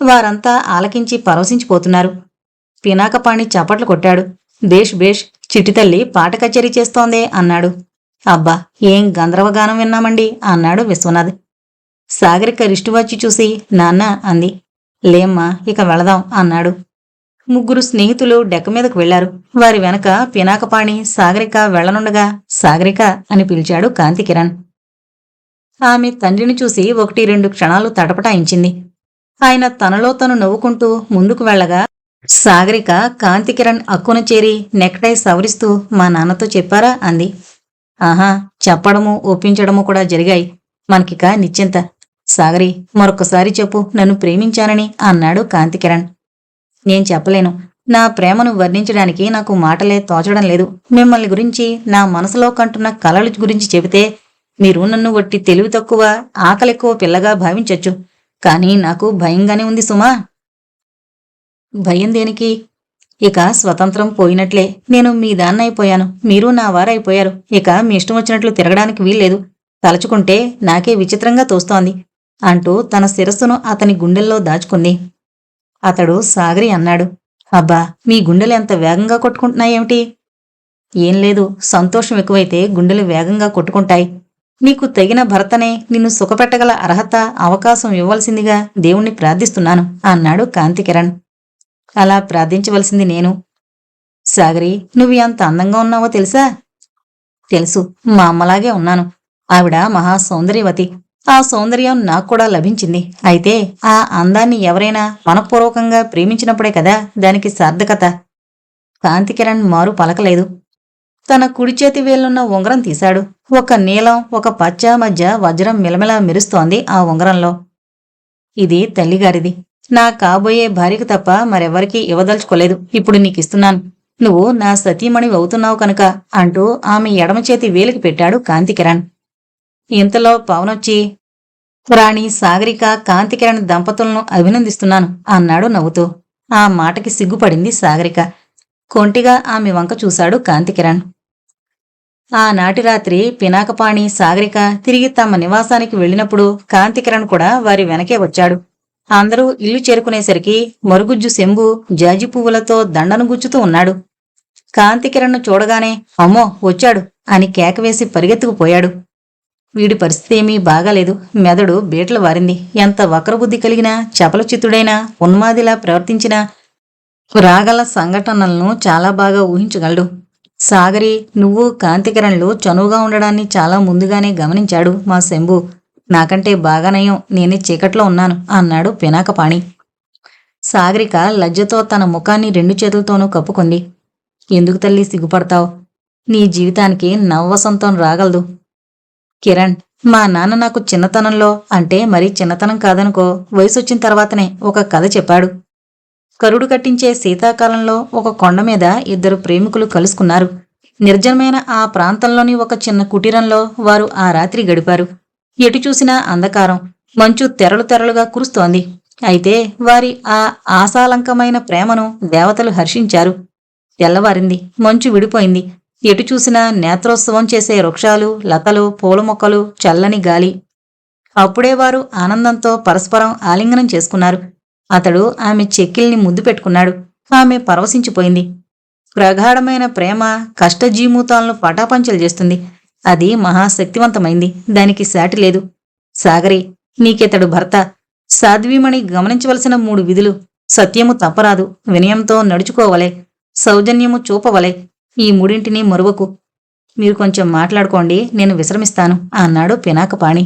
వారంతా ఆలకించి పరవశించిపోతున్నారు. పినాకపాణి చప్పట్లు కొట్టాడు. బేష్ బేష్, చిట్టితల్లి పాట కచేరీ చేస్తోందే అన్నాడు. అబ్బా, ఏం గంధర్వగానం విన్నామండి అన్నాడు విశ్వనాథ్. సాగరిక రిష్టువచ్చి చూసి నాన్న అంది. లేమ్మా, ఇక వెళదాం అన్నాడు. ముగ్గురు స్నేహితులు డెక్క మీదకు వెళ్లారు. వారి వెనక పినాకపాణి, సాగరిక వెళ్లనుండగా సాగరిక అని పిలిచాడు కాంతికిరణ్. ఆమె తండ్రిని చూసి 1-2 క్షణాలు తటపటాయించింది. ఆయన తనలో తను నవ్వుకుంటూ ముందుకు వెళ్లగా సాగరిక కాంతికిరణ్ అక్కున చేరి నెక్టై సవరిస్తూ మా నాన్నతో చెప్పారా అంది. ఆహా, చెప్పడము ఒప్పించడము కూడా జరిగాయి. మనకిక నిశ్చింత. సాగరి, మరొకసారి చెప్పు, నన్ను ప్రేమించానని అన్నాడు కాంతికిరణ్. నేను చెప్పలేను. నా ప్రేమను వర్ణించడానికి నాకు మాటలే తోచడం లేదు. మిమ్మల్ని గురించి, నా మనసులో కంటున్న కలల గురించి చెబితే మీరు నన్ను వట్టి తెలివి తక్కువ, ఆకలెక్కువ పిల్లగా భావించొచ్చు. కానీ నాకు భయంగానే ఉంది సుమా. భయం దేనికి? ఇక స్వతంత్రం పోయినట్లే. నేను మీ దాన్నైపోయాను. మీరు నా వారైపోయారు. ఇక మీ ఇష్టం వచ్చినట్లు తిరగడానికి వీల్లేదు. తలచుకుంటే నాకే విచిత్రంగా తోస్తోంది. అంటూ తన శిరస్సును అతని గుండెల్లో దాచుకుంది. అతడు సాగరి అన్నాడు, అబ్బా, మీ గుండెలు ఎంత వేగంగా కొట్టుకుంటున్నాయేమిటి? ఏం లేదు, సంతోషం ఎక్కువైతే గుండెలు వేగంగా కొట్టుకుంటాయి. నీకు తగిన భర్తనే నిన్ను సుఖపెట్టగల అర్హత, అవకాశం ఇవ్వాల్సిందిగా దేవుణ్ణి ప్రార్థిస్తున్నాను అన్నాడు కాంతికిరణ్. అలా ప్రార్థించవలసింది నేను. సాగరి, నువ్వు ఎంత అందంగా ఉన్నావో తెలుసా? తెలుసు, మా అమ్మలాగే ఉన్నాను. ఆవిడ మహా సౌందర్యవతి. ఆ సౌందర్యం నాకు కూడా లభించింది. అయితే ఆ అందాన్ని ఎవరైనా మనఃపూర్వకంగా ప్రేమించినప్పుడే కదా దానికి సార్థకత. కాంతికిరణ్ మారు పలకలేదు. తన కుడి చేతి వేలున్న ఉంగరం తీశాడు. ఒక నీలం, ఒక పచ్చ మధ్య వజ్రం మిలమిలా మెరుస్తోంది ఆ ఉంగరంలో. ఇది తల్లిగారిది. నా కాబోయే భార్యకు తప్ప మరెవరికీ ఇవ్వదలుచుకోలేదు. ఇప్పుడు నీకిస్తున్నాను. నువ్వు నా సతీమణి అవుతున్నావు కనుక అంటూ ఆమె ఎడమ చేతి వేలికి పెట్టాడు కాంతికిరణ్. ఇంతలో పవనొచ్చి, రాణి సాగరిక, కాంతికిరణ్ దంపతులను అభినందిస్తున్నాను అన్నాడు నవ్వుతూ. ఆ మాటకి సిగ్గుపడింది సాగరిక. కొంటిగా ఆమె వంక చూశాడు కాంతికిరణ్. ఆనాటి రాత్రి పినాకపాణి, సాగరిక తిరిగి తమ నివాసానికి వెళ్ళినప్పుడు కాంతికిరణ్ కూడా వారి వెనకే వచ్చాడు. అందరూ ఇల్లు చేరుకునేసరికి మరుగుజ్జు శంభు జాజి పువ్వులతో దండను గుచ్చుతూ ఉన్నాడు. కాంతికిరణ్ను చూడగానే అమ్మో వచ్చాడు అని కేకవేసి పరిగెత్తుకుపోయాడు. వీడి పరిస్థితి ఏమీ బాగాలేదు. మెదడు బీటలు వారింది. ఎంత వక్రబుద్ధి కలిగినా, చపలచిత్తుడైనా, ఉన్మాదిలా ప్రవర్తించినా రాగల సంఘటనలను చాలా బాగా ఊహించగలడు. సాగరి, నువ్వు కాంతికిరణ్లు చనువుగా ఉండడాన్ని చాలా ముందుగానే గమనించాడు మా శంభు. నాకంటే బాగా నయం, నేనే చీకట్లో ఉన్నాను అన్నాడు పినాకపాణి. సాగరిక లజ్జతో తన ముఖాన్ని 2 చేతులతోనూ కప్పుకుంది. ఎందుకు తల్లి సిగ్గుపడతావు? నీ జీవితానికి నవవసంతం రాగలదు. కిరణ్, మా నాన్న నాకు చిన్నతనంలో, అంటే మరీ చిన్నతనం కాదనుకో, వయసొచ్చిన తర్వాతనే ఒక కథ చెప్పాడు. కరుడు కట్టించే శీతాకాలంలో ఒక కొండ మీద 2 ప్రేమికులు కలుసుకున్నారు. నిర్జనమైన ఆ ప్రాంతంలోని ఒక చిన్న కుటీరంలో వారు ఆ రాత్రి గడిపారు. ఎటు చూసినా అంధకారం, మంచు తెరలు తెరలుగా కురుస్తోంది. అయితే వారి ఆ ఆశాలంకమైన ప్రేమను దేవతలు హర్షించారు. తెల్లవారింది. మంచు విడిపోయింది. ఎటు చూసినా నేత్రోత్సవం చేసే వృక్షాలు, లతలు, పూల మొక్కలు, చల్లని గాలి. అప్పుడే వారు ఆనందంతో పరస్పరం ఆలింగనం చేసుకున్నారు. అతడు ఆమె చెక్కిల్ని ముద్దు పెట్టుకున్నాడు. ఆమె పరవశించిపోయింది. ప్రగాఢమైన ప్రేమ కష్టజీమూతాలను పటాపంచలు చేస్తుంది. అది మహాశక్తివంతమైంది. దానికి సాటి లేదు. సాగరి, నీకితడు భర్త. సాధ్వీమణి గమనించవలసిన 3 విధులు: సత్యము తప్పరాదు, వినయంతో నడుచుకోవలే, సౌజన్యము చూపవలే. ఈ 3ంటిని మరువకు. మీరు కొంచెం మాట్లాడుకోండి, నేను విశ్రమిస్తాను అన్నాడు పినాకపాణి.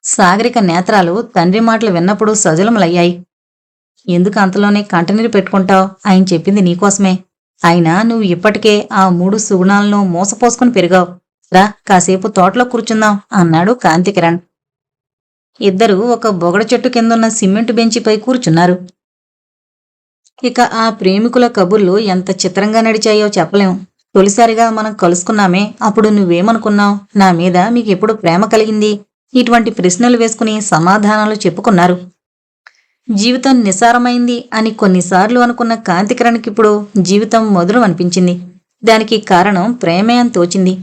సాగరిక నేత్రాలు తండ్రి మాటలు విన్నప్పుడు సజలములయ్యాయి. ఎందుకు అంతలోనే కంటనీరు పెట్టుకుంటావు? ఆయన చెప్పింది నీకోసమే. అయినా నువ్వు ఇప్పటికే ఆ 3 సుగుణాలను మోసపోసుకుని పెరిగావు. రా, కాసేపు తోటలో కూర్చుందాం అన్నాడు కాంతికిరణ్. ఇద్దరూ ఒక బొగడ చెట్టు కిందున్న సిమెంటు బెంచిపై కూర్చున్నారు. ఇక ఆ ప్రేమికుల కబుర్లు ఎంత చిత్రంగా నడిచాయో చెప్పలేం. తొలిసారిగా మనం కలుసుకున్నామే, అప్పుడు నువ్వేమనుకున్నావు? నా మీద మీకెప్పుడు ప్రేమ కలిగింది? ఇటువంటి ప్రశ్నలు వేసుకుని సమాధానాలు చెప్పుకున్నారు. జీవితం నిసారమైంది అని కొన్నిసార్లు అనుకున్న కాంతికిరణ్కిప్పుడు జీవితం మధురం అనిపించింది. దానికి కారణం ప్రేమే అని తోచింది.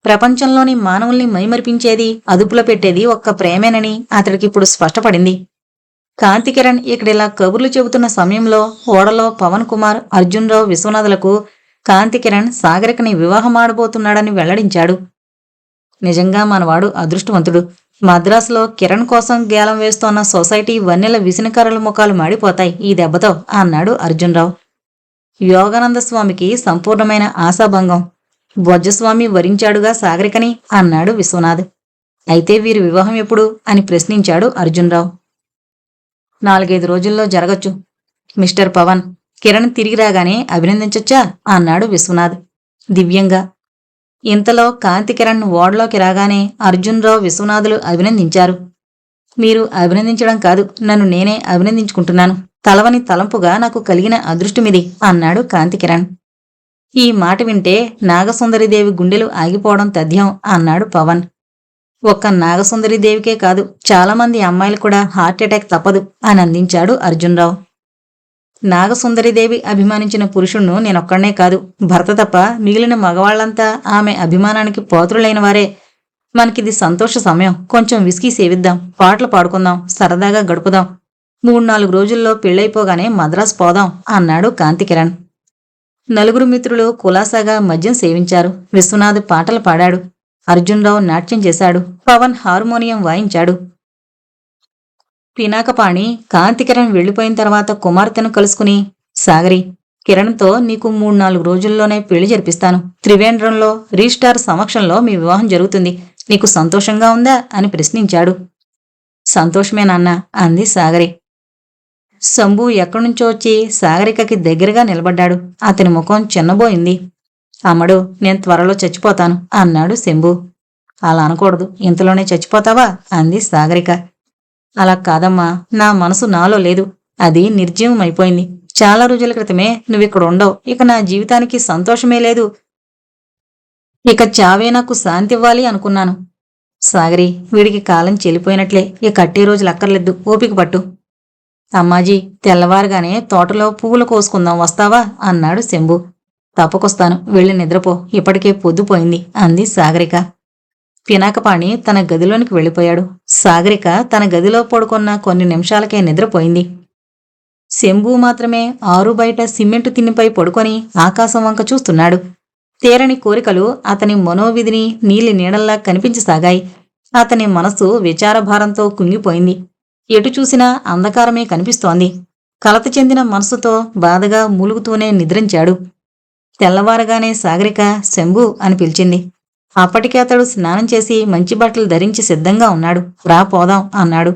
ప్రపంచంలోని మానవుల్ని మైమరిపించేది, అదుపులో పెట్టేది ఒక్క ప్రేమేనని అతడికిప్పుడు స్పష్టపడింది. కాంతికిరణ్ ఇక్కడిలా కబుర్లు చెబుతున్న సమయంలో ఓడలో పవన్ కుమార్, అర్జున్రావు, విశ్వనాథులకు కాంతికిరణ్ సాగరికని వివాహమాడబోతున్నాడని వెల్లడించాడు. నిజంగా మనవాడు అదృష్టవంతుడు. మద్రాసులో కిరణ్ కోసం గేలం వేస్తోన్న సొసైటీ వన్నెల విసినకర్రల ముఖాలు మాడిపోతాయి ఈ దెబ్బతో అన్నాడు అర్జున్రావు. యోగానంద స్వామికి సంపూర్ణమైన ఆశాభంగం. బొజ్జస్వామి వరించాడుగా సాగరికని అన్నాడు విశ్వనాథ్. అయితే వీరి వివాహం ఎప్పుడు అని ప్రశ్నించాడు అర్జున్రావు. 4-5 రోజుల్లో జరగచ్చు మిస్టర్ పవన్. కిరణ్ తిరిగి రాగానే అభినందించొచ్చా అన్నాడు విశ్వనాథ్ దివ్యంగా. ఇంతలో కాంతికిరణ్ ఓడలోకి రాగానే అర్జున్రావు, విశ్వనాథులు అభినందించారు. మీరు అభినందించడం కాదు, నన్ను నేనే అభినందించుకుంటున్నాను. తలవని తలంపుగా నాకు కలిగిన అదృష్టమిది అన్నాడు కాంతికిరణ్. ఈ మాట వింటే నాగసుందరిదేవి గుండెలు ఆగిపోవడం తథ్యం అన్నాడు పవన్. ఒక్క నాగసుందరిదేవికే కాదు, చాలామంది అమ్మాయిలు కూడా హార్ట్అటాక్ తప్పదు అని అందించాడు అర్జున్రావు. నాగసుందరిదేవి అభిమానించిన పురుషుణ్ణు నేనొక్కడనే కాదు, భర్త తప్ప మిగిలిన మగవాళ్లంతా ఆమె అభిమానానికి పాత్రులైన వారే. మనకిది సంతోష సమయం. కొంచెం విస్కీ సేవిద్దాం, పాటలు పాడుకుందాం, సరదాగా గడుపుదాం. 3-4 రోజుల్లో పెళ్ళైపోగానే మద్రాసు పోదాం అన్నాడు కాంతికిరణ్. నలుగురు మిత్రులు కులాసాగా మద్యం సేవించారు. విశ్వనాథ్ పాటలు పాడాడు. అర్జున్రావు నాట్యం చేశాడు. పవన్ హార్మోనియం వాయించాడు. పినాకపాణి కాంతికిరణ్ వెళ్లిపోయిన తర్వాత కుమార్తెను కలుసుకుని, సాగరి, కిరణ్తో నీకు 3-4 రోజుల్లోనే పెళ్లి జరిపిస్తాను. త్రివేంద్రంలో రిజిస్ట్రార్ సమక్షంలో మీ వివాహం జరుగుతుంది. నీకు సంతోషంగా ఉందా అని ప్రశ్నించాడు. సంతోషమే నాన్నా అంది సాగరి. శంభు ఎక్కడ్నుంచో వచ్చి సాగరికకి దగ్గరగా నిలబడ్డాడు. అతని ముఖం చిన్నబోయింది. అమ్మడు, నేను త్వరలో చచ్చిపోతాను అన్నాడు శంభు. అలా అనకూడదు, ఇంతలోనే చచ్చిపోతావా అంది సాగరిక. అలా కాదమ్మా, నా మనసు నాలో లేదు. అది నిర్జీవమైపోయింది. చాలా రోజుల క్రితమే నువ్విక్కడ ఉండవు. ఇక నా జీవితానికి సంతోషమే లేదు. ఇక చావే నాకు శాంతి ఇవ్వాలి అనుకున్నాను. సాగరి, వీడికి కాలం చెల్లిపోయినట్లే. ఇక కట్టే రోజులు అక్కర్లేదు, ఓపిక పట్టు. అమ్మాజీ, తెల్లవారుగానే తోటలో పువ్వులు కోసుకుందాం, వస్తావా అన్నాడు శంభు. తప్పకొస్తాను, వెళ్ళి నిద్రపో, ఇప్పటికే పొద్దుపోయింది అంది సాగరిక. పినాకపాణి తన గదిలోనికి వెళ్ళిపోయాడు. సాగరిక తన గదిలో పడుకున్న కొన్ని నిమిషాలకే నిద్రపోయింది. శంభు మాత్రమే ఆరు బయట సిమెంటు తిన్నిపై పడుకొని ఆకాశం వంక చూస్తున్నాడు. తీరని కోరికలు అతని మనోవిధిని నీలి నీడల్లా కనిపించసాగాయి. అతని మనసు విచారభారంతో కుంగిపోయింది. ఎటు చూసినా అంధకారమే కనిపిస్తోంది. కలత చెందిన మనసుతో బాధగా మూలుగుతూనే నిద్రించాడు. తెల్లవారగానే సాగరిక శంభు అని పిలిచింది. అప్పటికే అతడు స్నానం చేసి మంచి బట్టలు ధరించి సిద్ధంగా ఉన్నాడు. రా పోదాం అన్నాడు.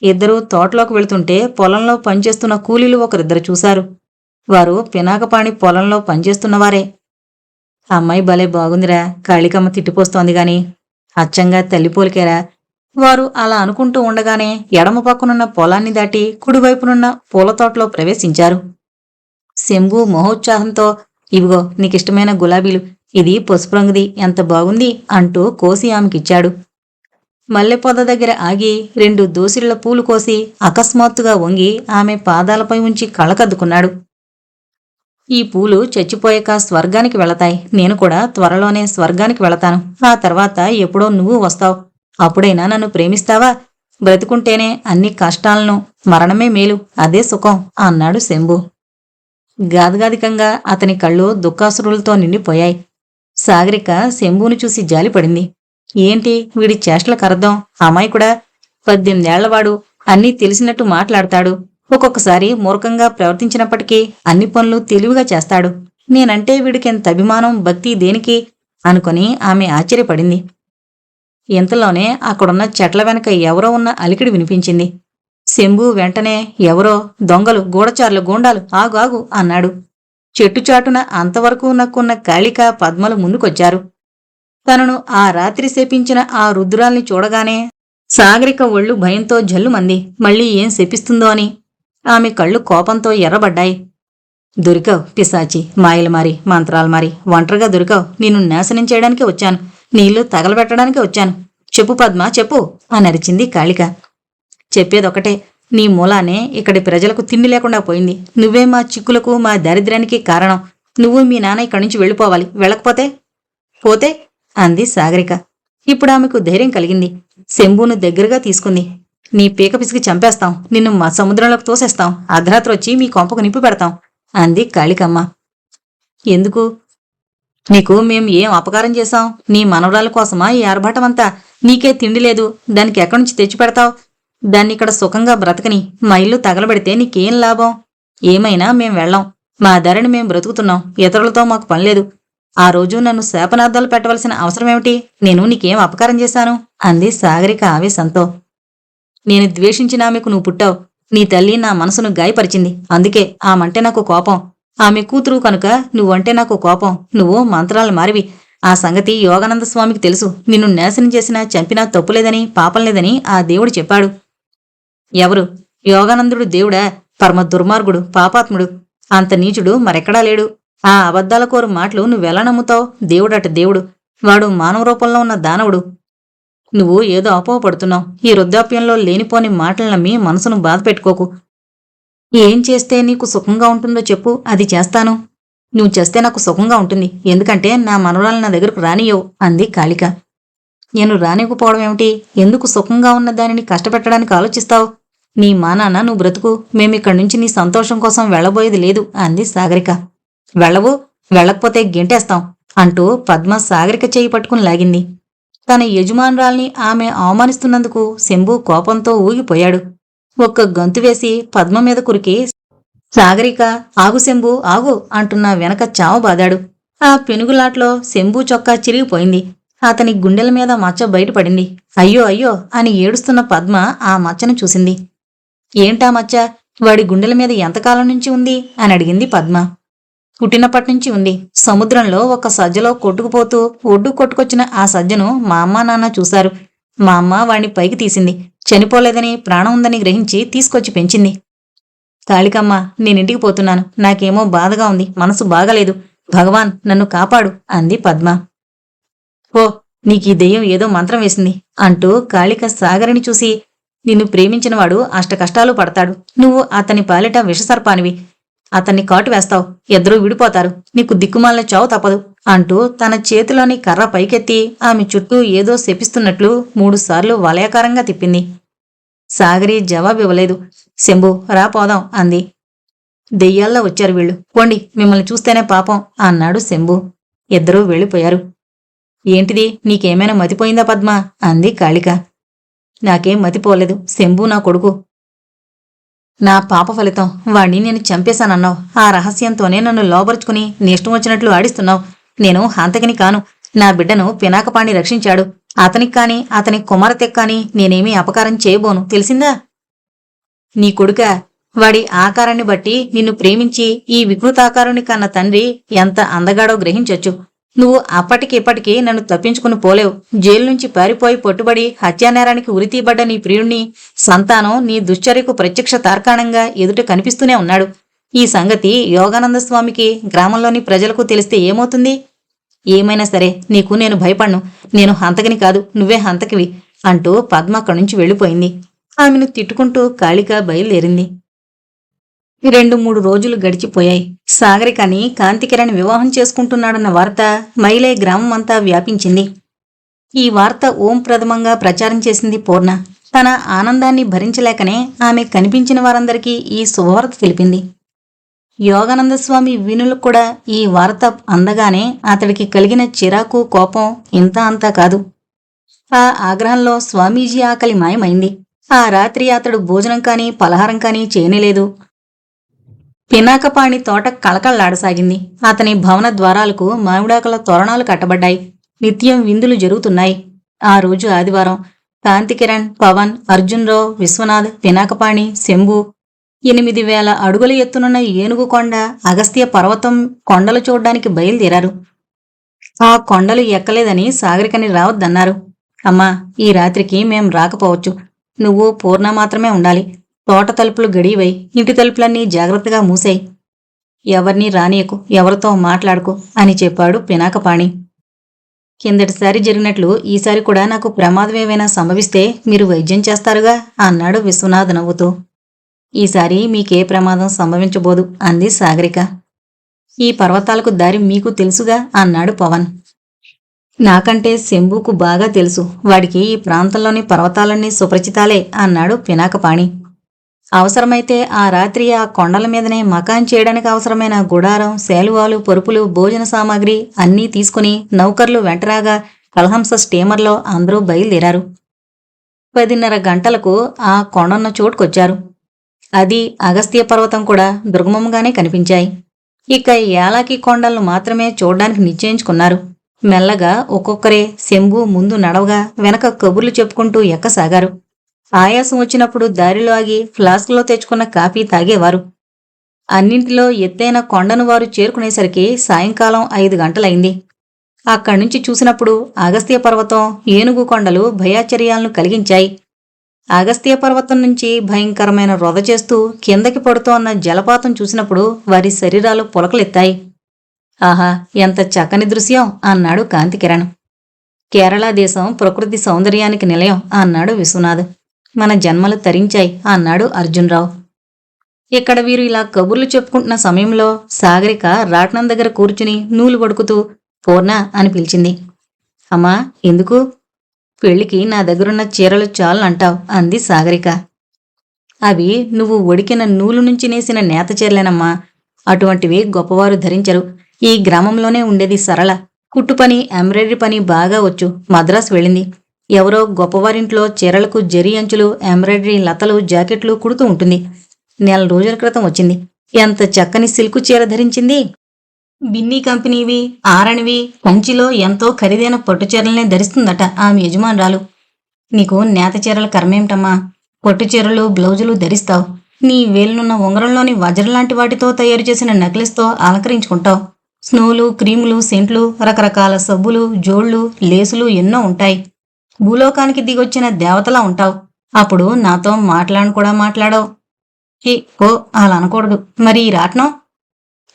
ఇద్దరూ తోటలోకి వెళుతుంటే పొలంలో పనిచేస్తున్న కూలీలు ఒకరిద్దరు చూశారు. వారు పినాకపాణి పొలంలో పనిచేస్తున్నవారే. అమ్మాయి భలే బాగుందిరా, కాళికమ్మ తిట్టిపోస్తోంది గాని అచ్చంగా తల్లిపోలికేరా. వారు అలా అనుకుంటూ ఉండగానే ఎడమ పక్కనున్న పొలాన్ని దాటి కుడివైపునున్న పూలతోటలో ప్రవేశించారు. శంభు మహోత్సాహంతో, ఇవిగో నీకిష్టమైన గులాబీలు, ఇది పసుపు రంగుది, ఎంత బాగుంది అంటూ కోసి ఆమెకిచ్చాడు. మల్లెపొద దగ్గర ఆగి 2 దోసిళ్ల పూలు కోసి అకస్మాత్తుగా వంగి ఆమె పాదాలపై ఉంచి కళ్ళకద్దుకున్నాడు. ఈ పూలు చచ్చిపోయాక స్వర్గానికి వెళతాయి. నేను కూడా త్వరలోనే స్వర్గానికి వెళతాను. ఆ తర్వాత ఎప్పుడో నువ్వు వస్తావు. అప్పుడైనా నన్ను ప్రేమిస్తావా? బ్రతుకుంటేనే అన్ని కష్టాలను, మరణమే మేలు, అదే సుఖం అన్నాడు శంభు. గాదగాదికంగా అతని కళ్ళు దుఃఖాసురులతో నిండిపోయాయి. సాగరిక శంభుని చూసి జాలిపడింది. ఏంటి వీడి చేష్టలకు అర్థం? అమాయకుడా, 18 ఏళ్లవాడు, అన్నీ తెలిసినట్టు మాట్లాడతాడు. ఒక్కొక్కసారి మూర్ఖంగా ప్రవర్తించినప్పటికీ అన్ని పనులు తెలివిగా చేస్తాడు. నేనంటే వీడికెంత అభిమానం, భక్తి దేనికి అనుకుని ఆమె ఆశ్చర్యపడింది. ఇంతలోనే అక్కడున్న చెట్ల వెనక ఎవరో ఉన్న అలికిడి వినిపించింది. శంభు వెంటనే ఎవరో దొంగలు, గూఢచారులు, గూండాలు, ఆగు ఆగు అన్నాడు. చెట్టుచాటున అంతవరకు నక్కున్న కాళిక, పద్మలు ముందుకొచ్చారు. తనను ఆ రాత్రి శపించిన ఆ రుద్రాల్ని చూడగానే సాగరిక ఒళ్ళు భయంతో జల్లుమంది. మళ్ళీ ఏం శపిస్తుందో అని. ఆమె కళ్ళు కోపంతో ఎర్రబడ్డాయి. దొరికావు పిశాచి, మాయలు మంత్రాలు ఒంటరిగా దొరికావు. నిన్ను నాశనం చేయడానికే వచ్చాను. నీళ్లు తగలబెట్టడానికే వచ్చాను. చెప్పు పద్మ, చెప్పు అని అరిచింది కాళిక. చెప్పేదొకటే, నీ మూలానే ఇక్కడి ప్రజలకు తిండి లేకుండా పోయింది. నువ్వే మా చిక్కులకు, మా దారిద్ర్యానికి కారణం. నువ్వు మీ నాన్న ఇక్కడి నుంచి వెళ్ళిపోవాలి. వెళ్ళకపోతే పోతే అంది సాగరిక. ఇప్పుడు ఆమెకు ధైర్యం కలిగింది. శంభును దగ్గరగా తీసుకుంది. నీ పీక పిసికి చంపేస్తాం, నిన్ను మా సముద్రంలోకి తోసేస్తాం, అర్ధరాత్రి వచ్చి మీ కొంపకు నింపి పెడతాం అంది కాళికమ్మ. ఎందుకు? నీకు మేం ఏం అపకారం చేశాం? నీ మనవరాల కోసమా ఈ ఆర్భాటమంతా? నీకే తిండి లేదు, దానికి ఎక్కడి నుంచి తెచ్చి పెడతావు? దాన్ని ఇక్కడ సుఖంగా బ్రతకని మా ఇల్లు తగలబెడితే నీకేం లాభం? ఏమైనా మేం వెళ్ళాం. మా ధరని మేం బ్రతుకుతున్నాం. ఇతరులతో మాకు పనిలేదు. ఆ రోజు నన్ను శాపనార్థాలు పెట్టవలసిన అవసరమేమిటి? నేను నీకేం అపకారం చేశాను అంది సాగరిక ఆవేశంతో. నేను ద్వేషించిన ఆమెకు నువ్వు పుట్టావు. నీ తల్లి నా మనసును గాయపరిచింది. అందుకే ఆమంటే నాకు కోపం. ఆమె కూతురు కనుక నువ్వంటే నాకు కోపం. నువ్వు మంత్రాలు మారివి. ఆ సంగతి యోగానంద స్వామికి తెలుసు. నిన్ను నాశనం చేసినా చంపినా తప్పులేదని, పాపం లేదని ఆ దేవుడు చెప్పాడు. ఎవరు? యోగానందుడు దేవుడా? పరమ దుర్మార్గుడు, పాపాత్ముడు. అంత నీచుడు మరెక్కడా లేడు. ఆ అబద్ధాల కోరు మాటలు నువ్వెలా నమ్ముతావు? దేవుడట దేవుడు. వాడు మానవ రూపంలో ఉన్న దానవుడు. నువ్వు ఏదో అపోహపడుతున్నావు. ఈ వృద్ధాప్యంలో లేనిపోని మాటలు నమ్మి మనసును బాధ పెట్టుకోకు. ఏం చేస్తే నీకు సుఖంగా ఉంటుందో చెప్పు, అది చేస్తాను. నువ్వు చేస్తే నాకు సుఖంగా ఉంటుంది. ఎందుకంటే నా మనవరాలు నా దగ్గరకు రానియవు అంది కాళిక. నేను రానివ్వకపోవడం ఏమిటి? ఎందుకు సుఖంగా ఉన్న దానిని కష్టపెట్టడానికి ఆలోచిస్తావు? నీ మా నాన్న నువ్వు బ్రతుకు, మేమిక్కడి నుంచి నీ సంతోషం కోసం వెళ్ళబోయేది లేదు అంది సాగరిక. వెళ్ళవు, వెళ్ళకపోతే గెంటేస్తాం అంటూ పద్మ సాగరిక చేయి పట్టుకుని లాగింది. తన యజమానురాల్ని ఆమె అవమానిస్తున్నందుకు శంభు కోపంతో ఊగిపోయాడు. ఒక్క గంతు వేసి పద్మ మీద కురికి, సాగరిక ఆగు శంభు ఆగు అంటున్న వెనక చావబాదాడు. ఆ పెనుగులాట్లో శంభు చొక్కా చిరిగిపోయింది. అతని గుండెల మీద మచ్చ బయటపడింది. అయ్యో అయ్యో అని ఏడుస్తున్న పద్మ ఆ మచ్చను చూసింది. ఏంటా మచ్చ? వాడి గుండెల మీద ఎంతకాలం నుంచి ఉంది అని అడిగింది పద్మ. పుట్టినప్పటినుంచి ఉంది. సముద్రంలో ఒక సజ్జలో కొట్టుకుపోతూ ఒడ్డు కొట్టుకొచ్చిన ఆ సజ్జను మా అమ్మ నాన్న చూశారు. మా అమ్మ వాణ్ణి పైకి తీసింది. చనిపోలేదని, ప్రాణం ఉందని గ్రహించి తీసుకొచ్చి పెంచింది. కాళికమ్మ, నేనింటికి పోతున్నాను. నాకేమో బాధగా ఉంది, మనసు బాగలేదు. భగవాన్ నన్ను కాపాడు అంది పద్మ. ఓ, నీకీ దెయ్యం ఏదో మంత్రం వేసింది అంటూ కాళిక సాగరిని చూసి, నిన్ను ప్రేమించినవాడు అష్టకష్టాలు పడతాడు. నువ్వు అతని పాలిట విషసర్పానివి. అతన్ని కాటు వేస్తావు, ఇద్దరూ విడిపోతారు. నీకు దిక్కుమాలిన చావు తప్పదు అంటూ తన చేతిలోని కర్ర పైకెత్తి ఆమె చుట్టూ ఏదో శపిస్తున్నట్లు 3 సార్లు వలయాకారంగా తిప్పింది. సాగరి జవాబివ్వలేదు. శంభు, రా పోదాం అంది. దెయ్యాల్లో వచ్చారు వీళ్ళు, పోండి, మిమ్మల్ని చూస్తేనే పాపం అన్నాడు శంభు. ఇద్దరూ వెళ్ళిపోయారు. ఏంటిది, నీకేమైనా మతిపోయిందా పద్మ అంది కాళిక. నాకేం మతిపోలేదు. శంభు నా కొడుకు, నా పాప ఫలితం. వాణ్ణి నేను చంపేశానన్నావు. ఆ రహస్యంతోనే నన్ను లోబరుచుకుని నీ ఇష్టం వచ్చినట్లు ఆడిస్తున్నావు. నేను హంతకిని కాను. నా బిడ్డను పినాకపాణి రక్షించాడు. అతనికి కాని అతని కుమారతెక్ కాని నేనేమీ అపకారం చేయబోను, తెలిసిందా? నీ కొడుక, వాడి ఆకారాన్ని బట్టి నిన్ను ప్రేమించి ఈ వికృతాకారుని కన్న తండ్రి ఎంత అందగాడో గ్రహించొచ్చు. నువ్వు అప్పటికిప్పటికీ నన్ను తప్పించుకుని పోలేవు. జైలు నుంచి పారిపోయి పట్టుబడి హత్యానేరానికి ఉరితీబడ్డ నీ ప్రియుణ్ణి సంతానం నీ దుశ్చర్యకు ప్రత్యక్ష తార్కాణంగా ఎదుట కనిపిస్తూనే ఉన్నాడు. ఈ సంగతి యోగానంద స్వామికి, గ్రామంలోని ప్రజలకు తెలిస్తే ఏమవుతుంది? ఏమైనా సరే నీకు నేను భయపడ్ను. నేను హంతకిని కాదు, నువ్వే హంతకివి అంటూ పద్మ అక్కడి నుంచి వెళ్ళిపోయింది. ఆమెను తిట్టుకుంటూ కాళిక బయలుదేరింది. 2-3 రోజులు గడిచిపోయాయి. సాగరికని కాంతికిరణ్ వివాహం చేసుకుంటున్నాడన్న వార్త మైలే గ్రామం అంతా వ్యాపించింది. ఈ వార్త ఓం ప్రథమంగా ప్రచారం చేసింది పూర్ణ. తన ఆనందాన్ని భరించలేకనే ఆమె కనిపించిన వారందరికీ ఈ శుభవార్త తెలిపింది. యోగానందస్వామి వీణులకు కూడా ఈ వార్త అందగానే అతడికి కలిగిన చిరాకు, కోపం ఇంత అంతా కాదు. ఆ ఆగ్రహంలో స్వామీజీ ఆకలి మాయమైంది. ఆ రాత్రి అతడు భోజనం కాని పలహారం కాని చేయనేలేదు. పినాకపాణి తోట కళకళలాడసాగింది. అతని భవన ద్వారాలకు మామిడాకుల తోరణాలు కట్టబడ్డాయి. నిత్యం విందులు జరుగుతున్నాయి. ఆ రోజు ఆదివారం. కాంతికిరణ్, పవన్, అర్జున్రావు, విశ్వనాథ్, పినాకపాణి, శంభు 8,000 అడుగుల ఎత్తునున్న ఏనుగు కొండ, అగస్త్య పర్వతం కొండలు చూడ్డానికి బయలుదేరారు. ఆ కొండలు ఎక్కలేదని సాగరికని రావద్దన్నారు. అమ్మా, ఈ రాత్రికి మేం రాకపోవచ్చు. నువ్వు పూర్ణ మాత్రమే ఉండాలి. తోట తలుపులు గడివై, ఇంటి తలుపులన్నీ జాగ్రత్తగా మూసేయి. ఎవరినీ రానియకు, ఎవరితో మాట్లాడుకో అని చెప్పాడు పినాకపాణి. కిందటిసారి జరిగినట్లు ఈసారి కూడా నాకు ప్రమాదమేమైనా సంభవిస్తే మీరు వైద్యం చేస్తారుగా అన్నాడు విశ్వనాథ్ నవ్వుతూ. ఈసారి మీకే ప్రమాదం సంభవించబోదు అంది సాగరిక. ఈ పర్వతాలకు దారి మీకు తెలుసుగా అన్నాడు పవన్. నాకంటే శంభుకు బాగా తెలుసు. వాడికి ఈ ప్రాంతంలోని పర్వతాలన్నీ సుపరిచితాలే అన్నాడు పినాకపాణి. అవసరమైతే ఆ రాత్రి ఆ కొండల మీదనే మకాన్ చేయడానికి అవసరమైన గుడారం, శాలువాలు, పరుపులు, భోజన సామాగ్రి అన్నీ తీసుకుని నౌకర్లు వెంటరాగా కలహంస స్టీమర్లో అందరూ బయలుదేరారు. 10:30 గంటలకు ఆ కొండన్న చోటుకొచ్చారు. అది అగస్త్య పర్వతం కూడా దుర్గమంగానే కనిపించాయి. ఇక ఏలాకి కొండలను మాత్రమే చూడ్డానికి నిశ్చయించుకున్నారు. మెల్లగా ఒక్కొక్కరే శంభు ముందు నడవగా వెనక కబుర్లు చెప్పుకుంటూ ఎక్కసాగారు. ఆయాసం వచ్చినప్పుడు దారిలో ఆగి ఫ్లాస్క్లో తెచ్చుకున్న కాఫీ తాగేవారు. అన్నింటిలో ఎత్తైన కొండను వారు చేరుకునేసరికి సాయంకాలం 5 గంటలైంది. అక్కడ్నుంచి చూసినప్పుడు అగస్త్య పర్వతం, ఏనుగు కొండలు భయాచర్యాలను కలిగించాయి. అగస్త్య పర్వతం నుంచి భయంకరమైన రొద చేస్తూ కిందకి పడుతోన్న జలపాతం చూసినప్పుడు వారి శరీరాలు పులకలెత్తాయి. ఆహా, ఎంత చక్కని దృశ్యం అన్నాడు కాంతికిరణ్. కేరళ దేశం ప్రకృతి సౌందర్యానికి నిలయం అన్నాడు విశ్వనాథ్. మన జన్మలు తరించాయి అన్నాడు అర్జున్రావు. ఇక్కడ వీరు ఇలా కబుర్లు చెప్పుకుంటున్న సమయంలో సాగరిక రాట్నం దగ్గర కూర్చుని నూలు పడుకుతూ పూర్ణ అని పిలిచింది. అమ్మా, ఎందుకు? పెళ్లికి నా దగ్గరున్న చీరలు చాలంటావు అంది సాగరిక. అవి నువ్వు ఒడికిన నూలు నుంచి నేసిన నేత చీరలేనమ్మా. అటువంటివి గొప్పవారు ధరించరు. ఈ గ్రామంలోనే ఉండేది సరళ. కుట్టుపని, ఎంబ్రాయిడరీ పని బాగా వచ్చు. మద్రాసు వెళ్ళింది. ఎవరో గొప్పవారింట్లో చీరలకు జరీ అంచులు, ఎంబ్రాయిడరీ లతలు, జాకెట్లు కుడుతూ ఉంటుంది. 4 రోజుల క్రితం వచ్చింది. ఎంత చక్కని సిల్కు చీర ధరించింది. బిన్నీ కంపెనీవి, ఆరణివి, కంచిలో ఎంతో ఖరీదైన పట్టు చీరలనే ధరిస్తుందట ఆమె యజమానురాలు. నీకు నేత చీరల కర్మేమిటమ్మా? పట్టు చీరలు, బ్లౌజులు ధరిస్తావు. నీ వేలునున్న ఉంగరంలోని వజ్రంలాంటి వాటితో తయారు చేసిన నెక్లెస్తో అలంకరించుకుంటావు. స్నోలు, క్రీములు, సెంట్లు, రకరకాల సబ్బులు, జోళ్లు, లేసులు ఎన్నో ఉంటాయి. భూలోకానికి దిగొచ్చిన దేవతలా ఉంటావు. అప్పుడు నాతో కూడా మాట్లాడవు. ఓ అలా అనకూడదు. మరి ఈ రాట్నం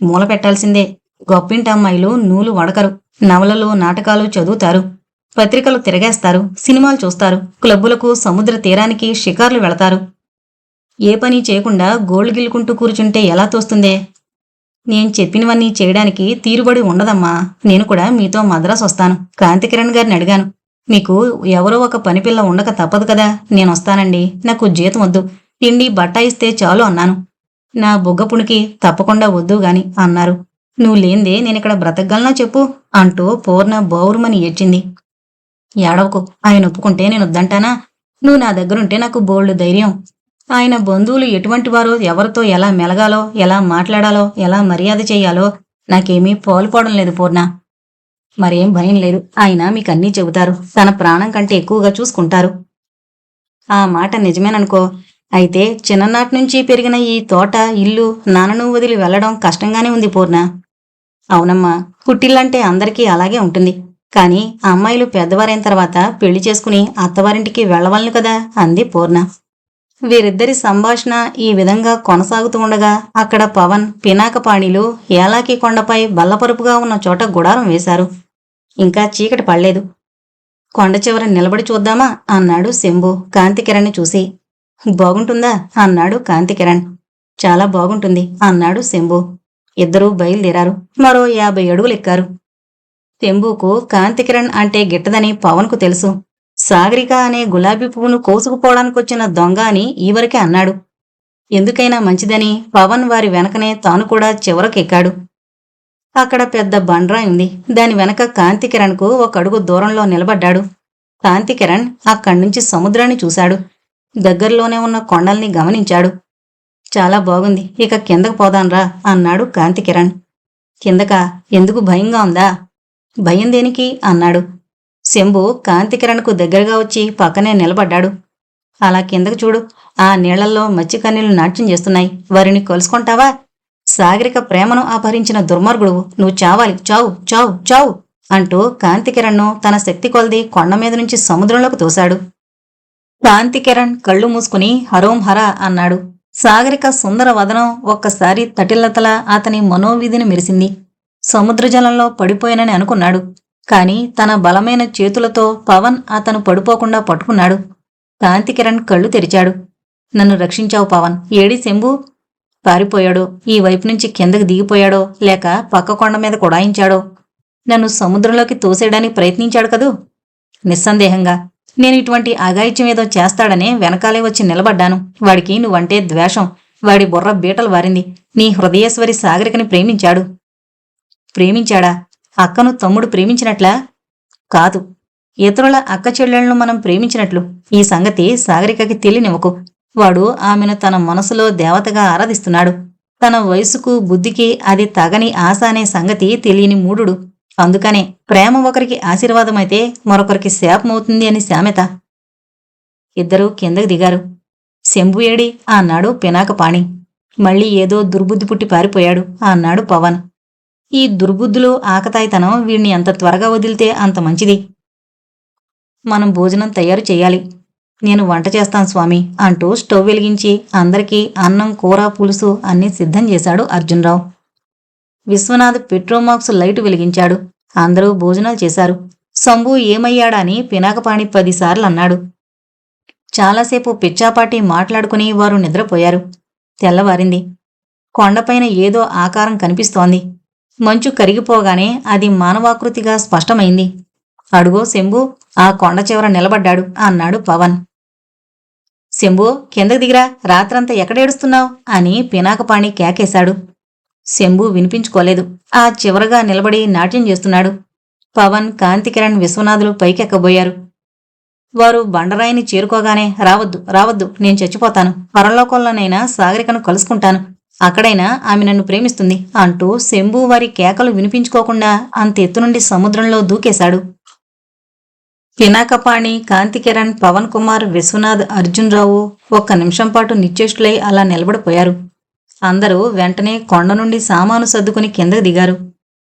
మూల పెట్టాల్సిందే. గొప్పింటి అమ్మాయిలు నూలు వడకరు. నవలలు, నాటకాలు చదువుతారు. పత్రికలు తిరగేస్తారు. సినిమాలు చూస్తారు. క్లబ్బులకు, సముద్ర తీరానికి, షికార్లు వెళతారు. ఏ పని చేయకుండా గోళ్లు గిల్లుకుంటూ కూర్చుంటే ఎలా తోస్తుందే? నేను చెప్పినవన్నీ చేయడానికి తీరుబడి ఉండదమ్మా. నేను కూడా మీతో మద్రాసు వస్తాను. కాంతికిరణ్ గారిని అడిగాను. మీకు ఎవరో ఒక పనిపిల్ల ఉండక తప్పదు కదా. నేనొస్తానండి. నాకు జీతం వద్దు. తిండి బట్ట ఇస్తే చాలు అన్నాను. నా బుగ్గపునికి తప్పకుండా వద్దు గాని అన్నారు. నువ్వు లేందే నేనిక్కడ బ్రతకగలనా చెప్పు అంటూ పూర్ణ బౌరుమని ఏడ్చింది. ఏడవకు. ఆయన ఒప్పుకుంటే నేను వద్దంటానా? నువ్వు నా దగ్గరుంటే నాకు బోల్డు ధైర్యం. ఆయన బంధువులు ఎటువంటి వారో, ఎవరితో ఎలా మెలగాలో, ఎలా మాట్లాడాలో, ఎలా మర్యాద చెయ్యాలో నాకేమీ పోలుపోవడం లేదు పూర్ణ. మరేం భయం లేదు. ఆయన మీకన్నీ చెబుతారు. తన ప్రాణం కంటే ఎక్కువగా చూసుకుంటారు. ఆ మాట నిజమేననుకో. అయితే చిన్ననాటి నుంచి పెరిగిన ఈ తోట, ఇల్లు నాన్నను వదిలి వెళ్లడం కష్టంగానే ఉంది పూర్ణ. అవునమ్మా, పుట్టిల్లంటే అందరికీ అలాగే ఉంటుంది. కాని అమ్మాయిలు పెద్దవారైన తర్వాత పెళ్లి చేసుకుని అత్తవారింటికి వెళ్లవలను కదా అంది పూర్ణ. వీరిద్దరి సంభాషణ ఈ విధంగా కొనసాగుతూ ఉండగా అక్కడ పవన్, పినాకపాణిలు ఏలాకి కొండపై బల్లపరుపుగా ఉన్న చోట గుడారం వేశారు. ఇంకా చీకటి పడలేదు. కొండ చివర నిలబడి చూద్దామా అన్నాడు శంభు కాంతికిరణ్ని చూసి. బాగుంటుందా అన్నాడు కాంతికిరణ్. చాలా బాగుంటుంది అన్నాడు శంభు. ఇద్దరూ బయలుదేరారు. మరో 50 అడుగులెక్కారు. శంభుకు కాంతికిరణ్ అంటే గిట్టదని పవన్కు తెలుసు. సాగరిక అనే గులాబీ పువ్వును కోసుకుపోవడానికొచ్చిన దొంగ అని ఈవరకే అన్నాడు. ఎందుకైనా మంచిదని పవన్ వారి వెనకనే తాను కూడా చివరకెక్కాడు. అక్కడ పెద్ద బండ్రాయి ఉంది. దాని వెనక కాంతికిరణ్కు 1 అడుగు దూరంలో నిలబడ్డాడు. కాంతికిరణ్ అక్కడ్నుంచి సముద్రాన్ని చూశాడు. దగ్గరలోనే ఉన్న కొండల్ని గమనించాడు. చాలా బాగుంది. ఇక కిందకు పోదాన్రా అన్నాడు కాంతికిరణ్. కిందకా? ఎందుకు భయంగా ఉందా? భయం దేనికి అన్నాడు. శంభు కాంతికిరణ్కు దగ్గరగా వచ్చి పక్కనే నిలబడ్డాడు. అలా కిందకు చూడు. ఆ నీళ్లల్లో మత్స్యకన్యలు నాట్యం చేస్తున్నాయి. వారిని కలుసుకుంటావా? సాగరిక ప్రేమను అపహరించిన దుర్మార్గుడు. నువ్వు చావాలి. చావు చావు చావు అంటూ కాంతికిరణ్ను తన శక్తి కొలది కొండ మీద నుంచి సముద్రంలోకి తోశాడు. కాంతికిరణ్ కళ్ళు మూసుకుని హరోం హరా అన్నాడు. సాగరిక సుందర వదనం ఒక్కసారి తటిల్లతలా అతని మనోవీధిని మెరిసింది. సముద్రజలంలో పడిపోయానని అనుకున్నాడు. కాని తన బలమైన చేతులతో పవన్ అతను పడిపోకుండా పట్టుకున్నాడు. కాంతికిరణ్ కళ్ళు తెరిచాడు. నన్ను రక్షించావు పవన్. ఏడి శంభు? పారిపోయాడో, ఈ వైపు నుంచి కిందకి దిగిపోయాడో, లేక పక్క కొండ మీద కొడాయించాడో. నన్ను సముద్రంలోకి తోసేయడానికి ప్రయత్నించాడు కదూ? నిస్సందేహంగా. నేను ఇటువంటి అఘాయిత్యం ఏదో చేస్తాడనే వెనకాలే వచ్చి నిలబడ్డాను. వాడికి నువ్వంటే ద్వేషం. వాడి బుర్ర బీటలు వారింది. నీ హృదయేశ్వరి సాగరికని ప్రేమించాడు. ప్రేమించాడా? అక్కను తమ్ముడు ప్రేమించినట్లా? కాదు, ఇతరుల అక్క చెల్లెళ్లను మనం ప్రేమించినట్లు. ఈ సంగతి సాగరికకి తెలియనివ్వకు. వాడు ఆమెను తన మనసులో దేవతగా ఆరాధిస్తున్నాడు. తన వయసుకు, బుద్ధికి అది తగని ఆశ అనే సంగతి తెలియని మూఢుడు. అందుకనే ప్రేమ ఒకరికి ఆశీర్వాదమైతే మరొకరికి శాపమవుతుంది అని సామెత. ఇద్దరూ కిందకు దిగారు. శంభు ఏడి అన్నాడు పినాకపాణి. మళ్ళీ ఏదో దుర్బుద్ధి పుట్టి పారిపోయాడు అన్నాడు పవన్. ఈ దుర్బుద్ధులు, ఆకతాయితనం వీణ్ణి ఎంత త్వరగా వదిలితే అంత మంచిది. మనం భోజనం తయారు చెయ్యాలి. నేను వంట చేస్తాను స్వామి అంటూ స్టవ్ వెలిగించి అందరికీ అన్నం, కూర, పులుసు అన్నీ సిద్ధం చేశాడు అర్జున్రావు. విశ్వనాథ్ పెట్రోమాక్స్ లైటు వెలిగించాడు. అందరూ భోజనాలు చేశారు. శంభు ఏమయ్యాడా అని పినాకపాణి 10 సార్లు అన్నాడు. చాలాసేపు పిచ్చాపాటి మాట్లాడుకుని వారు నిద్రపోయారు. తెల్లవారింది. కొండపైన ఏదో ఆకారం కనిపిస్తోంది. మంచు కరిగిపోగానే అది మానవాకృతిగా స్పష్టమైంది. అడుగో శంభు ఆ కొండ చివర నిలబడ్డాడు అన్నాడు పవన్. శంభు కిందకి దిగిరా, రాత్రంతా ఎక్కడేడుస్తున్నావు అని పినాకపాణి కేకేశాడు. శంభు వినిపించుకోలేదు. ఆ చివరగా నిలబడి నాట్యం చేస్తున్నాడు. పవన్, కాంతికిరణ్, విశ్వనాథులు పైకెక్కబోయారు. వారు బండరాయిని చేరుకోగానే రావద్దు రావద్దు, నేను చచ్చిపోతాను, పరలోకంలోనైనా సాగరికను కలుసుకుంటాను, అక్కడైనా ఆమె నన్ను ప్రేమిస్తుంది అంటూ శంభు వారి కేకలు వినిపించుకోకుండా అంతెత్తు నుండి సముద్రంలో దూకేశాడు. పినాకపాణి, కాంతికిరణ్, పవన్ కుమార్, విశ్వనాథ్, అర్జున్ రావు ఒక్క నిమిషం పాటు నిశ్చేష్టులై అలా నిలబడిపోయారు. అందరూ వెంటనే కొండ నుండి సామాను సర్దుకుని కిందకు దిగారు.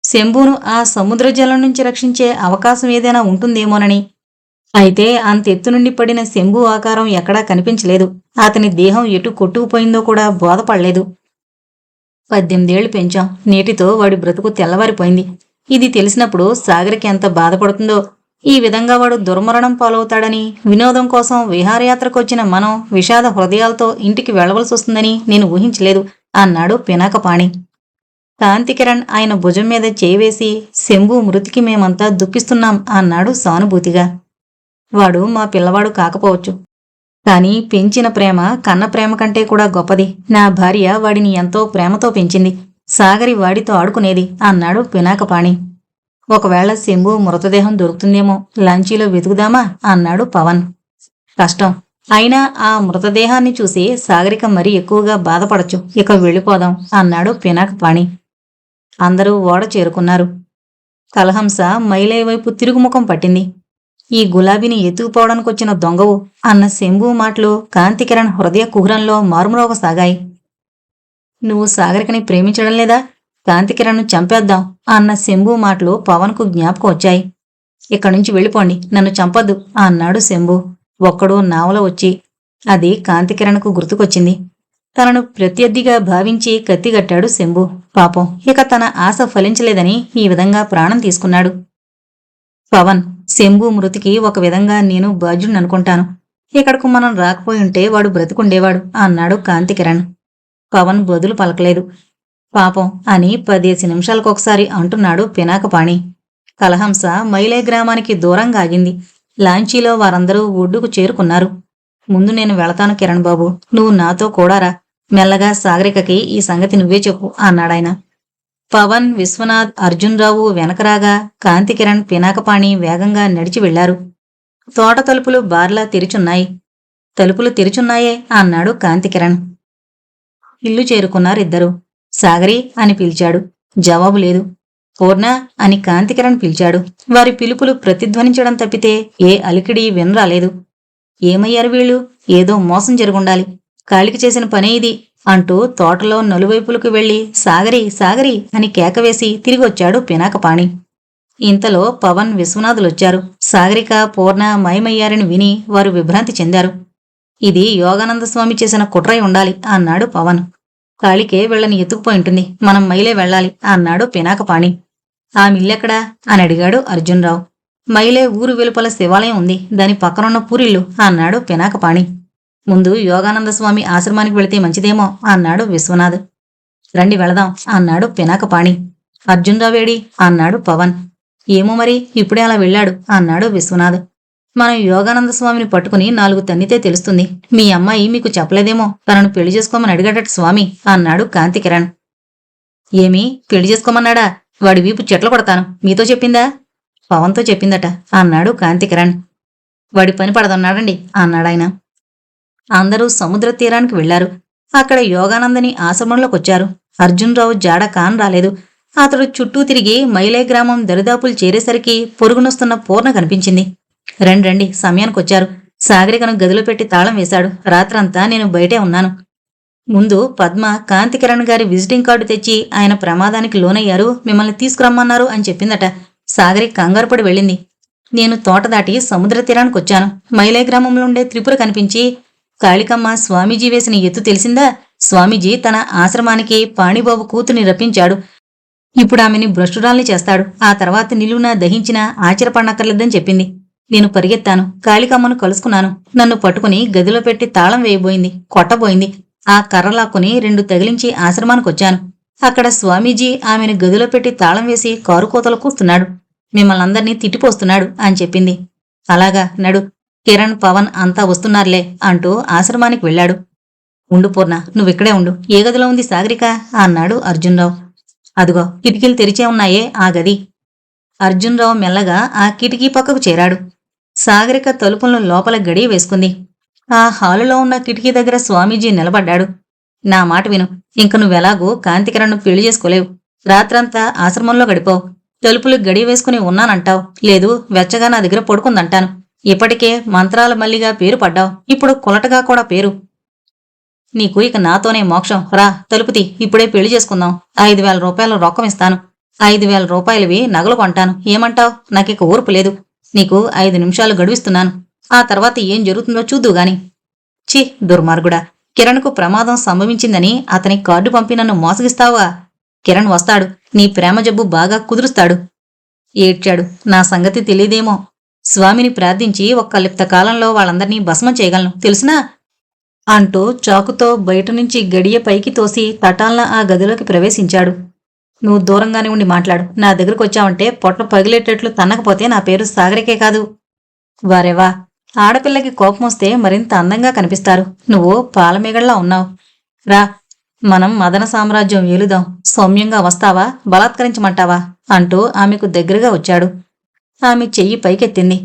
శంభును ఆ సముద్ర జలం నుంచి రక్షించే అవకాశం ఏదైనా ఉంటుందేమోనని. అయితే అంతెత్తు నుండి పడిన శంభు ఆకారం ఎక్కడా కనిపించలేదు. అతని దేహం ఎటు కొట్టుకుపోయిందో కూడా బోధపడలేదు. 18 ఏళ్లు పెంచాం, నేటితో వాడి బ్రతుకు తెల్లవారిపోయింది. ఇది తెలిసినప్పుడు సాగరికి ఎంత బాధపడుతుందో. ఈ విధంగా వాడు దుర్మరణం పాలవుతాడని, వినోదం కోసం విహారయాత్రకు వచ్చిన మనం విషాద హృదయాలతో ఇంటికి వెళ్లవలసి వస్తుందని నేను ఊహించలేదు అన్నాడు పినాకపాణి. కాంతికిరణ్ ఆయన భుజం మీద చేయివేసి, శంభు మృతికి మేమంతా దుఃఖిస్తున్నాం అన్నాడు సానుభూతిగా. వాడు మా పిల్లవాడు కాకపోవచ్చు, కాని పెంచిన ప్రేమ కన్న ప్రేమ కంటే కూడా గొప్పది. నా భార్య వాడిని ఎంతో ప్రేమతో పెంచింది. సాగరి వాడితో ఆడుకునేది అన్నాడు పినాకపాణి. ఒకవేళ శంభు మృతదేహం దొరుకుతుందేమో, లంచీలో వెతుకుదామా అన్నాడు పవన్. కష్టం, అయినా ఆ మృతదేహాన్ని చూసి సాగరిక మరీ ఎక్కువగా బాధపడచ్చు. ఇక వెళ్ళిపోదాం అన్నాడు పినాకపాణి. అందరూ ఓడ చేరుకున్నారు. కలహంస మైలే వైపు తిరుగుముఖం పట్టింది. ఈ గులాబీని ఎత్తుకుపోవడానికొచ్చిన దొంగవు అన్న శంభు మాటలు కాంతికిరణ్ హృదయ కుహరంలో మారుమ్రోగసాగాయి. నువ్వు సాగరికని ప్రేమించడం లేదా? కాంతికిరణ్ను చంపేద్దాం అన్న శంభు మాటలు పవన్కు జ్ఞాపకం వచ్చాయి. ఇక్కడ్నుంచి వెళ్ళిపోండి, నన్ను చంపొద్దు అన్నాడు శంభు. ఒక్కడు నావలో వచ్చి. అది కాంతికిరణ్కు గుర్తుకొచ్చింది. తనను ప్రత్యర్థిగా భావించి కత్తిగట్టాడు శంభు. పాపం, ఇక తన ఆశ ఫలించలేదని ఈ విధంగా ప్రాణం తీసుకున్నాడు. పవన్, శంభు మృతికి ఒక విధంగా నేను బాధ్యుడిననుకుంటాను. ఇక్కడకు మనం రాకపోయి ఉంటే వాడు బ్రతికుండేవాడు అన్నాడు కాంతికిరణ్. పవన్ బదులు పలకలేదు. పాపం అని 10 నిమిషాలకొకసారి అంటున్నాడు పినాకపాణి. కలహంస మైలే గ్రామానికి దూరంగా ఆగింది. లాంచీలో వారందరూ ఒడ్డుకు చేరుకున్నారు. ముందు నేను వెళతాను కిరణ్ బాబు, నువ్వు నాతో కూడా రా. మెల్లగా సాగరికకి ఈ సంగతి నువ్వే చెప్పు అన్నాడాయన. పవన్, విశ్వనాథ్, అర్జున్ రావు వెనకరాగా కాంతికిరణ్, పినాకపాణి వేగంగా నడిచి వెళ్లారు. తోట తలుపులు బార్లా తెరిచున్నాయి. తలుపులు తెరిచున్నాయే అన్నాడు కాంతికిరణ్. ఇల్లు చేరుకున్నారిద్దరూ. సాగరి అని పిలిచాడు. జవాబు లేదు. పూర్ణ అని కాంతికిరణ్ పిలిచాడు. వారి పిలుపులు ప్రతిధ్వనించడం తప్పితే ఏ అలికిడి వినరాలేదు. ఏమయ్యారు వీళ్ళు? ఏదో మోసం జరుగుండాలి. కాళికి చేసిన పనే ఇది అంటూ తోటలో నలువైపులకు వెళ్లి సాగరి సాగరి అని కేకవేసి తిరిగొచ్చాడు పినాకపాణి. ఇంతలో పవన్, విశ్వనాథులొచ్చారు. సాగరిక, పూర్ణ మాయమయ్యారని విని వారు విభ్రాంతి చెందారు. ఇది యోగానందస్వామి చేసిన కుట్రై ఉండాలి అన్నాడు పవన్. కాళికే వీళ్ళని ఎత్తుకుపోయింటుంది, మనం మైలే వెళ్ళాలి అన్నాడు పినాకపాణి. ఆ మిల్లెక్కడా అని అడిగాడు అర్జున్రావు. మైలే ఊరు వెలుపల శివాలయం ఉంది, దాని పక్కనున్న పూరిల్లు అన్నాడు పినాకపాణి. ముందు యోగానందస్వామి ఆశ్రమానికి వెళితే మంచిదేమో అన్నాడు విశ్వనాథ్. రండి వెళదాం అన్నాడు పినాకపాణి. అర్జున్రావేడి అన్నాడు పవన్. ఏమో మరి, ఇప్పుడే అలా వెళ్ళాడు అన్నాడు విశ్వనాథ్. మనం యోగానందస్వామిని పట్టుకుని 4 తన్నితే తెలుస్తుంది. మీ అమ్మాయి మీకు చెప్పలేదేమో, తనను పెళ్లి చేసుకోమని అడిగాడట స్వామి అన్నాడు కాంతికిరణ్. ఏమి, పెళ్లి చేసుకోమన్నాడా? వాడి వీపు చెట్లు కొడతాను, మీతో చెప్పిందా? పవన్తో చెప్పిందట అన్నాడు కాంతికిరణ్. వాడి పని పడదన్నాడండి అన్నాడాయన. అందరూ సముద్ర తీరానికి వెళ్లారు. అక్కడ యోగానందని ఆశ్రమంలోకొచ్చారు. అర్జున్రావు జాడ కాన్ రాలేదు. అతడు చుట్టూ తిరిగి మైలే గ్రామం దరిదాపులు చేరేసరికి పొరుగునొస్తున్న పూర్ణ కనిపించింది. రండి సమయానికొచ్చారు. సాగరికను గదిలో పెట్టి తాళం వేశాడు. రాత్రంతా నేను బయటే ఉన్నాను. ముందు పద్మ కాంతికిరణ్ గారి విజిటింగ్ కార్డు తెచ్చి ఆయన ప్రమాదానికి లోనయ్యారు, మిమ్మల్ని తీసుకురమ్మన్నారు అని చెప్పిందట. సాగరి కంగారుపడి వెళ్ళింది. నేను తోట దాటి సముద్ర తీరానికొచ్చాను. మైలే గ్రామంలో ఉండే త్రిపుర కనిపించి, కాళికమ్మ స్వామీజీ వేసిన ఎత్తు తెలిసిందా? స్వామీజీ తన ఆశ్రమానికి పాణిబాబు కూతుని రప్పించాడు. ఇప్పుడు ఆమెని భ్రష్టురాల్ని చేస్తాడు. ఆ తర్వాత నిలువునా దహించినా ఆశ్చర్యపడనక్కర్లేదని చెప్పింది. నేను పరిగెత్తాను, కాళికమ్మను కలుసుకున్నాను. నన్ను పట్టుకుని గదిలో పెట్టి తాళం వేయబోయింది, కొట్టబోయింది. ఆ కర్రలాక్కుని 2 తగిలించి ఆశ్రమానికొచ్చాను. అక్కడ స్వామీజీ ఆమెను గదిలో పెట్టి తాళం వేసి కారు కోతలు కూస్తున్నాడు. మిమ్మల్ని అందరినీ తిట్టిపోస్తున్నాడు అని చెప్పింది. అలాగా నడు, కిరణ్ పవన్ అంతా వస్తున్నారులే అంటూ ఆశ్రమానికి వెళ్ళాడు. ఉండు పూర్ణ, నువ్విక్కడే ఉండు. ఏ గదిలో ఉంది సాగరిక అన్నాడు అర్జున్రావు. అదిగో కిటికీలు తెరిచే ఉన్నాయే ఆ గది. అర్జున్రావు మెల్లగా ఆ కిటికీ పక్కకు చేరాడు. సాగరిక తలుపులను లోపల గడియ వేసుకుంది. ఆ హాలులో ఉన్న కిటికీ దగ్గర స్వామీజీ నిలబడ్డాడు. నా మాట విను, ఇంక నువ్వెలాగూ కాంతికిరణ్ను పెళ్లి చేసుకోలేవు. రాత్రంతా ఆశ్రమంలో గడిపావు. తలుపులు గడియ వేసుకుని ఉన్నానంటావు, లేదు వెచ్చగా నా దగ్గర పడుకుందంటాను. ఇప్పటికే మంత్రాల మల్లిగా పేరు పడ్డావు, ఇప్పుడు కులటగా కూడా పేరు. నీకు ఇక నాతోనే మోక్షం. రా, తలుపుతి, ఇప్పుడే పెళ్లి చేసుకుందాం. 5,000 రూపాయలు రొక్కం ఇస్తాను. 5,000 రూపాయలవి నగలు కొంటాను. ఏమంటావ్? నాకిక ఊర్పు లేదు. నీకు 5 నిమిషాలు గడువిస్తున్నాను. ఆ తర్వాత ఏం జరుగుతుందో చూద్దుగాని. ఛీ, దుర్మార్గుడా! కిరణ్కు ప్రమాదం సంభవించిందని అతని కార్డు పంపి నన్ను మోసగిస్తావా? కిరణ్ వస్తాడు, నీ ప్రేమ జబ్బు బాగా కుదురుస్తాడు. ఏడ్చాడు. నా సంగతి తెలీదేమో. స్వామిని ప్రార్థించి ఒక్క లిప్త కాలంలో వాళ్ళందర్నీ భస్మం చేయగలను, తెలుసునా? అంటూ చాకుతో బయటనుంచి గడియ పైకి తోసి తటాల్న ఆ గదిలోకి ప్రవేశించాడు. నువ్వు దూరంగానే ఉండి మాట్లాడు. నా దగ్గరకు వచ్చావంటే పొట్ట పగిలేటట్లు తన్నకపోతే నా పేరు సాగరికే కాదు. వారేవా, ఆడపిల్లకి కోపమొస్తే మరింత అందంగా కనిపిస్తారు. నువ్వు పాలమేగళ్లా ఉన్నావు. రా, మనం మదన సామ్రాజ్యం ఏలుదాం. సౌమ్యంగా వస్తావా, బలాత్కరించమంటావా అంటూ ఆమెకు దగ్గరగా వచ్చాడు. ఆమె చెయ్యి పైకెత్తింది.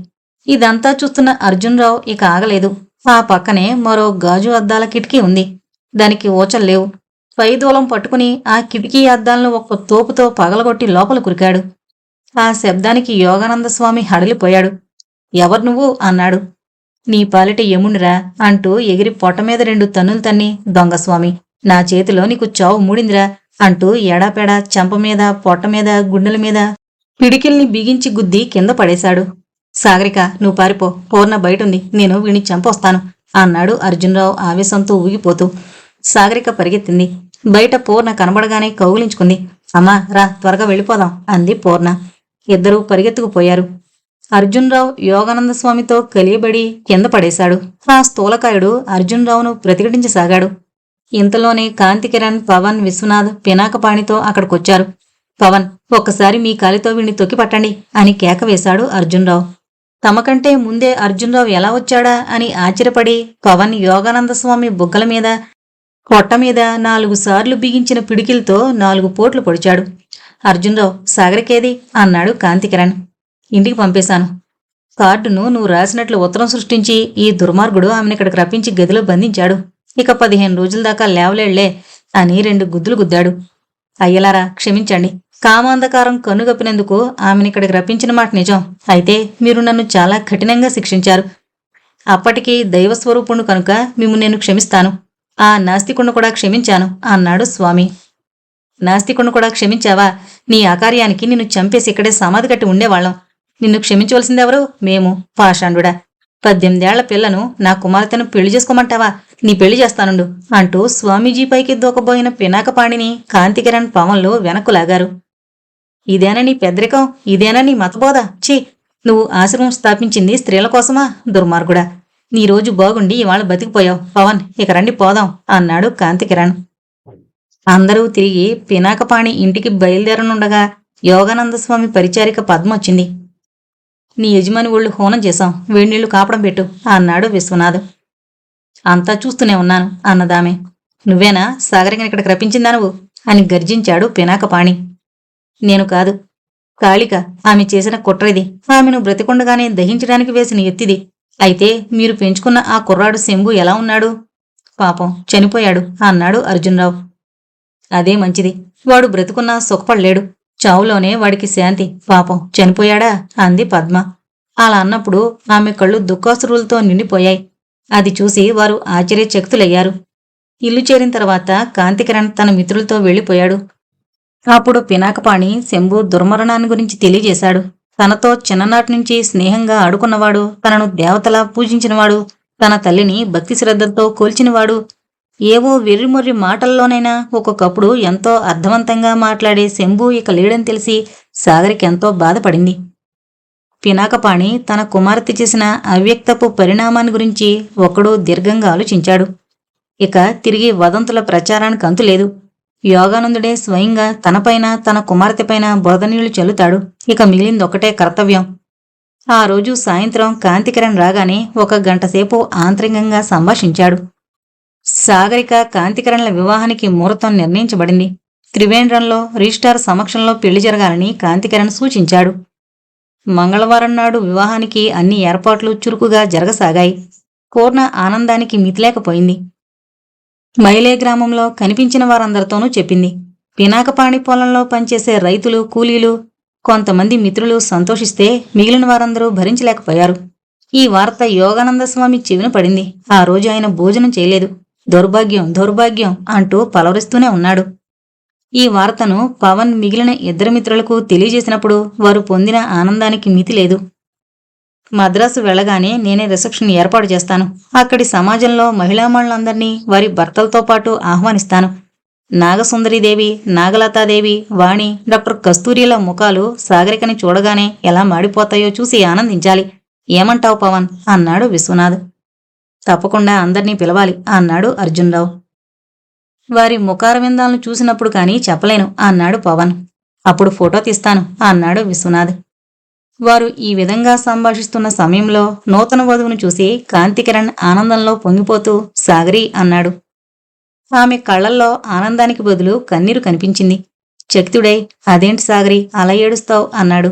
ఇదంతా చూస్తున్న అర్జున్రావు ఇక ఆగలేదు. ఆ పక్కనే మరో గాజు అద్దాల కిటికీ ఉంది. దానికి ఓచల్లేవు. పై దూలం పట్టుకుని ఆ కిటికీ అద్దాలను ఒక్క తోపుతో పగలగొట్టి లోపల కురికాడు. ఆ శబ్దానికి యోగానందస్వామి హడలిపోయాడు. ఎవరు నువ్వు అన్నాడు. నీ పాలిట యమునిరా అంటూ ఎగిరి పొట్టమీద 2 తన్నులు తన్ని, దొంగస్వామి, నా చేతిలో నీకు చావు మూడిందిరా అంటూ ఎడాపెడా చెంపమీద, పొట్టమీద, గుండెల మీద పిడికిల్ని బిగించి గుద్ది కింద పడేశాడు. సాగరిక, నువ్వు పారిపో. పూర్ణ బయటుంది, నేను వీణ్ణి చంపొస్తాను అన్నాడు అర్జున్రావు ఆవేశంతో ఊగిపోతూ. సాగరిక పరిగెత్తింది. బయట పూర్ణ కనబడగానే కౌగిలించుకుంది. అమ్మా రా, త్వరగా వెళ్ళిపోదాం అంది పూర్ణ. ఇద్దరూ పరిగెత్తుకుపోయారు. అర్జున్రావు యోగానందస్వామితో కలియబడి కింద పడేశాడు. ఆ స్థూలకాయుడు అర్జున్రావును ప్రతిఘటించసాగాడు. ఇంతలోనే కాంతికిరణ్, పవన్, విశ్వనాథ్ పినాకపాణితో అక్కడికొచ్చారు. పవన్, ఒక్కసారి మీ కాలితో వీణ్ణి తొక్కిపట్టండి అని కేక వేశాడు అర్జున్రావు. తమకంటే ముందే అర్జున్రావు ఎలా వచ్చాడా అని ఆశ్చర్యపడి పవన్ యోగానందస్వామి బుగ్గల మీద, పొట్ట మీద 4 సార్లు బిగించిన పిడికిలతో 4 పోట్లు పొడిచాడు. అర్జున్రావు, సాగరికేది అన్నాడు కాంతికిరణ్. ఇంటికి పంపేశాను. కార్డును నువ్వు రాసినట్లు ఉత్తరం సృష్టించి ఈ దుర్మార్గుడు ఆమెనిక్కడికి రప్పించి గదిలో బంధించాడు. ఇక 15 రోజుల దాకా లేవలేళ్లే అని 2 గుద్దులు గుద్దాడు. అయ్యలారా, క్షమించండి. కామాంధకారం కన్నుగప్పినందుకు ఆమెనిక్కడికి రప్పించిన మాట నిజం. అయితే మీరు నన్ను చాలా కఠినంగా శిక్షించారు. అప్పటికీ దైవస్వరూపుణ్ణి కనుక మిమ్ము నేను క్షమిస్తాను. ఆ నాస్తికుణ్ణి కూడా క్షమించాను అన్నాడు స్వామి. నాస్తికుణ్ణి కూడా క్షమించావా? నీ ఆకార్యానికి నిన్ను చంపేసి ఇక్కడే సమాధి కట్టి ఉండేవాళ్ళం. నిన్ను క్షమించవలసిందెవరు? మేము. పాషాండుడా, 18 ఏళ్ల పిల్లను, నా కుమార్తెను పెళ్లి చేసుకోమంటావా? నీ పెళ్లి చేస్తానుండు అంటూ స్వామీజీపైకి దూకబోయిన పినాకపాణిని కాంతికిరణ్, పవన్లు వెనక్కులాగారు. ఇదేనా నీ పెద్దరికం? ఇదేనా నీ మతబోధ? ఛీ, నువ్వు ఆశ్రమం స్థాపించింది స్త్రీల కోసమా? దుర్మార్గుడా, నీ రోజు బాగుండి ఇవాళ బతికిపోయావు. పవన్, ఇక రండి పోదాం అన్నాడు కాంతికిరణ్. అందరూ తిరిగి పినాకపాణి ఇంటికి బయలుదేరనుండగా యోగానందస్వామి పరిచారిక పద్మొచ్చింది. నీ యజమాని ఒళ్ళు హోనం చేశాం, వేడినీళ్లు కాపడం పెట్టు అన్నాడు విశ్వనాథ్. అంతా చూస్తూనే ఉన్నాను అన్నదామె. నువ్వేనా సాగరికని ఇక్కడికి రప్పించిందా నువ్వు అని గర్జించాడు పినాకపాణి. నేను కాదు, కాళిక. ఆమె చేసిన కుట్రది. ఆమెను బ్రతికుండగానే దహించడానికి వేసిన ఎత్తిది. అయితే మీరు పెంచుకున్న ఆ కుర్రాడు శంభు ఎలా ఉన్నాడు? పాపం, చనిపోయాడు అన్నాడు అర్జున్రావు. అదే మంచిది. వాడు బ్రతుకున్నా సుఖపడలేడు. చావులోనే వాడికి శాంతి. పాపం, చనిపోయాడా అంది పద్మ. అలా అన్నప్పుడు ఆమె కళ్ళు దుఃఖాసురులతో నిండిపోయాయి. అది చూసి వారు ఆశ్చర్యచకితులయ్యారు. ఇల్లు చేరిన తర్వాత కాంతికిరణ్ తన మిత్రులతో వెళ్లిపోయాడు. అప్పుడు పినాకపాణి శంభు దుర్మరణాన్ని గురించి తెలియజేశాడు. తనతో చిన్ననాటి నుంచి స్నేహంగా ఆడుకున్నవాడు, తనను దేవతలా పూజించినవాడు, తన తల్లిని భక్తి శ్రద్ధలతో కోల్చినవాడు, ఏవో వెర్రిమొర్రి మాటల్లోనైనా ఒక్కొక్కప్పుడు ఎంతో అర్థవంతంగా మాట్లాడే శంభు ఇక లేడని తెలిసి సాగరికెంతో బాధపడింది. పినాకపాణి తన కుమార్తె చేసిన అవ్యక్తపు పరిణామాన్ని గురించి ఒకడు దీర్ఘంగా ఆలోచించాడు. ఇక తిరిగి వదంతుల ప్రచారానికి అంతులేదు. యోగానందుడే స్వయంగా తనపైన తన కుమార్తెపైన బురద నీళ్లు చల్లుతాడు. ఇక మిగిలిందొక్కటే కర్తవ్యం. ఆ రోజు సాయంత్రం కాంతికిరణ్ రాగానే 1 గంటసేపు ఆంతరింగంగా సంభాషించాడు. సాగరిక కాంతికిరణ్ల వివాహానికి ముహూర్తం నిర్ణయించబడింది. త్రివేంద్రంలో రిజిస్ట్రార్ సమక్షంలో పెళ్లి జరగాలని కాంతికిరణ్ సూచించాడు. మంగళవారం నాడు వివాహానికి అన్ని ఏర్పాట్లు చురుకుగా జరగసాగాయి. పూర్ణ ఆనందానికి మితిలేకపోయింది. మైలే గ్రామంలో కనిపించిన వారందరితోనూ చెప్పింది. పినాకపాణి పొలంలో పనిచేసే రైతులు, కూలీలు, కొంతమంది మిత్రులు సంతోషిస్తే మిగిలిన వారందరూ భరించలేకపోయారు. ఈ వార్త యోగానందస్వామి చెవిన పడింది. ఆ రోజు ఆయన భోజనం చేయలేదు. దౌర్భాగ్యం, దౌర్భాగ్యం అంటూ పలవరిస్తూనే ఉన్నాడు. ఈ వార్తను పవన్ మిగిలిన 2 మిత్రులకు తెలియజేసినప్పుడు వారు పొందిన ఆనందానికి మితి లేదు. మద్రాసు వెళ్లగానే నేనే రిసెప్షన్ ఏర్పాటు చేస్తాను. అక్కడి సమాజంలో మహిళామణులందరినీ వారి భర్తలతో పాటు ఆహ్వానిస్తాను. నాగసుందరీదేవి, నాగలతాదేవి, వాణి, డాక్టర్ కస్తూరిల ముఖాలు సాగరికని చూడగానే ఎలా మాడిపోతాయో చూసి ఆనందించాలి. ఏమంటావు పవన్ అన్నాడు విశ్వనాథ్. తప్పకుండా అందర్నీ పిలవాలి అన్నాడు అర్జున్రావు. వారి ముఖారవిందాలను చూసినప్పుడు కానీ చెప్పలేను అన్నాడు పవన్. అప్పుడు ఫోటో తీస్తాను అన్నాడు విశ్వనాథ్. వారు ఈ విధంగా సంభాషిస్తున్న సమయంలో నూతన వధువును చూసి కాంతికిరణ్ ఆనందంలో పొంగిపోతూ సాగరి అన్నాడు. ఆమె కళ్లల్లో ఆనందానికి బదులు కన్నీరు కనిపించింది. చకితుడై అదేంటి సాగరి అలా ఏడుస్తావు అన్నాడు.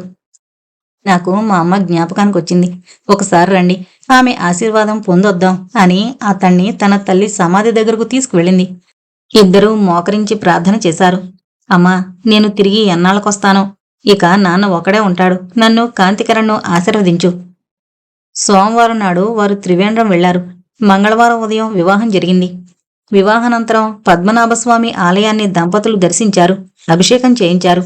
నాకు మా అమ్మ జ్ఞాపకానికొచ్చింది. ఒకసారి రండి, ఆమె ఆశీర్వాదం పొందొద్దాం అని అతన్ని తన తల్లి సమాధి దగ్గరకు తీసుకువెళ్ళింది. ఇద్దరూ మోకరించి ప్రార్థన చేశారు. అమ్మా, నేను తిరిగి ఎన్నాళ్ళకొస్తానో. ఇక నాన్న ఒకడే ఉంటాడు. నన్ను కాంతికిరణ్ను ఆశీర్వదించు. సోమవారం నాడు వారు త్రివేంద్రం వెళ్లారు. మంగళవారం ఉదయం వివాహం జరిగింది. వివాహానంతరం పద్మనాభస్వామి ఆలయాన్ని దంపతులు దర్శించారు. అభిషేకం చేయించారు.